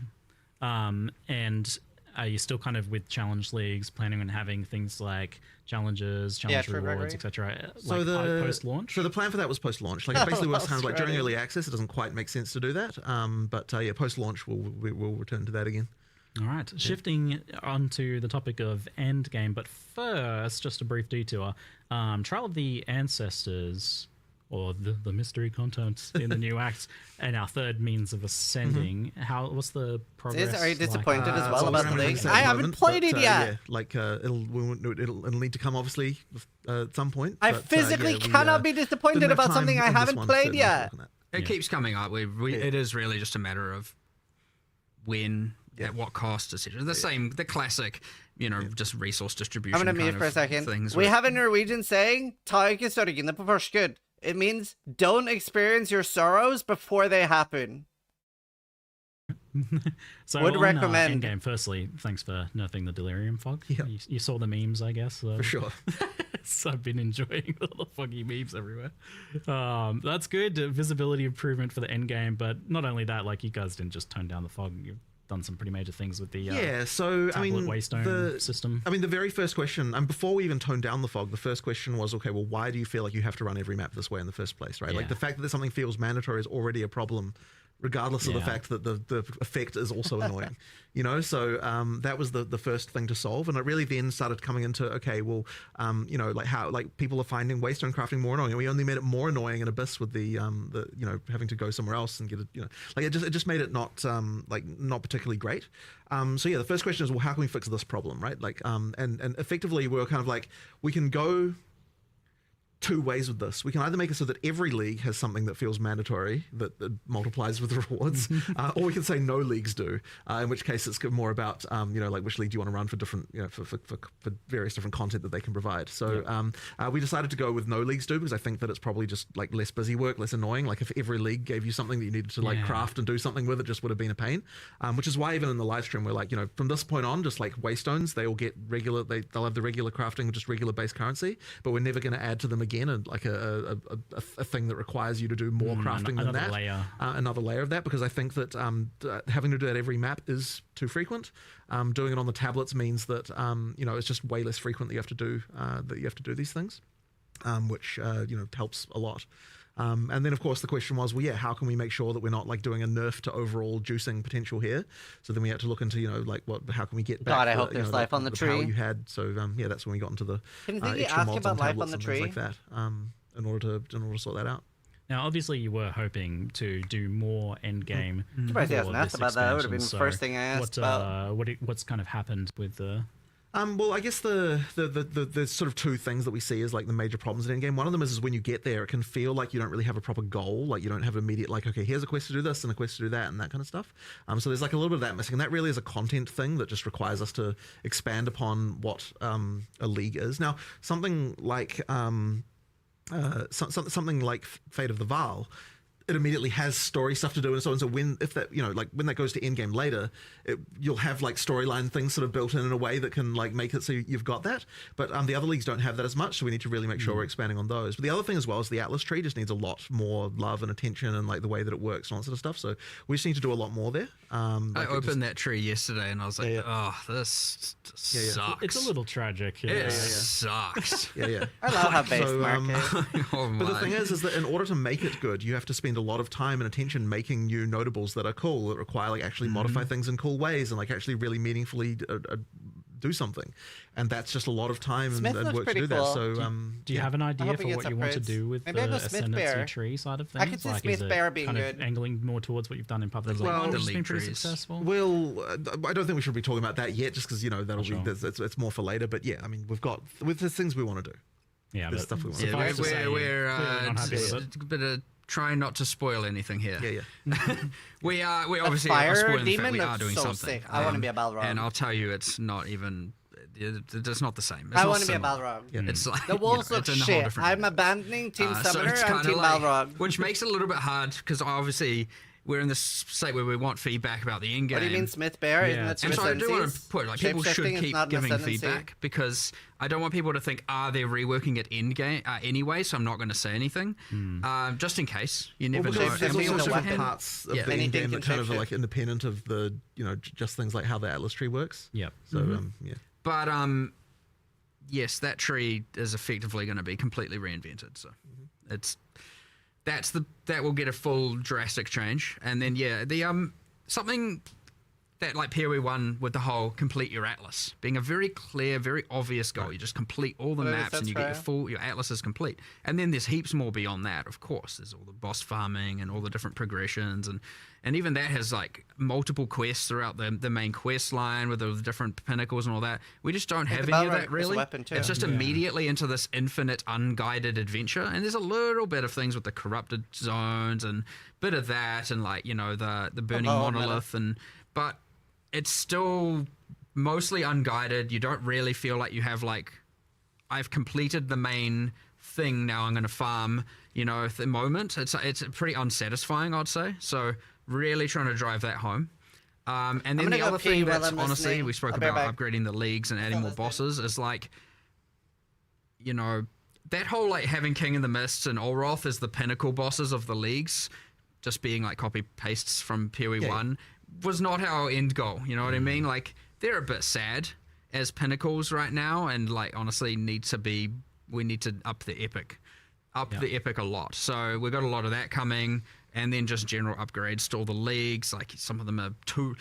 And are you still kind of with challenge leagues planning on having things like challenges, challenge rewards, etc.
So
post-launch?
So the plan for that was post-launch. Like it basically was kind of like during early access, it doesn't quite make sense to do that. But post-launch we'll return to that again.
All right, shifting onto the topic of Endgame, but first, just a brief detour. Trial of the Ancestors, or the mystery content in the new act, and our third means of ascending. What's the progress?
Are you disappointed
like?
as well about the league? I haven't played it yet.
It'll need to come obviously at some point.
I physically cannot be disappointed about something I haven't played yet.
It keeps coming up. It is really just a matter of when. At what cost, etc. The classic, just resource distribution.
I'm going to mute for a second. We have a Norwegian saying, "Ta ikke sorgene på forskudd." It means don't experience your sorrows before they happen.
So
would
on,
recommend.
Endgame, firstly, thanks for nerfing the Delirium fog.
Yeah.
You saw the memes, I guess.
For sure.
So I've been enjoying all the foggy memes everywhere. That's good. Visibility improvement for the Endgame, but not only that, like you guys didn't just tone down the fog. You've done some pretty major things with the tablet Waystone system.
I mean, the very first question, and before we even toned down the fog, the first question was, okay, well, why do you feel like you have to run every map this way in the first place, right? Like the fact that something feels mandatory is already a problem, regardless of the fact that the effect is also annoying, So that was the first thing to solve, and it really then started coming into, okay, well, like how like people are finding Waystone crafting more annoying, and we only made it more annoying in Abyss with the having to go somewhere else and get it, like it just made it not particularly great. So the first question is, well, how can we fix this problem, right? Like and effectively we're kind of like, we can go two ways with this. We can either make it so that every league has something that feels mandatory that multiplies with rewards, or we can say no leagues do, in which case it's more about like which league do you want to run for different for various different content that they can provide. So we decided to go with no leagues do, because I think that it's probably just like less busy work, less annoying. Like if every league gave you something that you needed to like craft and do something with, it just would have been a pain. Which is why even in the live stream we're like, from this point on, just like Waystones, they will get regular, they'll have the regular crafting, just regular base currency, but we're never going to add to them again and like a thing that requires you to do more crafting than that. Another layer of that, because I think that having to do that every map is too frequent. Doing it on the tablets means that it's just way less frequent that you have to do these things, which helps a lot. And then of course the question was, well, how can we make sure that we're not like doing a nerf to overall juicing potential here? So then we had to look into how can we get back?
God, I hope there's life on the tree.
Power you had. So that's when we got into the
extra mods about life on the tree
like that. In order to sort that out.
Now, obviously, you were hoping to do more Endgame.
Surprised he hasn't asked about that. That would have been the first thing I asked about.
What's kind of happened with the?
Well, I guess the sort of two things that we see as like the major problems in Endgame. One of them is when you get there, it can feel like you don't really have a proper goal. Like you don't have an immediate, like, okay, here's a quest to do this and a quest to do that and that kind of stuff. So there's like a little bit of that missing. And that really is a content thing that just requires us to expand upon what a league is. Now, something like something like Fate of the Vaal, it immediately has story stuff to do and so on. So when that goes to Endgame later, you'll have like storyline things sort of built in a way that can like make it so you've got that. But the other leagues don't have that as much, so we need to really make sure we're expanding on those. But the other thing as well is the Atlas tree just needs a lot more love and attention and like the way that it works and all that sort of stuff. So we just need to do a lot more there.
I opened that tree yesterday and I was like, oh, this sucks.
It's a little tragic.
It sucks.
I
love how base market.
But the thing is that in order to make it good, you have to spend a lot of time and attention making new notables that are cool, that require like actually modify things in cool ways and like actually really meaningfully do something, and that's just a lot of time and work to do that. So
do you have an idea for what you want to do with the Ascendancy tree side of things?
I could see Smith Bear being good.
Angling more towards what you've done in public. Well, it's been pretty successful.
Well, I don't think we should be talking about that yet, just because that'll be it's more for later. But I mean, there's things we want to do.
Yeah,
there's stuff we want to do.
We're trying not to spoil anything here. We obviously
are
spoiling the fact
demon
we are doing
so
something.
Sick. I want to be a Balrog.
And I'll tell you, it's not even. It's not the same.
I want to be a Balrog.
It's like,
the wolves look shit. I'm abandoning Team Summoner and Team Balrog.
Which makes it a little bit hard because obviously we're in this state where we want feedback about the end game.
What do you mean, Smith Bear? Isn't that
And so I do want
ascendancies?
to put people should
Shapeshifting is
keep
not an
giving
ascendancy.
feedback because I don't want people to think they're reworking it in game anyway. So I'm not going to say anything, just in case. You never know.
There's
And we
also
also
certain
can-
parts of
Yeah.
the end game that kind of are
shapeshift.
like independent of the just things like how the Atlas tree works.
Yep.
So yeah.
But yes, that tree is effectively going to be completely reinvented. So that will get a full drastic change. And then the something that like PoE1 with the whole complete your atlas being a very clear, very obvious goal. You just complete all the maps and you get your atlas is complete. And then there's heaps more beyond that, of course. There's all the boss farming and all the different progressions and even that has like multiple quests throughout the main quest line with the different pinnacles and all that. We just don't have any of that really. It's just immediately into this infinite unguided adventure. And there's a little bit of things with the corrupted zones and bit of that and like, the burning monolith but it's still mostally unguided. You don't really feel like you have like, I've completed the main thing. Now I'm going to farm, at the moment. It's pretty unsatisfying, I'd say. So really trying to drive that home. And then the other thing that's honestly, we spoke about upgrading the leagues and adding more bosses is like, that whole like having King in the Mists and Olroth as the pinnacle bosses of the leagues, just being like copy pastes from PoE1 was not our end goal. You know what I mean? Like they're a bit sad as pinnacles right now, and like honestly we need to up the epic a lot. So we got a lot of that coming, and then just general upgrades to all the leagues. Like some of them are too,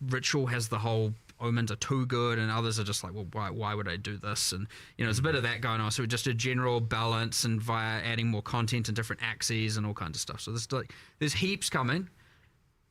Ritual has the whole omens are too good, and others are just like, well, why would I do this? And there's a bit of that going on. So just a general balance and via adding more content and different axes and all kinds of stuff. So there's heaps coming.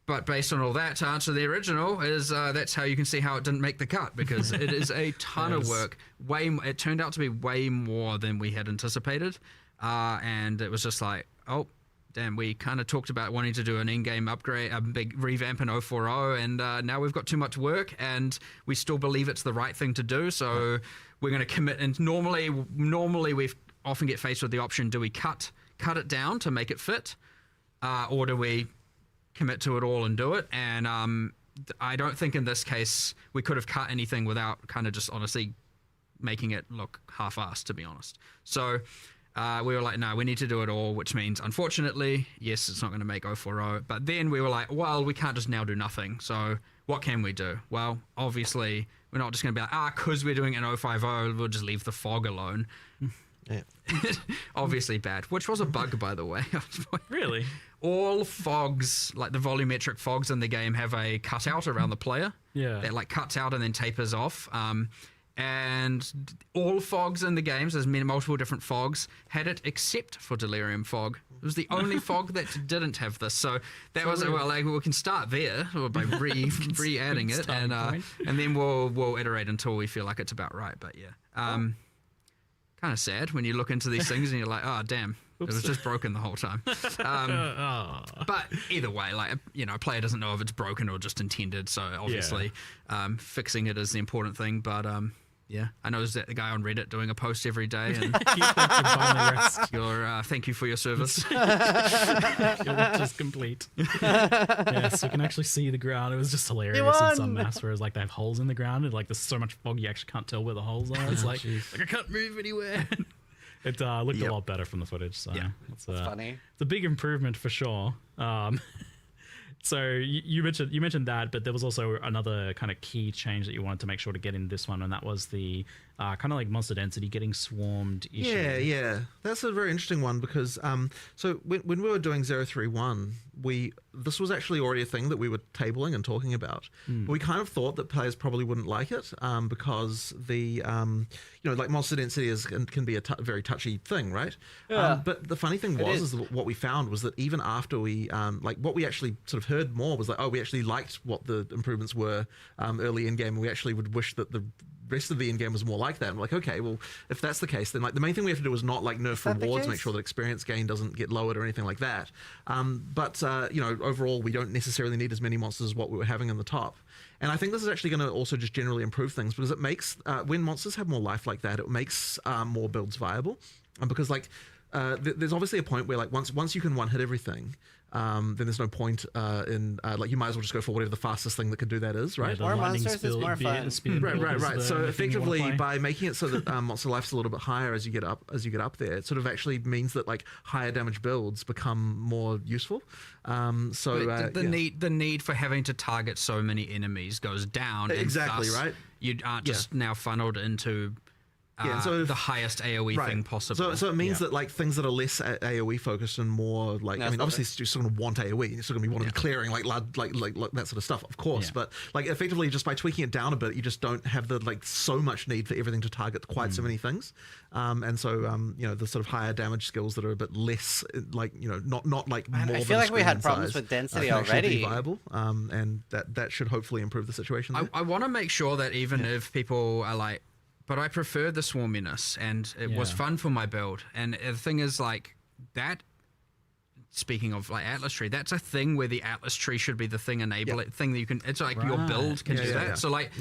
But based on all that, to answer the original, is that's how you can see how it didn't make the cut, because it is a ton of work. It turned out to be way more than we had anticipated, and it was just like, oh, damn, we kind of talked about wanting to do an in-game upgrade, a big revamp in 040, and now we've got too much work, and we still believe it's the right thing to do, so we're going to commit. And normally we often get faced with the option: do we cut it down to make it fit, or do we commit to it all and do it? And I don't think in this case we could have cut anything without kind of just honestly making it look half-assed, to be honest. So we were like, no, we need to do it all, which means unfortunately, yes, it's not going to make 040. But then we were like, well, we can't just now do nothing. So what can we do? Well, obviously we're not just going to be like, because we're doing it in 050, we'll just leave the fog alone.
Yeah.
Obviously bad, which was a bug, by the way.
Really?
All fogs, like the volumetric fogs in the game, have a cutout around the player.
Yeah.
That like cuts out and then tapers off. And all fogs in the games, there's multiple different fogs, had it except for Delirium Fog. It was the only fog that didn't have this. So that was, well, like, we can start there by re-adding it, and then we'll iterate until we feel like it's about right. But yeah. Kind of sad when you look into these things and you're like, oh, damn. Oops. It was just broken the whole time. But either way, like, a player doesn't know if it's broken or just intended. So obviously, fixing it is the important thing. But yeah, I know there's that guy on Reddit doing a post every day. And thank you for your service.
Your work is complete. Yes, you can actually see the ground. It was just hilarious in some maps where it's like they have holes in the ground and like there's so much fog you actually can't tell where the holes are. It's like I can't move anywhere. It looked a lot better from the footage. So yeah, it's funny. It's a big improvement for sure. So you mentioned that, but there was also another kind of key change that you wanted to make sure to get in this one, and that was the kind of like monster density getting swarmed issue.
Yeah, that's a very interesting one because so when we were doing 031, this was actually already a thing that we were tabling and talking about. But we kind of thought that players probably wouldn't like it because the like monster density can be a very touchy thing, right?
Yeah.
But the funny thing is what we found was that even after we what we actually sort of heard more was like, oh, we actually liked what the improvements were early in game, and we actually would wish that the rest of the in game was more like that. And we're like, okay, well, if that's the case, then like the main thing we have to do is not like nerf rewards, make sure that experience gain doesn't get lowered or anything like that. But overall, we don't necessarily need as many monsters as what we were having in the top. And I think this is actually going to also just generally improve things because it makes when monsters have more life like that, it makes more builds viable. And because like there's obviously a point where like once you can one hit everything, then there's no point in like you might as well just go for whatever the fastest thing that could do that is, right?
More monsters is more fun.
Right. So effectively, by making it so that monster life's a little bit higher as you get up there, it sort of actually means that like higher damage builds become more useful.
The need for having to target so many enemies goes down.
Exactly,
and thus
right.
You aren't just now funneled into the highest AoE thing possible.
So it means that like things that are less AoE focused and more like obviously you're still going to want AoE. You're still going to want to be clearing like that sort of stuff, of course. But like effectively, just by tweaking it down a bit, you just don't have the like so much need for everything to target quite so many things. And so the sort of higher damage skills that are a bit less like not like more.
I feel like we had problems with density already.
Be viable, and that should hopefully improve the situation.
I want to make sure that even if people are like, but I prefer the swarminess, and it was fun for my build. And the thing is, like, that, speaking of, like, Atlas Tree, that's a thing where the Atlas Tree should be the thing thing that you can, it's like your build can do that. So, like,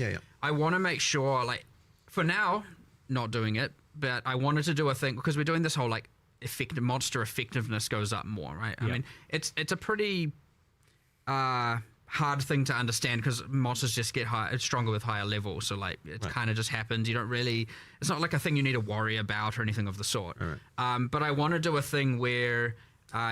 I want to make sure, like, for now, not doing it, but I wanted to do a thing, because we're doing this whole, like, monster effectiveness goes up more, right? I mean, it's a pretty hard thing to understand because monsters just get stronger with higher levels, so like it kind of just happens. You don't really, it's not like a thing you need to worry about or anything of the sort. But I want to do a thing where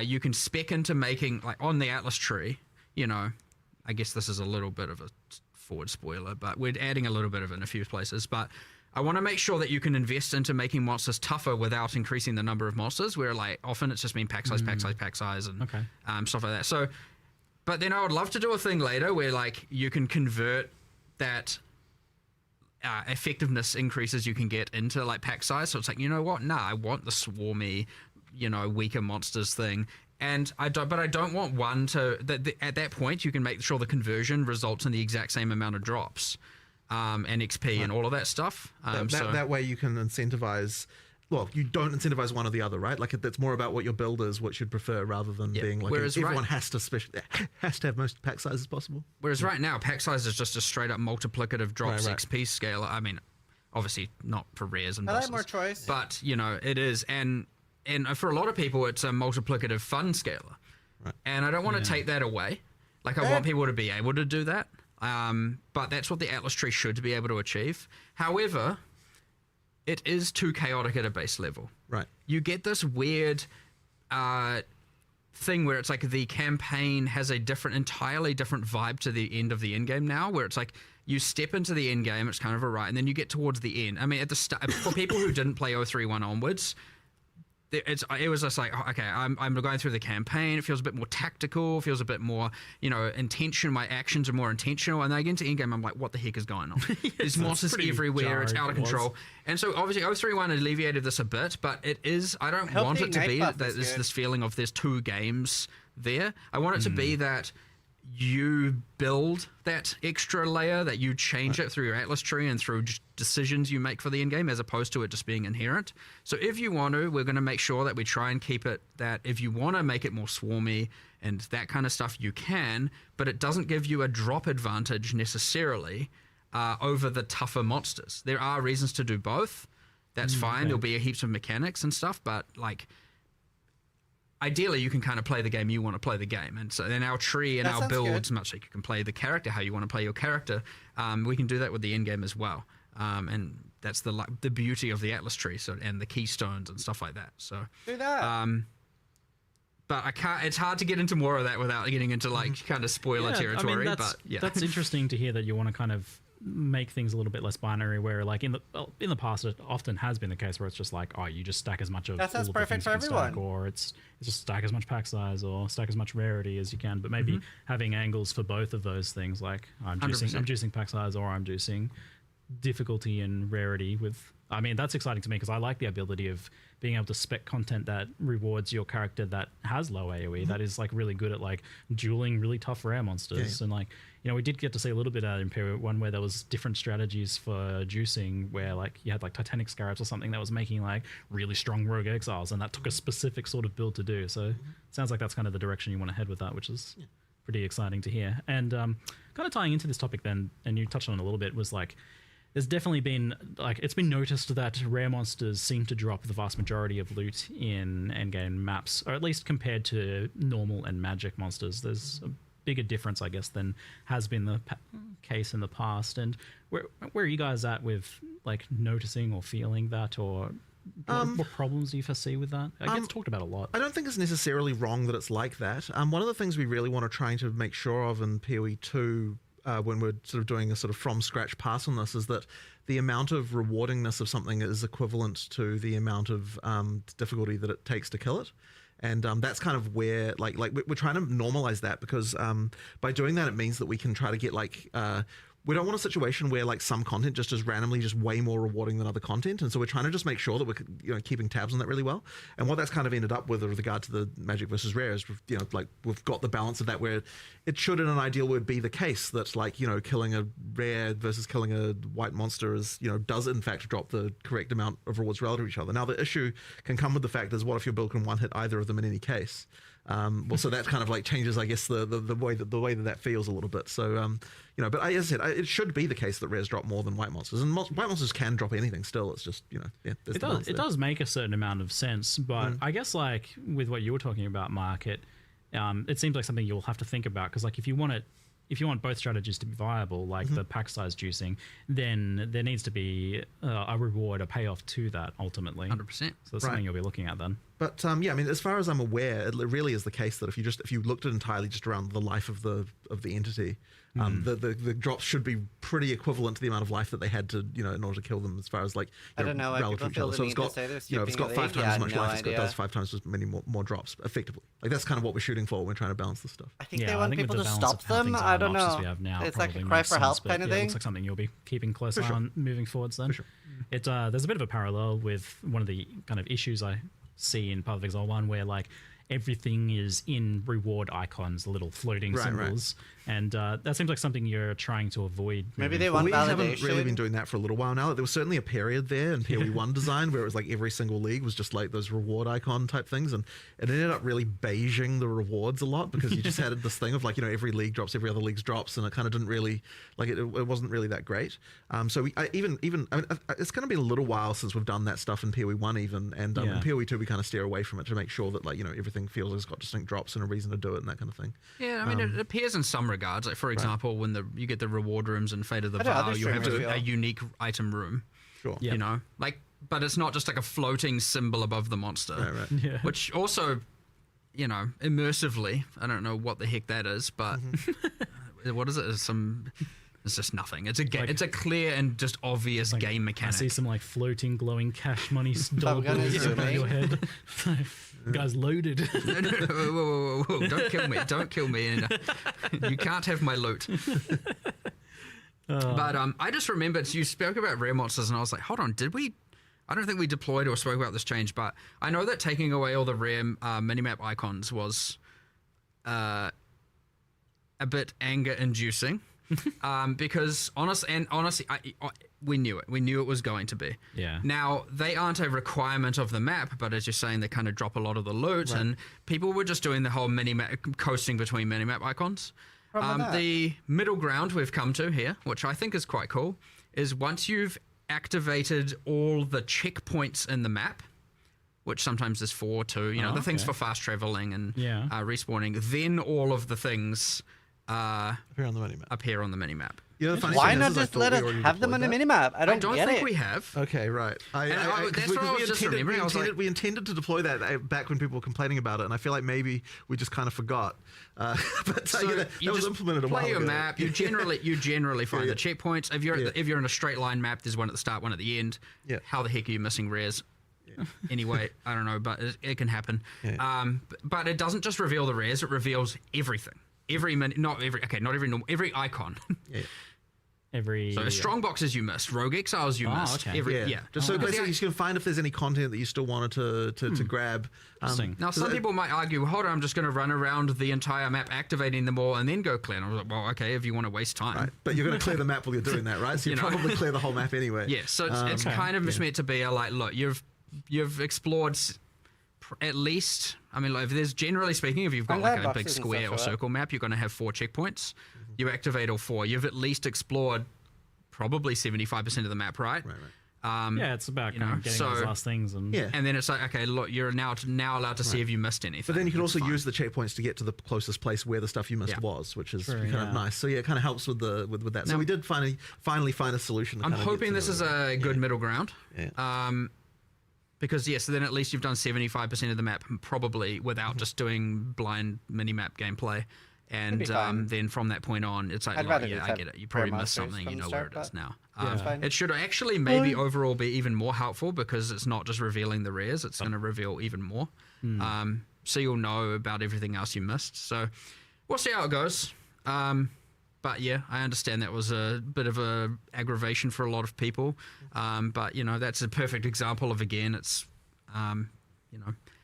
you can spec into making, like on the Atlas Tree, I guess this is a little bit of a forward spoiler, but we're adding a little bit of it in a few places, but I want to make sure that you can invest into making monsters tougher without increasing the number of monsters, where like often it's just been pack size, and stuff like that. So but then I would love to do a thing later where like you can convert that effectiveness increases you can get into like pack size. So it's like, I want the swarmy, weaker monsters thing. And I don't want one to, at that point you can make sure the conversion results in the exact same amount of drops and XP and all of that stuff.
That way you can incentivize. Well, you don't incentivize one or the other, right? Like it's more about what your build is, what you'd prefer, rather than being like everyone has to have most pack sizes possible.
Whereas right now, pack size is just a straight up multiplicative drops XP scale. I mean, obviously not for rares and bosses.
I like more choice,
but it is, and for a lot of people, it's a multiplicative fun scaler, and I don't want to take that away. Like I want people to be able to do that, but that's what the Atlas Tree should be able to achieve. However, it is too chaotic at a base level.
Right.
You get this weird thing where it's like the campaign has a entirely different vibe to the end of the endgame now, where it's like you step into the endgame, it's kind of and then you get towards the end. I mean, at the start, for people who didn't play 031 onwards, it was just like, okay, I'm going through the campaign. It feels a bit more tactical. Feels a bit more, intention. My actions are more intentional. And then I get into endgame, I'm like, what the heck is going on? There's monsters everywhere. It's out of control. And so obviously 031 alleviated this a bit, but it is. I don't want it to be that there's this feeling of there's two games there. I want it to be that you build that extra layer, that you change it through your Atlas Tree and through decisions you make for the endgame, as opposed to it just being inherent. So if you want to, we're going to make sure that we try and keep it that if you want to make it more swarmy and that kind of stuff, you can, but it doesn't give you a drop advantage necessarily over the tougher monsters. There are reasons to do both. That's fine. There'll be heaps of mechanics and stuff, but like, ideally, you can kind of play the game you want to play the game. And so in our tree and our builds, much like you can play the character how you want to play your character, we can do that with the end game as well. And that's the beauty of the Atlas Tree, and the keystones and stuff like that. So
do that.
But I can't. It's hard to get into more of that without getting into like kind of spoiler territory.
I mean, that's interesting to hear that you want to kind of make things a little bit less binary, where like in the past it often has been the case where it's just like, oh, you just stack as much of
that sounds
all
perfect for everyone,
or it's just stack as much pack size or stack as much rarity as you can, but maybe having angles for both of those things, like I'm juicing pack size or I'm juicing difficulty and rarity with. I mean, that's exciting to me because I like the ability of being able to spec content that rewards your character that has low AoE, that is like really good at like dueling really tough rare monsters. And like, we did get to see a little bit of that in Imperial 1 where there was different strategies for juicing, where like you had like Titanic Scarabs or something that was making like really strong rogue exiles, and that took a specific sort of build to do. So it sounds like that's kind of the direction you want to head with that, which is pretty exciting to hear. And kind of tying into this topic then, and you touched on it a little bit, was like, there's definitely been it's been noticed that rare monsters seem to drop the vast majority of loot in endgame maps, or at least compared to normal and magic monsters. There's a bigger difference, I guess, than has been the case in the past. And where are you guys at with noticing or feeling that, or what problems do you foresee with that? It gets talked about a lot.
I don't think it's necessarily wrong that it's like that. One of the things we really want to try to make sure of in PoE2 when we're sort of doing a sort of from scratch pass on this is that the amount of rewardingness of something is equivalent to the amount of difficulty that it takes to kill it. And that's kind of where we're trying to normalize that, because by doing that it means that we can try to get we don't want a situation where some content just is randomly just way more rewarding than other content, and so we're trying to just make sure that we're keeping tabs on that really well. And what that's kind of ended up with regard to the magic versus rare is we've got the balance of that where it should in an ideal world be the case that killing a rare versus killing a white monster is does in fact drop the correct amount of rewards relative to each other. Now the issue can come with the fact is, what if your build can one hit either of them in any case? So that kind of changes, I guess, the way that feels a little bit. So but as I said, it should be the case that rares drop more than white monsters, and white monsters can drop anything still. It's just
it does make a certain amount of sense, but I guess with what you were talking about, Mark, it seems like something you'll have to think about, because if you want both strategies to be viable, the pack size juicing, then there needs to be a reward, a payoff to that ultimately.
100%.
So that's something you'll be looking at then.
But as far as I'm aware, it really is the case that if you looked at entirely just around the life of the entity, the drops should be pretty equivalent to the amount of life that they had to in order to kill them, as far as
I don't know,
relative to each other. So it's got if it's got 5 times as much life, it does 5 times as many more drops effectively. That's kind of what we're shooting for when we're trying to balance this stuff.
I think they want people to stop them. I don't know. It's like a cry for help kind of thing.
It looks like something you'll be keeping close eye on moving forwards then.
For sure.
There's a bit of a parallel with one of the kind of issues I see in Path of Exile 1, where everything is in reward icons, the little floating symbols, and that seems like something you're trying to avoid.
Maybe they want validation.
We haven't really been doing that for a little while now. There was certainly a period there in PoE1 design where it was every single league was just those reward icon type things, and it ended up really beiging the rewards a lot, because you just had this thing of every league drops, every other league's drops, and it kind of didn't really it wasn't really that great. So it's going to be a little while since we've done that stuff in PoE1 even, and in PoE2 we kind of steer away from it to make sure that everything feels like it's got distinct drops and a reason to do it and that kind of thing.
Yeah, I mean it appears in some regards. For example, when you get the reward rooms in Fate of the Vow, you have a unique item room.
Sure.
But it's not just a floating symbol above the monster.
Right.
Yeah.
Which also, immersively, I don't know what the heck that is, but what is it? It's just nothing. It's a clear and just obvious game mechanic.
I see some floating, glowing cash money dollars above your head. Guy's loaded.
Whoa. Don't kill me. You can't have my loot. But I just remembered, you spoke about rare monsters, and I was like, hold on, I don't think we deployed or spoke about this change, but I know that taking away all the rare minimap icons was a bit anger-inducing. Because honestly, we knew it. We knew it was going to be.
Yeah.
Now, they aren't a requirement of the map, but as you're saying, they kind of drop a lot of the loot, and people were just doing the whole minimap, coasting between minimap icons. The middle ground we've come to here, which I think is quite cool, is once you've activated all the checkpoints in the map, which sometimes is 4, 2, the things for fast traveling and respawning, then all of the things
appear on the minimap.
Why not just let us have them on the minimap? I don't get
think
it.
we have.
Okay, right.
That's what I was just remembering.
We intended to deploy that back when people were complaining about it, and I feel like maybe we just kind of forgot. But that was implemented a while ago.
Play your map. You generally find the checkpoints. If you're in a straight line map, there's one at the start, one at the end.
Yeah.
How the heck are you missing rares? Anyway, I don't know, but it can happen.
Yeah.
But it doesn't just reveal the rares; it reveals everything. Not every icon.
Yeah.
So strongboxes you missed, rogue exiles you missed.
Okay.
Just so basically you can find if there's any content that you still wanted to grab.
Now some people might argue, hold on, I'm just going to run around the entire map activating them all and then go clear. And I was like, well, okay, if you want to waste time.
Right. But you're going to clear the map while you're doing that, right? So you probably clear the whole map anyway.
Yeah, so it's kind of meant to be look, you've explored at least, if there's generally speaking, if you've got a big square or circle map, you're going to have 4 checkpoints. You activate all 4. You've at least explored probably 75% of the map right.
Yeah, it's about kind of getting those last things, and
and then it's like, okay, look, you're now allowed to see if you missed anything.
But then you can also use the checkpoints to get to the closest place where the stuff you missed was, which is kind of nice. So yeah, it kind of helps with that. So we did finally find a solution.
I'm hoping this is a good middle ground. Because so then at least you've done 75% of the map, probably without just doing blind mini-map gameplay. And then from that point on, it's like, I get it. You probably missed something. You know where it is now. It should actually maybe overall be even more helpful because it's not just revealing the rares. It's going to reveal even more. So you'll know about everything else you missed. So we'll see how it goes. But yeah, I understand that was a bit of a aggravation for a lot of people. But that's a perfect example of, again, it's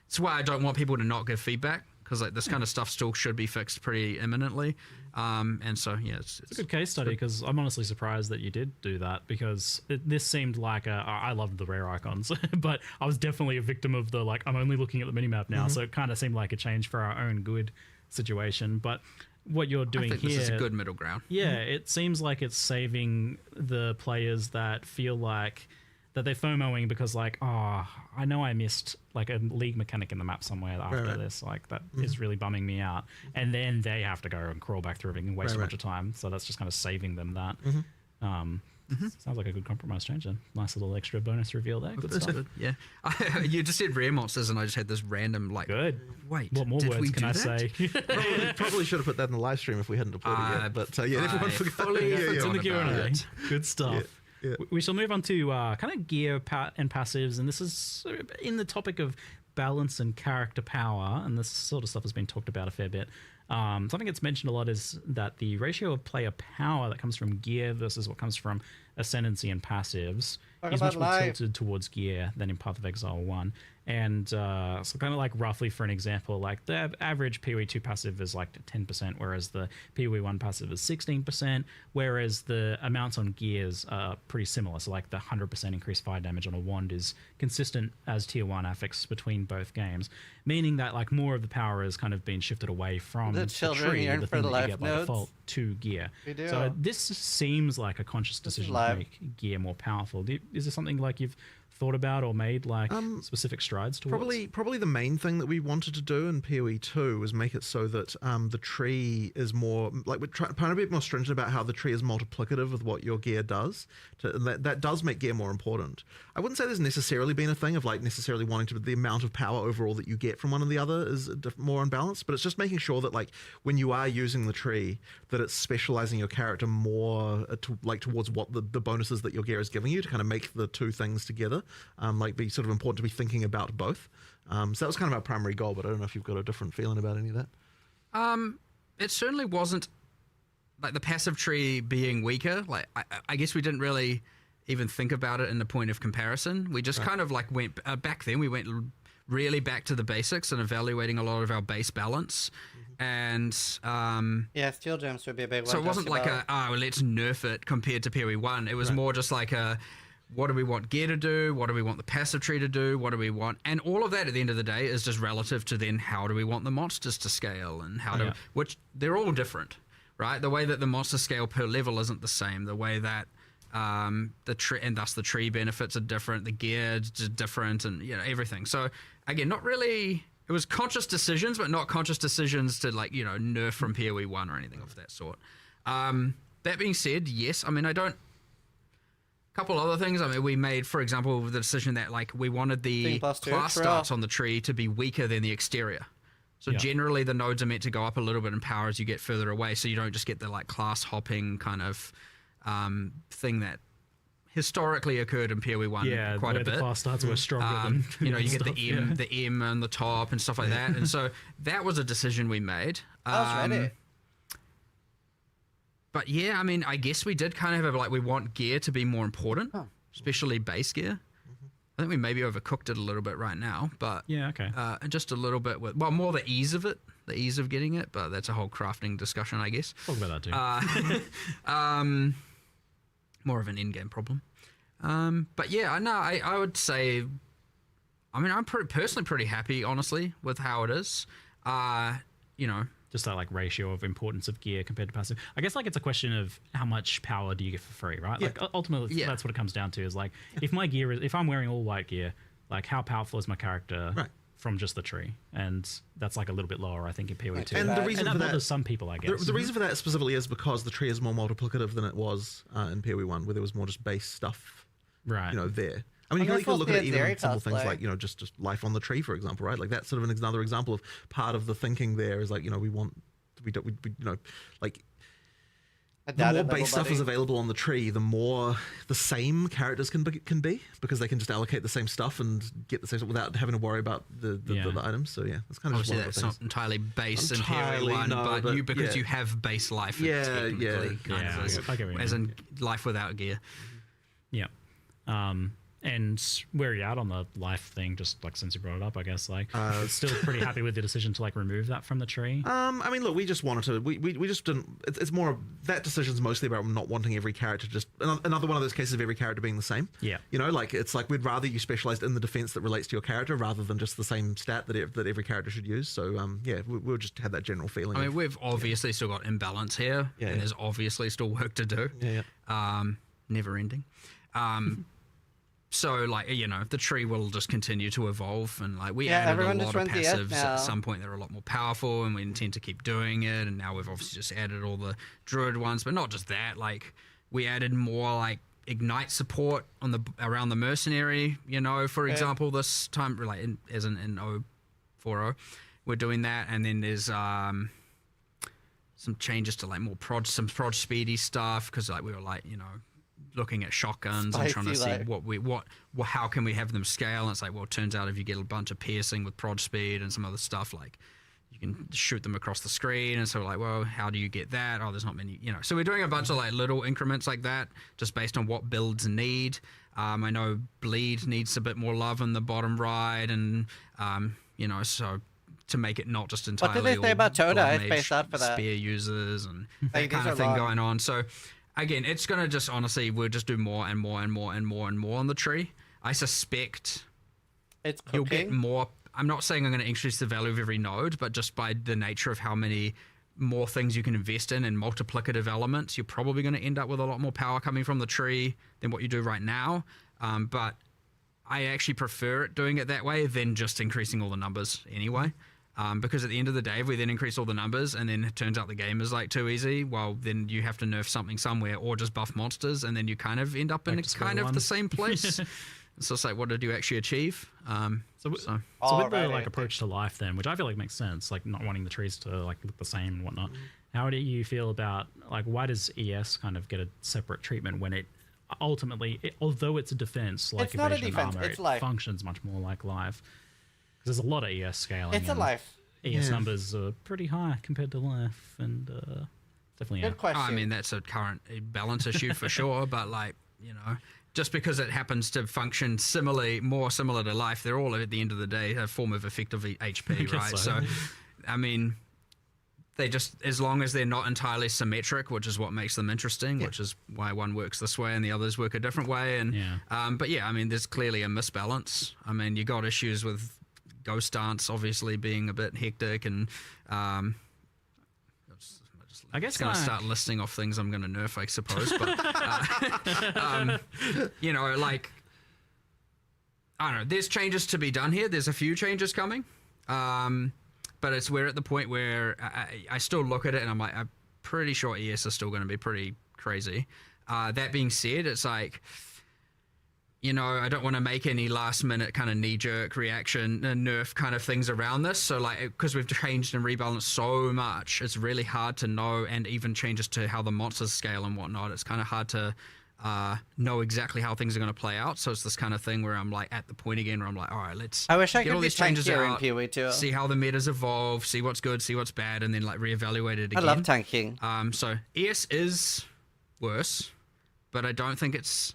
it's why I don't want people to not give feedback. Because this kind of stuff still should be fixed pretty imminently. And so, yeah. It's
a good case study because I'm honestly surprised that you did do that because this seemed like I loved the rare icons, but I was definitely a victim of the, I'm only looking at the minimap now. So it kind of seemed like a change for our own good situation. But what you're doing
I think
here...
this is a good middle ground.
Yeah, it seems like it's saving the players that feel like... that they're FOMOing because I know I missed a league mechanic in the map somewhere after this, that is really bumming me out. And then they have to go and crawl back through everything and waste a bunch of time. So that's just kind of saving them that. Sounds like a good compromise change then. Nice little extra bonus reveal there. Good stuff.
Good. Yeah. You just said rare monsters and I just had this random
good.
Wait,
what more words can I say?
probably should have put that in the live stream if we hadn't deployed it yet. But everyone forgot.
It's in the Q&A. Good stuff. Yeah. We shall move on to kind of gear and passives, and this is in the topic of balance and character power, and this sort of stuff has been talked about a fair bit. Something that's mentioned a lot is that the ratio of player power that comes from gear versus what comes from ascendancy and passives is much more tilted towards gear than in Path of Exile 1. And so kind of roughly for an example, the average PoE2 passive is 10%, whereas the PoE 1 passive is 16%, whereas the amounts on gears are pretty similar. So the 100% increased fire damage on a wand is consistent as tier 1 affix between both games, meaning that more of the power has kind of been shifted away from the tree, the thing that you get by default, to gear. So this seems like a conscious decision to make gear more powerful. Is there something you've thought about or made specific strides towards?
Probably the main thing that we wanted to do in PoE2 was make it so that the tree is more we're trying to be more stringent about how the tree is multiplicative with what your gear does. That does make gear more important. I wouldn't say there's necessarily been a thing of necessarily wanting to the amount of power overall that you get from one and the other is more unbalanced, but it's just making sure that when you are using the tree that it's specializing your character more towards what the bonuses that your gear is giving you to kind of make the two things together. Be sort of important to be thinking about both. So that was kind of our primary goal, but I don't know if you've got a different feeling about any of that.
It certainly wasn't the passive tree being weaker. I guess we didn't really even think about it in the point of comparison. We just kind of went back then. We went really back to the basics and evaluating a lot of our base balance. And
steel gems would be a big one.
So it wasn't let's nerf it compared to PoE 1. It was more just what do we want gear to do? What do we want the passive tree to do? What do we want? And all of that at the end of the day is just relative to then how do we want the monsters to scale and which they're all different, right? The way that the monster scale per level isn't the same. The way that the tree and thus the tree benefits are different. The gear is different, and everything. So again, not really. It was conscious decisions, but not conscious decisions to nerf from PoE 1 or anything of that sort. That being said, yes, I don't. Couple other things. We made, for example, the decision that we wanted the class stats on the tree to be weaker than the exterior. So generally the nodes are meant to go up a little bit in power as you get further away, so you don't just get the class hopping kind of thing that historically occurred in PoE 1 quite a bit.
The class stats were stronger than
you get the M on the top and stuff like that. And so that was a decision we made.
I was ready.
But yeah, I guess we did kind of have we want gear to be more important, especially base gear. I think we maybe overcooked it a little bit right now, but just a little bit more the ease of it, the ease of getting it. But that's a whole crafting discussion, I guess.
Talk about that
too. More of an in-game problem. But yeah, I would say, I'm personally pretty happy, honestly, with how it is.
just that like ratio of importance of gear compared to passive. I guess like it's a question of how much power do you get for free, right?
Yeah.
Like ultimately that's what it comes down to is like if my gear is, if I'm wearing all white gear, like how powerful is my character from just the tree? And that's like a little bit lower, I think, in PoE2.
And the reason for that
bothers some people, I guess.
The reason for that specifically is because the tree is more multiplicative than it was in PoE1, where there was more just base stuff,
right?
You know, there. I mean, you can look at it even in simple things like, you know, just life on the tree, for example, right? Like that's sort of another example of part of the thinking there is like, you know, we you know, like the more base stuff is available on the tree, the more the same characters can be because they can just allocate the same stuff and get the same stuff without having to worry about the items. So yeah, that's kind of
obviously
just
that's not entirely base in PoE1, but you because you have base life.
Yeah,
as in life without gear.
Yeah. And where are you at on the life thing? Just like since you brought it up, I guess like still pretty happy with the decision to like remove that from the tree.
I mean, look, we just wanted to. We just didn't. It's more that decision's mostly about not wanting every character just another one of those cases of every character being the same.
Yeah,
you know, like it's like we'd rather you specialized in the defense that relates to your character rather than just the same stat that every character should use. So yeah, we'll just have that general feeling.
I mean, we've obviously still got imbalance here, and there's obviously still work to do. Never ending. So, like, you know, the tree will just continue to evolve, and like we added a lot of passives at some point that are a lot more powerful, and we intend to keep doing it. And now we've obviously just added all the druid ones, but not just that. Like, we added more like ignite support on the around the mercenary. You know, for example, this time, like as in 040, we're doing that, and then there's some changes to like more prod speedy stuff because like we were like, you know, looking at shotguns and trying to see how can we have them scale. And it's like, well, it turns out if you get a bunch of piercing with prod speed and some other stuff, like you can shoot them across the screen. And so like, well, how do you get that? Oh, there's not many, you know. So we're doing a bunch of like little increments like that, just based on what builds need. I know bleed needs a bit more love in the bottom right, and you know, so to make it not just entirely.
What did they say about Toda? I spaced out for that.
Spear users and that kind of thing going on. So. Again, it's going to just, honestly, we'll just do more and more and more and more and more on the tree. I suspect you'll get more. I'm not saying I'm going to increase the value of every node, but just by the nature of how many more things you can invest in and multiplicative elements, you're probably going to end up with a lot more power coming from the tree than what you do right now. But I actually prefer it doing it that way than just increasing all the numbers anyway. Because at the end of the day, if we then increase all the numbers and then it turns out the game is like too easy, well, then you have to nerf something somewhere or just buff monsters, and then you kind of end up in kind of the same place. So it's like, what did you actually achieve?
So with the like approach to life then, which I feel like makes sense, like not wanting the trees to like look the same and whatnot. How do you feel about like why does ES kind of get a separate treatment when it ultimately, although it's a defense, like evasion armor, it functions much more like life? There's a lot of ES scaling.
It's a life.
ES numbers are pretty high compared to life, and definitely.
Good question.
I mean, that's a current balance issue for sure, but like, you know, just because it happens to function more similar to life, they're all at the end of the day a form of effective HP, right? So, I mean, they just, as long as they're not entirely symmetric, which is what makes them interesting, which is why one works this way and the others work a different way. And but yeah, I mean, there's clearly a misbalance. I mean, you got issues with Ghost Dance obviously being a bit hectic, and I guess going to start listing off things I'm going to nerf, I suppose. But you know, like, I don't know. There's changes to be done here. There's a few changes coming, but we're at the point where I still look at it and I'm like, I'm pretty sure ES is still going to be pretty crazy. That being said, it's like, you know, I don't want to make any last minute kind of knee jerk reaction and nerf kind of things around this. So like, because we've changed and rebalanced so much, it's really hard to know, and even changes to how the monsters scale and whatnot. It's kind of hard to know exactly how things are going to play out. So it's this kind of thing where I'm like at the point again where I'm like, all right, let's
I wish I
get
could
all
be
these changes out,
in PoE2.
see how the metas evolve, see what's good, see what's bad, and then like reevaluate it again.
I love tanking.
So ES is worse, but I don't think it's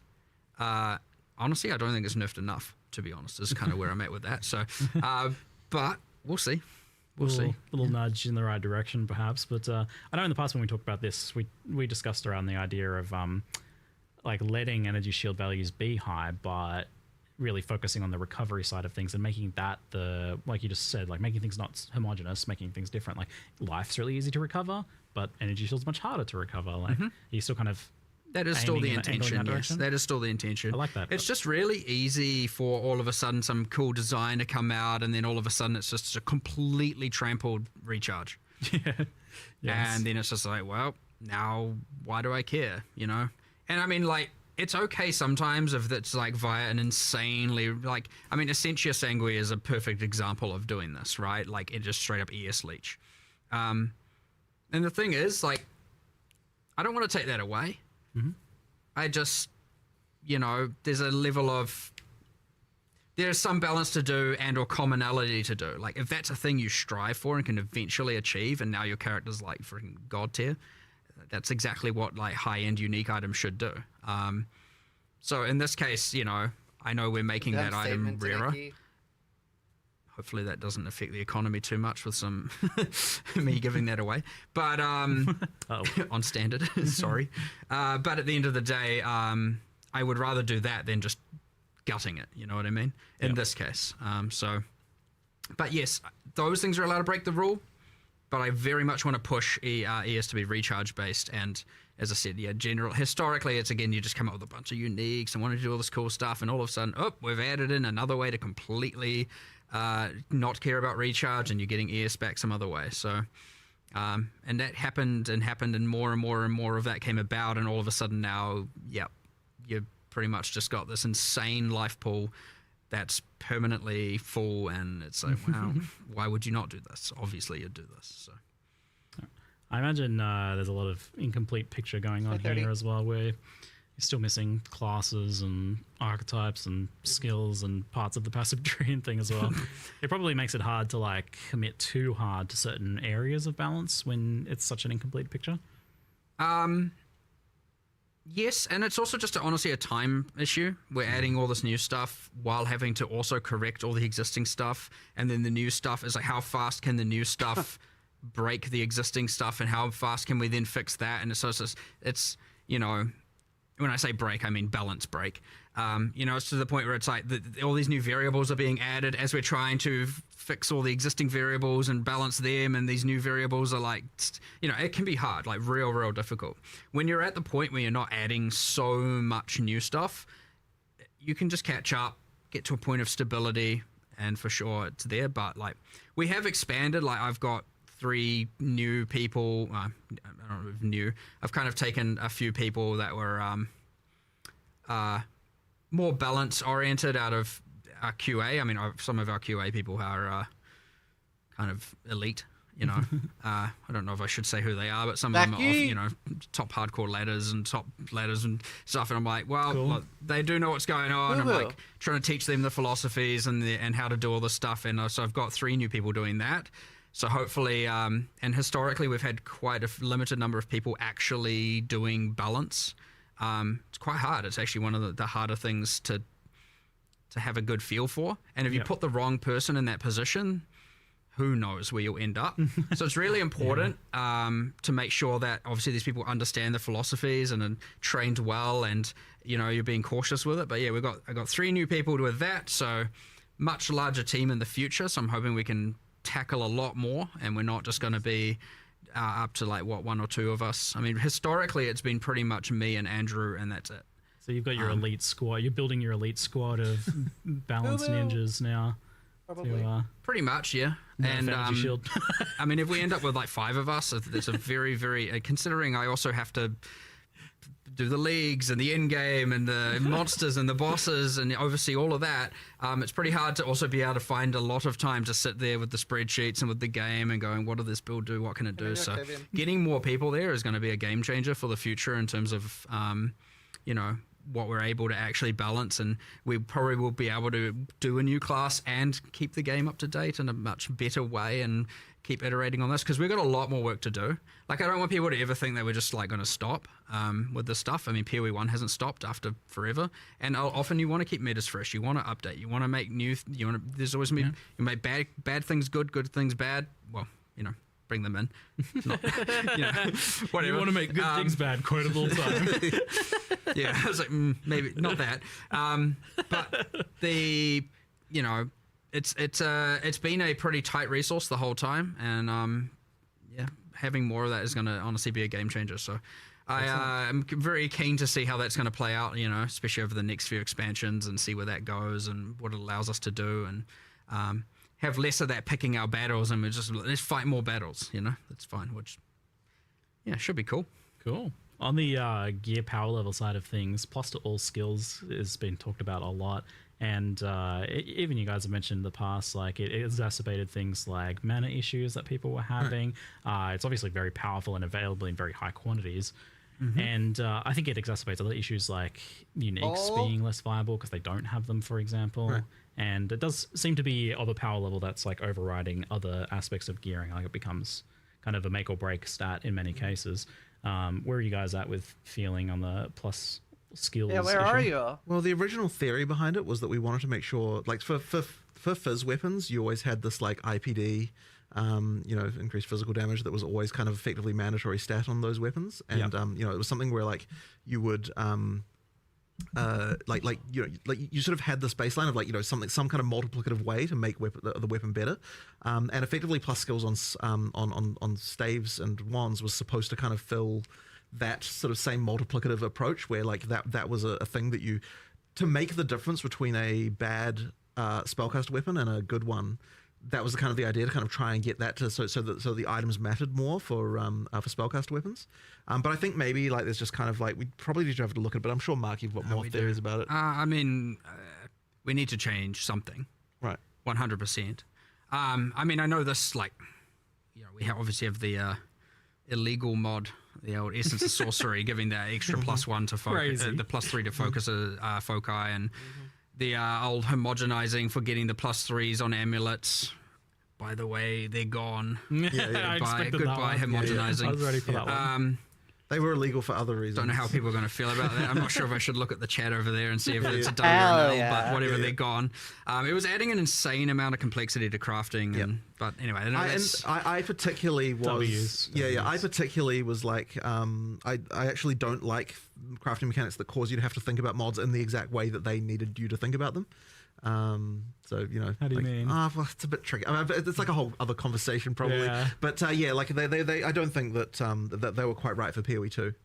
honestly, I don't think it's nerfed enough, to be honest, is kind of where I'm at with that. So, but we'll see. We'll see.
A little nudge in the right direction, perhaps. But I know in the past when we talked about this, we discussed around the idea of like letting energy shield values be high, but really focusing on the recovery side of things and making that like you just said, like making things not homogenous, making things different. Like life's really easy to recover, but energy shield's much harder to recover. Like you still kind of
that is still the intention. Yes, that is still the intention.
I like that.
It's just really easy for all of a sudden some cool design to come out, and then all of a sudden it's just a completely trampled recharge.
Yeah. Yes.
And then it's just like, well, now why do I care? You know? And I mean, like, it's okay sometimes if it's like via an insanely, like, I mean, Essentia Sanguis is a perfect example of doing this, right? Like, it just straight up ES leech. And the thing is, like, I don't want to take that away. I just, you know, there's a level of, there's some balance to do and or commonality to do. Like, if that's a thing you strive for and can eventually achieve, and now your character's like freaking god tier, that's exactly what like high-end unique items should do. So in this case, you know, I know we're making that item rarer. Hopefully that doesn't affect the economy too much with some me giving that away. But on standard, sorry. But at the end of the day, I would rather do that than just gutting it. You know what I mean? In this case. But yes, those things are allowed to break the rule. But I very much want to push ES to be recharge based. And as I said, yeah, historically, it's again, you just come up with a bunch of uniques and want to do all this cool stuff. And all of a sudden, we've added in another way to completely not care about recharge, and you're getting ES back some other way. So, and that happened, and more and more and more of that came about. And all of a sudden now, you pretty much just got this insane life pool that's permanently full, and it's like, wow, why would you not do this? Obviously you'd do this. So
I imagine there's a lot of incomplete picture going on here as well, where you're still missing classes and archetypes and skills and parts of the passive tree and thing as well. It probably makes it hard to like commit too hard to certain areas of balance when it's such an incomplete picture.
Yes, and it's also just honestly a time issue. We're adding all this new stuff while having to also correct all the existing stuff, and then the new stuff is like, how fast can the new stuff break the existing stuff, and how fast can we then fix that? And so it's you know, when I say break, I mean balance break. You know, it's to the point where it's like all these new variables are being added as we're trying to fix all the existing variables and balance them, and these new variables are like, you know, it can be hard, like real difficult. When you're at the point where you're not adding so much new stuff, you can just catch up, get to a point of stability, and for sure it's there. But like, we have expanded. Like, I've got 3 new people. I don't know if new. I've kind of taken a few people that were more balance oriented out of our QA. I mean, some of our QA people are kind of elite, you know. I don't know if I should say who they are, but some of them are off, you know, top hardcore ladders and stuff. And I'm like, well, cool. Look, they do know what's going on. I'm like trying to teach them the philosophies and how to do all this stuff. And so I've got 3 new people doing that. So hopefully, and historically, we've had quite a limited number of people actually doing balance. It's quite hard. It's actually one of the harder things to have a good feel for. And if you put the wrong person in that position, who knows where you'll end up. So it's really important to make sure that obviously these people understand the philosophies and are trained well, and you know, you're being cautious with it. But yeah, I got 3 new people with that, so much larger team in the future. So I'm hoping we can tackle a lot more, and we're not just going to be up to like 1 or 2 of us. I mean, historically it's been pretty much me and Andrew, and that's it.
So you've got your elite squad. You're building your elite squad of balanced ninjas now.
Probably.
Pretty much, yeah. And
shield.
I mean, if we end up with like 5 of us, it's a very, very. Considering I also have to do the leagues and the end game and the monsters and the bosses and oversee all of that, it's pretty hard to also be able to find a lot of time to sit there with the spreadsheets and with the game and going, what does this build do? What can it do? So getting more people there is going to be a game changer for the future in terms of, you know, what we're able to actually balance, and we probably will be able to do a new class and keep the game up to date in a much better way and keep iterating on this, because we've got a lot more work to do. Like, I don't want people to ever think that we're just like going to stop with this stuff. I mean, PoE1 hasn't stopped after forever, and often you want to keep metas fresh, you want to update, you want to make new, there's always you make bad things good, good things bad. Well, you know, bring them in. Not, whatever.
You want to make good things bad, quotable time.
Yeah, I was like, maybe not that. But it's been a pretty tight resource the whole time, and having more of that is going to honestly be a game changer. So I'm very keen to see how that's going to play out, especially over the next few expansions, and see where that goes and what it allows us to do, and have less of that picking our battles, and let's fight more battles, that's fine, which should be cool.
Cool. On the gear power level side of things, plus to all skills has been talked about a lot. And even you guys have mentioned in the past, like it exacerbated things like mana issues that people were having. Right. It's obviously very powerful and available in very high quantities. Mm-hmm. And I think it exacerbates other issues like uniques being less viable because they don't have them, for example. Right. And it does seem to be of a power level that's like overriding other aspects of gearing. Like it becomes kind of a make or break stat in many cases. Where are you guys at with feeling on the plus skills?
Yeah, where
issue?
are you?
Well, the original theory behind it was that we wanted to make sure, like for fizz weapons, you always had this like IPD, increased physical damage that was always kind of effectively mandatory stat on those weapons, and it was something where like you would you sort of had this baseline of some kind of multiplicative way to make the weapon better, and effectively plus skills on staves and wands was supposed to kind of fill that sort of same multiplicative approach where like that was a thing that to make the difference between a bad spellcast weapon and a good one. That was kind of the idea, to kind of try and get that to so the items mattered more for spellcast weapons. But I think maybe like there's just kind of like we probably need to have to look at it. But I'm sure Mark, you've got more theories about it.
We need to change something.
Right.
100%. I know this we obviously have the illegal mod, the old Essence of Sorcery, giving that extra +1 to focus, the +3 to focus foci, and the old homogenizing for getting the +3s on amulets. By the way, they're gone. Goodbye homogenizing.
I was ready for that one.
They were illegal for other reasons.
Don't know how people are going to feel about that. I'm not sure if I should look at the chat over there and see if it's a W or an L, but whatever, they're gone. It was adding an insane amount of complexity to crafting. But anyway,
I particularly was... I particularly was like... I actually don't like crafting mechanics that cause you to have to think about mods in the exact way that they needed you to think about them.
How do you mean?
Well, it's a bit tricky. It's like a whole other conversation probably. Yeah. But they I don't think that that they were quite right for PoE2.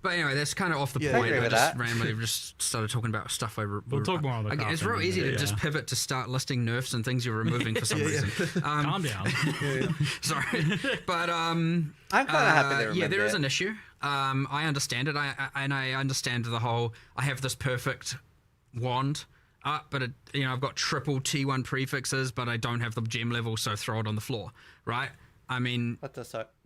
But anyway, that's kind of off the point.
I
just
randomly just started talking about stuff.
We'll talk more on the
It's real easy to just pivot to start listing nerfs and things you're removing for some reason.
Calm down.
Sorry, but
I'm kind of happy.
There is an issue. I understand it. I understand the whole. I have this perfect wand. But I've got triple T1 prefixes, but I don't have the gem level, so throw it on the floor, right? I mean,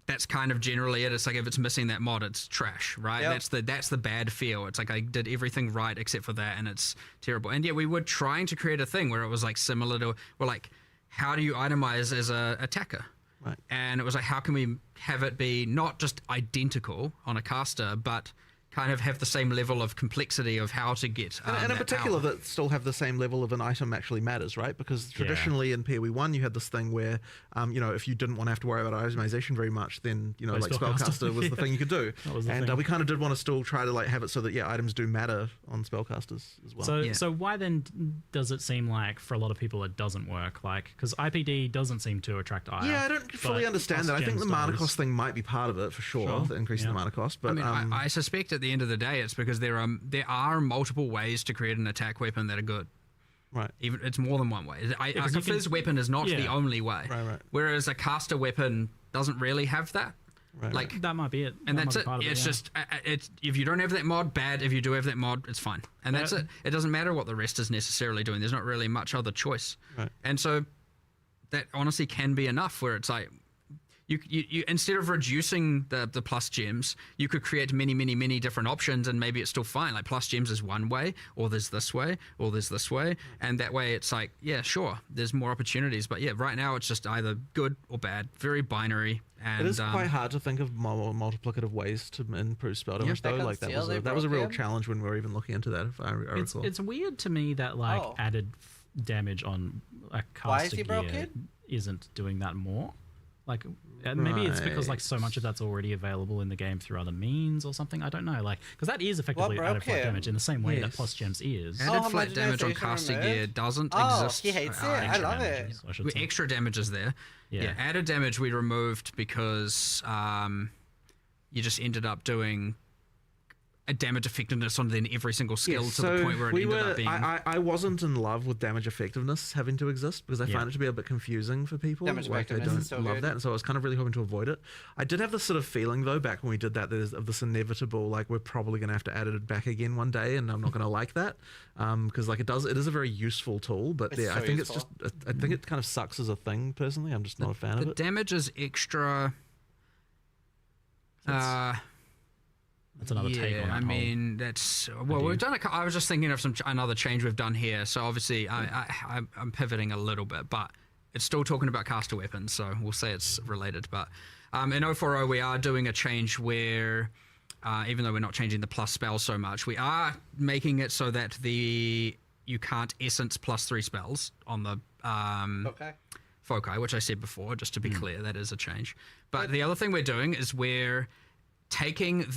that's kind of generally it. It's like if it's missing that mod, it's trash, right? Yep. That's the bad feel. It's like I did everything right except for that, and it's terrible. And we were trying to create a thing where it was like similar to, how do you itemize as a attacker?
Right.
And it was like, how can we have it be not just identical on a caster, but kind of have the same level of complexity of how to get
and in particular
power.
That still have the same level of an item actually matters, right? Because traditionally in PoE1 you had this thing where if you didn't want to have to worry about itemization very much, then spellcaster was the thing you could do. And we kind of did want to still try to have it so that items do matter on spellcasters as well.
So why then does it seem like for a lot of people it doesn't work? Because IPD doesn't seem to attract ire.
Yeah, I don't fully understand that. I think the mana cost thing might be part of it for sure. The increase in the mana cost. But
I suspect at the end of the day it's because there are multiple ways to create an attack weapon that are good.
Right.
Even it's more than one way. A fizz weapon is not the only way.
Right.
Whereas a caster weapon doesn't really have that.
Right.
That might be it.
And that's it. It's just if you don't have that mod, bad. If you do have that mod, it's fine. And that's it. It doesn't matter what the rest is necessarily doing. There's not really much other choice.
Right.
And so that honestly can be enough where it's like you instead of reducing the plus gems, you could create many different options, and maybe it's still fine. Like plus gems is one way, or there's this way, or there's this way, and that way it's like, yeah, sure, there's more opportunities. But yeah, right now it's just either good or bad, very binary. And
it is quite hard to think of multiplicative ways to improve spell damage, though. Like that was a real challenge when we were even looking into that. If I recall,
it's weird to me that added damage on a caster gear isn't doing that more. Like, and maybe it's because like so much of that's already available in the game through other means or something. I don't know. Like, because that is effectively added flat damage in the same way that plus gems is.
Added flat damage on caster gear doesn't exist.
He hates it. I love it.
Extra damage is there. Yeah. Added damage we removed because you just ended up doing a damage effectiveness on then every single skill to the point where it ended up being...
I wasn't in love with damage effectiveness having to exist because I find it to be a bit confusing for people.
Damage effectiveness
I don't
is so
love
good.
that, and so I was kind of really hoping to avoid it. I did have this sort of feeling though back when we did that of this inevitable, like we're probably going to have to add it back again one day, and I'm not going to like that because like it is a very useful tool, but
It's so
I think
useful.
I think it kind of sucks as a thing personally. I'm just not a fan of
The
it.
damage is extra...
That's another take on that
I mean, that's... Well, we've done I was just thinking of another change we've done here. So obviously, I'm pivoting a little bit, but it's still talking about caster weapons, so we'll say it's related. But in 040, we are doing a change where, even though we're not changing the plus spell so much, we are making it so that you can't essence +3 spells on the foci, which I said before, just to be clear, that is a change. But the other thing we're doing is we're taking it's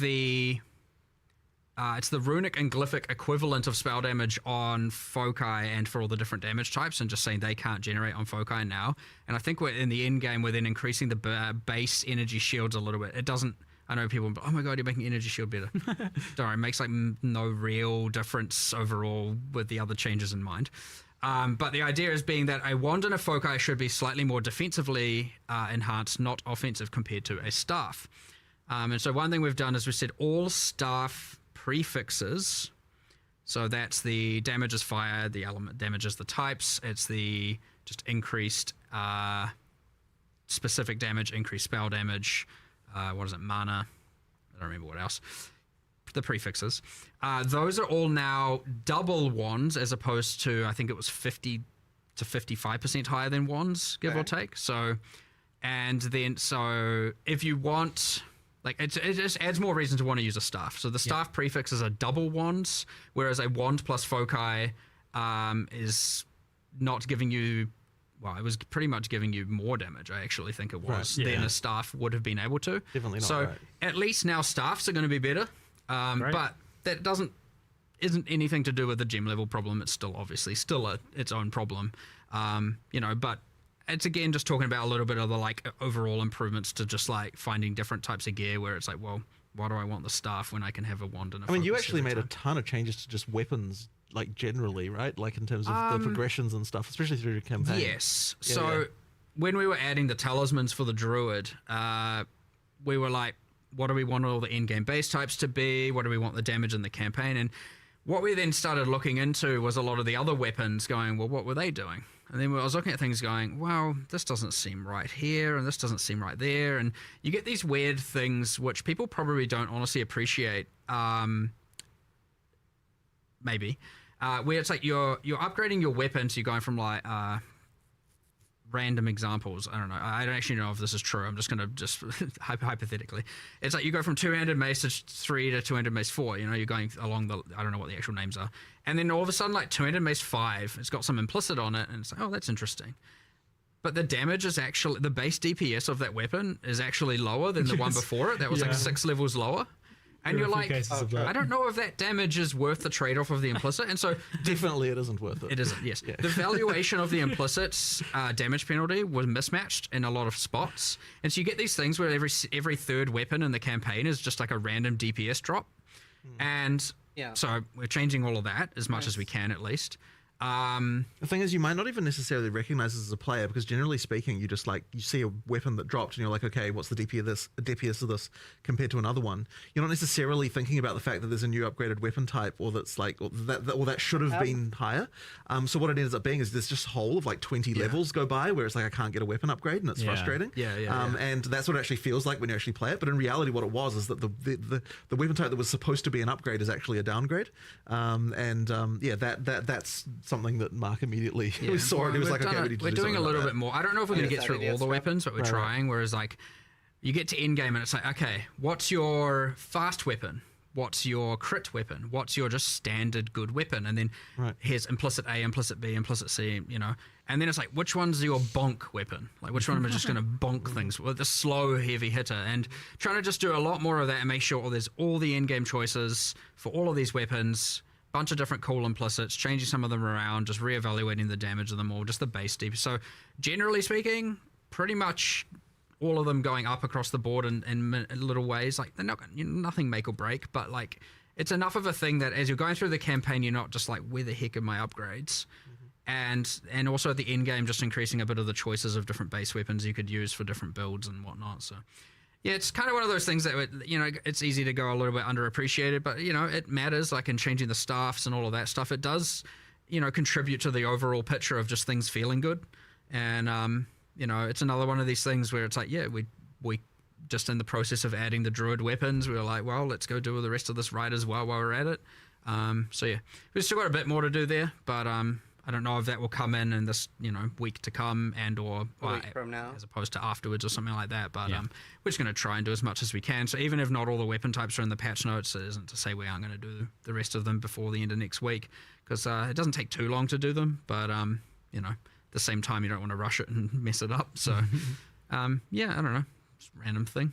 the runic and glyphic equivalent of spell damage on foci and for all the different damage types, and just saying they can't generate on foci now. And I think we're in the end game, we're then increasing the base energy shields a little bit. It doesn't... I know people, oh my god, you're making energy shield better. Don't worry, it makes like no real difference overall with the other changes in mind. But the idea is being that a wand and a foci should be slightly more defensively enhanced, not offensive compared to a staff. And so one thing we've done is we said all staff prefixes. So that's the damage is fire, the element damage is the types. It's the just increased specific damage, increased spell damage. What is it? Mana. I don't remember what else. The prefixes. Those are all now double wands as opposed to, I think it was 50 to 55% higher than wands, give or take. So, and then, so if you want... Like, it just adds more reason to want to use a staff. So the staff prefixes are double wands, whereas a wand plus foci is not giving you... Well, it was pretty much giving you more damage, I actually think it was, than a staff would have been able to.
Definitely not,
so at least now staffs are going to be better. But that isn't anything to do with the gem level problem. It's still obviously its own problem. But... It's again just talking about a little bit of the like overall improvements to just like finding different types of gear where it's like, well, why do I want the staff when I can have a wand and a
you
focus
actually
every
made
time?
a ton of changes to just weapons, like generally, right? Like in terms of the progressions and stuff, especially through your campaign.
Yes. When we were adding the talismans for the druid, we were like, what do we want all the in-game base types to be? What do we want the damage in the campaign? And what we then started looking into was a lot of the other weapons going, well, what were they doing? And then I was looking at things going, well, this doesn't seem right here, and this doesn't seem right there. And you get these weird things which people probably don't honestly appreciate, maybe, where it's like you're upgrading your weapon, so you're going from like random examples. I don't know. I don't actually know if this is true. I'm just going to hypothetically. It's like you go from two-handed mace to 3 to two-handed mace 4. You're going along the... I don't know what the actual names are. And then all of a sudden, like two-handed mace 5, it's got some implicit on it, and it's like, oh, that's interesting. But the damage is actually... The base DPS of that weapon is actually lower than the one before it. That was like 6 levels lower. And you're like, I don't know if that damage is worth the trade-off of the implicit. And so...
Definitely it isn't worth it.
It isn't, yes. Yeah. The valuation of the implicit damage penalty was mismatched in a lot of spots. And so you get these things where every third weapon in the campaign is just like a random DPS drop. And so we're changing all of that as much as we can, at least.
The thing is, you might not even necessarily recognize this as a player because generally speaking, you just like, you see a weapon that dropped and you're like, okay, what's the DPS of this compared to another one? You're not necessarily thinking about the fact that there's a new upgraded weapon type or that's like, or that should have been higher. So what it ends up being is there's just a whole of like 20 levels go by where it's like, I can't get a weapon upgrade and it's frustrating. And that's what it actually feels like when you actually play it. But in reality, what it was is that the weapon type that was supposed to be an upgrade is actually a downgrade. That's something that Mark immediately saw and he was like, okay, we need to do
we're doing a little bit more. I don't know if we're going to get through all the weapons, but we're trying. Whereas like you get to endgame and it's like, okay, what's your fast weapon? what's your crit weapon, what's your just standard good weapon, and then here's implicit A, implicit B, implicit C, you know, and then it's like, which one's your bonk weapon? Like, which one am I just going to bonk things with the slow, heavy hitter? And trying to just do a lot more of that and make sure there's all the in-game choices for all of these weapons, bunch of different cool implicits, changing some of them around, just reevaluating the damage of them all, just the base deep. So generally speaking, pretty much all of them going up across the board in little ways. Like, they're not, you know, nothing make or break, but like, it's enough of a thing that as you're going through the campaign, you're not just like, where the heck are my upgrades? And also at the end game, just increasing a bit of the choices of different base weapons you could use for different builds and whatnot. So yeah, it's kind of one of those things that, you know, it's easy to go a little bit underappreciated, but you know, it matters, like in changing the staffs and all of that stuff. It does, you know, contribute to the overall picture of just things feeling good. And you know, it's another one of these things where it's like, yeah, we just in the process of adding the druid weapons, we were like, well, let's go do the rest of this right as well while we're at it. So yeah, we've still got a bit more to do there, but I don't know if that will come in this, you know, week to come and or
a week from now,
as opposed to afterwards or something like that. But we're just going to try and do as much as we can. So even if not all the weapon types are in the patch notes, it isn't to say we aren't going to do the rest of them before the end of next week, because it doesn't take too long to do them. But you know, at the same time, you don't want to rush it and mess it up. So yeah, I don't know, just a random thing.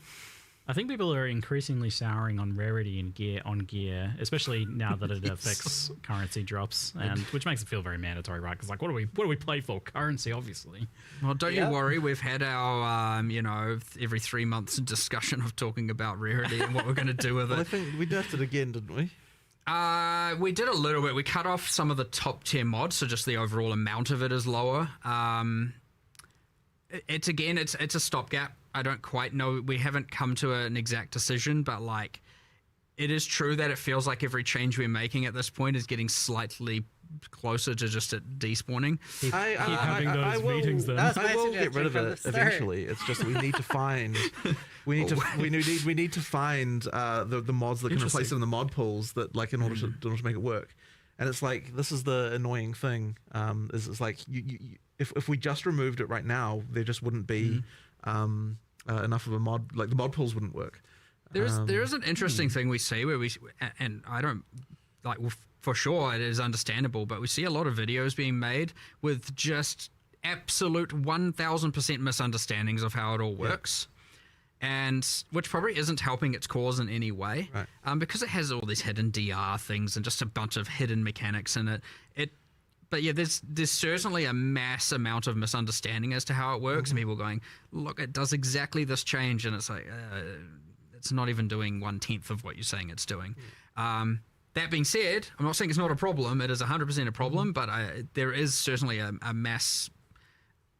I think people are increasingly souring on rarity and gear, especially now that it affects currency drops, and which makes it feel very mandatory, right? Because like, what do we play for? Currency, obviously.
Well, don't you worry. We've had our you know, every 3 months discussion of talking about rarity and what we're going to do with it.
I think we did it again, didn't we?
We did a little bit. We cut off some of the top tier mods, so just the overall amount of it is lower. It's a stopgap. I don't quite know. We haven't come to an exact decision, but like, it is true that it feels like every change we're making at this point is getting slightly closer to just it despawning.
Keep having those meetings then.
I will get rid of it eventually. It's just we need to find we need to find the mods that can replace it in the mod pools that, like, in order to make it work. And it's like, this is the annoying thing. It's like if we just removed it right now, there just wouldn't be enough of a mod, like the mod pools wouldn't work.
There is an interesting thing we see where and I don't like, for sure it is understandable, but we see a lot of videos being made with just absolute 1000% misunderstandings of how it all works. And which probably isn't helping its cause in any way, because it has all these hidden DR things and just a bunch of hidden mechanics in it. But yeah, there's certainly a mass amount of misunderstanding as to how it works, and people going, look, it does exactly this change, and it's like, it's not even doing 1/10 of what you're saying it's doing. That being said, I'm not saying it's not a problem. It is 100% a problem, but there is certainly a mass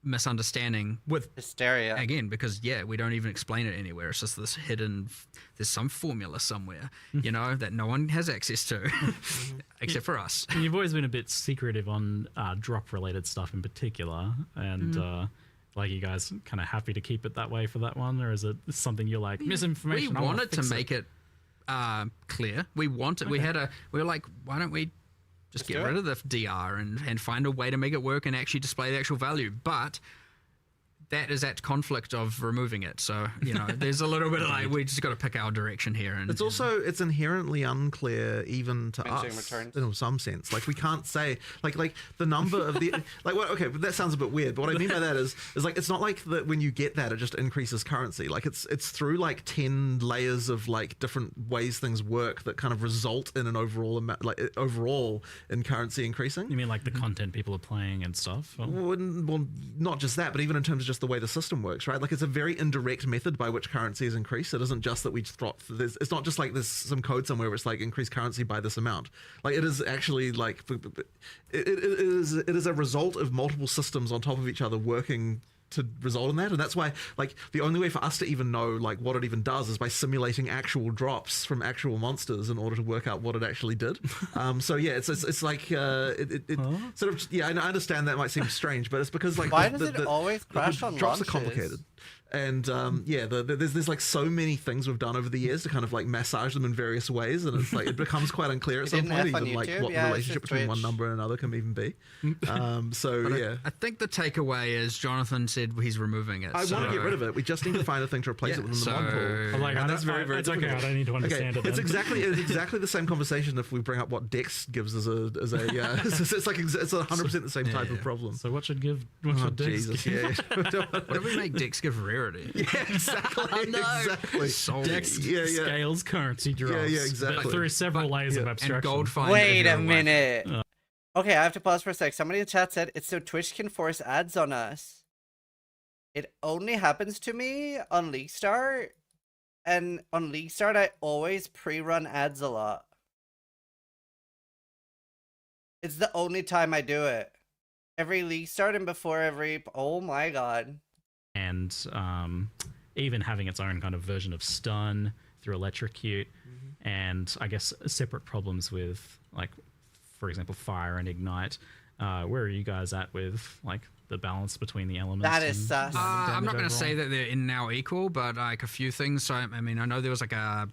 misunderstanding with
hysteria
again, because we don't even explain it anywhere. It's just this hidden, there's some formula somewhere, you know, that no one has access to except for us.
And you've always been a bit secretive on drop related stuff in particular, and like, you guys kind of happy to keep it that way for that one, or is it something you're like, misinformation?
We wanted to make it clear. We want it. Okay. We were like, why don't we just get rid of the DR and find a way to make it work and actually display the actual value. But that is at conflict of removing it. So, you know, there's a little bit of like, we just got to pick our direction here. And
it's also, it's inherently unclear even to us in some sense. Like, we can't say, like the number of the, like, what, okay, but that sounds a bit weird. But what I mean by that is like, it's not like that when you get that, it just increases currency. Like, it's through like 10 layers of like different ways things work that kind of result in an overall amount, like overall in currency increasing.
You mean like the content people are playing and stuff?
Well, not just that, but even in terms of just the way the system works, right? Like, it's a very indirect method by which currency is increased. It isn't just that we drop, it's not just like there's some code somewhere where it's like increase currency by this amount. Like, it is actually like, it is a result of multiple systems on top of each other working to result in that. And that's why, like, the only way for us to even know like what it even does is by simulating actual drops from actual monsters in order to work out what it actually did. So yeah, it's like sort of, yeah, I understand that might seem strange, but it's because like
why does it always crash on
drops
launches?
are complicated. And there's like so many things we've done over the years to kind of like massage them in various ways, and it's like it becomes quite unclear at some point even like what the relationship between one number and another can even be. I
think the takeaway is Jonathan said he's removing it.
I want to get rid of it. We just need to find a thing to replace it within the mod pool.
And that's very, very difficult. Okay, I don't need to understand it.
It's exactly the same conversation if we bring up what Dex gives as a it's 100% the same type of problem.
So what should Dex give?
What do we make Dex give Rarity?
Yeah, exactly. Exactly.
Dex scales currency drops.
Yeah, exactly.
But through several layers of abstraction.
And gold finder.
Wait a minute. Okay, I have to pause for a sec. Somebody in the chat said it's so Twitch can force ads on us. It only happens to me on League Start, and on League Start I always pre-run ads a lot. It's the only time I do it. Every League Start and before every... Oh my god.
And even having its own kind of version of stun through electrocute, and I guess separate problems with, like, for example, fire and ignite. Where are you guys at with like the balance between the elements?
That is sus.
I'm not going to say that they're in now equal, but like a few things. So I mean, I know there was like a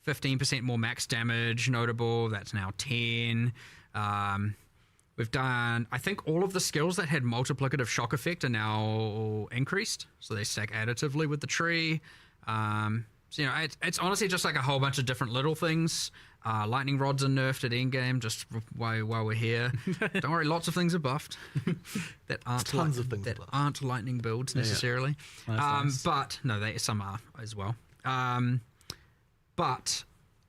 15% more max damage notable. That's now 10. We've done, I think all of the skills that had multiplicative shock effect are now increased. So they stack additively with the tree. So, you know, it's honestly just like a whole bunch of different little things. Lightning rods are nerfed at endgame just while we're here. Don't worry, lots of things are buffed that aren't aren't lightning builds necessarily. Nice. But no, some are as well. But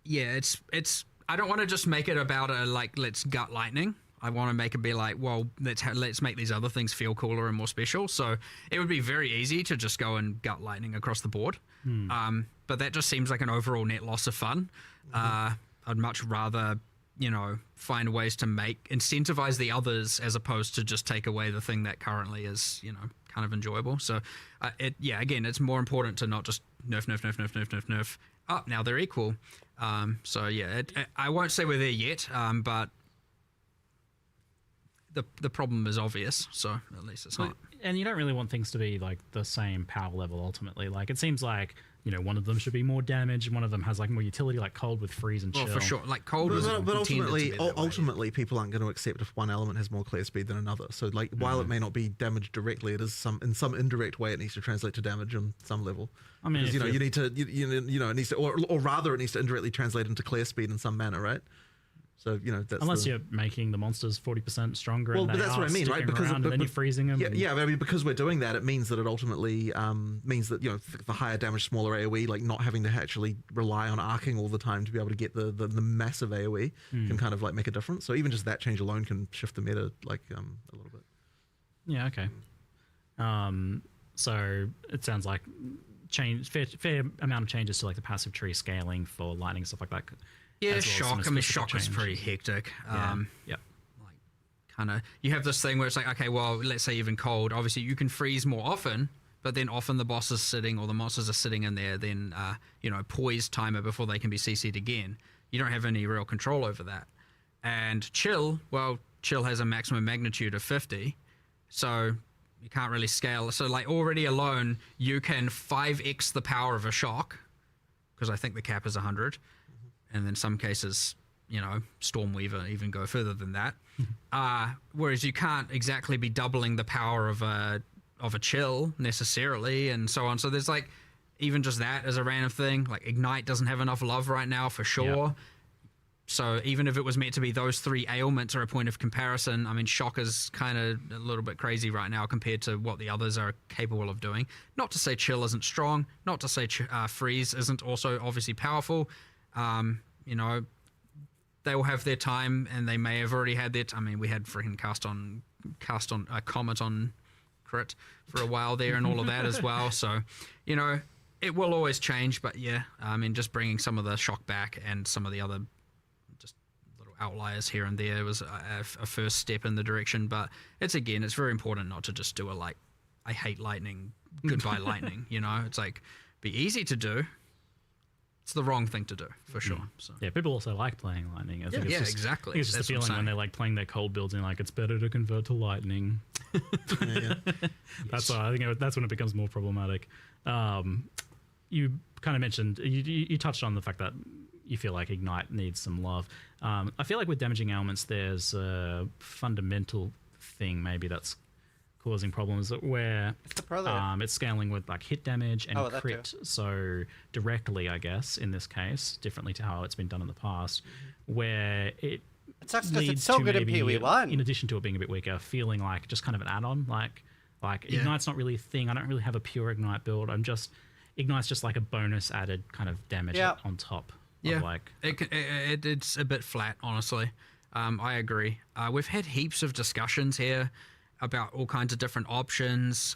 yeah, it's. I don't want to just make it about let's gut lightning. I want to make it be like, well, let's make these other things feel cooler and more special. So it would be very easy to just go and gut lightning across the board. But that just seems like an overall net loss of fun. I'd much rather, you know, find ways to incentivize the others as opposed to just take away the thing that currently is, you know, kind of enjoyable. So again, it's more important to not just nerf. Oh, now they're equal. So yeah, I won't say we're there yet, but the problem is obvious, so at least it's not.
And you don't really want things to be like the same power level ultimately. Like it seems like, you know, one of them should be more damage, one of them has like more utility, like cold with freeze and chill.
Well, for sure, like cold was
but ultimately people aren't going to accept if one element has more clear speed than another. So like while it may not be damaged directly, it is in some indirect way it needs to translate to damage on some level.
I mean,
because, you need to it needs to, or rather it needs to indirectly translate into clear speed in some manner, right? So, you know, that's
unless you're making the monsters 40% stronger.
Well, but that's what I mean, right? Because
and then you're freezing them.
Yeah, I mean, because we're doing that, it means that it ultimately means that, you know, the higher damage, smaller AoE, like not having to actually rely on arcing all the time to be able to get the massive AoE can kind of like make a difference. So even just that change alone can shift the meta like a little bit.
Yeah. Okay. So it sounds like fair amount of changes to like the passive tree scaling for lightning and stuff like that.
Yeah, well shock. I mean, shock is pretty hectic.
Like
kind of, you have this thing where it's like, okay, well, let's say even cold. Obviously, you can freeze more often, but then often the boss is sitting or the monsters are sitting in there. Then, you know, poise timer before they can be CC'd again. You don't have any real control over that. And chill, well, chill has a maximum magnitude of 50, so you can't really scale. So, like, already alone, you can 5x the power of a shock, because I think the cap is 100. And in some cases, you know, Stormweaver even go further than that. Whereas you can't exactly be doubling the power of a chill necessarily, and so on. So there's like, even just that as a random thing. Like Ignite doesn't have enough love right now for sure. Yep. So even if it was meant to be those three ailments are a point of comparison, I mean, Shock is kind of a little bit crazy right now compared to what the others are capable of doing. Not to say Chill isn't strong, not to say Freeze isn't also obviously powerful. You know, they will have their time, and they may have already had their. I mean, we had freaking cast on Comet on crit for a while there, and all of that as well. So, you know, it will always change. But yeah, I mean, just bringing some of the shock back and some of the other just little outliers here and there was a first step in the direction. But it's very important not to just do I hate lightning, goodbye lightning. You know, it's like be easy to do. it's the wrong thing to do for sure. So
yeah, people also like playing lightning. I think it's just,
exactly.
I think it's just the feeling when they're like playing their cold builds and like it's better to convert to lightning. That's why I think that's when it becomes more problematic. You kind of mentioned you touched on the fact that you feel like Ignite needs some love. I feel like with damaging ailments, there's a fundamental thing maybe that's causing problems where it's scaling with like hit damage and crit so directly, I guess, in this case, differently to how it's been done in the past, where it
sucks because
leads
it's so
to
good in
maybe,
PoE1.
in addition to it being a bit weaker, feeling like just kind of an add-on, like Ignite's not really a thing. I don't really have a pure Ignite build. Ignite's just like a bonus added kind of damage on top.
Yeah,
like
it's a bit flat, honestly. I agree. We've had heaps of discussions here about all kinds of different options.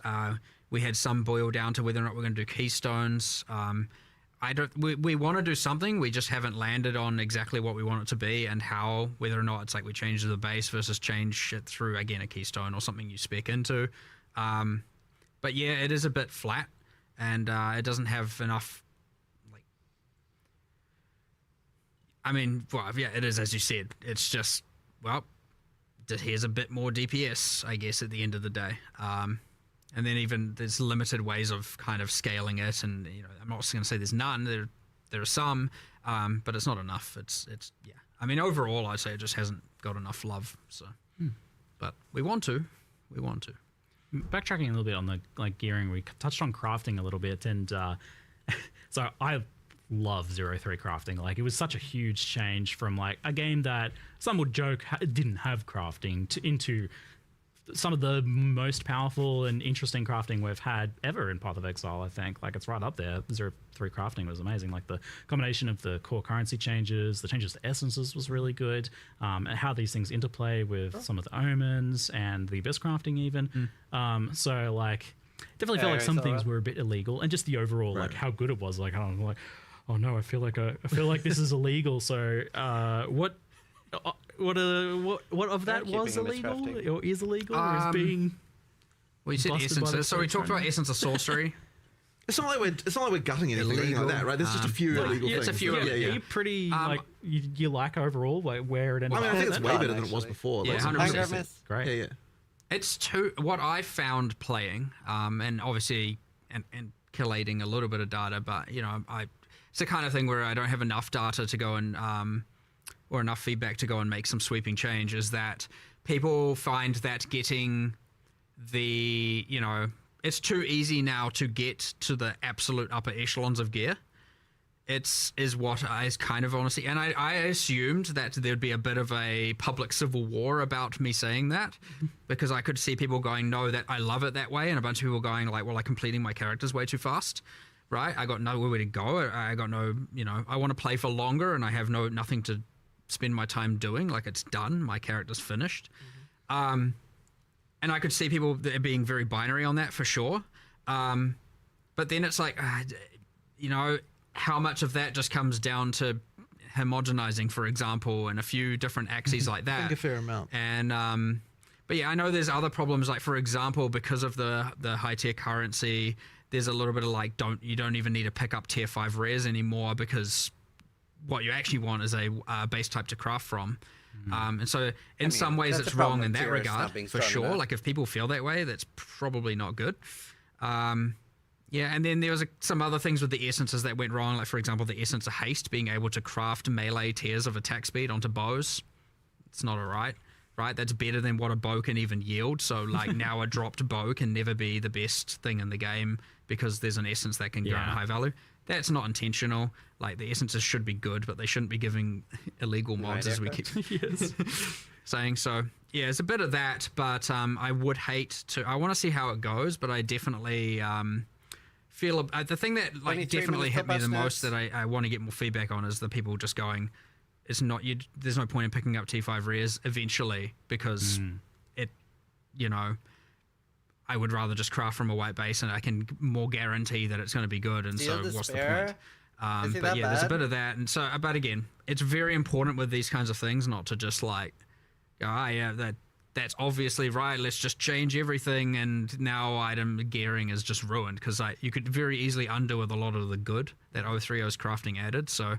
We had some boil down to whether or not we're going to do keystones. We want to do something. We just haven't landed on exactly what we want it to be and how, whether or not it's like we change the base versus change it through, again, a keystone or something you spec into. But yeah, it is a bit flat and it doesn't have enough. I mean, well, yeah, it is, as you said. It's just, well, here's a bit more DPS, I guess, at the end of the day. And then even there's limited ways of kind of scaling it. And, you know, I'm not going to say there's none. There are some, but it's not enough. It's yeah. I mean, overall, I'd say it just hasn't got enough love. So, but we want to.
Backtracking a little bit on the like gearing, we touched on crafting a little bit, and so I love 0-3 crafting. Like, it was such a huge change from like a game that some would joke didn't have crafting into some of the most powerful and interesting crafting we've had ever in Path of Exile. I think like it's right up there. 0-3 crafting was amazing. Like the combination of the core currency changes, the changes to essences was really good, and how these things interplay with some of the omens and the abyss crafting even. So like definitely felt like some things were a bit illegal, and just the overall like how good it was. Like, I don't know, like, oh no, I feel like this is illegal. So what of that was illegal or is illegal or is being?
Well, you said essences. So we talked about essence of sorcery.
It's not like we're gutting anything like that, right? There's just a few illegal things.
It's a few.
Are you pretty like you like overall like where it ended up?
I think it's way better than it was before.
Yeah, 100%.
Great.
Yeah.
It's what I found playing, and obviously and collating a little bit of data, but you know, it's the kind of thing where I don't have enough data to go and or enough feedback to go and make some sweeping change. Is that people find that getting the, you know, it's too easy now to get to the absolute upper echelons of gear. Is what I kind of honestly, and I assumed that there'd be a bit of a public civil war about me saying that, because I could see people going, no, that I love it that way, and a bunch of people going like, well, I'm completing my characters way too fast, right? I got nowhere to go. I got no, you know, I want to play for longer, and I have nothing to spend my time doing. Like, it's done, my character's finished. And I could see people being very binary on that for sure. But then it's like, you know, how much of that just comes down to homogenizing, for example, and a few different axes like that.
I think a fair amount.
And but yeah, I know there's other problems, like for example, because of the high tier currency, there's a little bit of like you don't even need to pick up tier 5 rares anymore, because what you actually want is a base type to craft from. And so in some ways it's wrong in that regard, for sure. Enough. Like, if people feel that way, that's probably not good. Yeah, and then there was some other things with the essences that went wrong, like for example the essence of haste, being able to craft melee tiers of attack speed onto bows. It's not alright, right? That's better than what a bow can even yield. So like now a dropped bow can never be the best thing in the game because there's an essence that can grant high value. That's not intentional. Like, the essences should be good, but they shouldn't be giving illegal mods, as we keep saying. So yeah, it's a bit of that, but I would hate to. I want to see how it goes, but I definitely feel the thing that like definitely hit me the most that I want to get more feedback on is the people just going, it's not you. There's no point in picking up T5 rares eventually, because it, you know, I would rather just craft from a white base and I can more guarantee that it's going to be good. And so what's the point? But yeah, there's a bit of that. And so, but again, it's very important with these kinds of things not to just like, oh yeah, that that's obviously right. Let's just change everything, and now item gearing is just ruined because you could very easily undo with a lot of the good that 030's crafting added. So,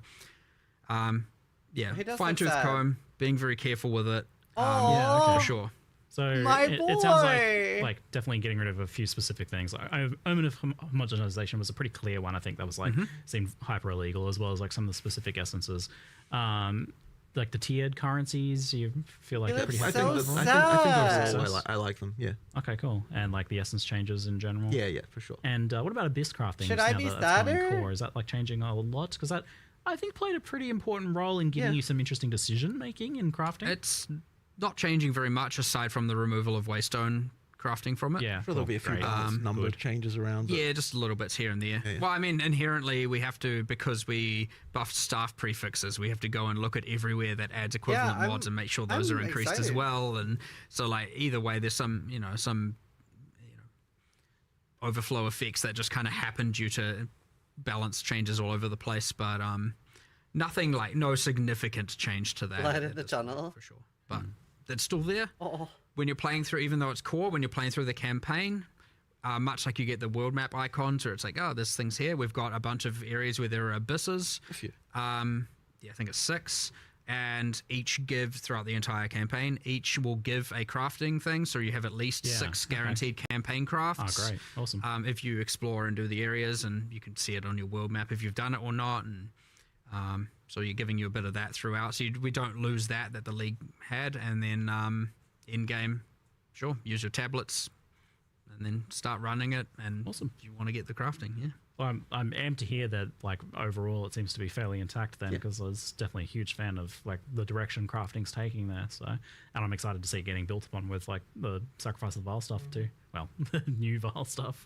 fine tooth comb, being very careful with it. For sure.
So it sounds like definitely getting rid of a few specific things. Omen of homogenization was a pretty clear one. I think that was seemed hyper illegal, as well as like some of the specific essences. Like the tiered currencies, you feel like they're pretty
I
happy
think
with them?
I like them. Yeah.
Okay, cool. And like the essence changes in general.
Yeah, for sure.
And what about abyss crafting?
Should I be starter?
Core? Is that like changing a lot? Because that I think played a pretty important role in giving you some interesting decision making in crafting.
It's not changing very much aside from the removal of waystone crafting from it.
Yeah,
sure, there'll be a few number changes around.
Yeah, just little bits here and there. Yeah. Well, I mean, inherently we have to, because we buffed staff prefixes, we have to go and look at everywhere that adds equivalent mods and make sure those are increased as well. And so, like, either way, there's some overflow effects that just kind of happen due to balance changes all over the place. But nothing like no significant change to that.
Light at the tunnel
for sure, but it's still there. When you're playing through, even though it's core, when you're playing through the campaign, much like you get the world map icons, or it's like, oh, there's things here. We've got a bunch of areas where there are abysses. I think it's 6, and each give throughout the entire campaign. Each will give a crafting thing, so you have at least 6 guaranteed campaign crafts.
Oh, great, awesome.
If you explore and do the areas, and you can see it on your world map if you've done it or not, and so you're giving you a bit of that throughout. So we don't lose that the league had, and then. In-game, sure, use your tablets and then start running it, and
awesome.
If you want to get the crafting,
Well, I'm amped to hear that, like, overall it seems to be fairly intact then, because I was definitely a huge fan of, like, the direction crafting's taking there, so, and I'm excited to see it getting built upon with, like, the Sacrifice of the Vile stuff too. Well, the new Vile stuff.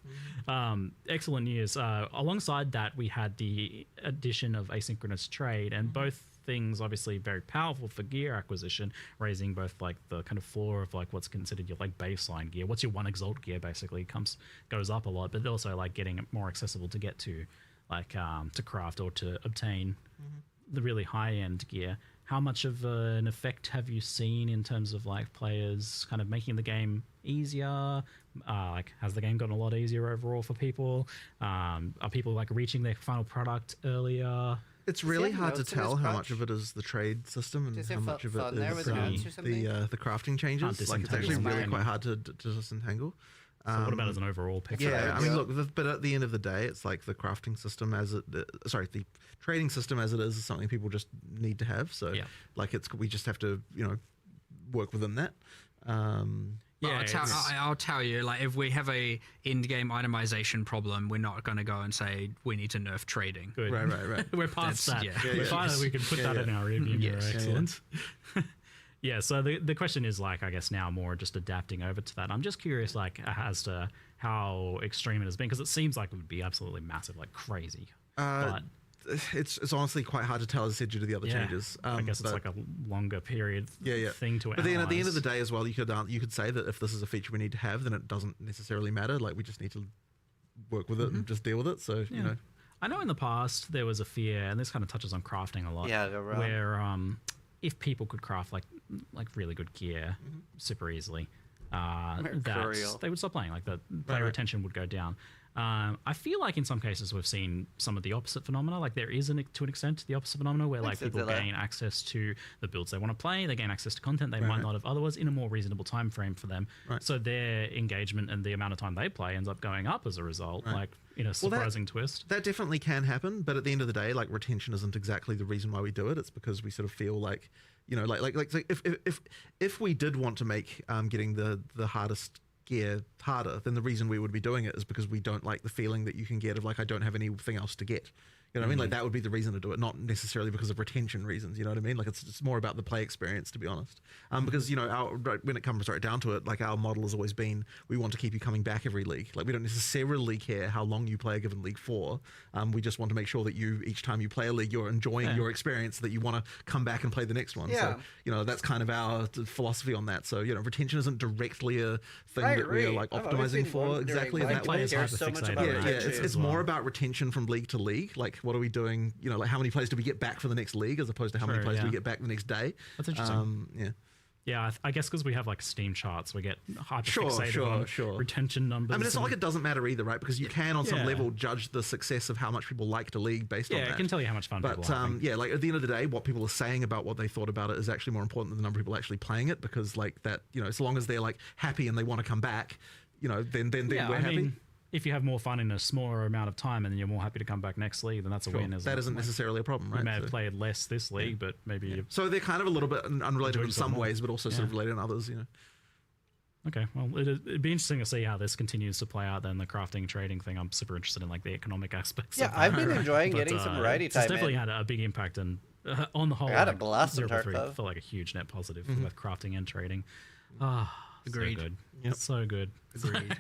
Excellent news. Alongside that, we had the addition of asynchronous trade, and both things obviously very powerful for gear acquisition, raising both like the kind of floor of like what's considered your like baseline gear. What's your 1 exalt gear basically goes up a lot, but also like getting it more accessible to get to, like to craft or to obtain the really high end gear. How much of an effect have you seen in terms of like players kind of making the game easier? Like, has the game gotten a lot easier overall for people? Are people like reaching their final product earlier?
It's really hard to tell how much of it is the trade system and how much of it is the crafting changes. Like, it's actually really quite hard to disentangle.
So what about as an overall picture?
Yeah, I mean, look, but at the end of the day, it's like the crafting system the trading system as it is something people just need to have. So, like, we just have to, work within that.
I'll tell you, like, if we have a end-game itemization problem, we're not going to go and say we need to nerf trading.
Good.
Right.
We're past that. We can put that in our review mirror. Excellent. Yeah, so the question is, like, I guess now more just adapting over to that. I'm just curious, like, as to how extreme it has been, because it seems like it would be absolutely massive, like crazy. But
it's honestly quite hard to tell, as I said, due to the other changes.
I guess it's like a longer period thing to
But then at the end of the day as well, you could say that if this is a feature we need to have, then it doesn't necessarily matter. Like, we just need to work with it and just deal with it. So,
I know in the past there was a fear, and this kind of touches on crafting a lot, where if people could craft like really good gear super easily, that they would stop playing. Like, the player retention would go down. I feel like in some cases we've seen some of the opposite phenomena. Like, there is, to an extent, the opposite phenomena where like people gain access to the builds they want to play, they gain access to content they might not have otherwise in a more reasonable time frame for them. So their engagement and the amount of time they play ends up going up as a result. Like, in a surprising twist.
That definitely can happen, but at the end of the day, like, retention isn't exactly the reason why we do it. It's because we sort of feel like, if we did want to make getting the hardest gear harder, then the reason we would be doing it is because we don't like the feeling that you can get of like, I don't have anything else to get. You know what I mean? Like, that would be the reason to do it, not necessarily because of retention reasons. You know what I mean? Like, it's more about the play experience, to be honest. Because, when it comes right down to it, like, our model has always been, we want to keep you coming back every league. Like, we don't necessarily care how long you play a given league for. We just want to make sure that each time you play a league, you're enjoying your experience, so that you want to come back and play the next one. So, that's kind of our philosophy on that. So, retention isn't directly a thing that we're like optimizing for exactly in that way. It's more about retention from league to league. Like, what are we doing? Like, how many players do we get back for the next league, as opposed to how many players do we get back the next day?
That's interesting. Yeah, I guess because we have like Steam charts, we get hyper fixated on retention numbers.
I mean, it's not like it doesn't matter either, right? Because you can, on some level, judge the success of how much people like the league based on that.
Yeah, it can tell you how much fun people are having.
Yeah, like at the end of the day, what people are saying about what they thought about it is actually more important than the number of people actually playing it. Because like that, you know, as long as they're like happy and they want to come back, you know, then we're happy.
Mean, if you have more fun in a smaller amount of time and then you're more happy to come back next league, then that's a win.
That isn't necessarily a problem, right?
You may have played less this league, but maybe...
So they're kind of a little bit unrelated in some ways, but also sort of related in others, you know.
Okay, well, it'd be interesting to see how this continues to play out then, the crafting trading thing. I'm super interested in like the economic aspects of that.
I've been enjoying getting some variety time.
It's definitely had a big impact, and on the whole,
I had a blast in Tark,
felt like a huge net positive for both crafting and trading. Agreed. So good. Yep. It's so good.
Agreed.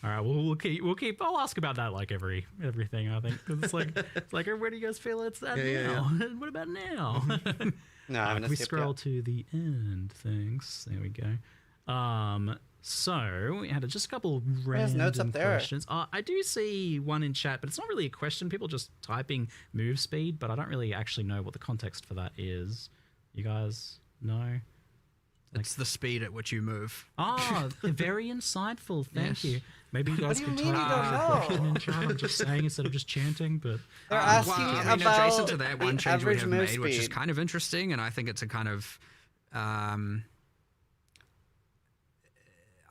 All right, well, we'll keep. I'll ask about that like everything. I think 'cause it's like where do you guys feel it's at now? Yeah. What about now?
No,
we scroll to the end. Thanks. There we go. So we had just a couple random
notes up there.
questions. I do see one in chat, but it's not really a question. People just typing move speed, but I don't really actually know what the context for that is. You guys know?
It's the speed at which you move.
Very insightful. Thank you. Maybe you guys
What do you
can
mean you don't know?
in chat. I'm just saying instead of just chanting, but
they're asking about
adjacent to that, one change we have made,
speed.
which is kind of interesting, and I think it's a kind of I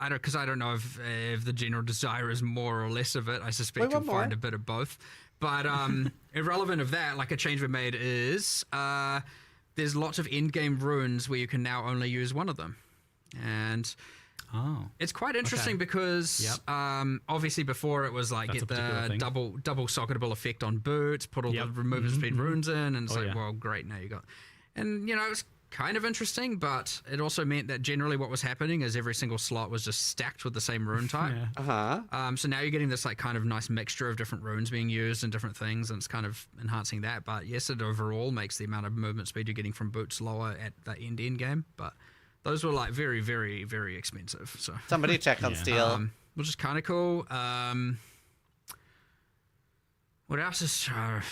don't know if the general desire is more or less of it. I suspect you'll find a bit of both. But irrelevant of that, like a change we made is there's lots of endgame runes where you can now only use one of them. And it's quite interesting because obviously before it was like get the double socketable effect on boots, put all the removal speed runes in, and it's well, great, now you got. And you know, it's kind of interesting, but it also meant that generally what was happening is every single slot was just stacked with the same rune type. So now you're getting this like kind of nice mixture of different runes being used and different things, and it's kind of enhancing that. But yes, it overall makes the amount of movement speed you're getting from boots lower at the end game. But those were like very, very, very expensive. So
somebody check on steel,
which is kind of cool. What else is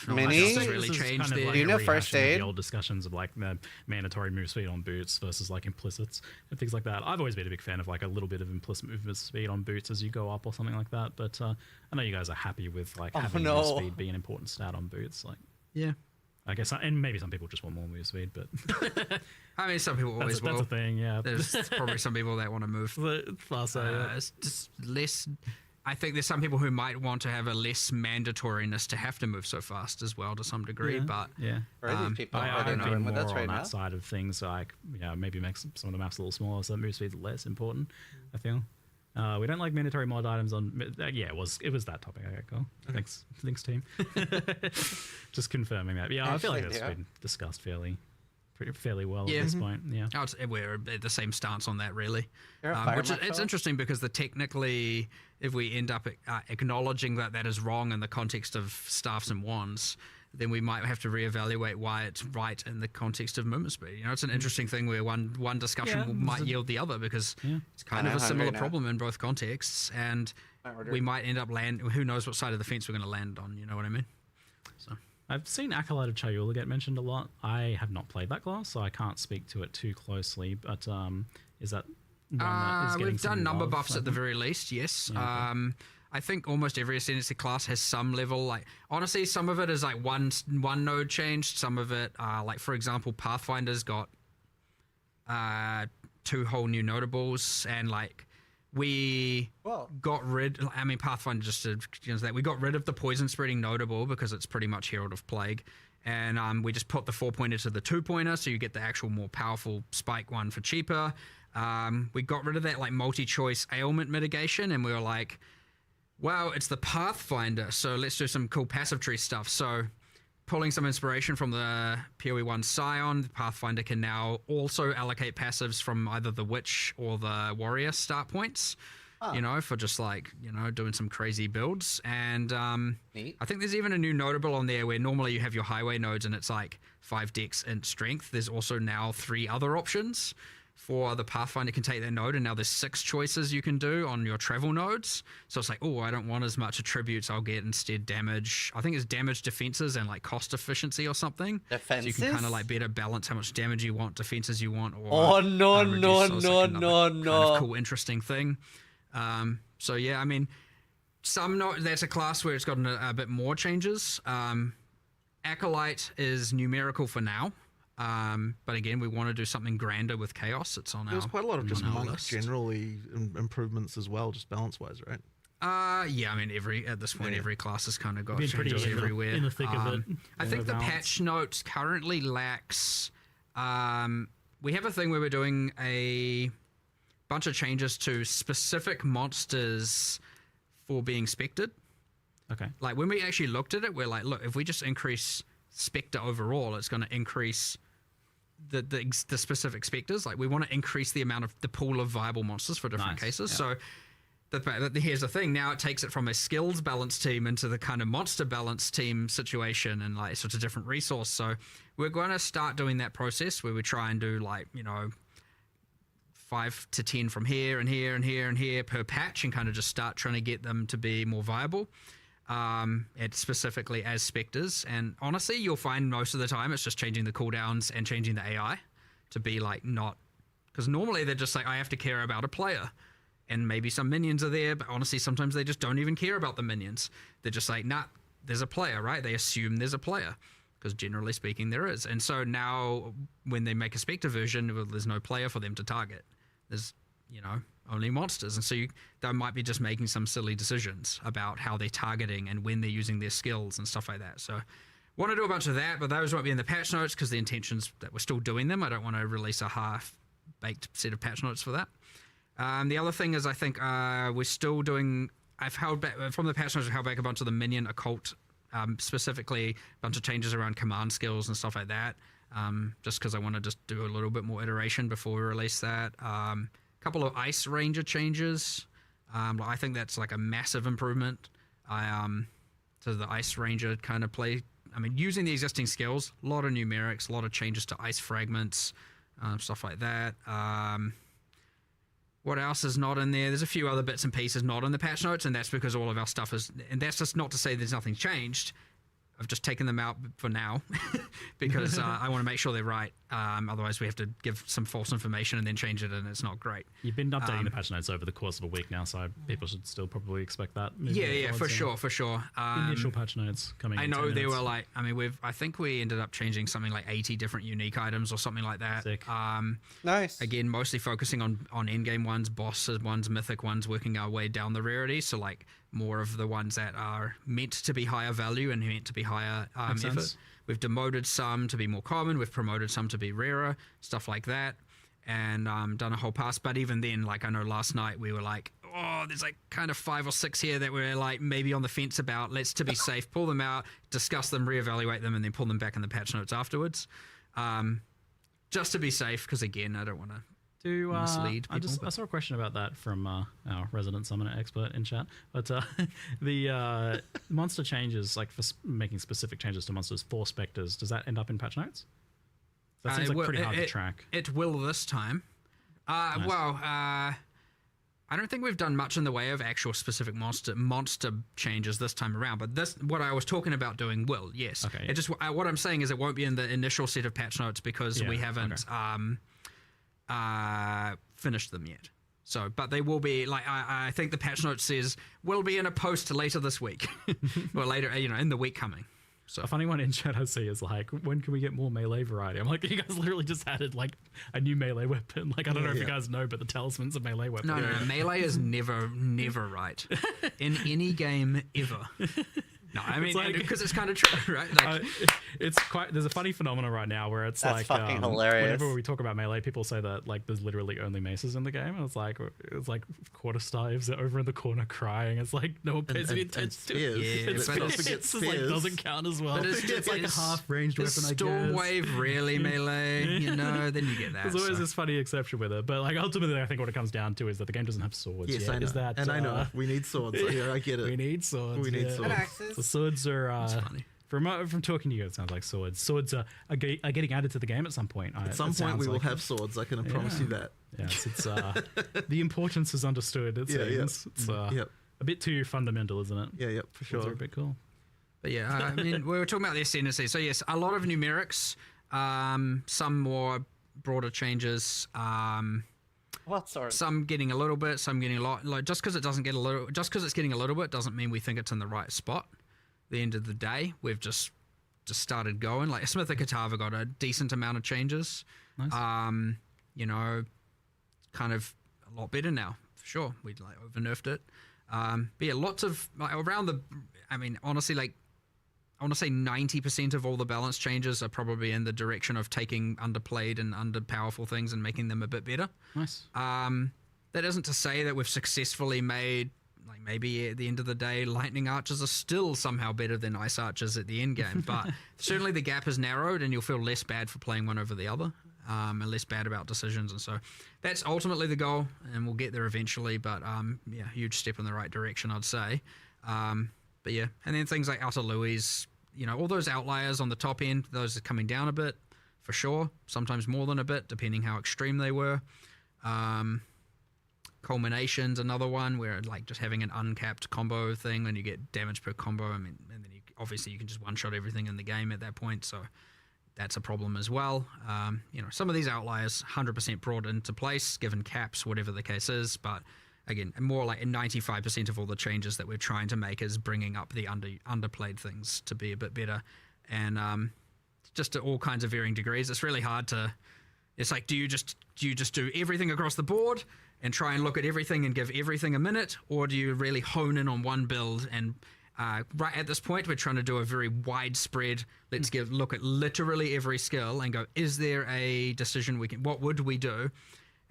Mini?
Really changed there?
Do you know first aid?
The old discussions of like the mandatory move speed on boots versus like implicits and things like that. I've always been a big fan of like a little bit of implicit movement speed on boots as you go up or something like that. But I know you guys are happy with like having move speed be an important stat on boots. Like, I guess, and maybe some people just want more move speed, but
I mean, some people always will.
That's a thing, yeah.
There's probably some people that want to move faster. It's just less. I think there's some people who might want to have a less mandatoriness to have to move so fast as well to some degree, but
are these people
I
doing
more
with us right
on
now?
that side of things, like maybe make some of the maps a little smaller, so that move speed's less important. I feel we don't like mandatory mod items on. It was that topic. Okay, cool. Thanks team. Just confirming that. Yeah, I feel like that's been discussed fairly well at this point. Yeah,
we're at the same stance on that, really. It's interesting because technically, if we end up acknowledging that is wrong in the context of staffs and wands, then we might have to reevaluate why it's right in the context of movement speed. You know, it's an interesting thing where one discussion might yield the other because it's kind of a similar problem in both contexts, and we might end up who knows what side of the fence we're going to land on. You know what I mean? So.
I've seen Acolyte of Chayula get mentioned a lot. I have not played that class, so I can't speak to it too closely. But is that one that is getting
we've done number
love,
buffs at the very least, yes. Yeah, okay. I think almost every Ascendancy class has some level. Like honestly, some of it is like one node changed. Some of it, like for example, Pathfinder's got 2 whole new notables, and like. We got rid. I mean, Pathfinder just did that. We got rid of the poison spreading notable because it's pretty much Herald of Plague, and we just put the 4-pointer to the 2-pointer, so you get the actual more powerful spike one for cheaper. We got rid of that like multi-choice ailment mitigation, and we were like, "Wow, it's the Pathfinder, so let's do some cool passive tree stuff." So. Pulling some inspiration from the PoE1 Scion, the Pathfinder can now also allocate passives from either the Witch or the Warrior start points, for just like, doing some crazy builds. And I think there's even a new notable on there where normally you have your highway nodes and it's like 5 dex and strength. There's also now 3 other options. for the Pathfinder can take that node, and now there's 6 choices you can do on your travel nodes. So it's like, oh, I don't want as much attributes. I'll get instead damage. I think it's damage, defenses, and like cost efficiency or something.
Defenses?
So you can kind of like better balance how much damage you want, defenses you want, or
oh no no
reduce.
no
Like
no
kind
no
of cool, interesting thing. So yeah, I mean, that's a class where it's gotten a bit more changes. Acolyte is numerical for now. But again, we want to do something grander with Chaos. It's on
There's quite a lot of just monk
list.
generally improvements as well, just balance wise, right?
Yeah, I mean, at this point, every class has kind of got
Been
changes
pretty
everywhere.
in the thick of it.
I think the patch notes currently lacks. We have a thing where we're doing a bunch of changes to specific monsters for being spected.
Okay.
Like when we actually looked at it, we're like, look, if we just increase Spectre overall, it's going to increase the specific specters. Like we want to increase the amount of the pool of viable monsters for different cases.
Yeah.
So here's the thing. Now it takes it from a skills balance team into the kind of monster balance team situation, and like so it's a different resource. So we're going to start doing that process where we try and do like 5 to 10 from here and here and here and here per patch, and kind of just start trying to get them to be more viable. Specifically as specters, and honestly you'll find most of the time it's just changing the cooldowns and changing the AI to be like not, because normally they're just like I have to care about a player and maybe some minions are there, but honestly sometimes they just don't even care about the minions. They're just like, nah, there's a player, right? They assume there's a player because generally speaking there is. And so now when they make a specter version, well, there's no player for them to target. There's only monsters, and so they might be just making some silly decisions about how they're targeting and when they're using their skills and stuff like that. So want to do a bunch of that, but those won't be in the patch notes because the intention's that we're still doing them. I don't want to release a half-baked set of patch notes for that. The other thing is I think we're still doing, I've held back from the patch notes, I've held back a bunch of the minion occult, specifically a bunch of changes around command skills and stuff like that, just because I want to just do a little bit more iteration before we release that. Couple of Ice Ranger changes. I think that's like a massive improvement. To the Ice Ranger kind of play. I mean, using the existing skills, a lot of numerics, a lot of changes to ice fragments, stuff like that. What else is not in there? There's a few other bits and pieces not in the patch notes, and that's because all of our stuff is, and that's just not to say there's nothing changed. I've just taken them out for now because I want to make sure they're right. Otherwise, we have to give some false information and then change it, and it's not great.
You've been updating the patch notes over the course of a week now, so people should still probably expect that.
Yeah, for sure.
Initial patch notes coming.
I know they were like. I mean, I think we ended up changing something like 80 different unique items or something like that.
Sick.
Nice.
Again, mostly focusing on endgame ones, boss ones, mythic ones, working our way down the rarity. So like more of the ones that are meant to be higher value and meant to be higher effort. We've demoted some to be more common. We've promoted some to be rarer, stuff like that, and done a whole pass. But even then, like I know last night we were like, oh, there's like kind of 5 or 6 here that we're like maybe on the fence about. Let's, to be safe, pull them out, discuss them, reevaluate them, and then pull them back in the patch notes afterwards. Just to be safe, because again, I don't want to mislead people.
I saw a question about that from our resident summoner expert in chat. But the monster changes, like for making specific changes to monsters for specters, does that end up in patch notes? That seems like pretty hard to track.
It will this time.
Nice.
Well, I don't think we've done much in the way of actual specific monster changes this time around. But this, what I was talking about doing, will, yes.
Okay.
It just what I'm saying is it won't be in the initial set of patch notes because we haven't. Finished them yet. So, but they will be, like, I think the patch note says will be in a post later this week. Or later, in the week coming. So
a funny one in chat I see is like, when can we get more melee variety? I'm like, you guys literally just added like a new melee weapon. Like, I don't know if you guys know, but the talisman's a melee weapon.
No, melee is never right. In any game ever. No, I mean, because it's kind of true, right? Like,
it's quite. There's a funny phenomenon right now where it's
that's
like
fucking hilarious.
Whenever we talk about melee, people say that like there's literally only maces in the game, and it's like quarterstaves are over in the corner crying. It's like no one pays any attention to it.
Yeah,
it's just like doesn't count as well.
But
it's like a half-ranged weapon. I guess.
Stormwave really melee, then you get that.
There's always this funny exception with it, but like ultimately, I think what it comes down to is that the game doesn't have swords.
Yes,
yet.
I know.
Is that,
I know we need swords. Yeah, I get it.
We need swords.
We need swords.
And axes.
The swords are From talking to you, it sounds like swords. Swords are getting added to the game at some point.
At some point, we will have swords. I can promise you that.
Yes, it's the importance is understood. It seems it's a bit too fundamental, isn't it?
Yeah, for sure.
Swords are a bit cool.
But yeah, I mean, we were talking about the Ascendancy. So yes, a lot of numerics, some more broader changes.
What sort?
Some getting a little bit, some getting a lot. Like just because it's getting a little bit doesn't mean we think it's in the right spot. At the end of the day, we've just started going. Like Smith and Katava got a decent amount of changes.
Nice.
You know, kind of a lot better now for sure. We like over nerfed it. But yeah, lots of like around the. I mean, honestly, like I want to say 90% of all the balance changes are probably in the direction of taking underplayed and underpowerful things and making them a bit better.
Nice.
That isn't to say that we've successfully made, like maybe at the end of the day, lightning archers are still somehow better than ice archers at the end game. But certainly the gap has narrowed and you'll feel less bad for playing one over the other, and less bad about decisions. And so that's ultimately the goal, and we'll get there eventually. But yeah, huge step in the right direction, I'd say. But yeah, and then things like Outer Louis, you know, all those outliers on the top end, those are coming down a bit, for sure. Sometimes more than a bit, depending how extreme they were. Culmination's another one where like just having an uncapped combo thing and you get damage per combo. I mean, and then obviously you can just one-shot everything in the game at that point, so that's a problem as well. You know, some of these outliers 100% brought into place, given caps, whatever the case is, but again, more like 95% of all the changes that we're trying to make is bringing up the underplayed things to be a bit better, and just to all kinds of varying degrees. It's really hard to. It's like, do you just do everything across the board and try and look at everything and give everything a minute, or do you really hone in on one build? And right at this point, we're trying to do a very widespread. Let's look at literally every skill and go, is there a decision we can? What would we do?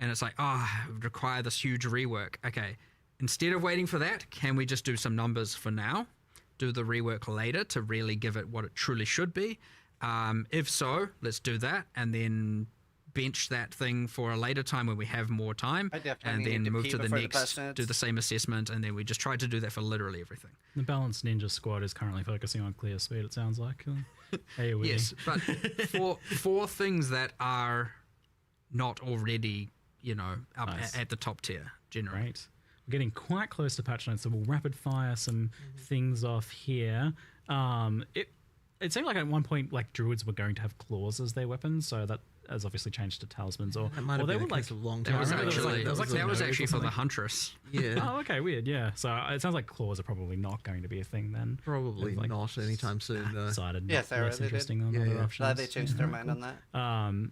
And it's like, it would require this huge rework. Okay, instead of waiting for that, can we just do some numbers for now? Do the rework later to really give it what it truly should be? If so, let's do that, and then bench that thing for a later time when we have more time, and then move to the next, do the same assessment, and then we just try to do that for literally everything.
The Balanced Ninja squad is currently focusing on clear speed, it sounds like.
Yes, but for things that are not already, you know, up at the top tier, generally.
Right. We're getting quite close to patch notes, so we'll rapid fire some things off here. It seemed like at one point, like druids were going to have claws as their weapons, so that has obviously changed to talismans. Or
they were like a long time.
That was actually for the huntress.
Yeah.
Oh, okay, weird. Yeah. So it sounds like claws are probably not going to be a thing then.
Probably like, not anytime soon.
Decided
yes,
less interesting on other options.
Glad they changed their mind on that.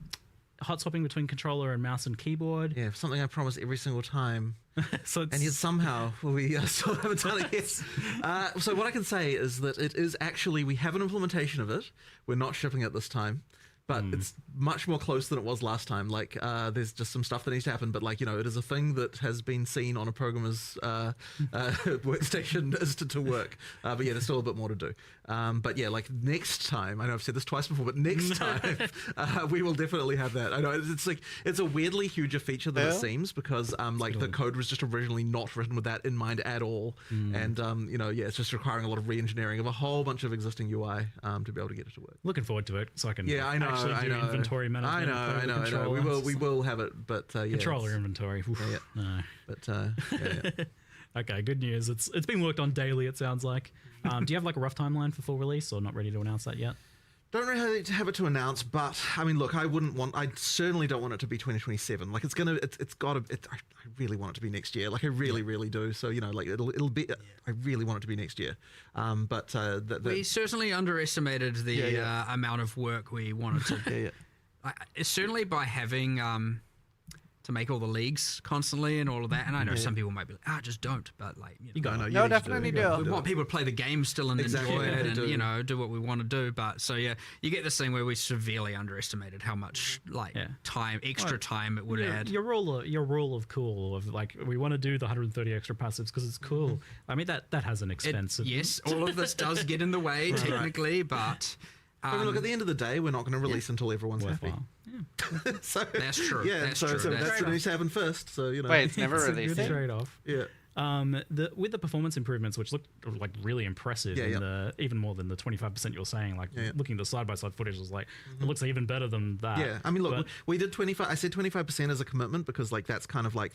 Hot swapping between controller and mouse and keyboard.
Yeah, something I promise every single time. And yet somehow we still haven't done it yet. So what I can say is that it is actually, we have an implementation of it. We're not shipping it this time. But it's much more close than it was last time. Like, there's just some stuff that needs to happen. But, like, you know, it is a thing that has been seen on a programmer's workstation as to work. But, yeah, there's still a bit more to do. But, yeah, like, next time, I know I've said this twice before, but next time, we will definitely have that. I know, it's like, it's a weirdly huger feature than it seems because, like, the code was just originally not written with that in mind at all. And, you know, yeah, it's just requiring a lot of re-engineering of a whole bunch of existing UI to be able to get it to work.
Looking forward to it so I can
I know.
Inventory management.
I know. We will have it, but yeah.
Controller inventory. Oof, no.
But yeah.
Okay, good news. It's being worked on daily. It sounds like. Do you have like a rough timeline for full release, or not ready to announce that yet?
Don't really have it to announce, but I mean, look, I certainly don't want it to be 2027. Like, I really want it to be next year. Like, I really do. So, you know, like, it'll be, I really want it to be next year. But
we certainly underestimated the amount of work we wanted to. Certainly by having to make all the leagues constantly and all of that. And I know some people might be like, just don't. But like, you know,
no, definitely do.
We want people to play the game still and enjoy it and, you know, do what we want to do. But so, yeah, you get this thing where we severely underestimated how much extra time it would add.
Your rule of cool of like, we want to do the 130 extra passives because it's cool. I mean, that has an expense.
Yes, all of this does get in the way technically, but...
I mean, look, at the end of the day, we're not going to release until everyone's happy.
So that's true.
Yeah, that's the news to happen first. So, you know.
Wait, it's never
it's
released.
A good trade-off.
Yeah.
With the performance improvements, which looked like really impressive, even more than the 25% you're saying. Like looking at the side by side footage, was like it looks even better than that.
Yeah, I mean, look, we did 25. I said 25% as a commitment because like that's kind of like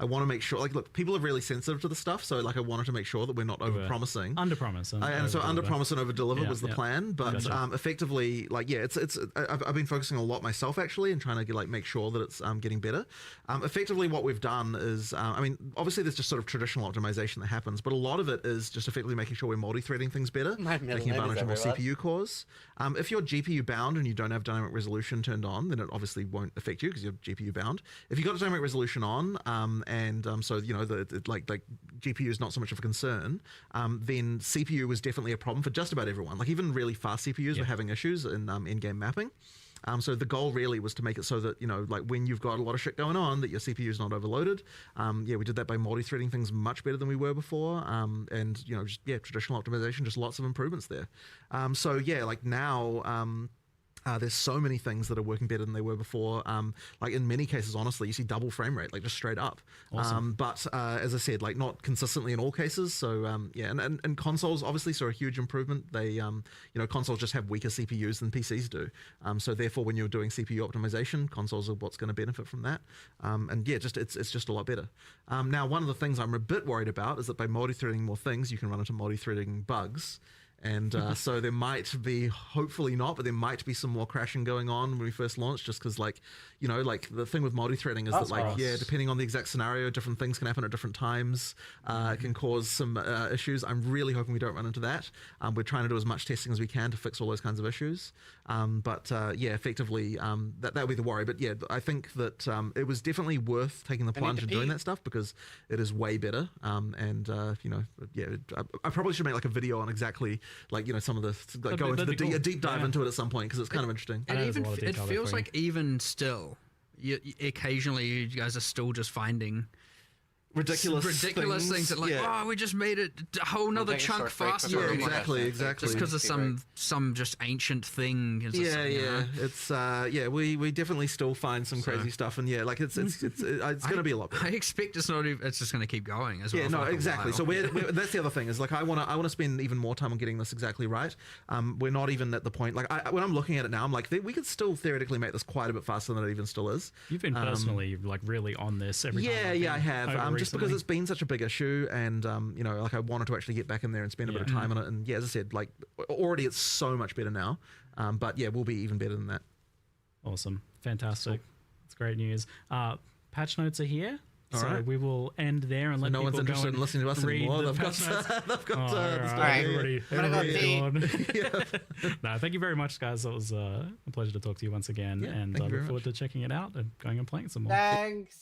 I want to make sure. Like, look, people are really sensitive to the stuff, so like I wanted to make sure that we're not over promising.
Under promise,
and so under promise and over deliver was the plan. But effectively, like I've been focusing a lot myself actually, and trying to like make sure that it's getting better. Effectively, what we've done is, I mean, obviously there's just sort of traditional optimization that happens, but a lot of it is just effectively making sure we're multi-threading things better, taking advantage of more CPU cores. If you're GPU bound and you don't have dynamic resolution turned on, then it obviously won't affect you because you're GPU bound. If you've got dynamic resolution on, so you know like GPU is not so much of a concern, then CPU was definitely a problem for just about everyone. Like even really fast CPUs were having issues in in-game mapping. So the goal really was to make it so that, you know, like when you've got a lot of shit going on, that your CPU is not overloaded. We did that by multi-threading things much better than we were before. And, you know, traditional optimization, just lots of improvements there. So yeah, like now... there's so many things that are working better than they were before. Like in many cases, honestly, you see double frame rate, like just straight up.
Awesome.
But as I said, like not consistently in all cases. So and consoles obviously saw a huge improvement. They, you know, consoles just have weaker CPUs than PCs do. So therefore, when you're doing CPU optimization, consoles are what's going to benefit from that. And yeah, it's just a lot better. Now, one of the things I'm a bit worried about is that by multi-threading more things, you can run into multi-threading bugs. And so there might be, hopefully not, but there might be some more crashing going on when we first launched, just because, like, you know, like the thing with multi-threading is that, like, depending on the exact scenario, different things can happen at different times. It can cause some issues. I'm really hoping we don't run into that. We're trying to do as much testing as we can to fix all those kinds of issues. Effectively, that would be the worry. But yeah, I think that it was definitely worth taking the plunge and doing that stuff because it is way better. You know, yeah, I probably should make like a video on exactly, like, you know, some of the like go into a deep dive into it at some point because it's kind of interesting.
And even it feels like even still, occasionally you guys are still just finding
ridiculous
things that, like, oh, we just made it a whole nother chunk faster.
Yeah, exactly.
Just because of some just ancient thing.
It's we definitely still find some crazy stuff, and like it's going to be a lot better.
I expect it's not even, it's just going to keep going as well.
Yeah, no, exactly. So that's the other thing is, like, I want to spend even more time on getting this exactly right. We're not even at the point, like, when I'm looking at it now, I'm like, we could still theoretically make this quite a bit faster than it even still is.
You've been personally like really on this every time.
I have. Just because it's been such a big issue, and you know, like, I wanted to actually get back in there and spend a bit of time on it. And yeah, as I said, like, already it's so much better now. But yeah, we'll be even better than that.
Awesome, fantastic. That's great news. Patch notes are here.
All
so
right.
we will end there and let
no
people
one's interested in listening to us anymore. They've got
everybody gone. No, thank you very much, guys. It was a pleasure to talk to you once again, and I look forward to checking it out and going and playing some more.
Thanks.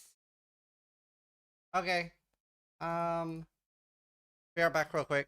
Okay. Be right back real quick.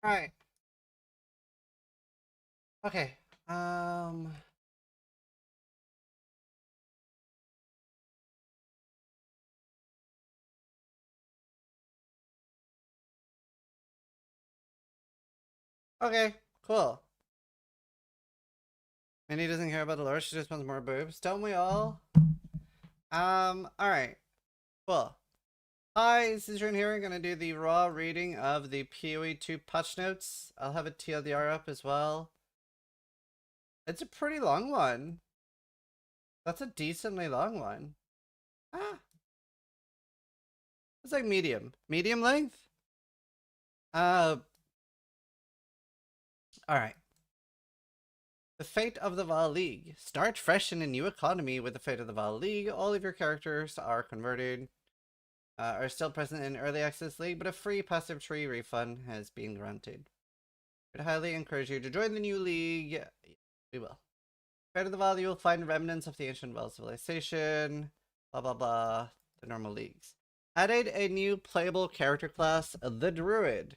All right. Okay. Okay, cool. Minnie doesn't care about the lore, she just wants more boobs. Don't we all? Alright. Cool. Hi, this is Rune here. I'm gonna do the raw reading of the PoE2 patch notes. I'll have a TLDR up as well. It's a pretty long one. That's a decently long one. Ah. It's like medium. Medium length? Alright. The Fate of the Val League. Start fresh in a new economy with the Fate of the Val League. All of your characters are converted, are still present in Early Access League, but a free passive tree refund has been granted. I'd highly encourage you to join the new league. We will. Fate of the Val, you will find remnants of the ancient Val civilization. Blah blah blah. The normal leagues. Added a new playable character class, the Druid.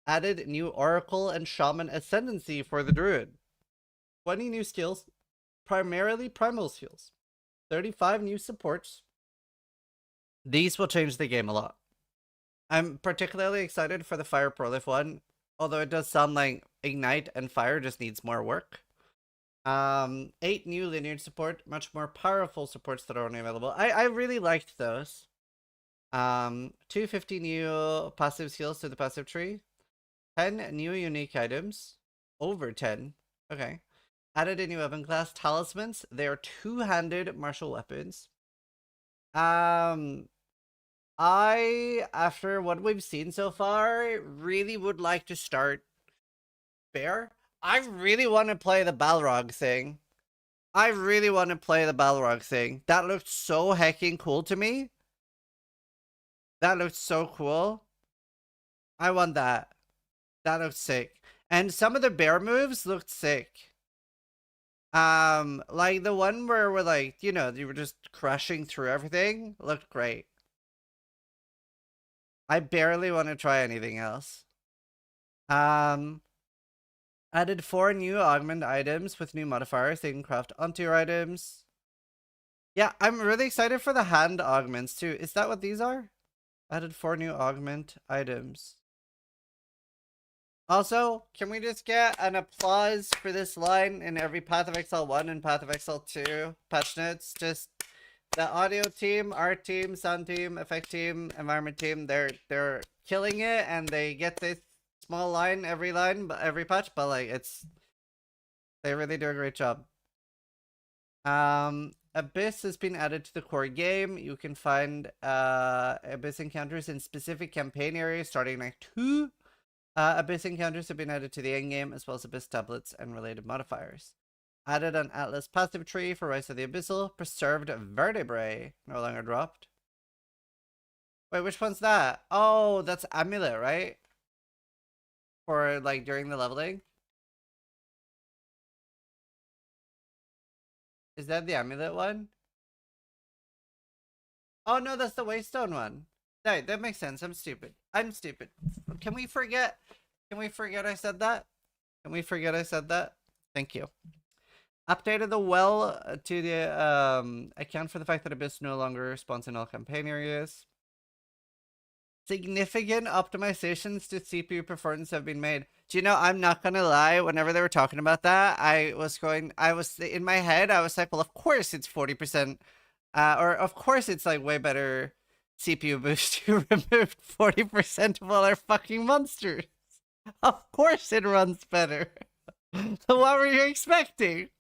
Added new Oracle and Shaman Ascendancy for the Druid. 20 new skills, primarily primal skills. 35 new supports. These will change the game a lot. I'm particularly excited for the Fire Prolif one, although it does sound like Ignite and Fire just needs more work. 8 new lineage support, much more powerful supports that are only available. I really liked those. 250 new passive skills to the passive tree. 10 new unique items. Over 10. Okay. Added a new weapon class, talismans. They are two-handed martial weapons. After what we've seen so far, really would like to start Bear. I really want to play the Balrog thing. That looked so hecking cool to me. That looked so cool. I want that. That looked sick. And some of the bear moves looked sick. Like the one where we're like, you know, you were just crushing through everything looked great. I barely want to try anything else. Added 4 new augment items with new modifiers they can craft onto your items. Yeah, I'm really excited for the hand augments too. Is that what these are? Added 4 new augment items. Also, can we just get an applause for this line in every Path of Exile 1 and Path of Exile 2 patch notes? Just the audio team, art team, sound team, effect team, environment team, they're killing it, and they get this small line every patch, but like they really do a great job. Abyss has been added to the core game. You can find Abyss encounters in specific campaign areas starting Act 2. Abyss encounters have been added to the endgame, as well as Abyss tablets and related modifiers. Added an Atlas passive tree for Rise of the Abyssal. Preserved vertebrae, no longer dropped. Wait, which one's that? Oh, that's Amulet, right? For, like, during the leveling? Is that the Amulet one? Oh, no, that's the Waystone one. Right, that makes sense. I'm stupid. Can we forget I said that? Thank you. Updated the well to the account for the fact that Abyss no longer spawns in all campaign areas. Significant optimizations to CPU performance have been made. Do you know, I'm not gonna lie, whenever they were talking about that, I was in my head, I was like, well, of course it's 40%, or of course it's like way better CPU boost. You removed 40% of all our fucking monsters. Of course it runs better. What were you expecting?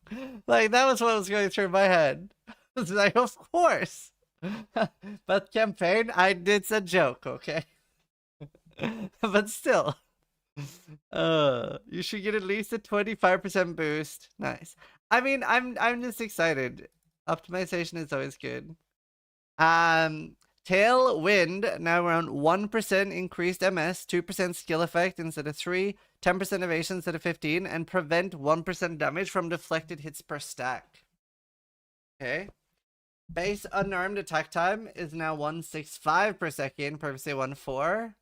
Like, that was what was going through my head. I was like, of course. But campaign, it's a joke, okay? But still. You should get at least a 25% boost. Nice. I mean, I'm just excited. Optimization is always good. Tailwind, now around 1% increased MS, 2% skill effect instead of 3, 10% evasion instead of 15, and prevent 1% damage from deflected hits per stack. Okay. Base unarmed attack time is now 165 per second, previously 1.4.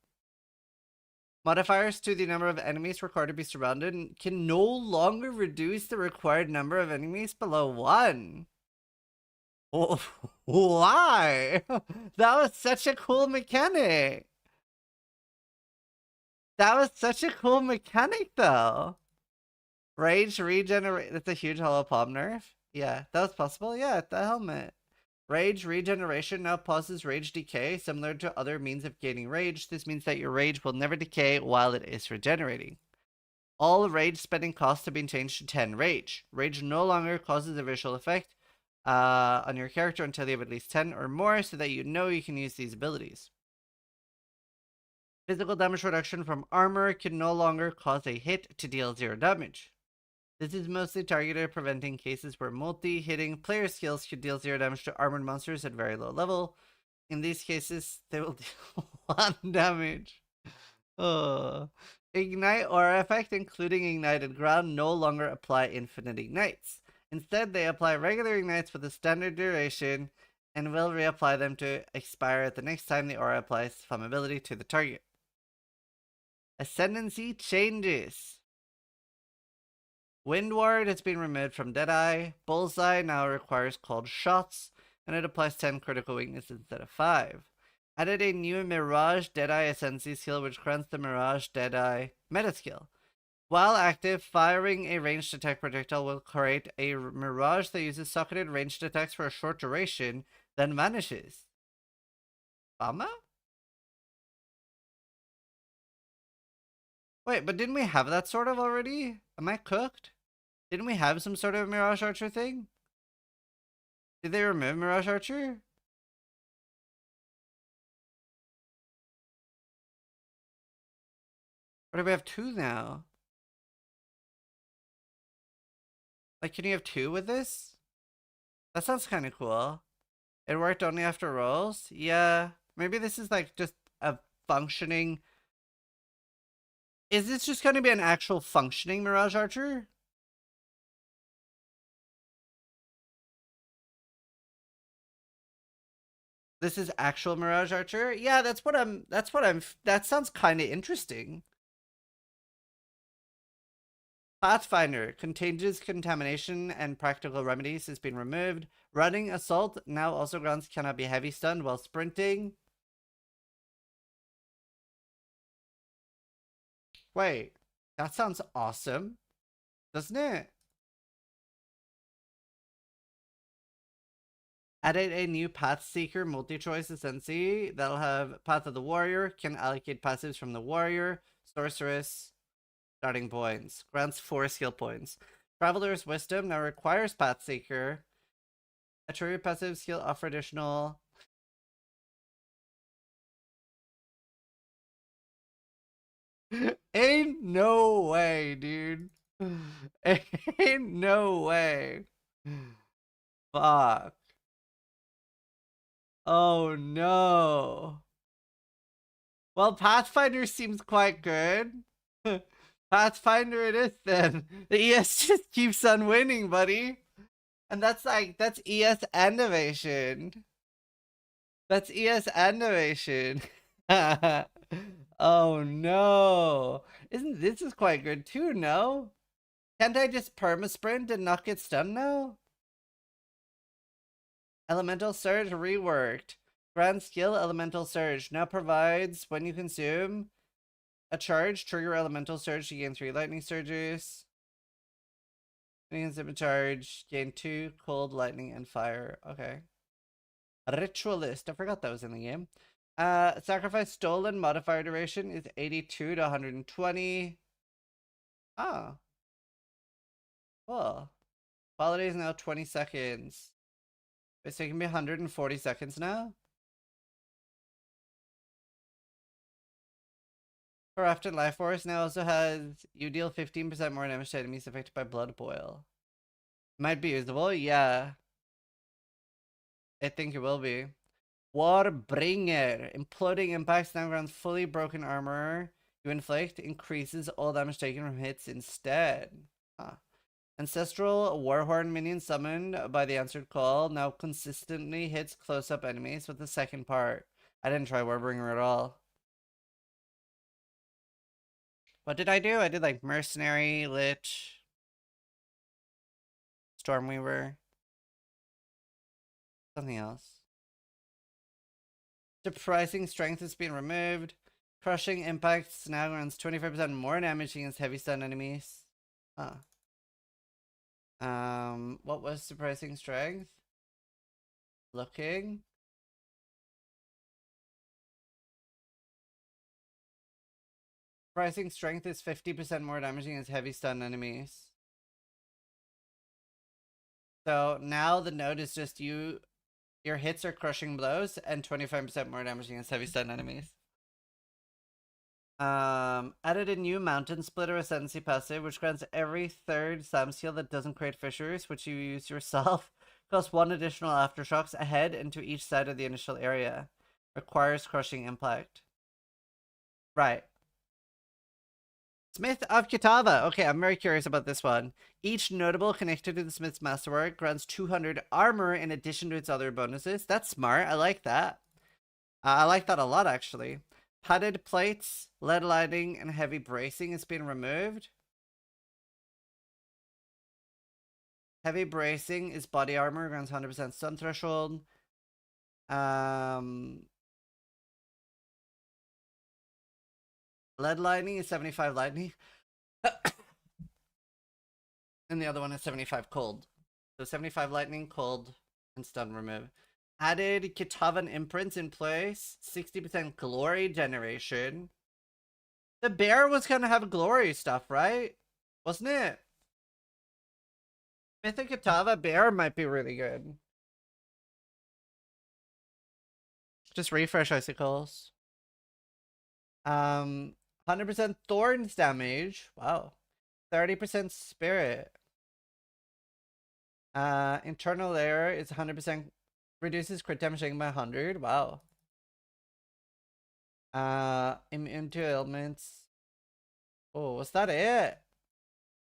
Modifiers to the number of enemies required to be surrounded can no longer reduce the required number of enemies below 1. Oh, why? That was such a cool mechanic. That was such a cool mechanic, though. Rage regenerate. That's a huge hollow palm nerf. Yeah, that was possible. Yeah, the helmet. Rage regeneration now pauses rage decay, similar to other means of gaining rage. This means that your rage will never decay while it is regenerating. All rage spending costs have been changed to 10 rage. Rage no longer causes a visual effect on your character until you have at least 10 or more, so that you know you can use these abilities. Physical damage reduction from armor can no longer cause a hit to deal 0 damage. This is mostly targeted at preventing cases where multi-hitting player skills could deal 0 damage to armored monsters at very low level. In these cases, they will deal 1 damage. Ignite aura effect, including ignited ground, no longer apply infinite ignites. Instead, they apply regular ignites with a standard duration and will reapply them to expire at the next time the aura applies flammability to the target. Ascendancy Changes. Windward has been removed from Deadeye. Bullseye now requires cold shots, and it applies 10 critical weakness instead of 5. Added a new Mirage Deadeye Ascendancy skill, which grants the Mirage Deadeye meta skill. While active, firing a ranged attack projectile will create a Mirage that uses socketed ranged attacks for a short duration, then vanishes. Bama? Wait, but didn't we have that sort of already? Am I cooked? Didn't we have some sort of Mirage Archer thing? Did they remove Mirage Archer? Or do we have 2 now? Like, can you have 2 with this? That sounds kind of cool. It worked only after rolls? Yeah. Maybe this is like just a functioning... Is this just going to be an actual functioning Mirage Archer? This is actual Mirage Archer? Yeah, that sounds kind of interesting. Pathfinder, Contagious Contamination and Practical Remedies has been removed. Running Assault now also grants cannot be heavy stunned while sprinting. Wait, that sounds awesome, doesn't it? Added a new Path Seeker multi-choice Ascendancy that'll have Path of the Warrior, can allocate passives from the Warrior, Sorceress, starting points. Grants 4 skill points. Traveler's Wisdom now requires Path Seeker. A true passive skill offer additional... Ain't no way, dude. Ain't no way. Fuck. Oh no. Well, Pathfinder seems quite good. Pathfinder it is then. The ES just keeps on winning, buddy. And that's ES and evasion. That's ES and evasion. Oh no. This is quite good too, no? Can't I just perma-sprint and not get stunned now? Elemental Surge reworked. Grand skill Elemental Surge now provides when you consume a charge, trigger Elemental Surge to gain 3 lightning surges. When you consume a charge, gain 2 cold, lightning, and fire. Okay. Ritualist. I forgot that was in the game. Sacrifice stolen modifier duration is 82 to 120. Oh. Cool. Quality is now 20 seconds. So it can be 140 seconds now. Corrupted Life Force now also has you deal 15% more damage to enemies affected by Blood Boil. Might be usable, yeah. I think it will be. Warbringer. Imploding impacts now grants fully broken armor you inflict, increases all damage taken from hits instead. Huh. Ancestral Warhorn minion summoned by the answered call now consistently hits close-up enemies with the second part. I didn't try Warbringer at all. What did I do? I did like Mercenary, Lich, Stormweaver, something else. Surprising Strength has been removed. Crushing impacts now runs 25% more damage against heavy stun enemies. Huh. What was surprising strength? Looking. Surprising strength is 50% more damage against heavy stun enemies. So now the node is just your hits are crushing blows and 25% more damage against heavy stun enemies. Added a new Mountain Splitter Ascendancy passive, which grants every third Sam seal that doesn't create fissures, which you use yourself, costs 1 additional aftershocks ahead and to each side of the initial area. Requires crushing impact. Right. Smith of Kitava. Okay, I'm very curious about this one. Each notable connected to the Smith's Masterwork grants 200 armor in addition to its other bonuses. That's smart. I like that. I like that a lot, actually. Padded plates, lead lighting, and heavy bracing has been removed. Heavy bracing is body armor, grants 100% stun threshold. Lead lightning is 75 lightning. And the other one is 75 cold. So 75 lightning, cold, and stun remove. Added Kitavan imprints in place. 60% glory generation. The bear was gonna have glory stuff, right? Wasn't it? Mythic Kitava bear might be really good. Just refresh icicles. 100% thorns damage. Wow. 30% spirit. Internal layer is 100% reduces crit damage by 100. Wow. Immune to ailments. Oh, was that it?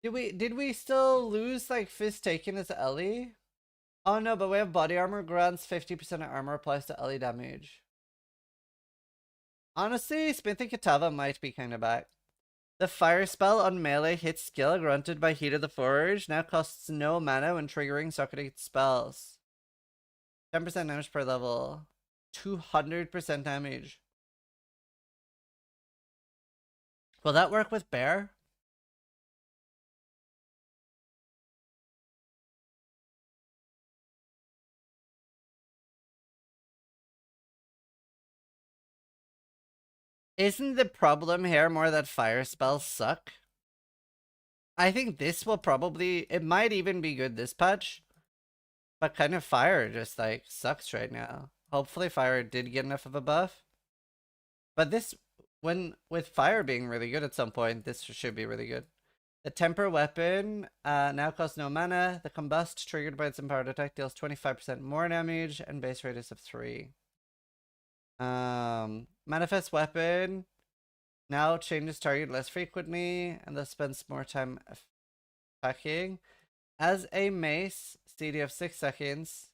Did we still lose like Fist taken as Ellie? Oh no, but we have body armor grants 50% of armor applies to Ellie damage. Honestly, Smithing Kitava might be kind of back. The fire spell on melee hit skill granted by Heat of the Forge now costs no mana when triggering socketed spells. 10% damage per level. 200% damage. Will that work with Bear? Isn't the problem here more that fire spells suck? I think this will probably... It might even be good this patch. But kind of fire just like sucks right now. Hopefully fire did get enough of a buff. But this... with fire being really good at some point, this should be really good. The temper weapon now costs no mana. The combust triggered by its empowered attack deals 25% more damage and base radius of 3. Manifest weapon now changes target less frequently and thus spends more time attacking. As a mace, CD of 6 seconds.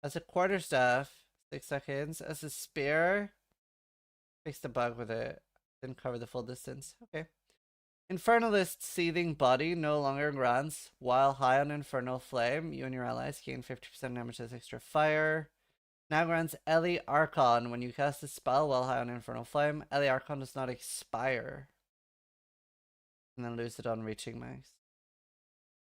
As a quarterstaff, 6 seconds. As a spear, fixed a bug with it. Didn't cover the full distance. Okay. Infernalist Seething Body no longer grants while high on Infernal Flame. You and your allies gain 50% damage as extra fire. Now grants Ellie Archon when you cast a spell while high on Infernal Flame. Ellie Archon does not expire. And then lose it on reaching max.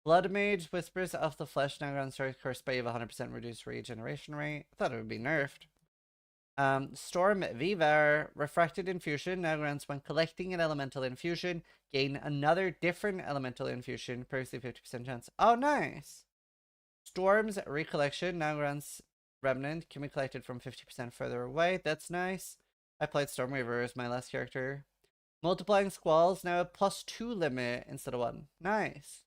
Blood Mage Whispers of the Flesh now grants Cursed by Evil 100% reduced regeneration rate. I thought it would be nerfed. Storm Vivar Refracted Infusion now grants when collecting an elemental infusion, gain another different elemental infusion, previously 50% chance. Oh, nice! Storm's Recollection now grants Remnant can be collected from 50% further away. That's nice. I played Stormweaver as my last character. Multiplying Squalls now a +2 limit instead of 1. Nice.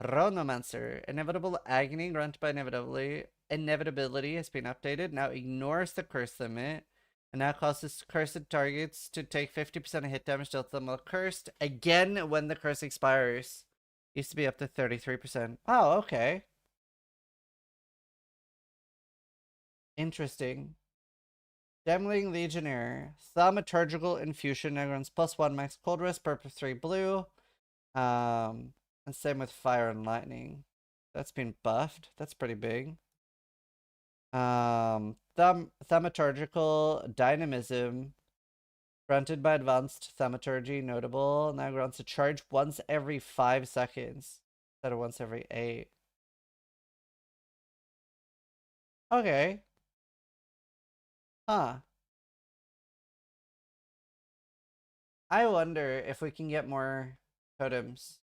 Chronomancer. Inevitable Agony granted by Inevitability has been updated. Now ignores the curse limit. And now causes cursed targets to take 50% of hit damage dealt to them while cursed. Again when the curse expires. Used to be up to 33%. Oh, okay. Interesting. Demling Legionnaire. Thaumaturgical Infusion now runs +1 max cold rest, purpose 3 blue. And same with fire and lightning. That's been buffed. That's pretty big. Thaumaturgical Dynamism Granted by advanced thaumaturgy, notable. Now grants a charge once every 5 seconds instead of once every 8. Okay. Huh. I wonder if we can get more totems.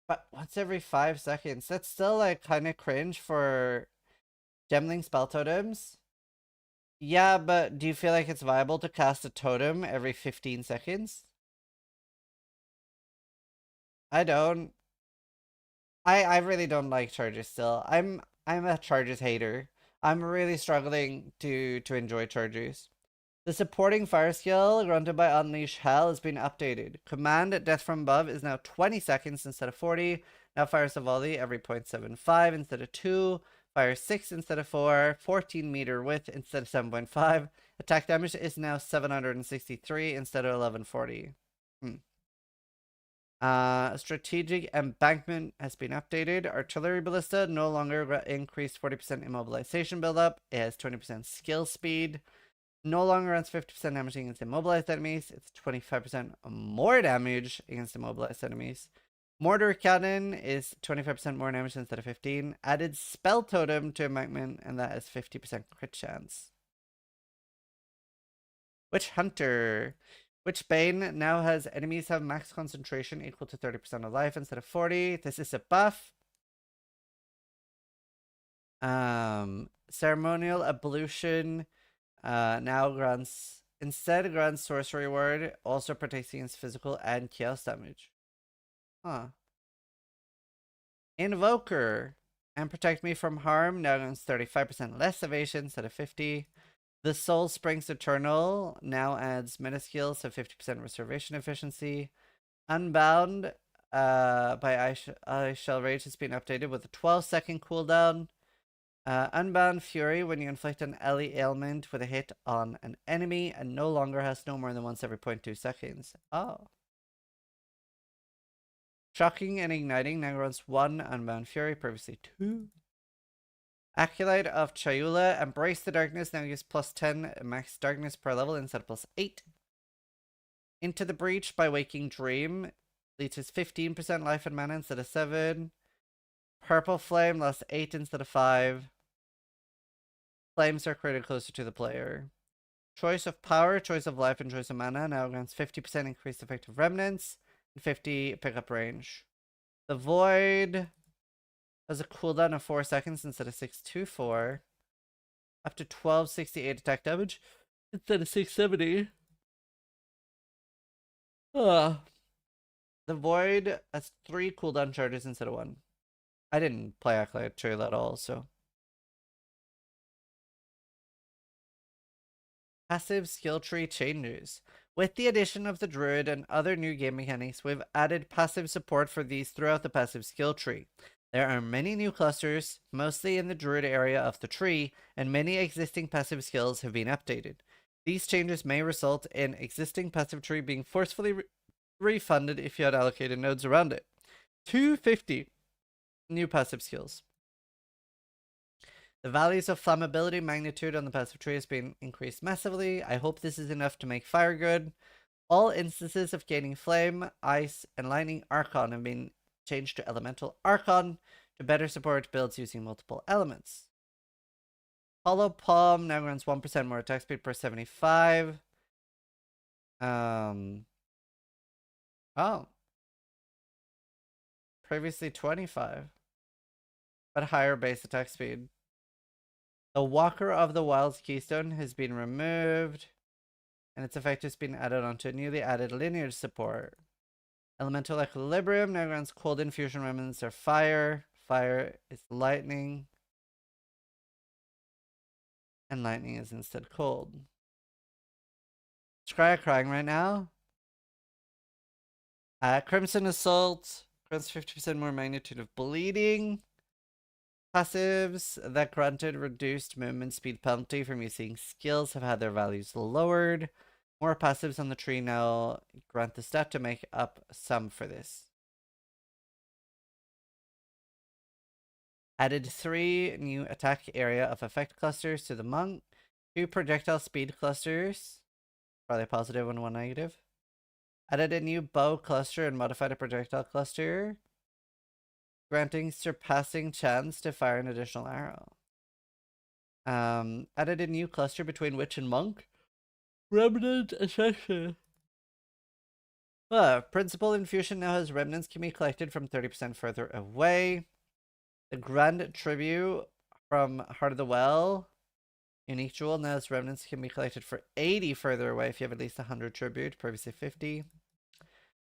But once every 5 seconds. That's still like kind of cringe for Gemling spell totems. Yeah, but do you feel like it's viable to cast a totem every 15 seconds? I don't. I really don't like charges still. I'm a charges hater. I'm really struggling to enjoy charges. The supporting fire skill granted by Unleash Hell has been updated. Command at Death from Above is now 20 seconds instead of 40. Now fires a volley every 0.75 instead of 2. Fire 6 instead of 4. 14 meter width instead of 7.5. Attack damage is now 763 instead of 1140. Strategic Embankment has been updated. Artillery Ballista no longer increased 40% immobilization buildup. It has 20% skill speed. No longer runs 50% damage against immobilized enemies. It's 25% more damage against immobilized enemies. Mortar Cannon is 25% more damage instead of 15. Added Spell Totem to Embankment, and that is 50% crit chance. Witch Hunter. Witch Bane now has enemies have max concentration equal to 30% of life instead of 40. This is a buff. Ceremonial Ablution now grants sorcery word, also protects against physical and chaos damage. Huh. Invoker and protect me from harm now grants 35% less evasion instead of 50. The Soul Springs Eternal now adds meta skills to 50% reservation efficiency. Unbound by I Shall Rage has been updated with a 12-second cooldown. Unbound Fury when you inflict an ailment with a hit on an enemy and no longer has no more than once every 0.2 seconds. Oh. Shocking and Igniting now runs 1 Unbound Fury, previously 2. Acolyte of Chayula, Embrace the Darkness now gives plus 10 max darkness per level instead of plus 8. Into the Breach by Waking Dream leads to 15% life and mana instead of 7. Purple Flame lasts 8 instead of 5. Flames are created closer to the player. Choice of Power, Choice of Life, and Choice of Mana now grants 50% increased effective remnants and 50 pickup range. The Void has a cooldown of 4 seconds instead of 624. Up to 1268 attack damage instead of 670. The Void has 3 cooldown charges instead of 1. I didn't play Acolyte Trail at all, so. Passive skill tree changes. With the addition of the Druid and other new game mechanics, we've added passive support for these throughout the passive skill tree. There are many new clusters, mostly in the Druid area of the tree, and many existing passive skills have been updated. These changes may result in existing passive tree being forcefully refunded if you had allocated nodes around it. 250 new passive skills. The values of flammability magnitude on the passive tree has been increased massively. I hope this is enough to make fire good. All instances of gaining flame, ice, and lightning archon have been changed to elemental archon to better support builds using multiple elements. Hollow Palm now runs 1% more attack speed per 75. Oh. Previously 25. But higher base attack speed. The Walker of the Wilds Keystone has been removed, and its effect has been added onto a newly added lineage support. Elemental Equilibrium now grants cold infusion remnants or fire. Fire is lightning. And lightning is instead cold. Scrya crying right now. Crimson Assault grants 50% more magnitude of bleeding. Passives that granted reduced movement speed penalty from using skills have had their values lowered. More passives on the tree now grant the stat to make up some for this. Added 3 new attack area of effect clusters to the monk. 2 projectile speed clusters. Probably positive and one negative. Added a new bow cluster and modified a projectile cluster, granting surpassing chance to fire an additional arrow. Added a new cluster between witch and monk. Remnant Ascension. Principal Infusion now has remnants can be collected from 30% further away. The Grand Tribute from Heart of the Well. Unique Jewel now has remnants can be collected for 80 further away if you have at least 100 tribute, previously 50.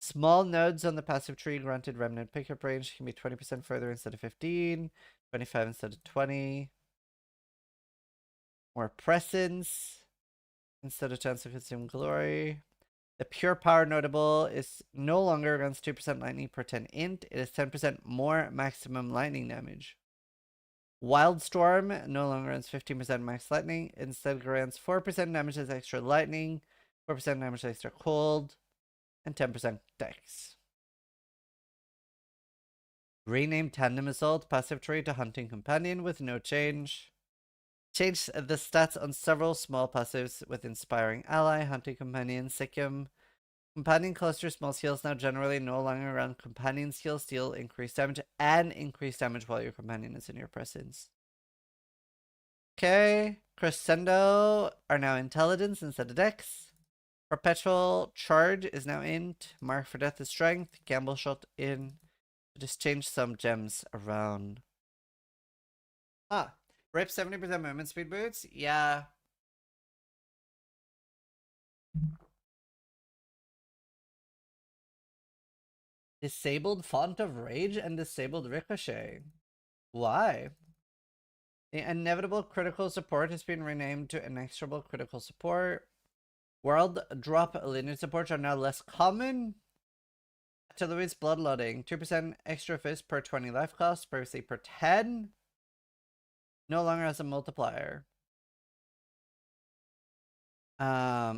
Small nodes on the passive tree granted remnant pickup range can be 20% further instead of 15, 25 instead of 20. More presence instead of chance to consume glory. The pure power notable is no longer grants 2% lightning per 10 int. It is 10% more maximum lightning damage. Wildstorm no longer grants 15% max lightning. Instead grants 4% damage as extra lightning, 4% damage as extra cold, and 10% dex. Rename Tandem Assault passive tree to Hunting Companion with no change. Change the stats on several small passives with Inspiring Ally, Hunting Companion, Sikkim. Companion Cluster small skills now generally no longer run Companion skills deal increased damage and increased damage while your companion is in your presence. Okay, Crescendo are now Intelligence instead of Dex. Perpetual Charge is now int. Mark for Death is Strength. Gamble Shot in. Just change some gems around. Rip 70% movement speed boots? Yeah. Disabled Font of Rage and disabled Ricochet. Why? The Inevitable Critical Support has been renamed to Inexorable Critical Support. World Drop Linear Supports are now less common. Artillery's Bloodletting. 2% extra fist per 20 life cost, previously per 10. No longer has a multiplier.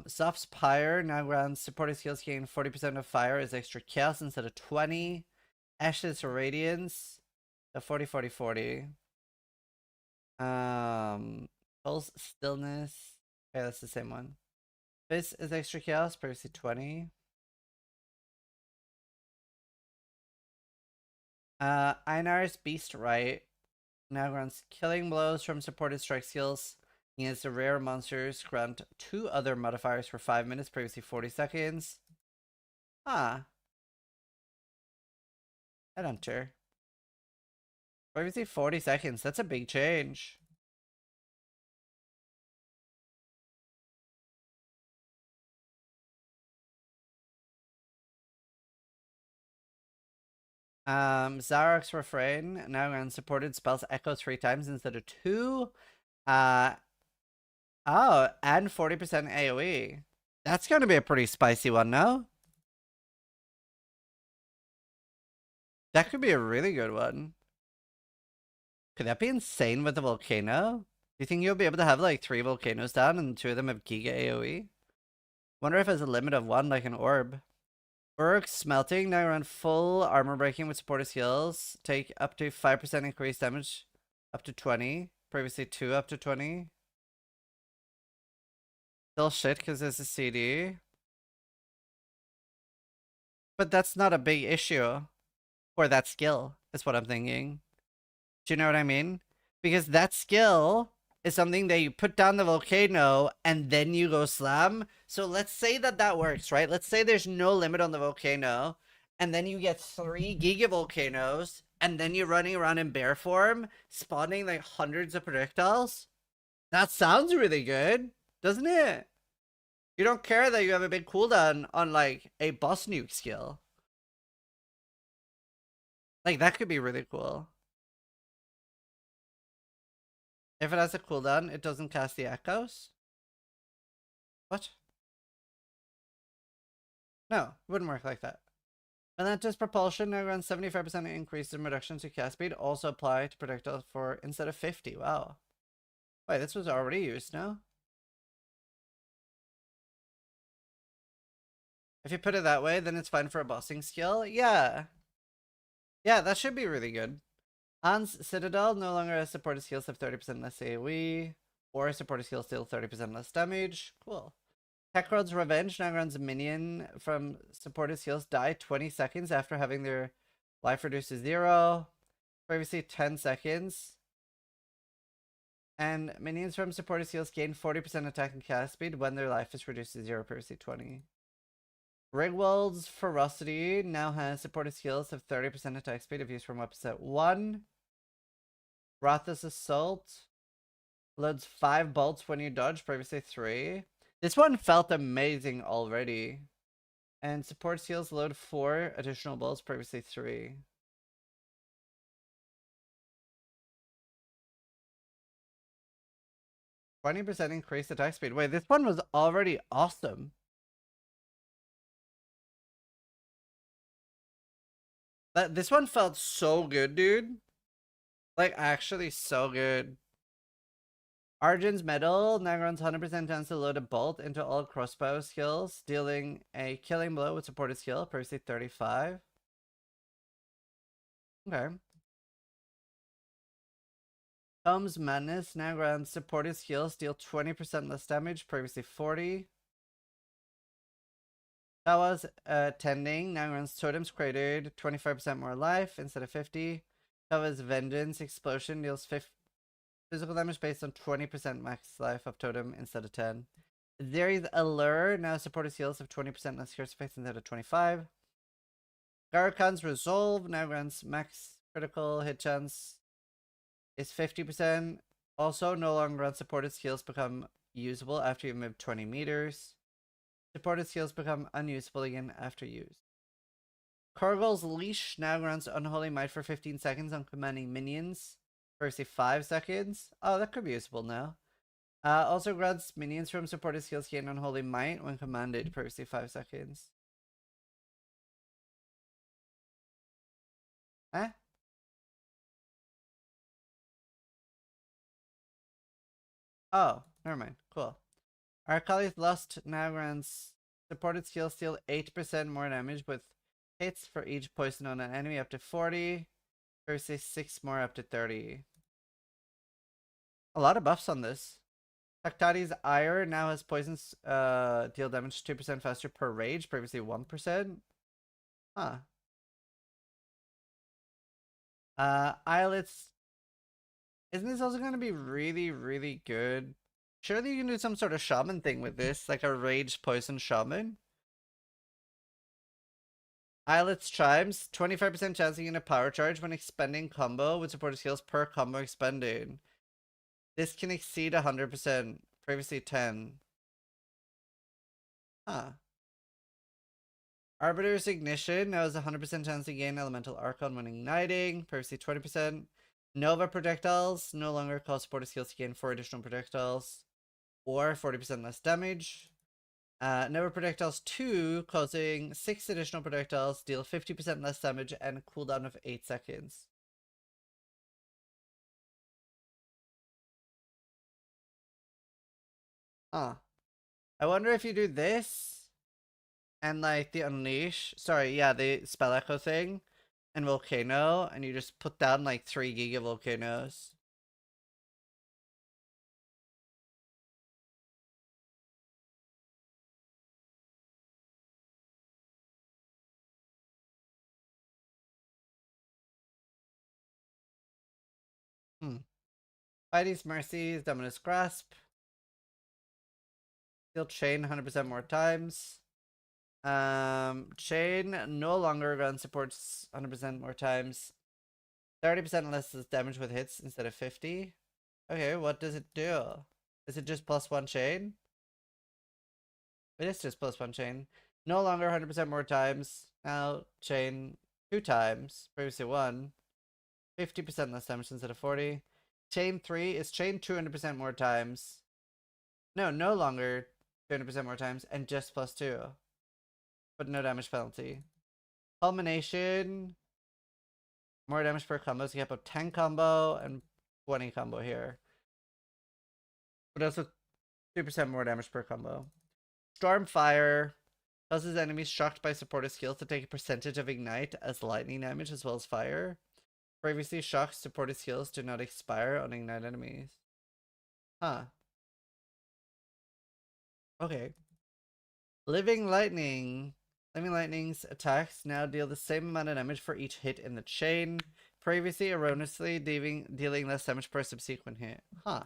Soft's Pyre now grants supporting skills gain 40% of fire as extra chaos instead of 20. Ashes Radiance. The 40-40-40. Pulse Stillness. Okay, that's the same one. This is extra chaos, previously 20. Einar's Beast Right now grants killing blows from supported strike skills. Against the rare monsters, grant 2 other modifiers for 5 minutes, previously 40 seconds. Headhunter. Previously 40 seconds, that's a big change. Zarok's Refrain now grants supported spells echo 3 times instead of 2. Oh, and 40% AoE. That's gonna be a pretty spicy one, no? That could be a really good one. Could that be insane with the volcano? Do you think you'll be able to have like 3 volcanoes down and 2 of them have Giga AoE? Wonder if there's a limit of 1 like an orb. Uruk's Smelting now run full armor breaking with supported skills. Take up to 5% increased damage up to 20. Previously 2 up to 20. Still shit because there's a CD. But that's not a big issue for that skill, is what I'm thinking. Do you know what I mean? Because that skill is something that you put down the volcano and then you go slam. So let's say that that works, right? Let's say there's no limit on the volcano and then you get 3 giga volcanoes and then you're running around in bear form, spawning like hundreds of projectiles. That sounds really good, doesn't it? You don't care that you have a big cooldown on like a boss nuke skill. Like that could be really cool. If it has a cooldown, it doesn't cast the echoes? What? No, it wouldn't work like that. Relentless Propulsion now runs 75% increase in reduction to cast speed. Also apply to projectiles for instead of 50. Wow. Wait, this was already used now? If you put it that way, then it's fine for a bossing skill. Yeah. Yeah, that should be really good. Hans Citadel no longer has supported skills of 30% less AoE, or supported skills deal 30% less damage. Cool. Techrod's Revenge now runs a minion from supporters heals die 20 seconds after having their life reduced to 0. Previously 10 seconds. And minions from supporters heals gain 40% attack and cast speed when their life is reduced to 0, previously 20. Rigwald's Ferocity now has supporters heals of 30% attack speed if used from weapons at 1. Ratha's Assault loads 5 bolts when you dodge, previously 3. This one felt amazing already. And supporters heals load 4 additional bolts, previously 3. %20 increased attack speed. Wait, this one was already awesome. This one felt so good, dude. Like, actually so good. Arjun's Medal now runs 100% chance to load a bolt into all crossbow skills, dealing a killing blow with supported skill, previously 35. Okay. Helm's Madness now runs supported skills, deal 20% less damage, previously 40. Tawa's Tending now runs Totems created 25% more life instead of 50. Tawa's Vengeance Explosion deals physical damage based on 20% max life of Totem instead of 10. Zeri's Allure now supported heals of 20% less curse effects instead of 25. Garakan's Resolve now runs max critical hit chance is 50%. Also, no longer runs supported skills become usable after you move 20 meters. Supported skills become unusable again after use. Korgol's Leash now runs Unholy Might for 15 seconds on commanding minions. Firstly 5 seconds. Oh, that could be usable now. Also grants minions from supported skills gain Unholy Might when commanded. Previously 5 seconds. Huh? Oh, never mind. Cool. Arcali's Lust now runs supported skills deal 8% more damage with hits for each poison on an enemy up to 40. Previously 6 more up to 30. A lot of buffs on this. Taktati's Ire now has poisons deal damage 2% faster per rage, previously 1%. Huh. Eyelets. Isn't this also going to be really, really good? Surely you can do some sort of shaman thing with this, like a rage poison shaman. Eyelets Chimes, 25% chance of getting a power charge when expending combo with supported skills per combo expended. This can exceed 100%, previously 10. Huh. Arbiter's Ignition now has 100% chance to gain Elemental Archon when igniting, previously 20%. Nova Projectiles no longer cause supported skills to gain 4 additional projectiles, or 40% less damage. Nova Projectiles 2, causing 6 additional projectiles, deal 50% less damage and a cooldown of 8 seconds. Huh. I wonder if you do this and like the Unleash, sorry, yeah, the Spell Echo thing and Volcano, and you just put down like 3 Giga Volcanoes. Spidey's Mercies, Dominus Grasp. Heal Chain 100% more times. Chain no longer gun supports 100% more times. 30% less damage with hits instead of 50. Okay, what does it do? Is it just +1 chain? It is just +1 chain. No longer 100% more times. Now chain 2 times. Previously 1. 50% less damage instead of 40. Chain 3 is chain 200% more times. No longer 200% more times and just +2. But no damage penalty. Culmination. More damage per combo, so you have a 10 combo and 20 combo here. But also 2% more damage per combo. Stormfire causes enemies shocked by supported skills to take a percentage of ignite as lightning damage as well as fire. Previously shocked supported skills do not expire on ignite enemies. Huh. Okay. Living Lightning. Living Lightning's attacks now deal the same amount of damage for each hit in the chain, previously erroneously dealing less damage per subsequent hit. Huh.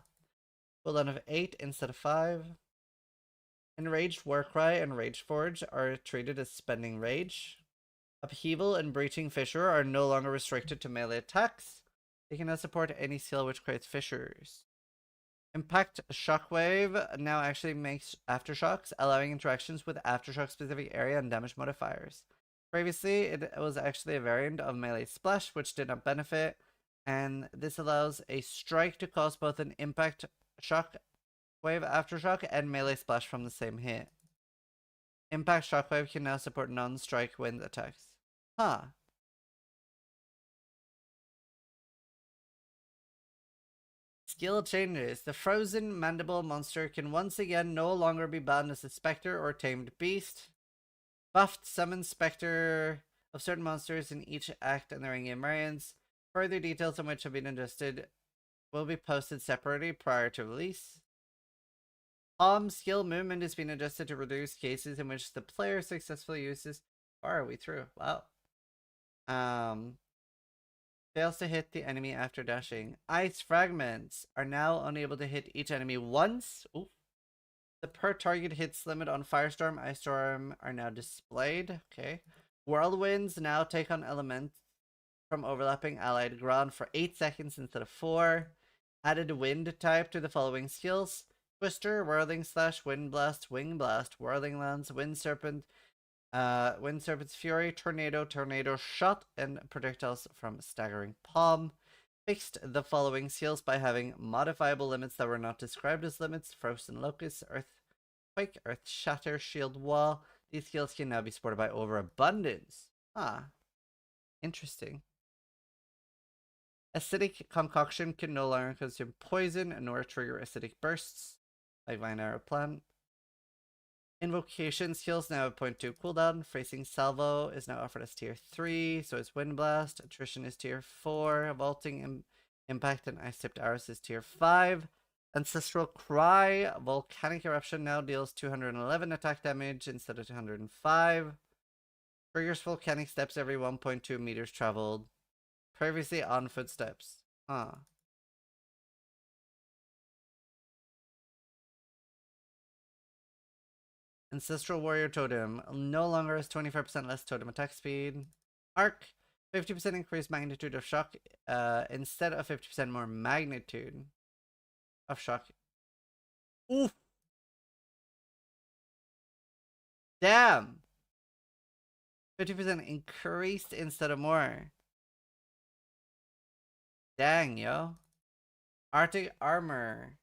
Cooldown of 8 instead of 5. Enraged Warcry and Rageforge are treated as spending rage. Upheaval and Breaching Fissure are no longer restricted to melee attacks. They can now support any skill which creates fissures. Impact Shockwave now actually makes aftershocks, allowing interactions with aftershock specific area and damage modifiers. Previously, it was actually a variant of Melee Splash, which did not benefit, and this allows a strike to cause both an Impact Shockwave aftershock and Melee Splash from the same hit. Impact Shockwave can now support non-strike wind attacks. Huh. Skill changes. The frozen mandible monster can once again no longer be bound as a specter or tamed beast. Buffed summon specter of certain monsters in each act and their in-game variants. Further details on which have been adjusted will be posted separately prior to release. Skill movement has been adjusted to reduce cases in which the player successfully uses. Far are we through? Wow. Fails to hit the enemy after dashing. Ice fragments are now unable to hit each enemy once. Oof. The per target hits limit on Firestorm, Ice Storm are now displayed. Okay. Whirlwinds now take on elements from overlapping allied ground for 8 seconds instead of 4. Added wind type to the following skills: Twister, Whirling Slash, Wind Blast, Wing Blast, Whirling Lance, Wind Serpent, Wind Serpent's Fury, Tornado Shot, and projectiles from Staggering Palm. Fixed the following skills by having modifiable limits that were not described as limits: Frozen Locust, Earthquake, Earth Shatter, Shield Wall. These skills can now be supported by Overabundance. Interesting. Acidic Concoction can no longer consume poison nor trigger acidic bursts, like Vine Arrow Plant. Invocation skills now have 0.2 cooldown. Facing Salvo is now offered as tier 3, so is Wind Blast. Attrition is tier 4. Vaulting Impact and Ice Tipped Arrows is tier 5. Ancestral Cry, Volcanic Eruption now deals 211 attack damage instead of 205. Triggers Volcanic Steps every 1.2 meters traveled. Previously on footsteps. Ancestral Warrior Totem no longer has 25% less totem attack speed. Arc, 50% increased magnitude of shock instead of 50% more magnitude of shock. Oof. Damn. 50% increased instead of more. Dang, yo. Arctic Armor.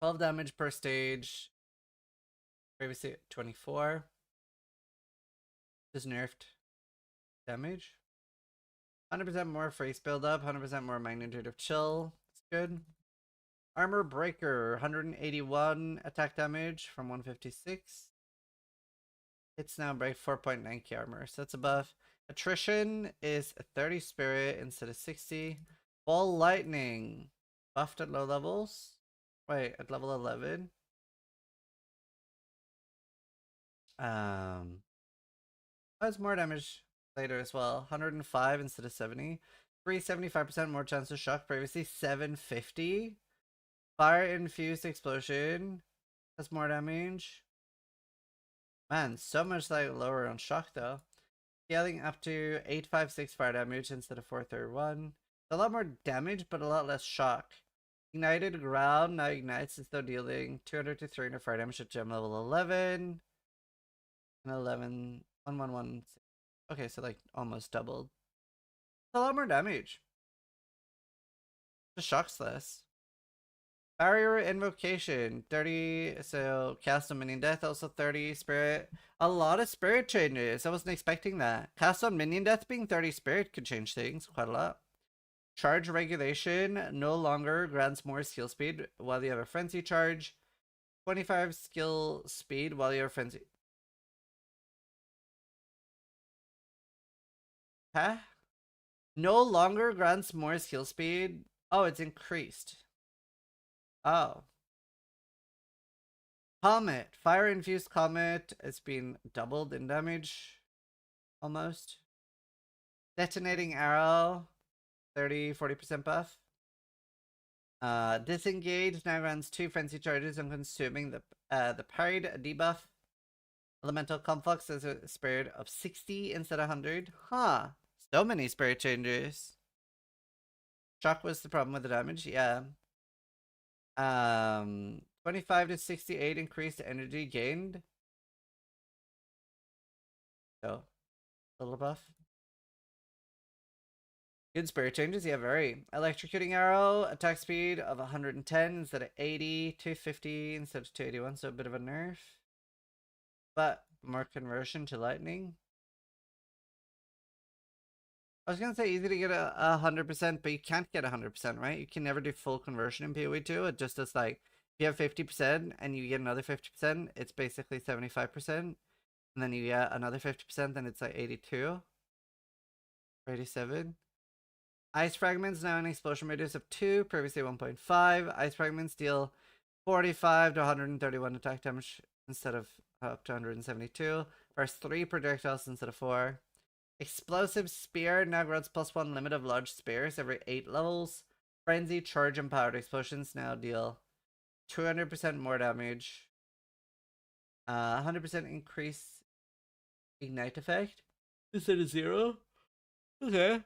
$12 damage per stage. Previously 24. Just nerfed damage. 100% more face build-up. 100% more magnitude of chill. It's good. Armor Breaker. 181 attack damage from 156. It's now break 4.9k armor, so that's a buff. Attrition is 30 spirit instead of 60. Ball Lightning. Buffed at low levels. Wait, at level 11. Has more damage later as well. 105 instead of 70. 375% more chance to shock. Previously 750. Fire Infused Explosion has more damage. Man, so much like lower on shock though. Scaling up to 856 fire damage instead of 431. A lot more damage, but a lot less shock. Ignited Ground now ignites as though dealing 200 to 300 fire damage at gem level 11. And 111. Okay, so like almost doubled. A lot more damage. The shock's less. Barrier Invocation, 30, so cast on Minion Death, also 30 Spirit. A lot of Spirit changes. I wasn't expecting that. Cast on Minion Death being 30 Spirit could change things quite a lot. Charge Regulation no longer grants more skill speed while you have a Frenzy Charge. 25 skill speed while you have a Frenzy. Huh? No longer grants more skill speed. Oh, it's increased. Oh. Comet. Fire-infused Comet. It's been doubled in damage. Almost. Detonating Arrow. 30-40% buff. Disengage now runs 2 frenzy charges on consuming the parried debuff. Elemental Conflux is a spirit of 60 instead of 100. Huh. So many spirit changes. Shock was the problem with the damage, yeah. 25 to 68 increased energy gained. So, a little buff. Good spirit changes, yeah, very. Electrocuting Arrow, attack speed of 110 instead of 80, 250 instead of 281, so a bit of a nerf. But more conversion to lightning. I was gonna say easy to get 100%, but you can't get 100%, right? You can never do full conversion in PoE2. It just does like, if you have 50% and you get another 50%, it's basically 75%. And then you get another 50%, then it's like 82 or 87. Ice Fragments now an explosion radius of 2, previously 1.5. Ice Fragments deal 45 to 131 attack damage instead of up to 172. First 3 projectiles instead of 4. Explosive Spear now grants +1 limit of large spears every 8 levels. Frenzy, Charge, and Powered Explosions now deal 200% more damage. 100% increase Ignite effect instead of 0. Okay.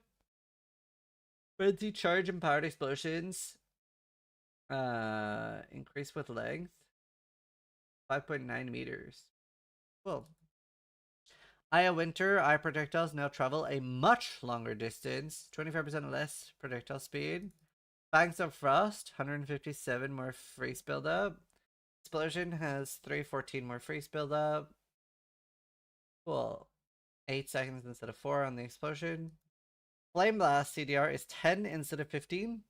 Frenzy, Charge, and Powered Explosions increase with length 5.9 meters. Cool. Eye of Winter, eye projectiles now travel a much longer distance, 25% less projectile speed. Fangs of Frost, 157 more freeze buildup. Explosion has 314 more freeze buildup. Cool. 8 seconds instead of 4 on the explosion. Flame Blast CDR is 10 instead of 15.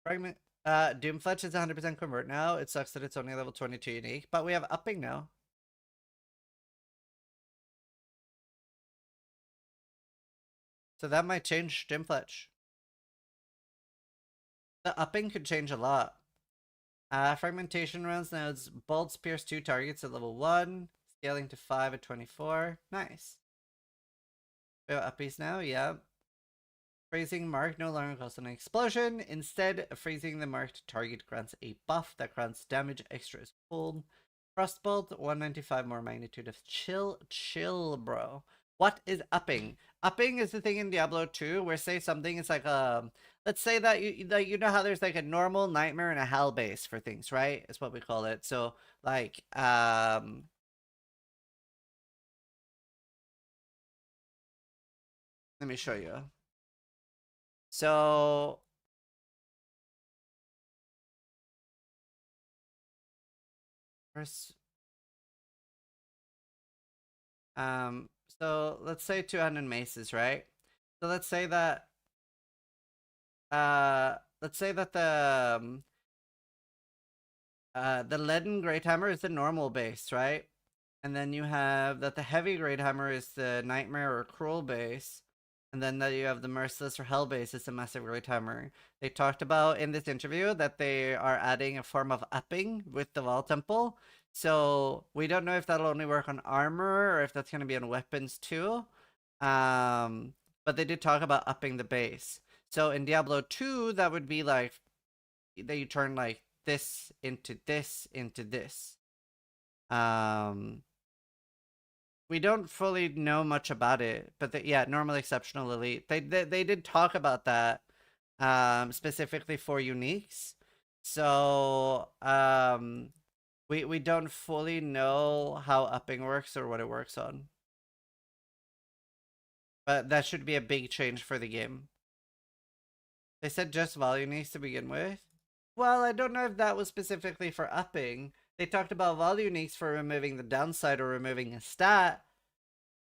Fragment. Doomfletch is 100% convert now. It sucks that it's only level 22 unique, but we have upping now. So that might change Doomfletch. The upping could change a lot. Fragmentation rounds now it's bolts pierce 2 targets at level 1, scaling to 5 at 24. Nice. We have uppies now, yeah. Freezing mark no longer costs an explosion. Instead, freezing the marked target grants a buff that grants damage extra is pulled. Frostbolt, 195 more magnitude of chill. Chill, bro. What is upping? Upping is the thing in Diablo 2 where say something is like let's say that you know how there's like a normal, nightmare, and a hell base for things, right? Is what we call it. So like let me show you. So first, so let's say 200 maces, right? So let's say that the leaden great hammer is the normal base, right? And then you have that the heavy great hammer is the nightmare or cruel base. And then that you have the merciless or hell base is the massive great hammer. They talked about in this interview that they are adding a form of upping with the Vaal Temple. So we don't know if that'll only work on armor or if that's going to be on weapons too. But they did talk about upping the base. So in Diablo 2, that would be like that you turn like this into this into this. We don't fully know much about it, but yeah, normal, exceptional, elite. They did talk about that specifically for uniques. So we don't fully know how upping works or what it works on. But that should be a big change for the game. They said just Vaal uniques to begin with. Well, I don't know if that was specifically for upping. They talked about Vaal uniques for removing the downside or removing a stat.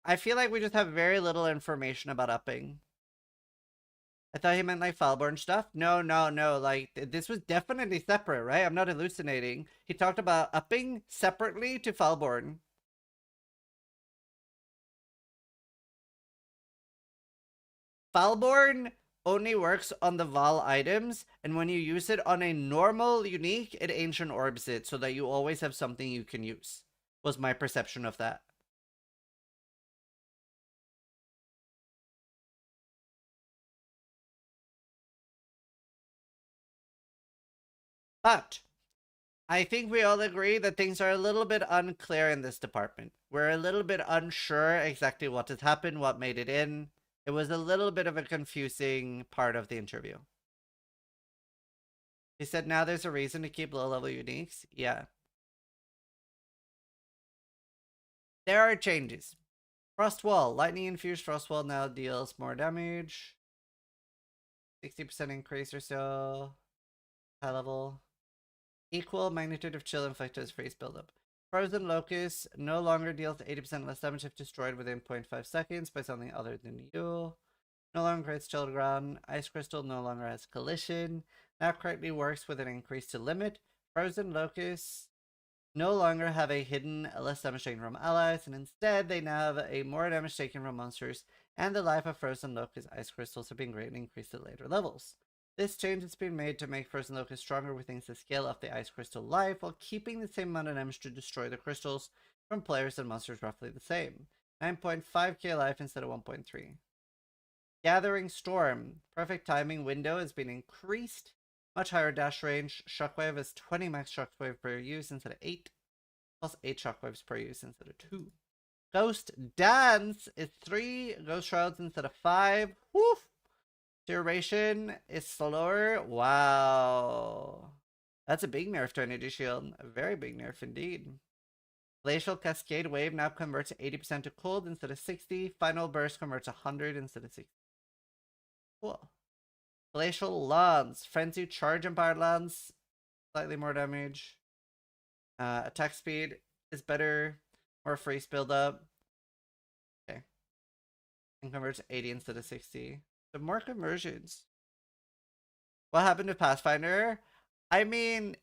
I feel like we just have very little information about upping. I thought he meant like Falborn stuff. No. Like, this was definitely separate, right? I'm not hallucinating. He talked about upping separately to Falborn. Falborn only works on the Val items, and when you use it on a normal unique, it Ancient Orbs it, so that you always have something you can use. Was my perception of that. But I think we all agree that things are a little bit unclear in this department. We're a little bit unsure exactly what has happened, what made it in. It was a little bit of a confusing part of the interview. He said now there's a reason to keep low-level uniques. Yeah. There are changes. Frost Wall. Lightning infused Frost Wall now deals more damage. 60% increase or so. High level. Equal magnitude of chill inflicted as freeze buildup. Frozen Locust no longer deals 80% less damage if destroyed within 0.5 seconds by something other than you. No longer creates chill to ground. Ice Crystal no longer has collision. Now correctly works with an increase to limit. Frozen Locusts no longer have a hidden less damage taken from allies, and instead they now have a more damage taken from monsters, and the life of Frozen Locust Ice Crystals have been greatly increased at later levels. This change has been made to make Frozen Locust stronger within the scale of the Ice Crystal life, while keeping the same amount of damage to destroy the crystals from players and monsters roughly the same. 9.5k life instead of 1.3. Gathering Storm. Perfect timing window has been increased. Much higher dash range. Shockwave is 20 max shockwave per use instead of 8. Plus 8 shockwaves per use instead of 2. Ghost Dance is 3 Ghost Shrouds instead of 5. Woof! Duration is slower. Wow. That's a big nerf to Energy Shield. A very big nerf indeed. Glacial Cascade Wave now converts 80% to cold instead of 60. Final Burst converts 100 instead of 60. Cool. Glacial Lance. Frenzy Charge Empowered Lance. Slightly more damage. Attack speed is better. More freeze buildup. Okay. And converts 80 instead of 60. So more conversions. What happened to Pathfinder? I mean,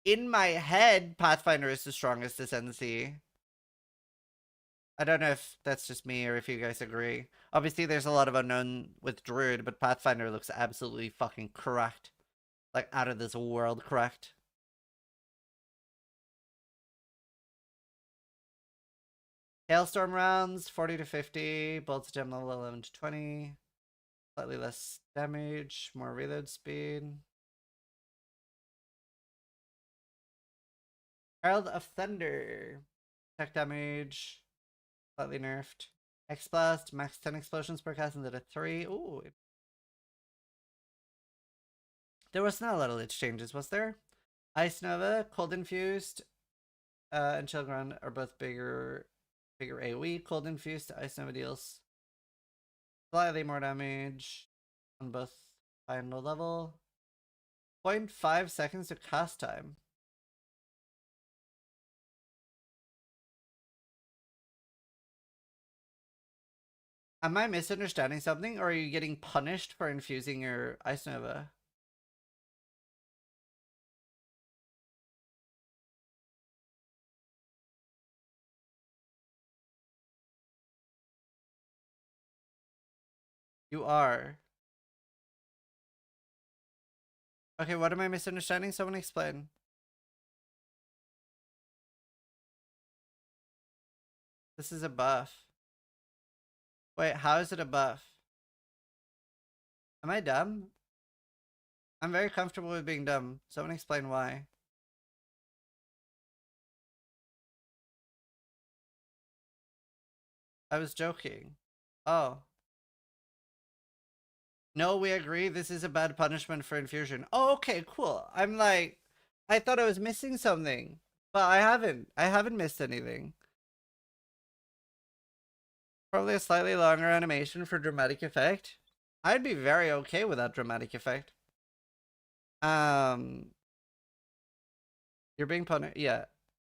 in my head, Pathfinder is the strongest Ascendancy. I don't know if that's just me or if you guys agree. Obviously, there's a lot of unknown with Druid, but Pathfinder looks absolutely fucking correct. Like, out of this world correct. Hailstorm rounds, 40 to 50. Bolts gem level 11 to 20. Slightly less damage, more reload speed. Herald of Thunder. Attack damage. Slightly nerfed. X-Blast, max 10 explosions per cast instead of 3. Ooh. There was not a lot of lich changes, was there? Ice Nova, Cold Infused, and Chill Ground are both bigger AoE. Cold Infused, Ice Nova deals slightly more damage on both high and low level. 0.5 seconds to cast time. Am I misunderstanding something, or are you getting punished for infusing your Ice Nova? You are. Okay, what am I misunderstanding? Someone explain. This is a buff. Wait, how is it a buff? Am I dumb? I'm very comfortable with being dumb. Someone explain why. I was joking. Oh. No, we agree. This is a bad punishment for infusion. Oh, okay, cool. I'm like, I thought I was missing something, but I haven't. I haven't missed anything. Probably a slightly longer animation for dramatic effect. I'd be very okay with that dramatic effect. You're being punished. Yeah.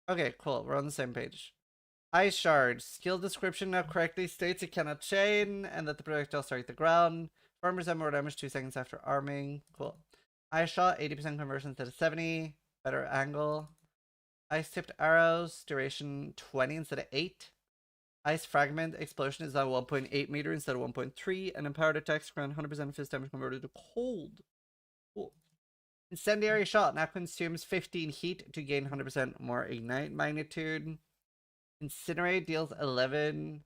Okay, cool. We're on the same page. Ice Shard. Skill description now correctly states it cannot chain and that the projectile strike the ground. Farmers have more damage 2 seconds after arming. Cool. Ice Shot. 80% conversion instead of 70. Better angle. Ice Tipped Arrows. Duration 20 instead of 8. Ice Fragment Explosion is now 1.8 meter instead of 1.3, and Empowered Attacks grant 100% fist damage converted to cold. Cool. Incendiary Shot now consumes 15 heat to gain 100% more ignite magnitude. Incinerate deals 11.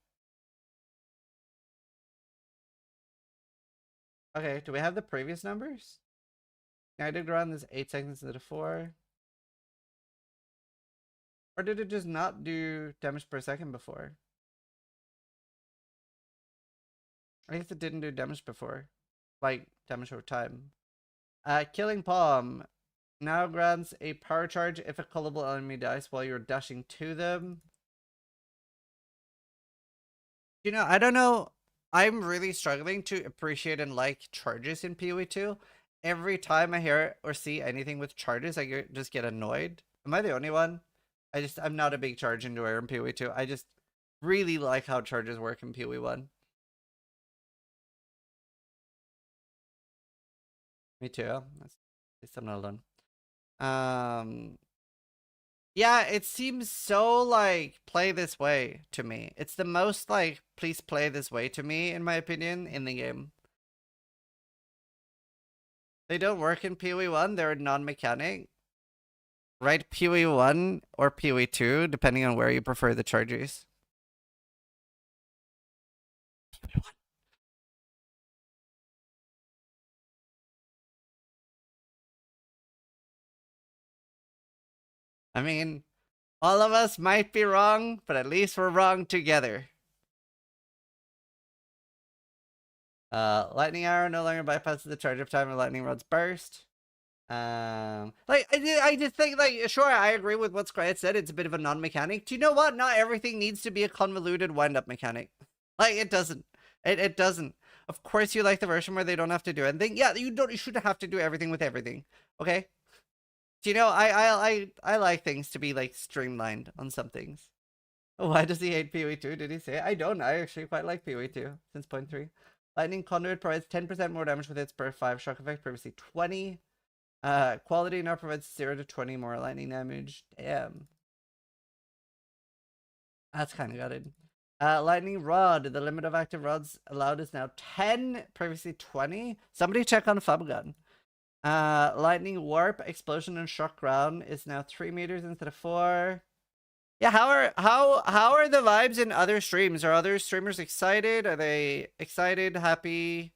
Okay, do we have the previous numbers? Ignited Ground is 8 seconds instead of 4. Or did it just not do damage per second before? I guess it didn't do damage before. Like, damage over time. Killing Palm now grants a power charge if a callable enemy dies while you're dashing to them. You know, I don't know. I'm really struggling to appreciate and like charges in PoE2. Every time I hear or see anything with charges, I just get annoyed. Am I the only one? I'm not a big charge enjoyer in PoE2. I just really like how charges work in PoE1. Me too. At least I'm not alone. Yeah, it seems so like play this way to me. It's the most like please play this way to me, in my opinion, in the game. They don't work in PoE1, they're non-mechanic. Right, PoE1 or PoE2, depending on where you prefer the charges. PoE1. I mean, all of us might be wrong, but at least we're wrong together. Lightning Arrow no longer bypasses the charge up time of Lightning Rod's burst. Like, I just think, like, sure, I agree with what Scryet said. It's a bit of a non-mechanic. Do you know what? Not everything needs to be a convoluted wind-up mechanic. Like, it doesn't. It doesn't. Of course, you like the version where they don't have to do anything. Yeah, you shouldn't have to do everything with everything. Okay? Do you know, I like things to be, like, streamlined on some things. Why does he hate PoE2? Did he say? I don't. I actually quite like PoE2 since 0.3. Lightning Conduit provides 10% more damage with its per 5 shock effect, previously 20. Quality now provides 0 to 20 more lightning damage. Damn. That's kind of gutted. Lightning Rod. The limit of active rods allowed is now 10, previously 20. Somebody check on Fubgun. Lightning Warp, Explosion, and Shock Ground is now 3 meters instead of 4. Yeah, how are the vibes in other streams? Are other streamers excited? Are they excited, happy?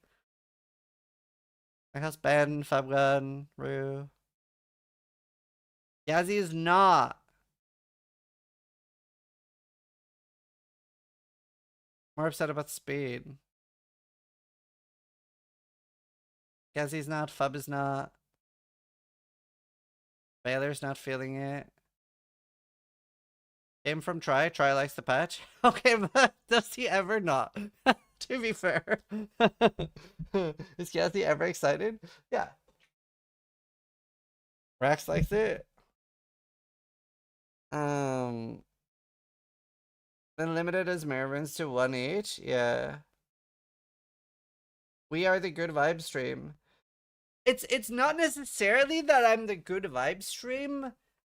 Like how's Ben, Fabgun, Rue? Yazzie is not. More upset about speed. Yazzie's not, Fub is not. Baylor's not feeling it. Game from Try. Try likes the patch. Okay, but does he ever not? To be fair. Is Yazzie ever excited? Yeah. Rax likes it. Then limited as Mervyn's to 1 each. Yeah. We are the good vibe stream. It's not necessarily that I'm the good vibe stream.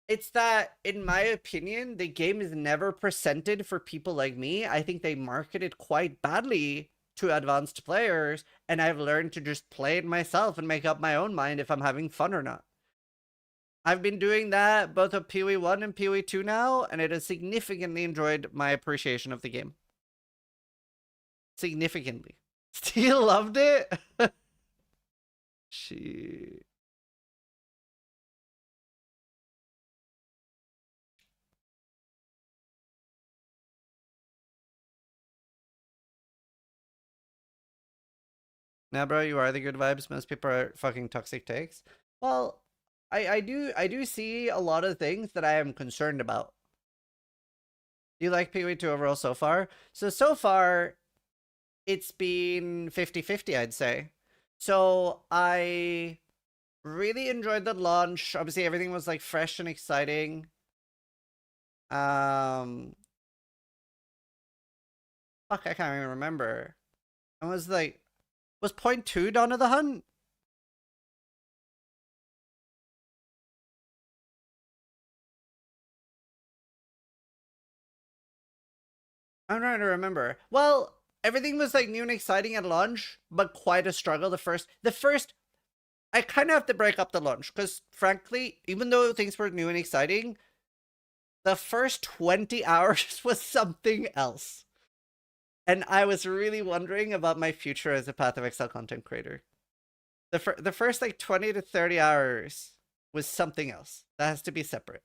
It's that, in my opinion, the game is never presented for people like me. I think they market it quite badly to advanced players, and I've learned to just play it myself and make up my own mind if I'm having fun or not. I've been doing that both at PoE1 and PoE2 now, and it has significantly enjoyed my appreciation of the game. Significantly. Still loved it? Shit. Now, bro, you are the good vibes. Most people are fucking toxic takes. Well, I do see a lot of things that I am concerned about. Do you like PoE2 overall so far? So far, it's been 50-50, I'd say. So I really enjoyed the launch. Obviously, everything was like fresh and exciting. Fuck, I can't even remember. I was like, was 0.2 Dawn of the Hunt? I'm trying to remember. Well, everything was like new and exciting at launch, but quite a struggle. The first, I kind of have to break up the launch because, frankly, even though things were new and exciting, the first 20 hours was something else. And I was really wondering about my future as a Path of Exile content creator. The first like 20 to 30 hours was something else. That has to be separate.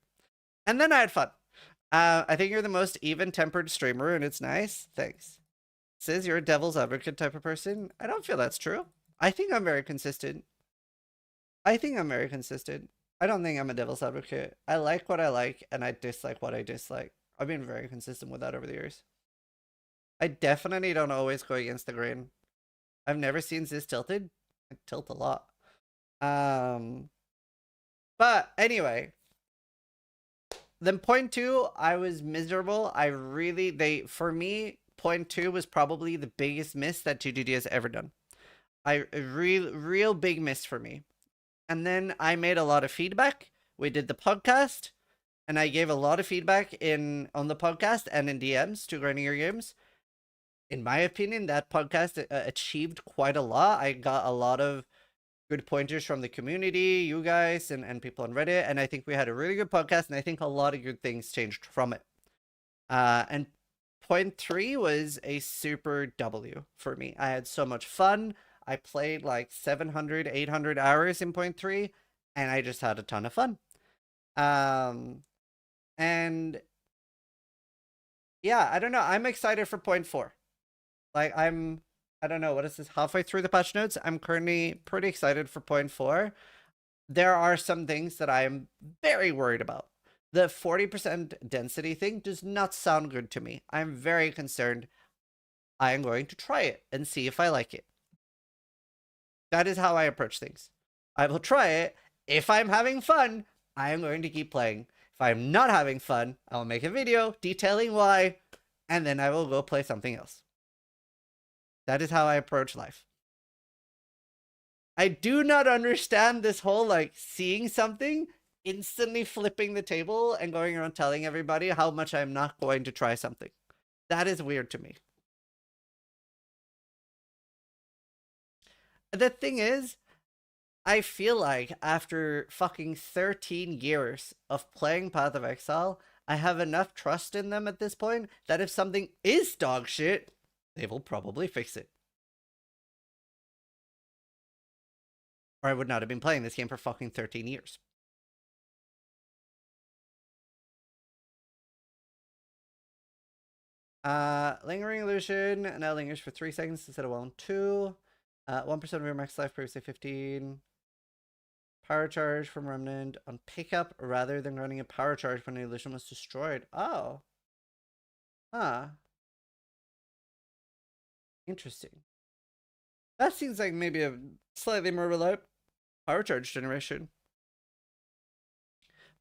And then I had fun. I think you're the most even-tempered streamer, and it's nice. Thanks. Says you're a devil's advocate type of person. I don't feel that's true. I think I'm very consistent. I don't think I'm a devil's advocate. I like what I like, and I dislike what I dislike. I've been very consistent with that over the years. I definitely don't always go against the grain. I've never seen Ziz tilted. I tilt a lot. But anyway, then point 2, I was miserable. For me, point 2 was probably the biggest miss that GGD has ever done. A real big miss for me. And then I made a lot of feedback. We did the podcast, and I gave a lot of feedback on the podcast and in DMs to Grinding Your Games. In my opinion, that podcast achieved quite a lot. I got a lot of good pointers from the community, you guys, and people on Reddit. And I think we had a really good podcast, and I think a lot of good things changed from it. And point 3 was a super W for me. I had so much fun. I played like 700, 800 hours in point 3, and I just had a ton of fun. And yeah, I don't know. I'm excited for point 4. Like, I don't know, what is this, halfway through the patch notes? I'm currently pretty excited for point 4. There are some things that I'm very worried about. The 40% density thing does not sound good to me. I'm very concerned. I am going to try it and see if I like it. That is how I approach things. I will try it. If I'm having fun, I am going to keep playing. If I'm not having fun, I will make a video detailing why, and then I will go play something else. That is how I approach life. I do not understand this whole, like, seeing something, instantly flipping the table and going around telling everybody how much I'm not going to try something. That is weird to me. The thing is, I feel like after fucking 13 years of playing Path of Exile, I have enough trust in them at this point that if something is dog shit, they will probably fix it. Or I would not have been playing this game for fucking 13 years. Lingering Illusion now lingers for 3 seconds instead of 1-2. 1% of your max life, previously 15. Power charge from Remnant on pickup rather than running a power charge when the illusion was destroyed. Oh. Huh. Interesting. That seems like maybe a slightly more reliable power charge generation.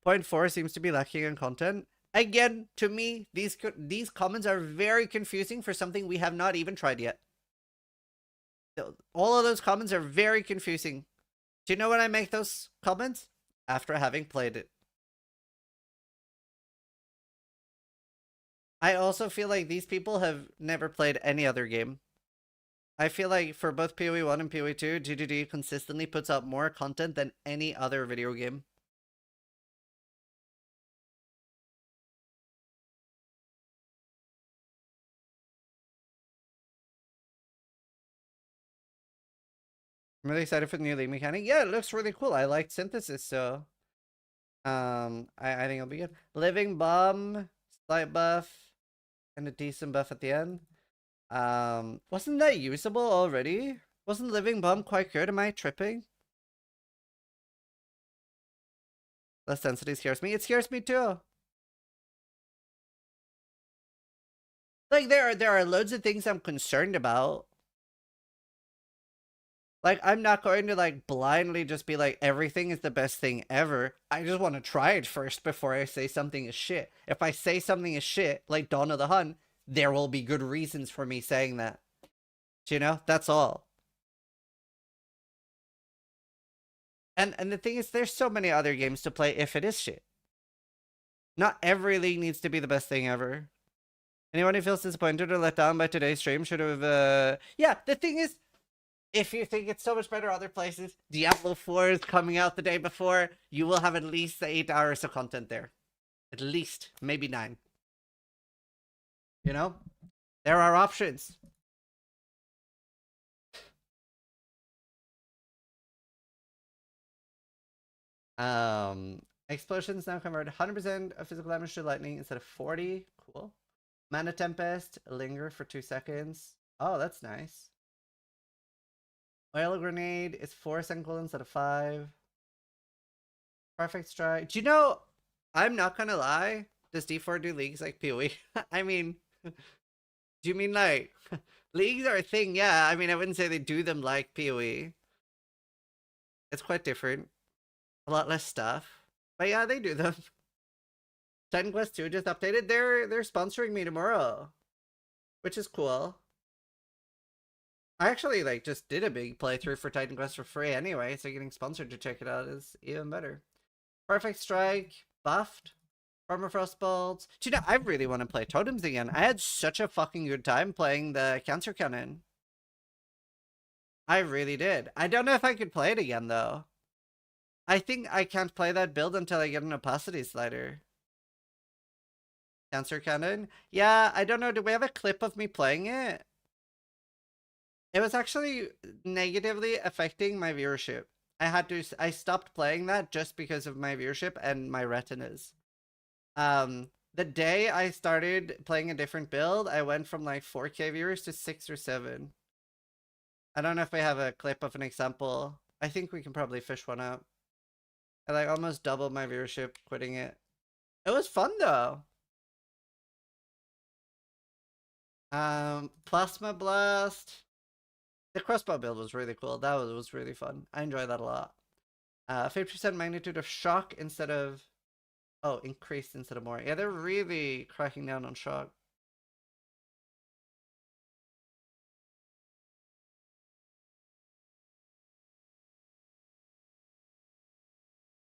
Point 4 seems to be lacking in content. Again, to me, these comments are very confusing for something we have not even tried yet. All of those comments are very confusing. Do you know when I make those comments? After having played it. I also feel like these people have never played any other game. I feel like for both PoE1 and PoE2, GGD consistently puts out more content than any other video game. I'm really excited for the new league mechanic. Yeah, it looks really cool. I like synthesis, so I think it'll be good. Living bomb, slight buff, and a decent buff at the end. Wasn't that usable already? Wasn't living bomb quite good? Am I tripping? Less density scares me. It scares me too. Like there are loads of things I'm concerned about. Like, I'm not going to, like, blindly just be like, everything is the best thing ever. I just want to try it first before I say something is shit. If I say something is shit, like Dawn of the Hun, there will be good reasons for me saying that. Do you know? That's all. And the thing is, there's so many other games to play if it is shit. Not every league needs to be the best thing ever. Anyone who feels disappointed or let down by today's stream should have, yeah, the thing is, if you think it's so much better other places, Diablo 4 is coming out the day before, you will have at least 8 hours of content there. At least, maybe 9. You know? There are options. Explosions now convert 100% of physical damage to lightning instead of 40. Cool. Mana Tempest, linger for 2 seconds. Oh, that's nice. Oil Grenade is 4 second cooldown instead of 5. Perfect Strike. Do you know, I'm not gonna lie, does D4 do leagues like PoE? I mean, do you mean like, leagues are a thing? Yeah, I mean, I wouldn't say they do them like PoE. It's quite different. A lot less stuff. But yeah, they do them. Titan Quest 2 just updated. They're sponsoring me tomorrow, which is cool. I actually like just did a big playthrough for Titan Quest for free anyway, so getting sponsored to check it out is even better. Perfect Strike buffed. Permafrost Bolts. Do you know, I really want to play Totems again. I had such a fucking good time playing the Cancer Cannon. I really did. I don't know if I could play it again though. I think I can't play that build until I get an opacity slider. Cancer Cannon? Yeah, I don't know. Do we have a clip of me playing it? It was actually negatively affecting my viewership. I stopped playing that just because of my viewership and my retinas. The day I started playing a different build, I went from like 4K viewers to 6 or 7. I don't know if we have a clip of an example. I think we can probably fish one out. I like almost doubled my viewership quitting it. It was fun though. Plasma Blast. The crossbow build was really cool. That was really fun. I enjoyed that a lot. 50% magnitude of shock instead of... Oh, increased instead of more. Yeah, they're really cracking down on shock.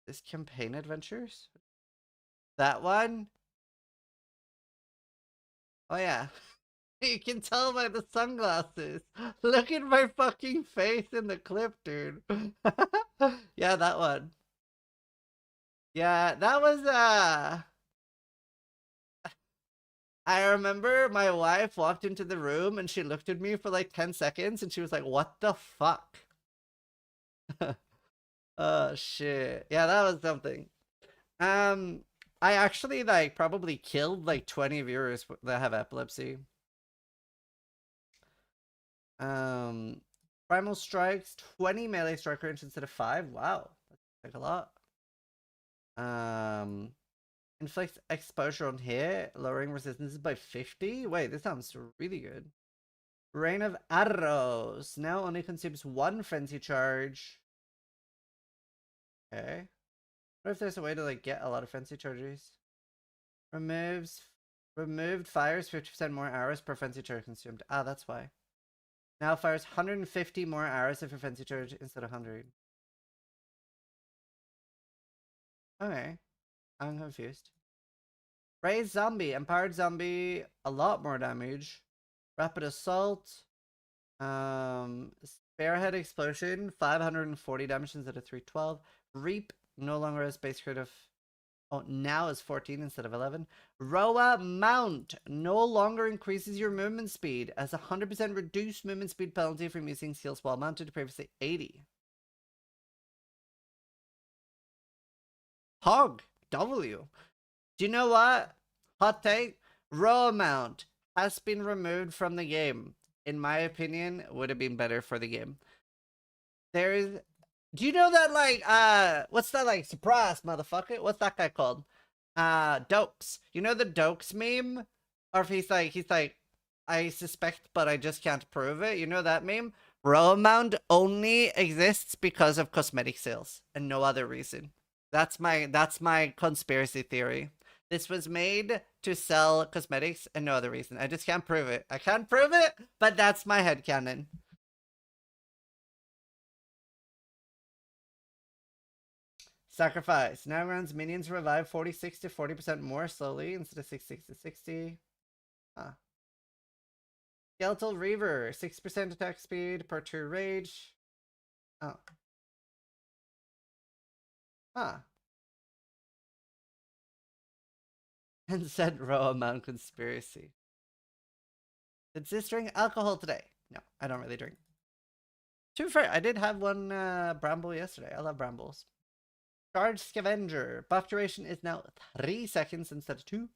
This campaign adventures? That one? Oh yeah. You can tell by the sunglasses. Look at my fucking face in the clip, dude. Yeah, that one. Yeah, that was, I remember my wife walked into the room and she looked at me for like 10 seconds and she was like, what the fuck? Oh, shit. Yeah, that was something. I actually, like, probably killed like 20 viewers that have epilepsy. Primal Strikes, 20 melee strike range instead of 5. Wow, that's like a lot. Inflicts exposure on hit, lowering resistances by 50. Wait, this sounds really good. Rain of Arrows now only consumes 1 frenzy charge. Okay. What if there's a way to like get a lot of frenzy charges? Removed fires 50% more arrows per frenzy charge consumed. Ah, that's why. Now fires 150 more arrows if a frenzy charge instead of 100. Okay. I'm confused. Raised Zombie. Empowered Zombie. A lot more damage. Rapid Assault. Spearhead Explosion. 540 damage instead of 312. Reap. No longer has base crit of... Oh, now is 14 instead of 11. Roa Mount no longer increases your movement speed as a 100% reduced movement speed penalty from using skills while mounted, previously 80. Hog W. Do you know what? Hot take. Roa Mount has been removed from the game. In my opinion, would have been better for the game. There is... Do you know that, like, what's that, like, surprise, motherfucker? What's that guy called? Dokes. You know the Dokes meme? Or if he's like, I suspect, but I just can't prove it. You know that meme? Roamount only exists because of cosmetic sales and no other reason. That's my conspiracy theory. This was made to sell cosmetics and no other reason. I just can't prove it. I can't prove it, but that's my headcanon. Sacrifice. Now runs minions revive 46 to 40% more slowly instead of 66 to 60. Huh. Skeletal Reaver, 6% attack speed per 2 rage. Oh. Huh. And said Roa Mountain Conspiracy. Did Sis drink alcohol today? No, I don't really drink. To be fair, I did have one bramble yesterday. I love brambles. Charge Scavenger. Buff duration is now 3 seconds instead of 2.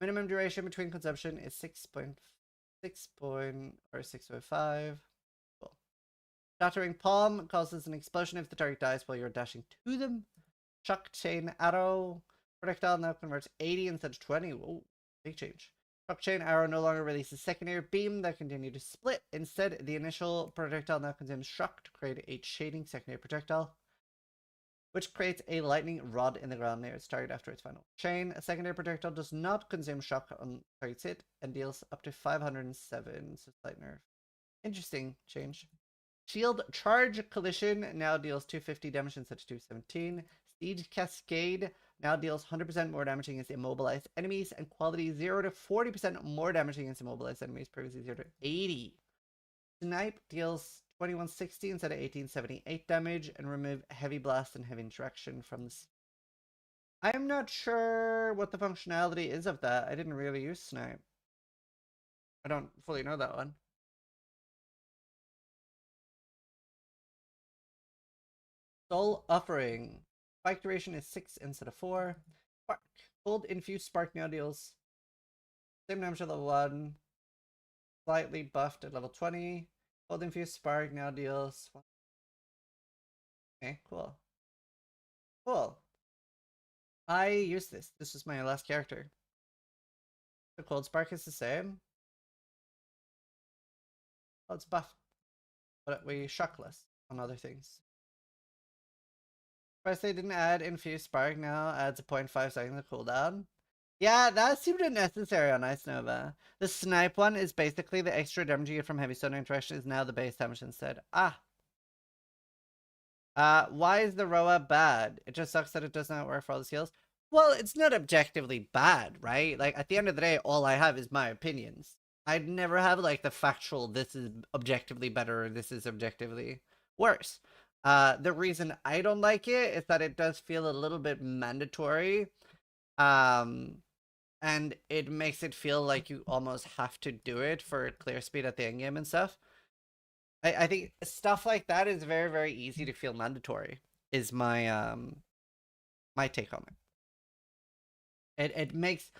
Minimum duration between consumption is 6.5. Cool. Shattering Palm causes an explosion if the target dies while you're dashing to them. Shock Chain Arrow. Projectile now converts 80 instead of 20. Whoa, big change. Shock Chain Arrow no longer releases secondary beam that continue to split. Instead, the initial projectile now consumes shock to create a shading secondary projectile, which creates a lightning rod in the ground near its target after its final chain. A secondary projectile does not consume shock on target's hit and deals up to 507, so slight nerf. Interesting change. Shield Charge Collision now deals 250 damage instead of 217. Siege Cascade now deals 100% more damage against immobilized enemies, and quality 0 to 40% more damage against immobilized enemies, previously 0 to 80. Snipe deals 2160 instead of 1878 damage, and remove Heavy Blast and Heavy Interaction from the... I am not sure what the functionality is of that. I didn't really use Snipe. I don't fully know that one. Soul Offering. Spike duration is 6 instead of 4. Spark. Cold Infused Spark now deals same damage at level 1. Slightly buffed at level 20. Cold Infused Spark now deals... Okay, cool. Cool. I use this. This is my last character. The Cold Spark is the same. Oh, it's buffed. But we shock less on other things. First, they didn't add Infused Spark, now adds a 0.5 second of cooldown. Yeah, that seemed unnecessary on Ice Nova. The Snipe one is basically the extra damage you get from Heavy Stone Interaction is now the base damage instead. Why is the Roa bad? It just sucks that it does not work for all the skills. Well, it's not objectively bad, right? Like, at the end of the day, all I have is my opinions. I'd never have, like, the factual, this is objectively better, or this is objectively worse. The reason I don't like it is that it does feel a little bit mandatory. And it makes it feel like you almost have to do it for clear speed at the endgame and stuff. I think stuff like that is very, very easy to feel mandatory, is my my take on it. It makes...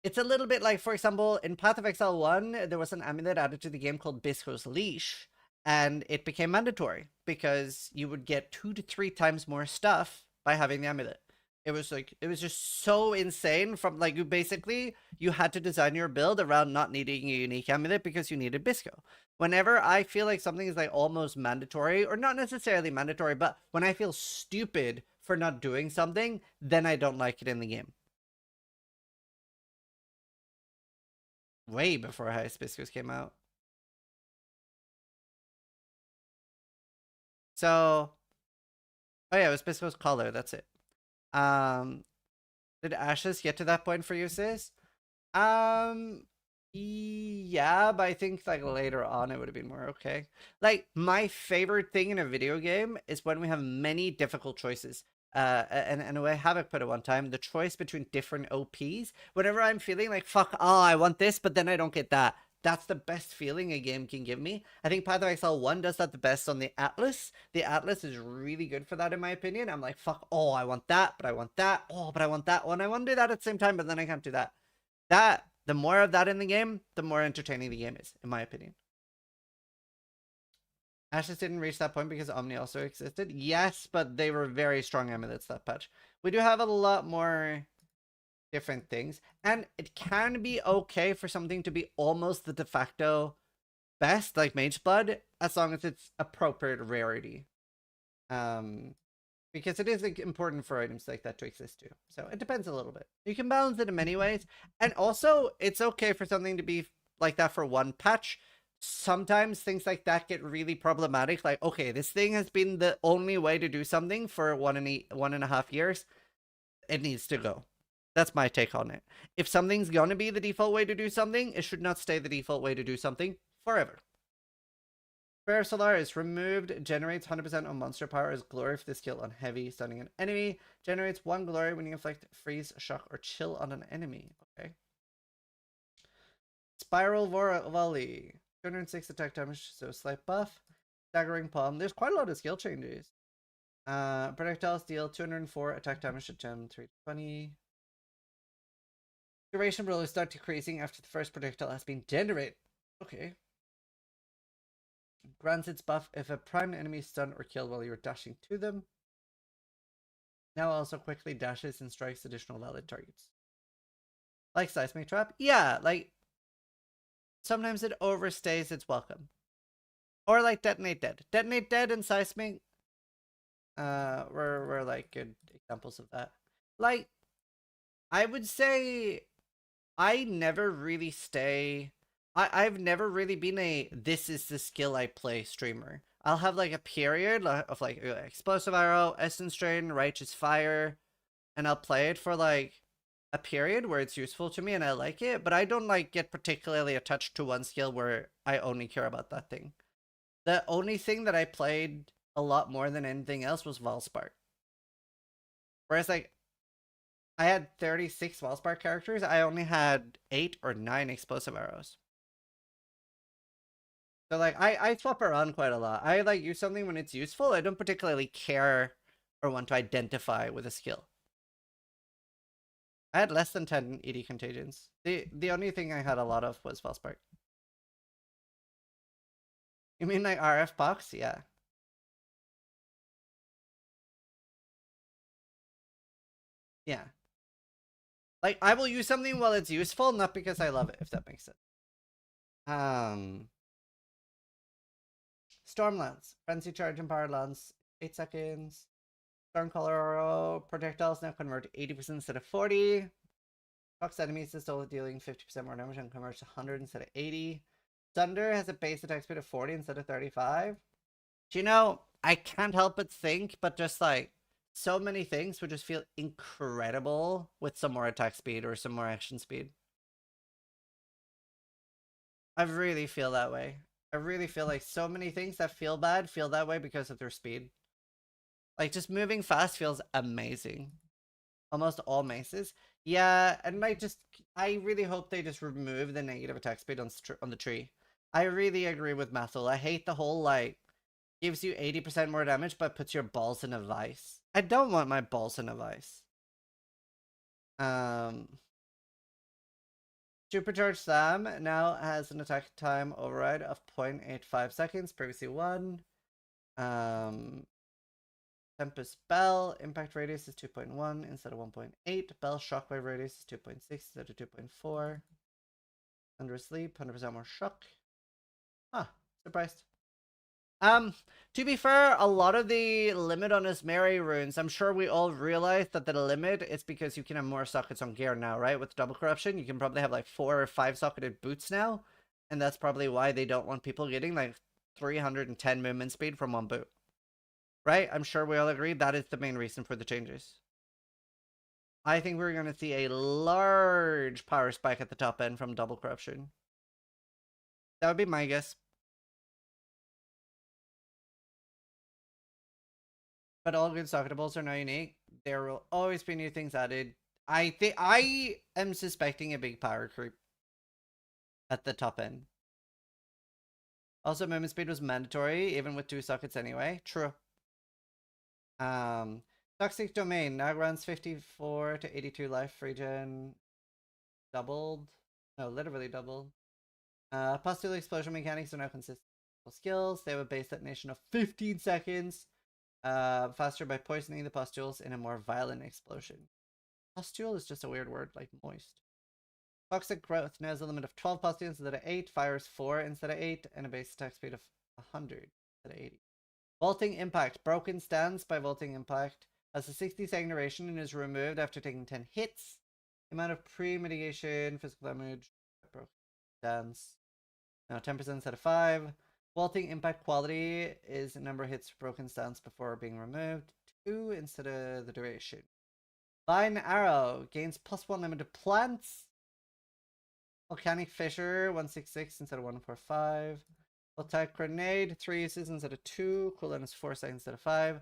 It's a little bit like, for example, in Path of Exile 1, there was an amulet added to the game called Bisco's Leash. And it became mandatory because you would get 2 to 3 times more stuff by having the amulet. It was like, it was just so insane from like, you had to design your build around not needing a unique amulet because you needed Bisco. Whenever I feel like something is like almost mandatory, or not necessarily mandatory, but when I feel stupid for not doing something, then I don't like it in the game. Way before Highest Biscos came out. So, oh yeah, it was Bisco's collar, that's it. Did Ashes get to that point for you, sis? Yeah, but I think like later on it would have been more okay. Like, my favorite thing in a video game is when we have many difficult choices. And the way Havoc put it one time, the choice between different OPs. Whenever I'm feeling like, fuck, oh, I want this, but then I don't get that. That's the best feeling a game can give me. I think Path of Exile 1 does that the best on the Atlas. The Atlas is really good for that, in my opinion. I'm like, fuck, oh, I want that, but I want that. Oh, but I want that one. I want to do that at the same time, but then I can't do that. The more of that in the game, the more entertaining the game is, in my opinion. Ashes didn't reach that point because Omni also existed. Yes, but they were very strong amulets that patch. We do have a lot more different things, and it can be okay for something to be almost the de facto best, like Mage Blood, as long as it's appropriate rarity. Because it is important for items like that to exist too. So it depends a little bit. You can balance it in many ways, and also it's okay for something to be like that for one patch. Sometimes things like that get really problematic. Like, okay, this thing has been the only way to do something for 1.5 years. It needs to go. That's my take on it. If something's gonna be the default way to do something, it should not stay the default way to do something forever. Rare Solaris removed, generates 100% on monster power as glory for the skill on heavy, stunning an enemy. Generates 1 glory when you inflict freeze, shock, or chill on an enemy. Okay. Spiral Volley. 206 attack damage, so slight buff. Staggering Palm. There's quite a lot of skill changes. Projectiles deal 204 attack damage at gem 320. Duration will start decreasing after the first projectile has been generated. Okay. Grants its buff if a prime enemy is stunned or killed while you're dashing to them. Now also quickly dashes and strikes additional valid targets. Like Seismic Trap? Yeah, like sometimes it overstays its welcome. Or like Detonate Dead. Detonate Dead and Seismic were like good examples of that. Like, I would say I never really stay... I've never really been a this is the skill I play streamer. I'll have like a period of like Explosive Arrow, Essence Drain, Righteous Fire, and I'll play it for like a period where it's useful to me and I like it, but I don't like get particularly attached to one skill where I only care about that thing. The only thing that I played a lot more than anything else was Valspark. Whereas like I had 36 Valspark characters, I only had 8 or 9 Explosive Arrows. So like I swap around quite a lot. I like use something when it's useful. I don't particularly care or want to identify with a skill. I had less than 10 ED contagions. The only thing I had a lot of was Valspark. You mean like RF box? Yeah. Yeah. Like I will use something while it's useful, not because I love it, if that makes sense. Storm Lance. Frenzy Charge and Power Lance. 8 seconds. Storm Colorado. Projectiles now convert to 80% instead of 40. Fox enemies is still dealing 50% more damage and converts to 100 instead of 80. Thunder has a base attack speed of 40 instead of 35. Do you know, I can't help but think, but just like, so many things would just feel incredible with some more attack speed or some more action speed. I really feel that way. I really feel like so many things that feel bad feel that way because of their speed. Like, just moving fast feels amazing. Almost all maces. Yeah, and I really hope they just remove the negative attack speed on the tree. I really agree with Mathil. I hate the whole, like, gives you 80% more damage, but puts your balls in a vice. I don't want my balls in a vice. Supercharged Sam now has an attack time override of 0.85 seconds, previously 1. Tempest Bell, impact radius is 2.1 instead of 1.8. Bell shockwave radius is 2.6 instead of 2.4. Under sleep, 100% more shock. Huh, surprised. To be fair, a lot of the limit on Ismeri runes, I'm sure we all realize that the limit is because you can have more sockets on gear now, right? With double corruption, you can probably have like 4 or 5 socketed boots now. And that's probably why they don't want people getting like 310 movement speed from one boot. Right? I'm sure we all agree that is the main reason for the changes. I think we're going to see a large power spike at the top end from double corruption. That would be my guess. But all good socketables are now unique. There will always be new things added. I am suspecting a big power creep at the top end. Also, movement speed was mandatory, even with 2 sockets anyway. True. Toxic Domain now runs 54 to 82 life regen. Doubled. No, literally doubled. Pustule Explosion mechanics are now consistent skills. They have a base detonation of 15 seconds. Faster by poisoning the pustules in a more violent explosion. Pustule is just a weird word, like moist. Toxic Growth now has a limit of 12 pustules instead of 8, fires 4 instead of 8, and a base attack speed of 100 instead of 80. Vaulting Impact. Broken Stance by Vaulting Impact has a 60-second duration and is removed after taking 10 hits. Amount of pre-mitigation, physical damage, broken stance. Now 10% instead of 5. Vaulting Impact quality is a number of hits broken stance before being removed. 2 instead of the duration. Vine Arrow gains +1 limited plants. Volcanic Fissure 166 instead of 145. Voltaic Grenade 3 uses instead of 2. Cooldown is 4 seconds instead of 5.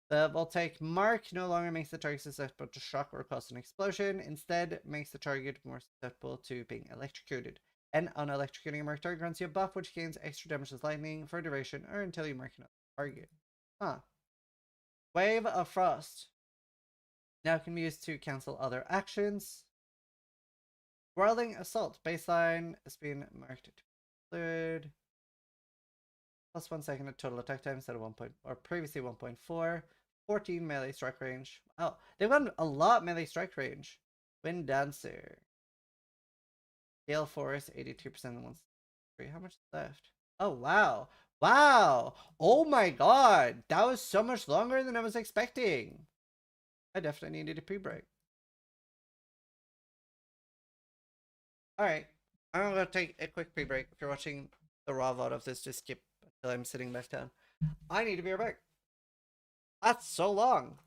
The Voltaic Mark no longer makes the target susceptible to shock or cause an explosion. Instead, makes the target more susceptible to being electrocuted. And on electrocuting a marked target grants you a buff which gains extra damage as lightning for a duration or until you mark another target. Huh. Wave of Frost. Now can be used to cancel other actions. Whirling Assault. Baseline has been marked to include. +1 second of total attack time instead of 1. Or previously 1.4. 14 melee strike range. Oh, they've got a lot melee strike range. Wind Dancer. Gale Force 82% and 1. How much is left? Oh wow. Wow! Oh my god! That was so much longer than I was expecting. I definitely needed a pre-break. Alright. I'm gonna take a quick pre-break. If you're watching the raw VOD of this, just skip until I'm sitting back down. I need to be right back. That's so long.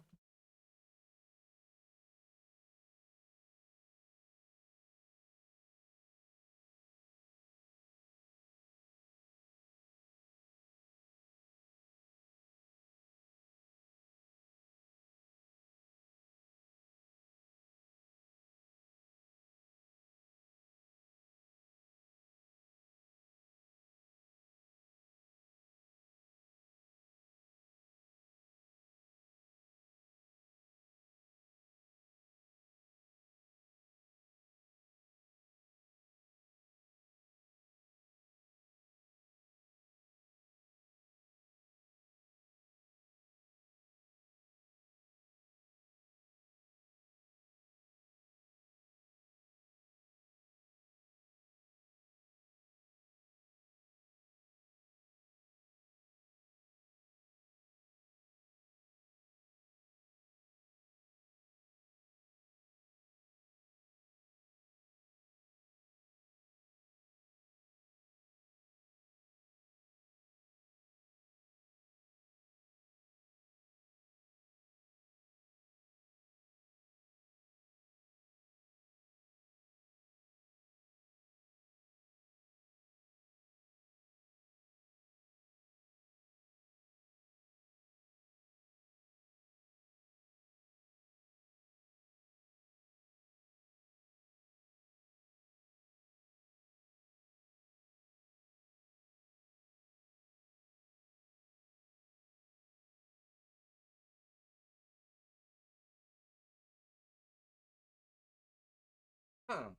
Huh.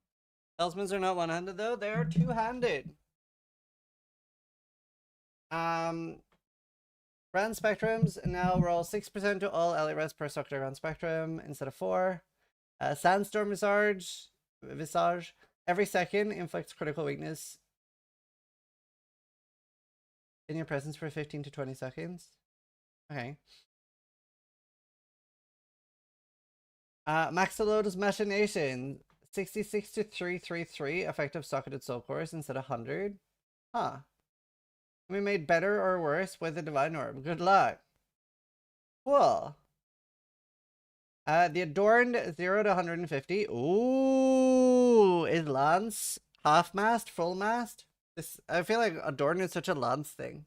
Talismans are not one-handed though, they are two-handed. Round spectrums now roll 6% to all ally res per Soccer round spectrum instead of 4. Sandstorm Visage every second inflicts critical weakness in your presence for 15 to 20 seconds. Okay. Maxroll's Machination 66 to 333 effective socketed soul cores instead of 100. Huh. Can be made better or worse with the Divine Orb. Good luck. Cool. The Adorned 0 to 150. Ooh, is Lance half mast, full mast? This, I feel like Adorned is such a Lance thing.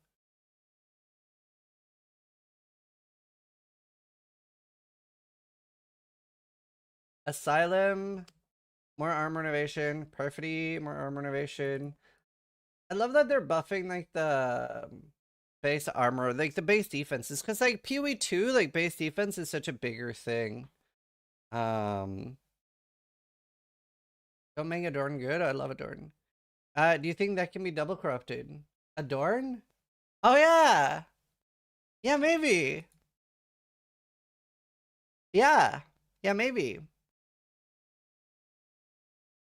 Asylum, more armor innovation. Perfidy, more armor innovation. I love that they're buffing like the base armor, like the base defenses, because like PoE2, like base defense is such a bigger thing. Don't make Adorn good. I love Adorn. Do you think that can be double corrupted? Adorn? Oh yeah. Yeah, maybe. Yeah. Yeah, maybe.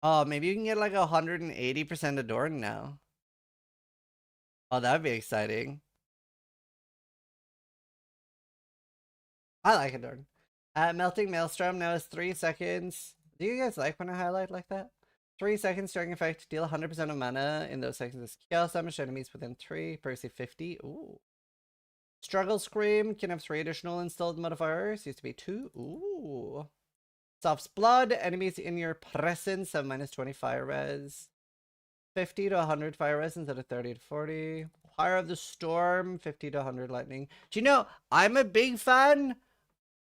Oh, maybe you can get like 180% Adorn now. Oh, that'd be exciting. I like Adorn. Melting Maelstrom now is 3 seconds. Do you guys like when I highlight like that? 3 seconds during effect. Deal 100% of mana in those seconds as chaos damage to enemies within 3. Percy 50. Ooh. Struggle Scream can have 3 additional installed modifiers. Used to be 2. Ooh. Soft's Blood, enemies in your presence have -20 fire res. 50 to 100 fire res instead of 30 to 40. Fire of the Storm, 50 to 100 lightning. Do you know, I'm a big fan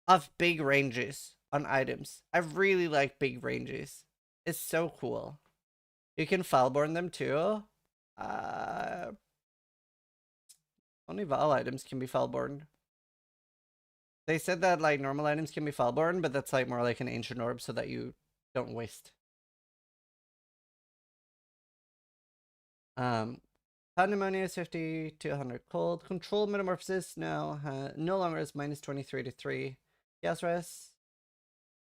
of big ranges on items. I really like big ranges. It's so cool. You can Foulborn them too. Only Val items can be Foulborn. They said that like normal items can be Foulborn, but that's like more like an Ancient Orb so that you don't waste. Pandemonium is 50 to 100 cold. Control Metamorphosis no longer is -23 to 3. Yes, Res.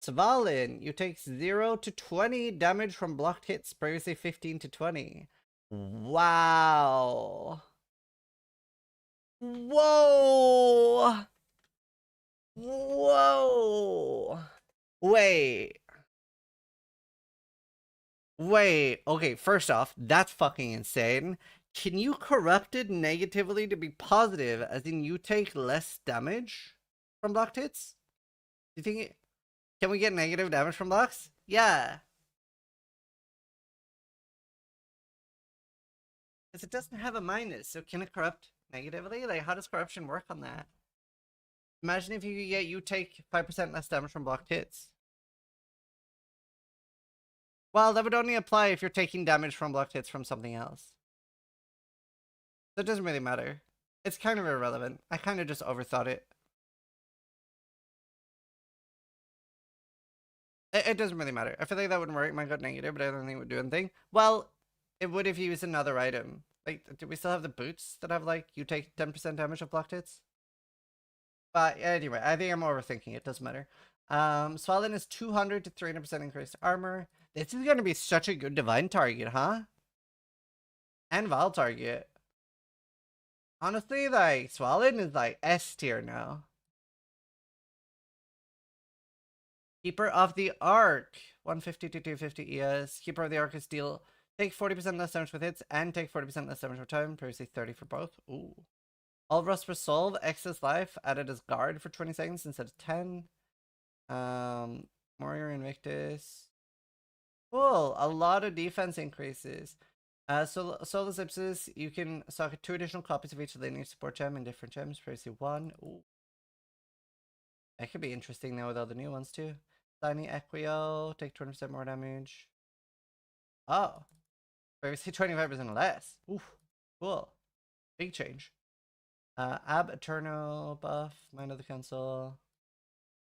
Svalin, you take 0 to 20 damage from blocked hits, previously 15 to 20. Wow. Whoa. Whoa. Wait. Okay, first off, that's fucking insane. Can you corrupt it negatively to be positive, as in you take less damage from blocked hits? Do you think can we get negative damage from blocks? Yeah. Because it doesn't have a minus, so can it corrupt negatively? Like, how does corruption work on that? Imagine if you take 5% less damage from blocked hits. Well, that would only apply if you're taking damage from blocked hits from something else. So it doesn't really matter. It's kind of irrelevant. I kind of just overthought it. It doesn't really matter. I feel like that wouldn't work. It might go negative, but I don't think it would do anything. Well, it would if you use another item. Like, do we still have the boots that have, like, you take 10% damage of blocked hits? But anyway, I think I'm overthinking it. Doesn't matter. Svalin is 200 to 300% increased armor. This is going to be such a good divine target, huh? And Val target. Honestly, like, Svalin is like S tier now. Keeper of the Ark. 150 to 250 ES. Keeper of the Ark is deal. Take 40% less damage with hits and take 40% less damage for time. Previously 30 for both. Ooh. All Rust Resolve. Excess life added as guard for 20 seconds instead of 10. Warrior Invictus. Cool. A lot of defense increases. Soulless Ipsis, you can socket 2 additional copies of each linear support gem in different gems. Previously 1. Ooh. That could be interesting now with all the new ones too. Tiny Equio, take 20% more damage. Oh. Previously 25% less. Oof. Cool. Big change. Ab Eternal buff, Mind of the Council.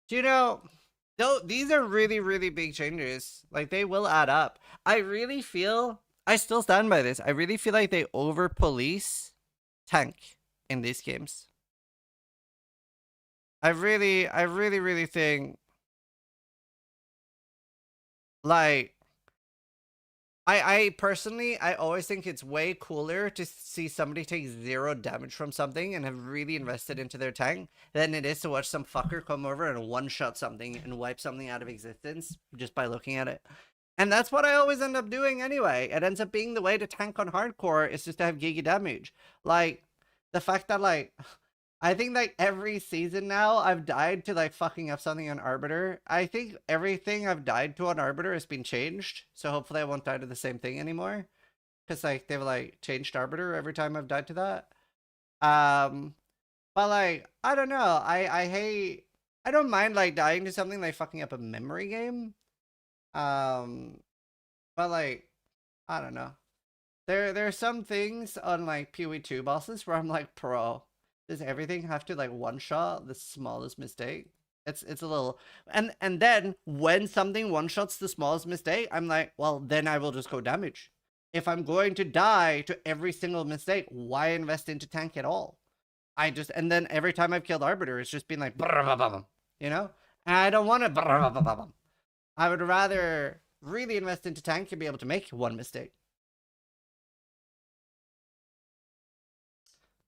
Do you know, though, these are really, really big changes. Like, they will add up. I really feel, I still stand by this. I really feel like they over-police tank in these games. I really think, like, I personally, I always think it's way cooler to see somebody take 0 damage from something and have really invested into their tank than it is to watch some fucker come over and one-shot something and wipe something out of existence just by looking at it. And that's what I always end up doing anyway. It ends up being the way to tank on hardcore is just to have giga damage. Like, the fact that, like, I think, like, every season now, I've died to, like, fucking up something on Arbiter. I think everything I've died to on Arbiter has been changed. So hopefully I won't die to the same thing anymore. Because, like, they've, like, changed Arbiter every time I've died to that. But, like, I don't know. I don't mind, like, dying to something like fucking up a memory game. But, like, I don't know. There are some things on, like, PoE2 bosses where I'm like, bro, does everything have to, like, one-shot the smallest mistake? It's a little... And then, when something one-shots the smallest mistake, I'm like, well, then I will just go damage. If I'm going to die to every single mistake, why invest into tank at all? And then every time I've killed Arbiter, it's just been like, you know? And I don't want to... I would rather really invest into tank and be able to make one mistake.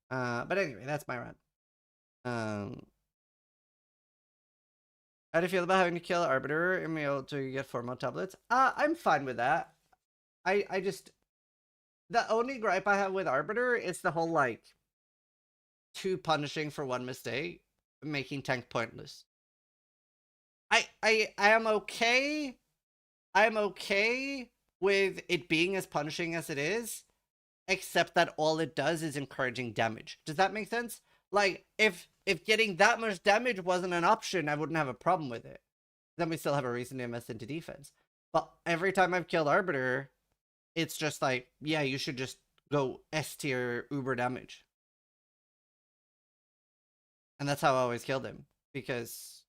But anyway, that's my rant. How do you feel about having to kill Arbiter and be able to get 4 more tablets? I'm fine with that. I just... The only gripe I have with Arbiter is the whole, like, 2 punishing for 1 mistake, making tank pointless. I am okay. I'm okay with it being as punishing as it is, except that all it does is encouraging damage. Does that make sense? Like, if getting that much damage wasn't an option, I wouldn't have a problem with it. Then we still have a reason to invest into defense. But every time I've killed Arbiter, it's just like, yeah, you should just go S tier uber damage. And that's how I always killed him. Because...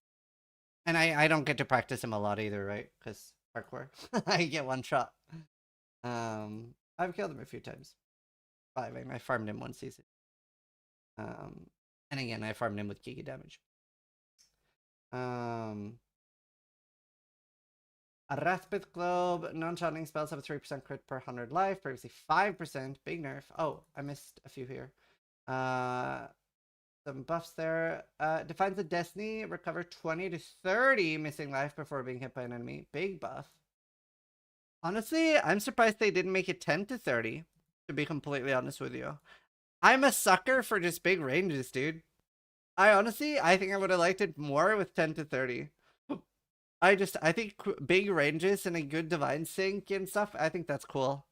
And I don't get to practice him a lot either, right? Because hardcore. I get one shot. I've killed him a few times. 5. I farmed him one season. And again, I farmed him with Giga damage. A Raspith Globe. Non-channeling spells have a 3% crit per 100 life. Previously 5%. Big nerf. Oh, I missed a few here. Some buffs there. Defines the Destiny. Recover 20 to 30 missing life before being hit by an enemy. Big buff. Honestly, I'm surprised they didn't make it 10 to 30. To be completely honest with you. I'm a sucker for just big ranges, dude. I think I would have liked it more with 10 to 30. I think big ranges and a good divine sync and stuff, I think that's cool.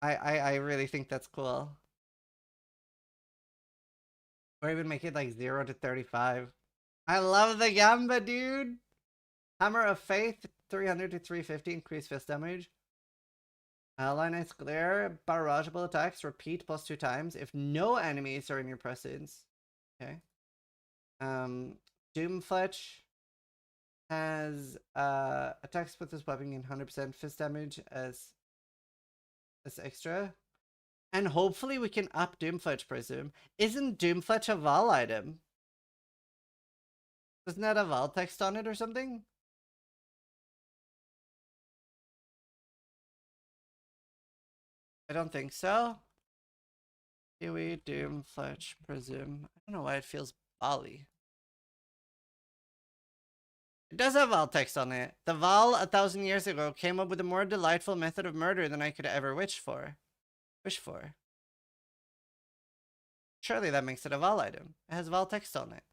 I really think that's cool. Or even make it like 0 to 35. I love the Gamba, dude. Hammer of Faith, 300 to 350 increased fist damage. Lioness Glare, barrageable attacks repeat +2 times if no enemies are in your presence. Okay. Doomfletch has attacks with this weapon gain 100% fist damage as extra. And hopefully we can up Doomfletch, presume. Isn't Doomfletch a Val item? Isn't that a Val text on it or something? I don't think so. PoE, Doomfletch, presume. I don't know why it feels Bali. It does have Val text on it. The Val 1,000 years ago came up with a more delightful method of murder than I could ever wish for. Surely that makes it a Val item. It has Val text on it.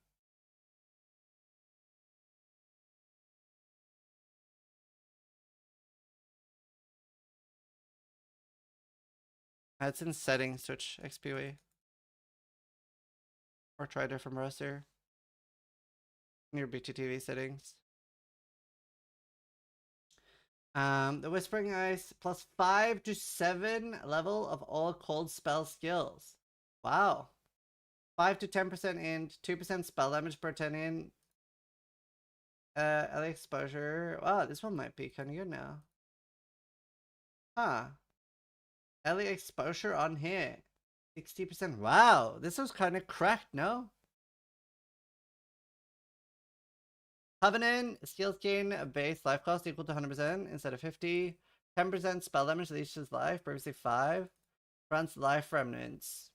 It's in settings, Twitch XPOE. Or try a different browser. In your BTTV settings. The Whispering Ice plus 5 to 7 level of all cold spell skills. Wow. 5 to 10% int, 2% spell damage per 10 int. LA exposure. Wow, this one might be kind of good now. Huh. LA exposure on here. 60%. Wow, this was kind of cracked, no? Covenant, skills gain base life cost equal to 100% instead of 50. 10% spell damage leeches life, previously 5. Grants life remnants.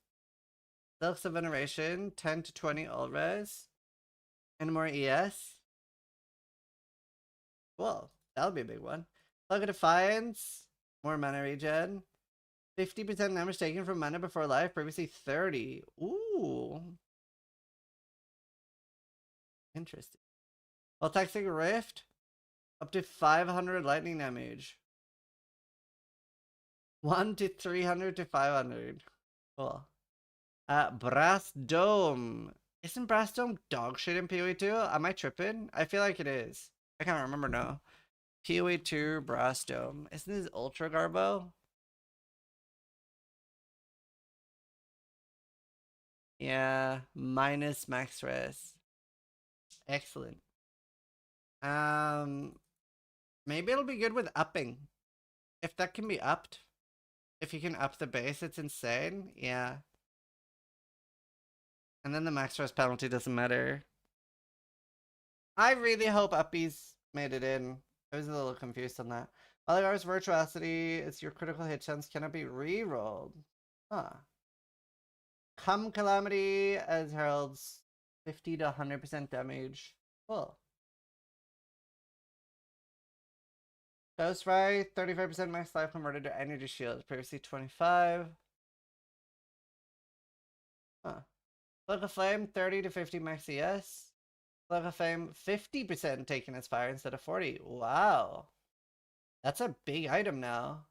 Silks of Veneration, 10 to 20 all res. And more ES. Cool, that'll be a big one. Plug of Defiance, more mana regen. 50% damage taken from mana before life, previously 30. Ooh. Interesting. While Toxic Rift, up to 500 lightning damage. 1 to 300 to 500. Cool. Brass Dome. Isn't Brass Dome dog shit in PoE2? Am I tripping? I feel like it is. I can't remember now. PoE2 Brass Dome. Isn't this Ultra Garbo? Yeah, minus max res. Excellent. Maybe it'll be good with upping. If that can be upped. If you can up the base, it's insane. Yeah. And then the max res penalty doesn't matter. I really hope uppies made it in. I was a little confused on that. Oligar's Virtuosity, it's your critical hit chance cannot be re-rolled. Huh. Come Calamity as heralds 50 to 100% damage. Cool. Ghostwrite, 35% max life converted to energy shield. Previously 25. Huh. Look of Flame, 30 to 50 max ES. Cloak of Flame, 50% taken as fire instead of 40. Wow. That's a big item now.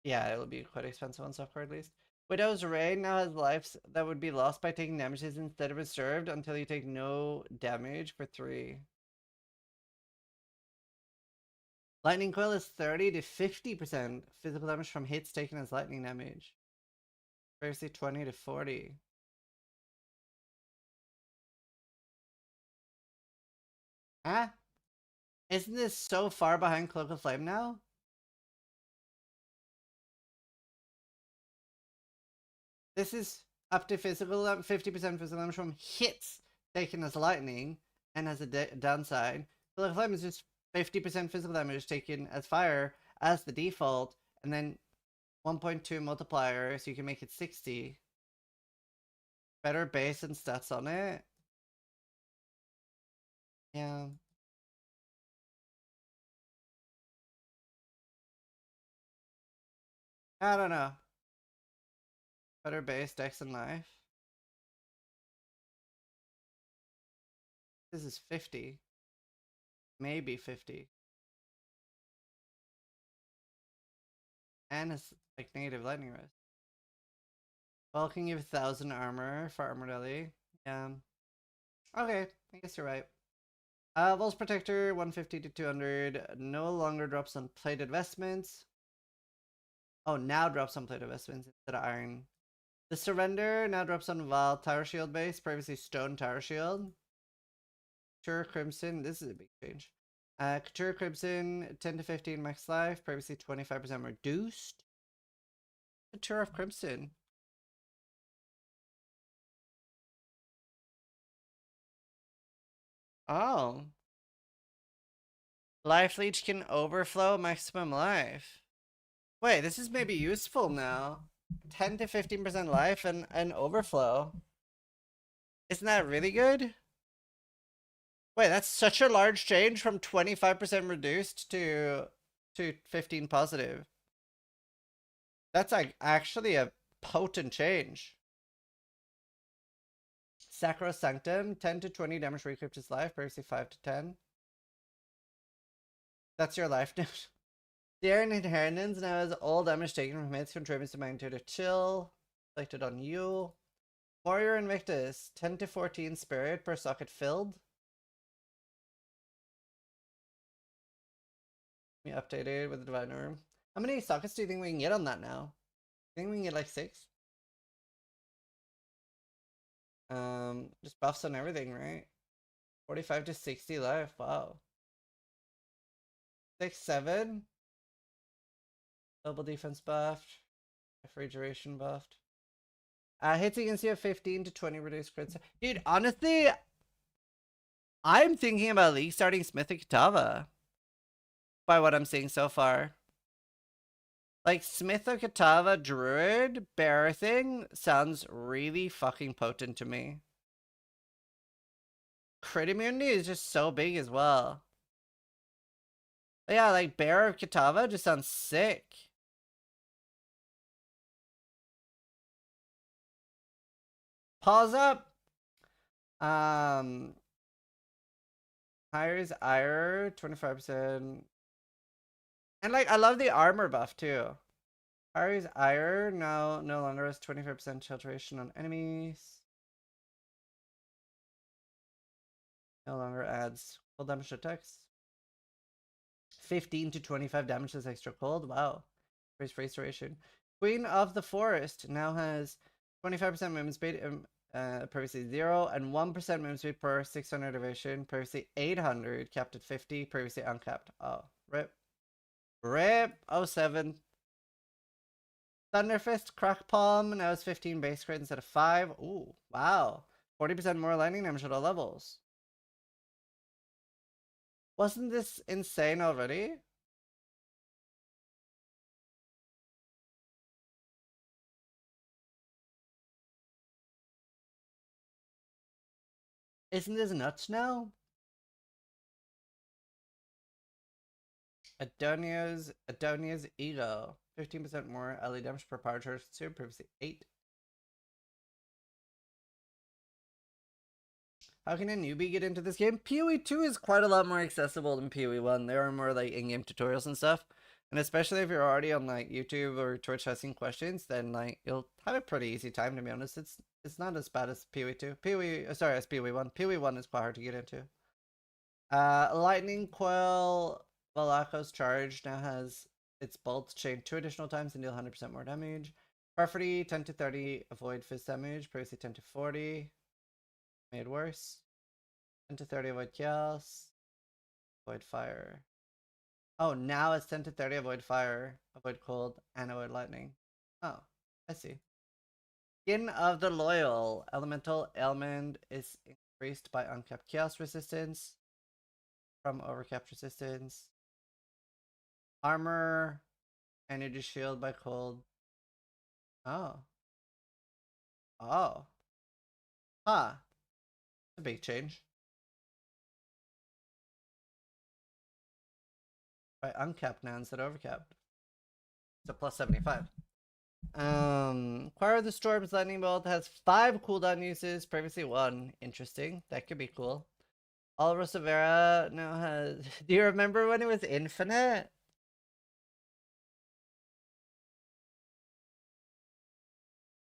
Yeah, it'll be quite expensive on softcore at least. Widow's Ray now has lives that would be lost by taking damages instead of reserved until you take no damage for 3. Lightning Coil is 30 to 50% physical damage from hits taken as lightning damage. Previously 20 to 40. Huh? Isn't this so far behind Cloak of Flame now? This is up to physical 50% physical damage from hits taken as lightning and has a downside. Cloak of Flame is just 50% physical damage taken as fire as the default, and then 1.2 multiplier, so you can make it 60. Better base and stats on it. Yeah. I don't know. Better base, dex, and life. This is 50. Maybe 50. And it's like negative lightning rest. Well, can give 1,000 armor for Armored Ellie. Yeah. Okay, I guess you're right. Vol's Protector, 150 to 200. No longer drops on plated vestments. Oh, now drops on plated vestments instead of iron. The Surrender now drops on Val Tower Shield base, previously Stone Tower Shield. Couture Crimson, this is a big change. Couture Crimson, 10 to 15 max life, previously 25% reduced. Couture of Crimson. Oh. Life Leech can overflow maximum life. Wait, this is maybe useful now. 10 to 15% life and overflow. Isn't that really good? Wait, that's such a large change from 25% reduced to 15 positive. That's like actually a potent change. Sacrosanctum, 10 to 20 damage recrypt his life, previously 5 to 10. That's your life note. The Iron Inheritance now has all damage taken from hits contributes to magnitude of chill. Selected on you. Warrior Invictus, 10 to 14 spirit per socket filled. We updated with the Divine Orb. How many sockets do you think we can get on that now? I think we can get like 6. Just buffs on everything, right? 45 to 60 life, wow. 6, 7. Double defense buffed. Refrigeration buffed. Hits against you have 15 to 20 reduced crits. Dude, honestly, I'm thinking about League starting Smith and Katava. By what I'm seeing so far. Like, Smith or Katava Druid bear thing sounds really fucking potent to me. Crit immunity is just so big as well. But yeah, like Bear of Katava just sounds sick. Pause up. Hires Ire, 25%. And like, I love the armor buff too. Hires Ire now no longer has 25% filtration on enemies. No longer adds full damage to attacks. 15 to 25 damage as extra cold. Wow. Raise restoration. Queen of the Forest now has 25% movement speed, previously 0, and 1% movement speed per 600 evasion, previously 800, capped at 50, previously uncapped. Oh, rip. Rip. 07. Thunderfist, Crack Palm now has 15 base crit instead of 5. Ooh, wow. 40% more lightning damage at all levels. Wasn't this insane already? Isn't this nuts now? Adonia's Ego. 15% more LE damage per power charge consumed, previously 8. How can a newbie get into this game? PoE2 is quite a lot more accessible than PoE1. There are more like in-game tutorials and stuff. And especially if you're already on like YouTube or Twitch asking questions, then like you'll have a pretty easy time, to be honest. It's not as bad as PoE2. As PoE1. PoE1 is quite hard to get into. Lightning Coil Valako's charge now has its bolts chained 2 additional times and deal 100% more damage. Perfidy 10 to 30 avoid fizz damage, previously 10 to 40. Made worse. 10 to 30 avoid chaos. Avoid fire. Oh, now it's 10 to 30 avoid fire, avoid cold, and avoid lightning. Oh, I see. Skin of the Loyal. Elemental ailment is increased by uncapped chaos resistance from overcapped resistance. Armor, energy shield by cold. Oh. Oh. Huh. A big change. By uncapped now instead of overcapped. So plus 75. Choir of the Storm's Lightning Bolt has 5 cooldown uses, previously 1. Interesting. That could be cool. All Rosavera now has... Do you remember when it was infinite?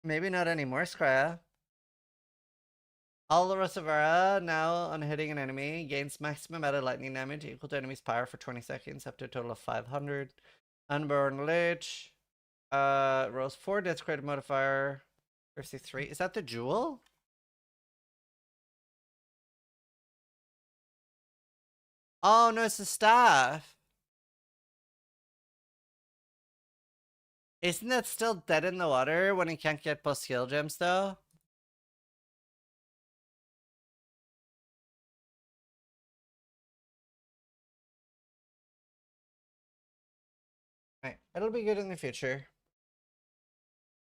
Maybe not anymore, Skria. All Rosavera now on hitting an enemy gains maximum added lightning damage equal to enemy's power for 20 seconds up to a total of 500. Unborn Lich. Rolls 4 death credit modifier. 53. Is that the jewel? Oh no, it's the staff. Isn't that still dead in the water when it can't get plus skill gems though? Right, it'll be good in the future.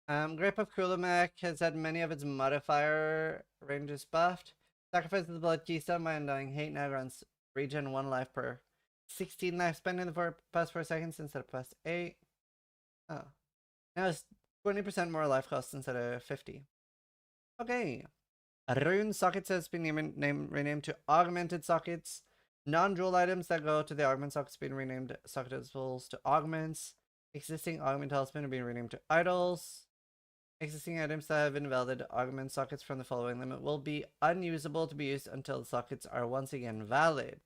Grip of Kulimek has had many of its modifier ranges buffed. Sacrifice of the Blood Keystone by Undying Hate now grants regen 1 life per 16 life spent in the past 4 seconds instead of past 8. Oh. Now it's 20% more life cost instead of 50. Okay. Rune sockets has been renamed to augmented sockets. Non-jewel items that go to the augment sockets have been renamed socketables to augments. Existing augment talisman have been renamed to idols. Existing items that have invalidated augment sockets from the following limit will be unusable to be used until the sockets are once again valid.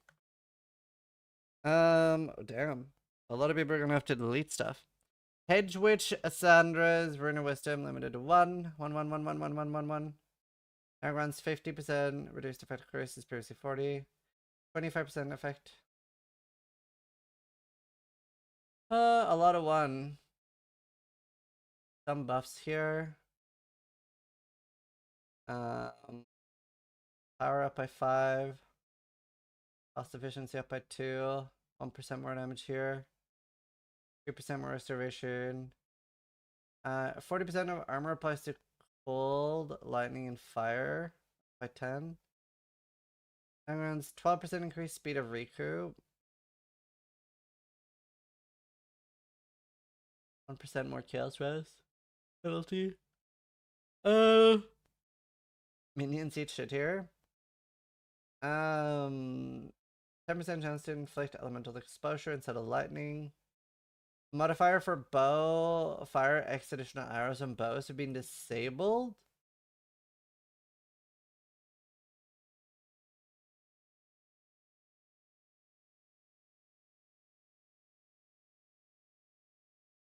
Damn. A lot of people are gonna have to delete stuff. Hedge Witch Assandra's Rune of Wisdom limited to 1. 1, 1, 1, 1, 1, 1, 1, 1. Now grants 50%, reduced effect curse is previously 40. 25% effect. A lot of 1. Some buffs here. Power up by 5. Cost efficiency up by 2. 1% more damage here. 3% more restoration. 40% of armor applies to cold, lightning, and fire by 10. And runs 12% increased speed of recoup. 1% more chaos res penalty. Minions eat shit here. 10% chance to inflict elemental exposure instead of lightning. Modifier for bow, fire, X additional arrows and bows have been disabled.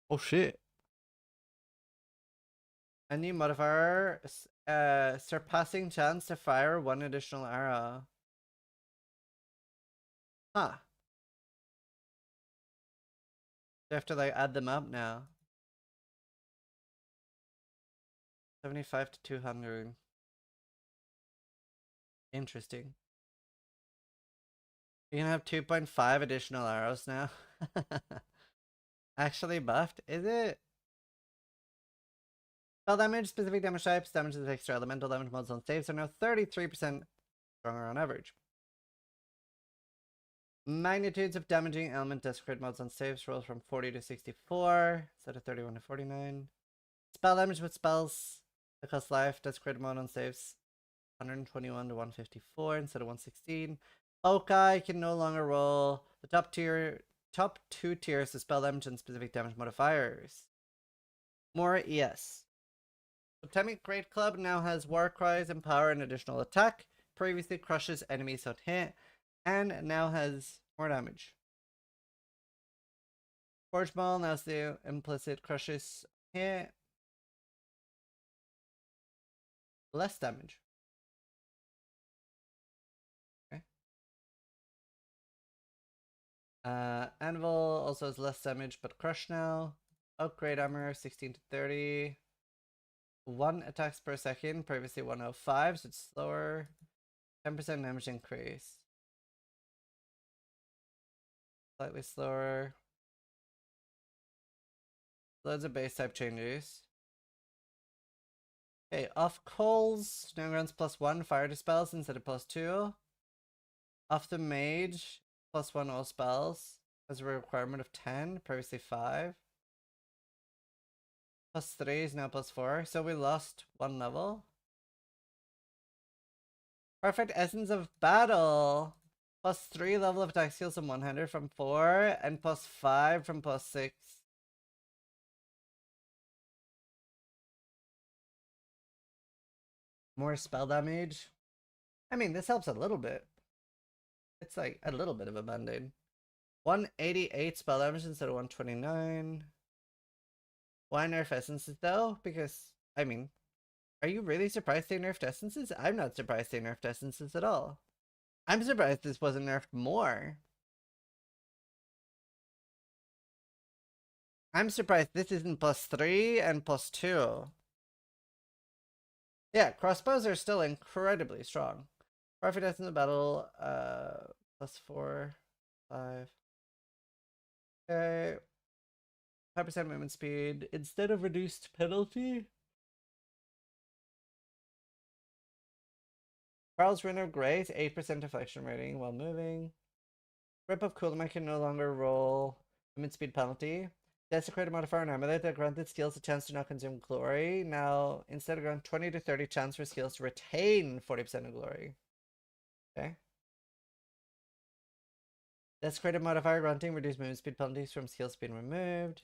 Oh shit. A new modifier, surpassing chance to fire 1 additional arrow. Huh. You have to like add them up now. 75 to 200. Interesting. You can have 2.5 additional arrows now. Actually buffed, is it? Spell damage, specific damage types, damage that takes elemental damage modes on saves are now 33% stronger on average. Magnitudes of damaging element desecrate mods on saves rolls from 40 to 64 instead of 31 to 49. Spell damage with spells that cost life desecrate mod on saves 121 to 154 instead of 116. Okai can no longer roll the top 2 tiers of spell damage and specific damage modifiers. More ES. Totemic Great Club now has War Cries and Power and additional attack. Previously crushes enemies on hit, and now has more damage. Forge Maul now has the implicit crushes hit. Less damage. Okay. Anvil also has less damage but crush now. Upgrade armor 16 to 30. 1 attacks per second, previously 105, so it's slower. 10% damage increase. Slightly slower. Loads of base type changes. Okay, off Coals now grants +1 fire to spells instead of +2. Off the Mage, +1 all spells. Has a requirement of 10, previously 5. +3 is now +4, so we lost 1 level. Perfect Essence of Battle. +3 level of attack skills from one-hander from 4, and +5 from +6. More spell damage. I mean, this helps a little bit. It's like a little bit of a band-aid. 188 spell damage instead of 129. Why nerf essences though? Because, I mean, are you really surprised they nerfed essences? I'm not surprised they nerfed essences at all. I'm surprised this wasn't nerfed more. I'm surprised this isn't +3 and +2. Yeah, crossbows are still incredibly strong. Perfect Essence of Battle, +4, 5. Okay. 5% movement speed instead of reduced penalty. Carl's Rin of Grace, 8% deflection rating while moving. Rip of Cooldown can no longer roll movement speed penalty. Desecrated modifier and amulet that granted skills a chance to not consume glory. Now, instead of granting 20 to 30 chance for skills to retain 40% of glory. Okay. Desecrated modifier granting reduced movement speed penalties from skills being removed.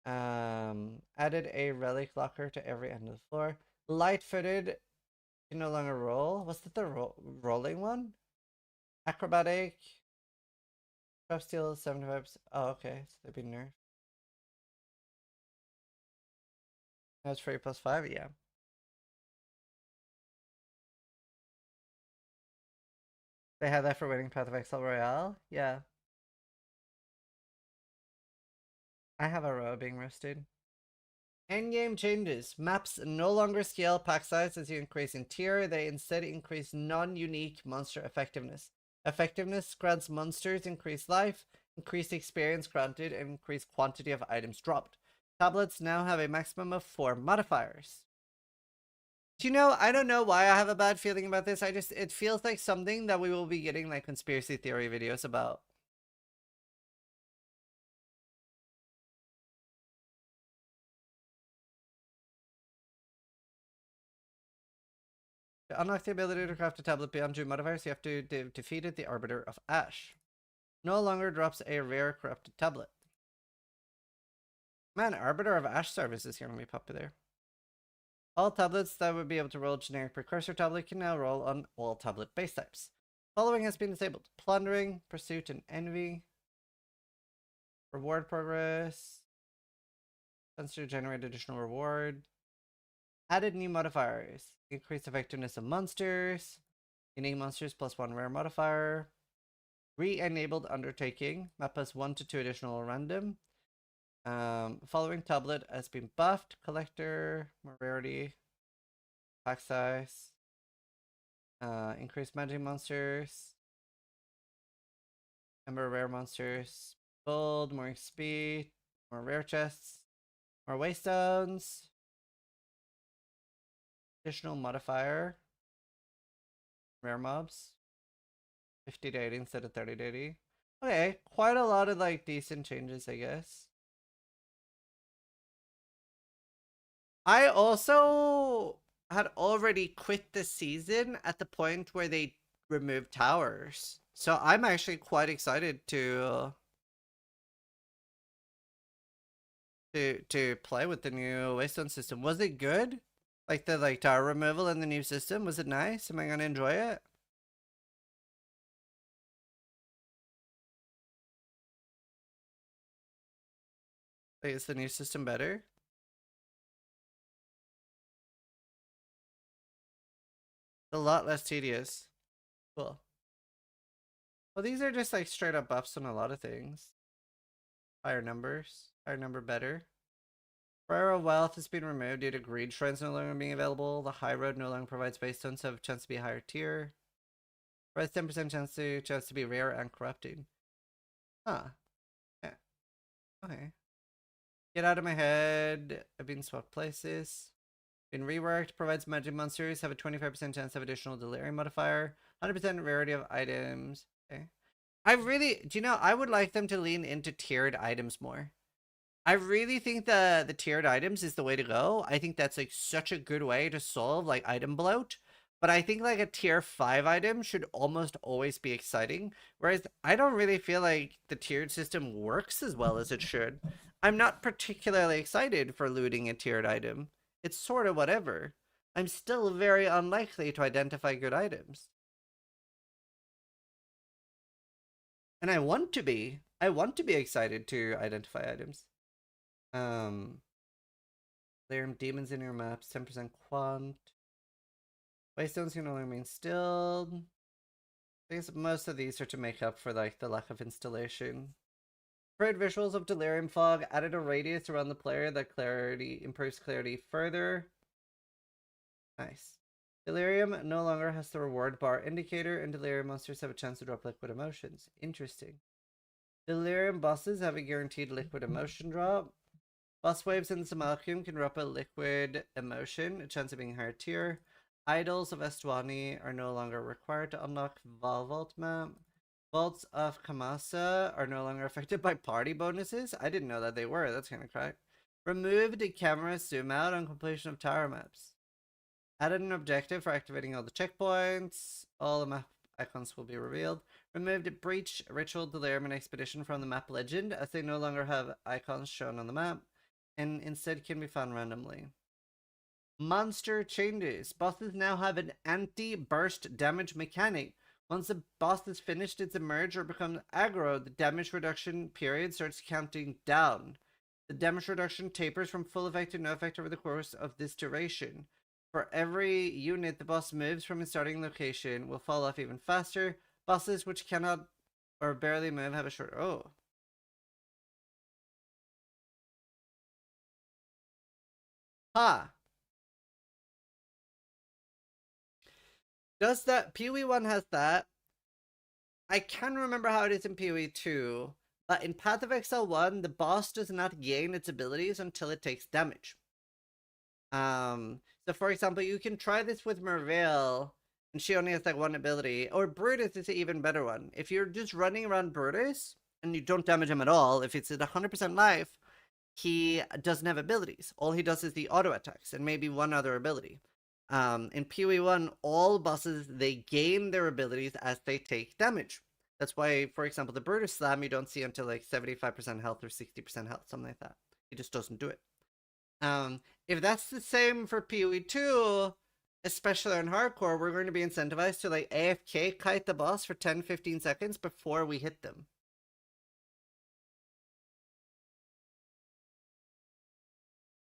Added a relic locker to every end of the floor. Light-footed can no longer roll. Was that the rolling one? Acrobatic. Trap steal 75%. Oh, okay. So they've been nerfed. Now it's free +5, yeah. They had that for winning Path of Exile Royale? Yeah. I have a row being roasted. Endgame Changes. Maps no longer scale pack size as you increase in tier. They instead increase non-unique monster effectiveness. Effectiveness grants monsters increased life, increased experience granted, and increased quantity of items dropped. Tablets now have a maximum of 4 modifiers. Do you know, I don't know why I have a bad feeling about this. It feels like something that we will be getting like conspiracy theory videos about. To unlock the ability to craft a tablet beyond 2 modifiers, you have to defeat the Arbiter of Ash. No longer drops a rare corrupted tablet. Man, Arbiter of Ash service is going to be popular. All tablets that would be able to roll generic precursor tablet can now roll on all tablet base types. Following has been disabled. Plundering, Pursuit, and Envy. Reward progress. Tends to generate additional reward. Added new modifiers. Increased effectiveness of monsters. Unique monsters +1 rare modifier. Re-enabled Undertaking. Map has 1 to 2 additional random. Following tablet has been buffed. Collector, more rarity, pack size, increased magic monsters, ember rare monsters, gold, more XP, more rare chests, more waystones, additional modifier, rare mobs, 50 to 80 instead of 30 to 80. Okay, quite a lot of like decent changes, I guess. I also had already quit the season at the point where they removed towers. So I'm actually quite excited to play with the new Waystone system. Was it good? Like the tower removal in the new system, was it nice? Am I gonna enjoy it? Like, is the new system better? A lot less tedious. Cool. Well, these are just like straight up buffs on a lot of things. Higher numbers. Higher number better. Prior wealth has been removed due to greed shrines no longer being available. The high road no longer provides base stones, so have a chance to be a higher tier. Provides 10% chance to be rare and corrupting. Huh. Yeah. Okay. Get out of my head. I've been swapped places. Been reworked. Provides magic monsters have a 25% chance of additional delirium modifier. 100% rarity of items. Okay. I really, do you know, I would like them to lean into tiered items more. I really think the tiered items is the way to go. I think that's like such a good way to solve like item bloat. But I think like a tier 5 item should almost always be exciting. Whereas I don't really feel like the tiered system works as well as it should. I'm not particularly excited for looting a tiered item. It's sort of whatever. I'm still very unlikely to identify good items. And I want to be. I want to be excited to identify items. Delirium demons in your maps, 10% quant. Waystones can only remain stilled. I guess most of these are to make up for like the lack of installation. Improved visuals of Delirium Fog added a radius around the player that improves clarity further. Nice. Delirium no longer has the reward bar indicator, and Delirium monsters have a chance to drop liquid emotions. Interesting. Delirium bosses have a guaranteed liquid emotion drop. Boss waves in Samalkium can drop a liquid emotion, a chance of being higher tier. Idols of Estwani are no longer required to unlock Vault map. Vaults of Kamasa are no longer affected by party bonuses. I didn't know that they were. That's kind of crack. Removed camera zoom out on completion of tower maps. Added an objective for activating all the checkpoints. All the map icons will be revealed. Removed Breach, Ritual, Delirium, and Expedition from the map legend, as they no longer have icons shown on the map, and instead can be found randomly. Monster changes. Bosses now have an anti-burst damage mechanic. Once the boss has finished its emerge or becomes aggro, the damage reduction period starts counting down. The damage reduction tapers from full effect to no effect over the course of this duration. For every unit the boss moves from its starting location will fall off even faster. Bosses which cannot or barely move have a short... Oh. Ha! Does that... PoE1 has that. I can remember how it is in PoE2, but in Path of Exile 1, the boss does not gain its abilities until it takes damage. So for example, you can try this with Merveil, and she only has like one ability, or Brutus is an even better one. If you're just running around Brutus, and you don't damage him at all, if it's at 100% life, he doesn't have abilities. All he does is the auto attacks, and maybe one other ability. In PoE1, all bosses, they gain their abilities as they take damage. That's why, for example, the Brutus Slam you don't see until like 75% health or 60% health, something like that. He just doesn't do it. If that's the same for PoE2, especially on hardcore, we're going to be incentivized to like AFK kite the boss for 10-15 seconds before we hit them.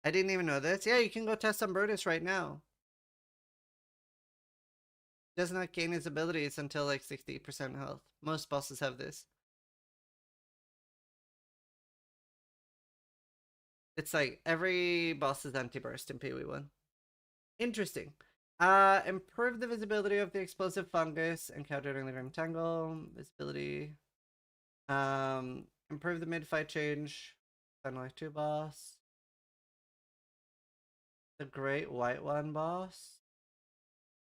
I didn't even know this. Yeah, you can go test on Brutus right now. Does not gain his abilities until like 60% health. Most bosses have this. It's like every boss is anti-burst in PoE1. Interesting. Improve the visibility of the explosive fungus encountered during the Grim Tangle. Visibility. Improve the mid-fight change. Final Act 2 boss. The Great White One boss.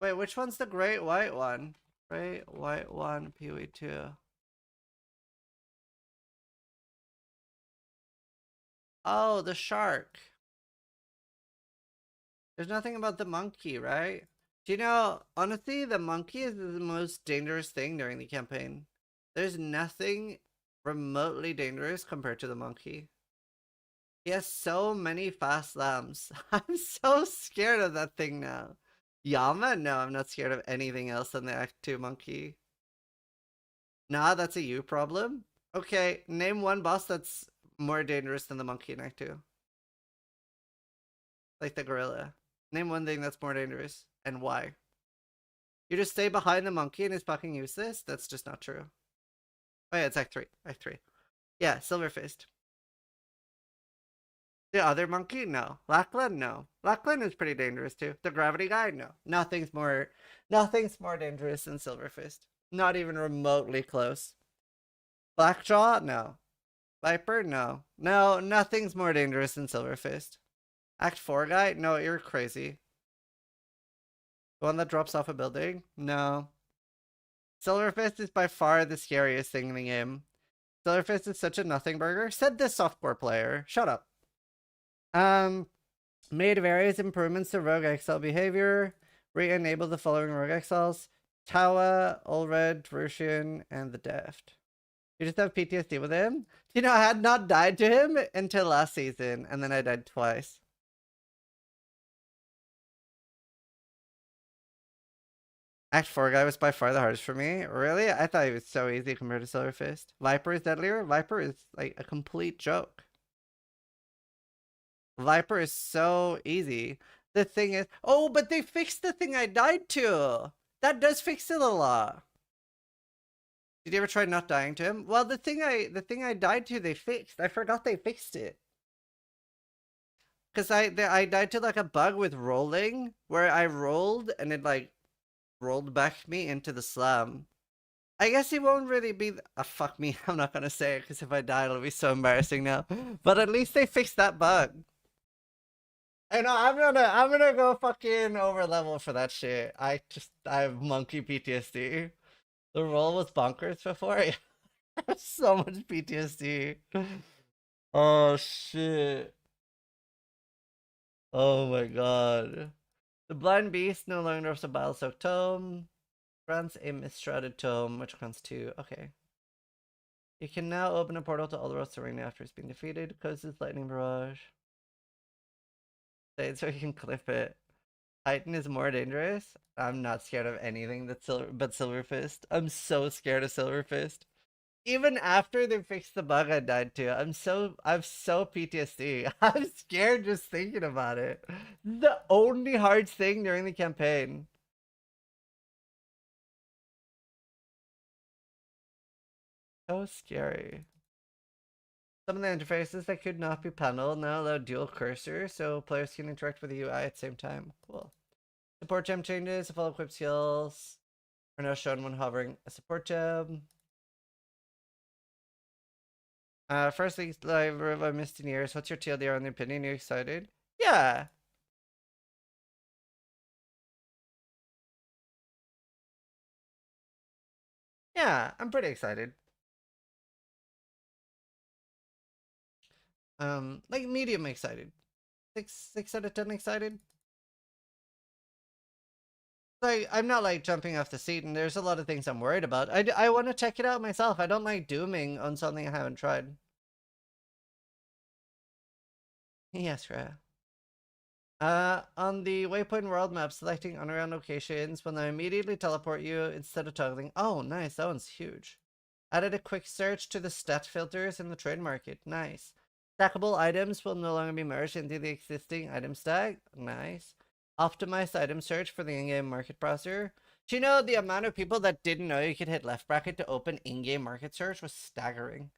Wait, which one's the Great White One? Right, white 1, PoE2. Oh, the shark. There's nothing about the monkey, right? Do you know, honestly, the monkey is the most dangerous thing during the campaign. There's nothing remotely dangerous compared to the monkey. He has so many fast lambs. I'm so scared of that thing now. Yama? No, I'm not scared of anything else than the Act 2 monkey. Nah, that's a you problem. Okay, name one boss that's more dangerous than the monkey in Act 2. Like the gorilla. Name one thing that's more dangerous, and why. You just stay behind the monkey and he's fucking useless? That's just not true. Oh yeah, it's Act 3. Act 3. Yeah, Silverfist. The other monkey? No. Lachlan? No. Lachlan is pretty dangerous too. The gravity guy? No. Nothing's more dangerous than Silverfist. Not even remotely close. Blackjaw? No. Viper? No. No, nothing's more dangerous than Silverfist. Act 4 guy? No, you're crazy. The one that drops off a building? No. Silverfist is by far the scariest thing in the game. Silverfist is such a nothing burger. Said this softcore player. Shut up. Made various improvements to Rogue Exile behavior. Re-enabled the following Rogue Exiles. Tawa, Ulred, Drushian, and the Deft. You just have PTSD with him? You know, I had not died to him until last season, and then I died twice. Act 4 guy was by far the hardest for me. Really? I thought he was so easy compared to Silverfist. Viper is deadlier? Viper is like a complete joke. Viper is so easy. The thing is... Oh, but they fixed the thing I died to! That does fix it a lot. Did you ever try not dying to him? Well, the thing I died to, they fixed. I forgot they fixed it. Because I died to like a bug with rolling, where I rolled and it like rolled back me into the slam. I guess he won't really be... fuck me, I'm not gonna say it, because if I die, it'll be so embarrassing now. But at least they fixed that bug. I know, I'm gonna go fucking over level for that shit. I have monkey PTSD. The roll was bonkers before. I have so much PTSD. Oh shit. Oh my god. The Blind Beast no longer has a Bile Soaked Tome. Grants a Mistrouted Tome, which grants 2. Okay. You can now open a portal to Alderos Arena after it's been defeated. Closes Lightning Barrage. So you can clip it. Titan is more dangerous. I'm not scared of anything but Silverfist. I'm so scared of Silverfist. Even after they fixed the bug I died to, I'm so PTSD. I'm scared just thinking about it. The only hard thing during the campaign. So scary. Some of the interfaces that could not be paneled now allow dual cursor, so players can interact with the UI at the same time. Cool. Support gem changes, full equip skills are now shown when hovering a support gem. Firstly, live I missed in years. What's your TLDR on the opinion? Are you excited? Yeah. Yeah, I'm pretty excited. Like medium excited. 6 out of 10 excited. Like, I'm not like jumping off the seat, and there's a lot of things I'm worried about. I want to check it out myself. I don't like dooming on something I haven't tried. Yes, Rhea. On the Waypoint world map, selecting underground locations will now immediately teleport you instead of toggling. Oh, nice. That one's huge. Added a quick search to the stat filters in the trade market. Nice. Stackable items will no longer be merged into the existing item stack. Nice. Optimized item search for the in-game market browser. Do you know the amount of people that didn't know you could hit left bracket to open in-game market search was staggering.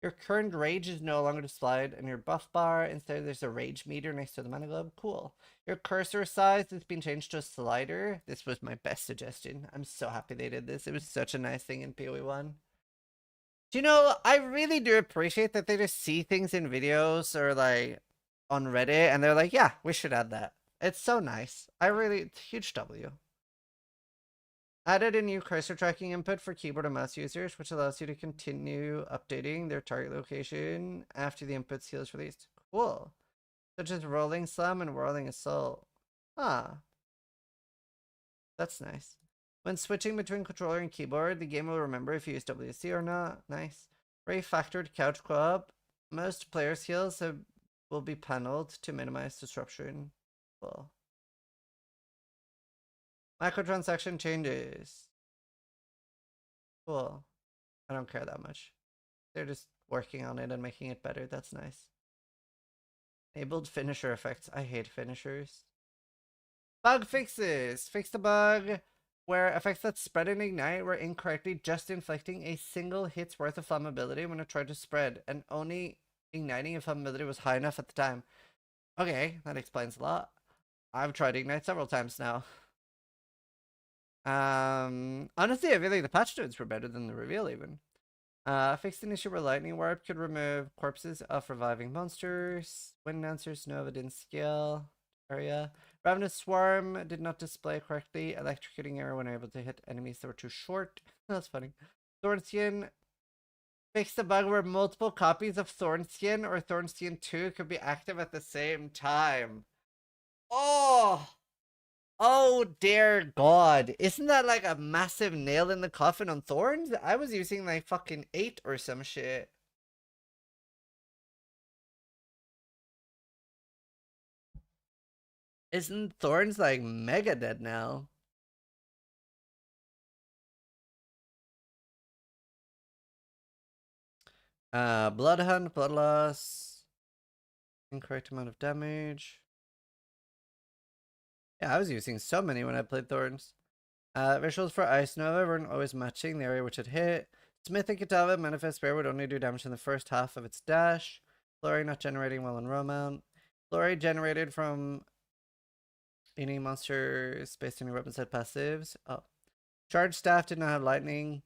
Your current rage is no longer displayed in your buff bar. Instead, there's a rage meter next to the mana globe. Cool. Your cursor size has been changed to a slider. This was my best suggestion. I'm so happy they did this. It was such a nice thing in PoE1. Do you know, I really do appreciate that they just see things in videos or like on Reddit and they're like, yeah, we should add that. It's so nice. It's a huge W. Added a new cursor tracking input for keyboard and mouse users, which allows you to continue updating their target location after the input seal is released. Cool. Such as Rolling Slam and Whirling Assault. Ah. That's nice. When switching between controller and keyboard, the game will remember if you use WC or not. Nice. Refactored couch co-op. Most player skills will be paneled to minimize disruption. Cool. Microtransaction changes. Cool. I don't care that much. They're just working on it and making it better. That's nice. Enabled finisher effects. I hate finishers. Bug fixes. Fix the bug where effects that spread and ignite were incorrectly just inflicting a single hit's worth of flammability when it tried to spread, and only igniting if flammability was high enough at the time. Okay, that explains a lot. I've tried ignite several times now. Honestly, I feel like the patch notes were better than the reveal even. Fixed an issue where lightning warp could remove corpses of reviving monsters. Wind dancers, Nova didn't scale area. Ravenous Swarm did not display correctly. Electrocuting arrow when able to hit enemies that were too short. That's funny. Thornskin fixed the bug where multiple copies of Thornskin or Thornskin 2 could be active at the same time. Oh! Oh dear God. Isn't that like a massive nail in the coffin on Thorns? I was using like fucking 8 or some shit. Isn't Thorns like mega dead now? Blood Hunt, Blood Loss. Incorrect amount of damage. Yeah, I was using so many when I played Thorns. Visuals for Ice Nova weren't always matching the area which it hit. Smith and Kitava Manifest Spare would only do damage in the first half of its dash. Flurry not generating while on Romount. Flurry generated from any monsters based on your weapon set passives. Oh. Charge Staff did not have lightning.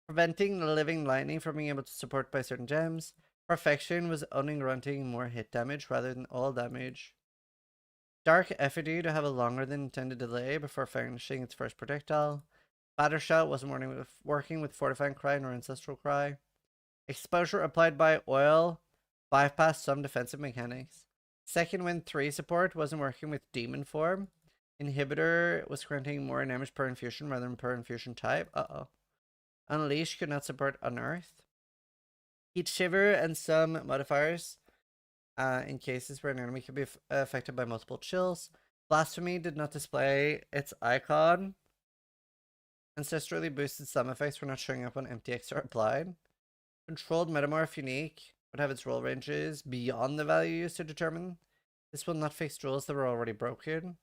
Preventing the living lightning from being able to support by certain gems. Perfection was only granting more hit damage rather than all damage. Dark Effigy to have a longer than intended delay before finishing its first projectile. Battershout wasn't working with Fortifying Cry nor Ancestral Cry. Exposure applied by oil bypassed some defensive mechanics. Second Wind 3 support wasn't working with Demon Form. Inhibitor was granting more damage per infusion rather than per infusion type. Uh-oh. Unleash could not support Unearth. Heat Shiver and some modifiers in cases where an enemy could be affected by multiple chills. Blasphemy did not display its icon. Ancestrally boosted sum effects were not showing up when MTX are applied. Controlled Metamorph Unique would have its roll ranges beyond the value used to determine. This will not fix rules that were already broken.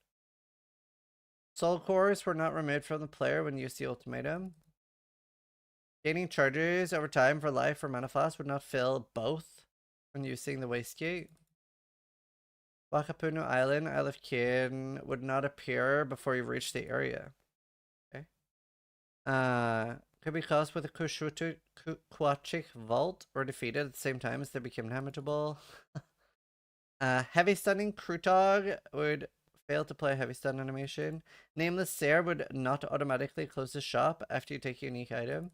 Soul Cores were not removed from the player when used the ultimatum. Gaining charges over time for life or mana flask would not fill both when using the Wastegate. Wakapunu Island, Isle of Kin would not appear before you reach the area. Okay. Could be caused with a Kushutu Quachik Vault or defeated at the same time as they became damageable. Heavy Stunning Krutog would fail to play Heavy Stun animation. Nameless Sare would not automatically close the shop after you take a unique item.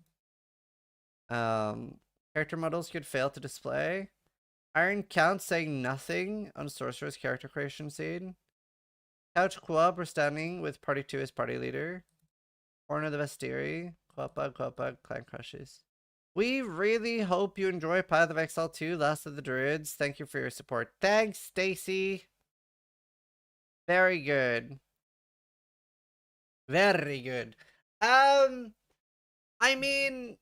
Character models could fail to display. Iron Count saying nothing on Sorcerer's character creation scene. Couch Co-op were standing with Party 2 as party leader. Horn of the Vestiri. Co-op, Clan Crushes. We really hope you enjoy Path of Exile 2, Last of the Druids. Thank you for your support. Thanks, Stacy. Very good. Very good. I mean,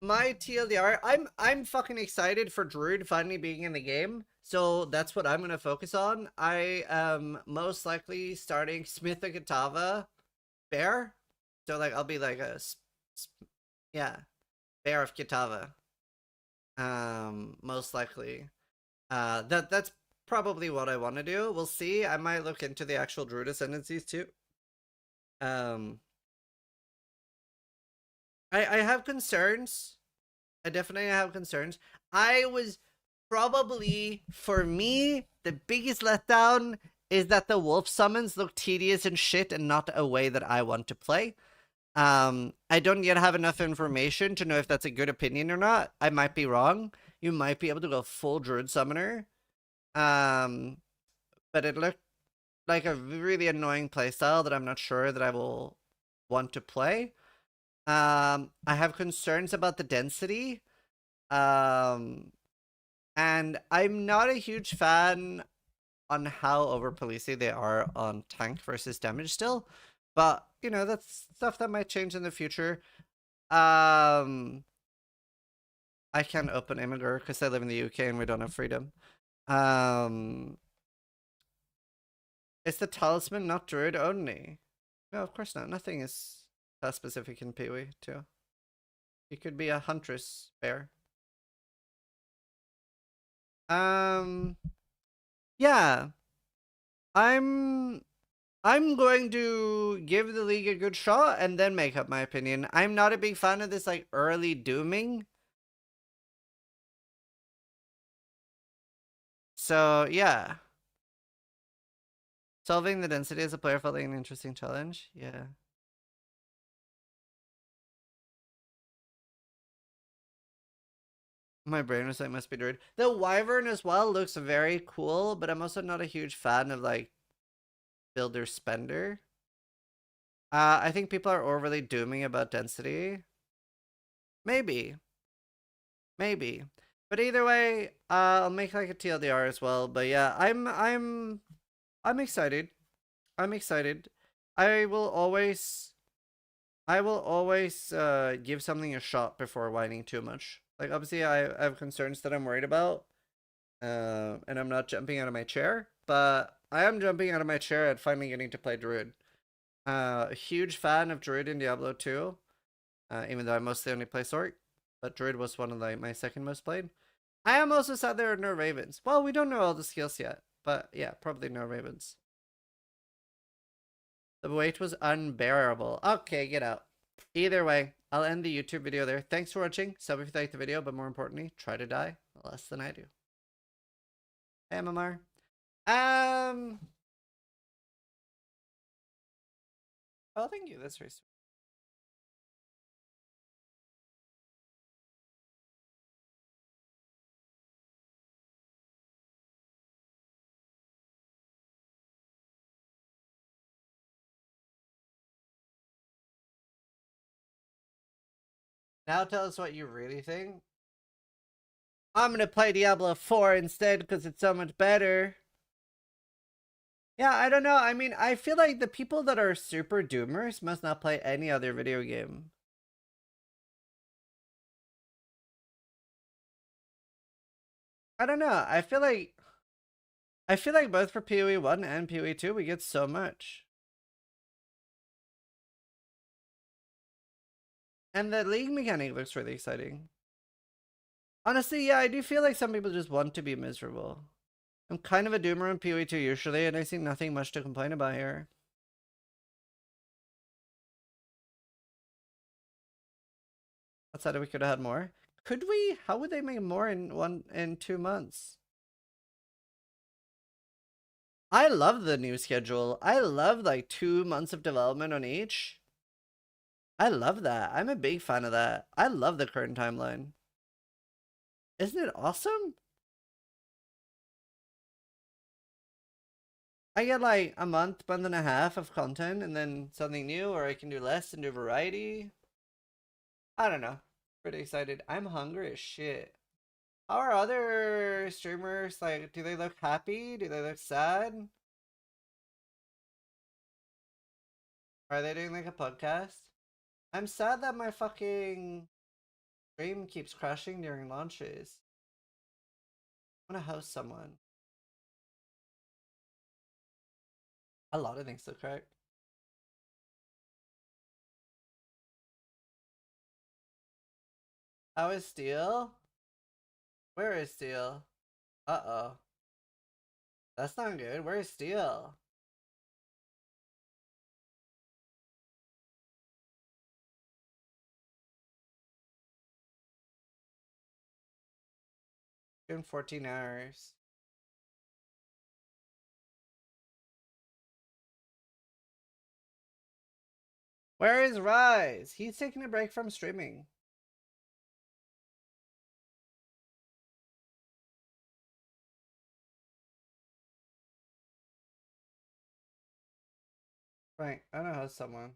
my TLDR, I'm fucking excited for Druid finally being in the game. So that's what I'm gonna focus on. I am most likely starting Smith and Kitava Bear. So like I'll be like a Bear of Kitava. Most likely. That's probably what I want to do. We'll see. I might look into the actual Druid Ascendancies too. I have concerns. I definitely have concerns. I was probably, for me, the biggest letdown is that the wolf summons look tedious and shit and not a way that I want to play. I don't yet have enough information to know if that's a good opinion or not. I might be wrong. You might be able to go full Druid Summoner. But it looked like a really annoying playstyle that I'm not sure that I will want to play. I have concerns about the density. And I'm not a huge fan on how over-policey they are on tank versus damage still. But, you know, that's stuff that might change in the future. I can't open Imgur because I live in the UK and we don't have freedom. It's the talisman, not druid only. No, of course not. Nothing is that specific in PoE2. You could be a huntress bear. Yeah. I'm going to give the league a good shot and then make up my opinion. I'm not a big fan of this like early dooming. So yeah. Solving the density as a player felt like an interesting challenge. Yeah. My brain was like, must be druid. The wyvern as well looks very cool, but I'm also not a huge fan of like builder spender. I think people are overly dooming about density. Maybe. But either way, I'll make like a TLDR as well. But yeah, I'm excited. I'm excited. I will always give something a shot before whining too much. Like obviously I have concerns that I'm worried about. And I'm not jumping out of my chair, but I am jumping out of my chair at finally getting to play Druid. A huge fan of Druid in Diablo 2. Even though I mostly only play Sork. But Druid was one of my second most played. I am also sad there are no Ravens. Well, we don't know all the skills yet. But yeah, probably no Ravens. The wait was unbearable. Okay, get out. Either way, I'll end the YouTube video there. Thanks for watching. Sub if you liked the video, but more importantly, try to die less than I do. Hey, MMR. Oh, thank you. That's very sweet. Now tell us what you really think. I'm gonna play Diablo 4 instead because it's so much better. Yeah, I don't know. I mean, I feel like the people that are super doomers must not play any other video game. I don't know. I feel like both for PoE1 and PoE2 we get so much. And the league mechanic looks really exciting. Honestly, yeah, I do feel like some people just want to be miserable. I'm kind of a doomer in PoE2 usually, and I see nothing much to complain about here. Outside of we could have had more. Could we? How would they make more in 2 months? I love the new schedule. I love like 2 months of development on each. I love that. I'm a big fan of that. I love the current timeline. Isn't it awesome? I get like a month and a half of content and then something new, or I can do less and do variety. I don't know. Pretty excited. I'm hungry as shit. How are other streamers? Like, do they look happy? Do they look sad? Are they doing like a podcast? I'm sad that my fucking stream keeps crashing during launches. I want to host someone. A lot of things look correct. How is Steel? Where is Steel? Uh-oh. That's not good. Where is Steel? In 14 hours. Where is Rise? He's taking a break from streaming. Right, I don't know someone.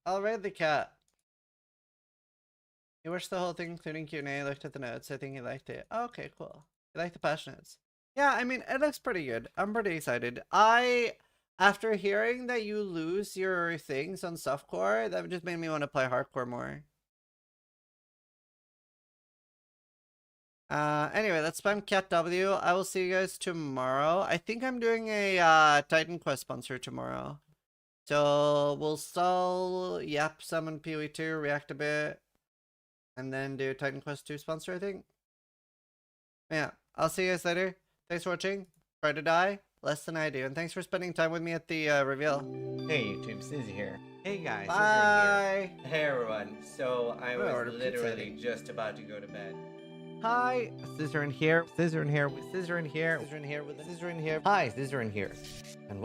I'll raid the cat. He watched the whole thing, including Q&A, looked at the notes. I think he liked it. Oh, okay, cool. He liked the patch notes. Yeah, I mean, it looks pretty good. I'm pretty excited. After hearing that you lose your things on softcore, that just made me want to play hardcore more. Anyway, let's spam Cat W. I will see you guys tomorrow. I think I'm doing a Titan Quest sponsor tomorrow. So we'll stall, yap, summon PoE2, react a bit, and then do Titan Quest 2 sponsor, I think. Yeah, I'll see you guys later. Thanks for watching. Try to die less than I do, and thanks for spending time with me at the reveal.
Hey YouTube, Sizzy here. Hey guys,
Bye.
Sizzy here. Hey everyone. So I was literally just about to go to bed. Hi, Scissorin here. Scissorin here with Scissorin here. Scissorin here with Scissorin here. Hi, Scissorin here. And what?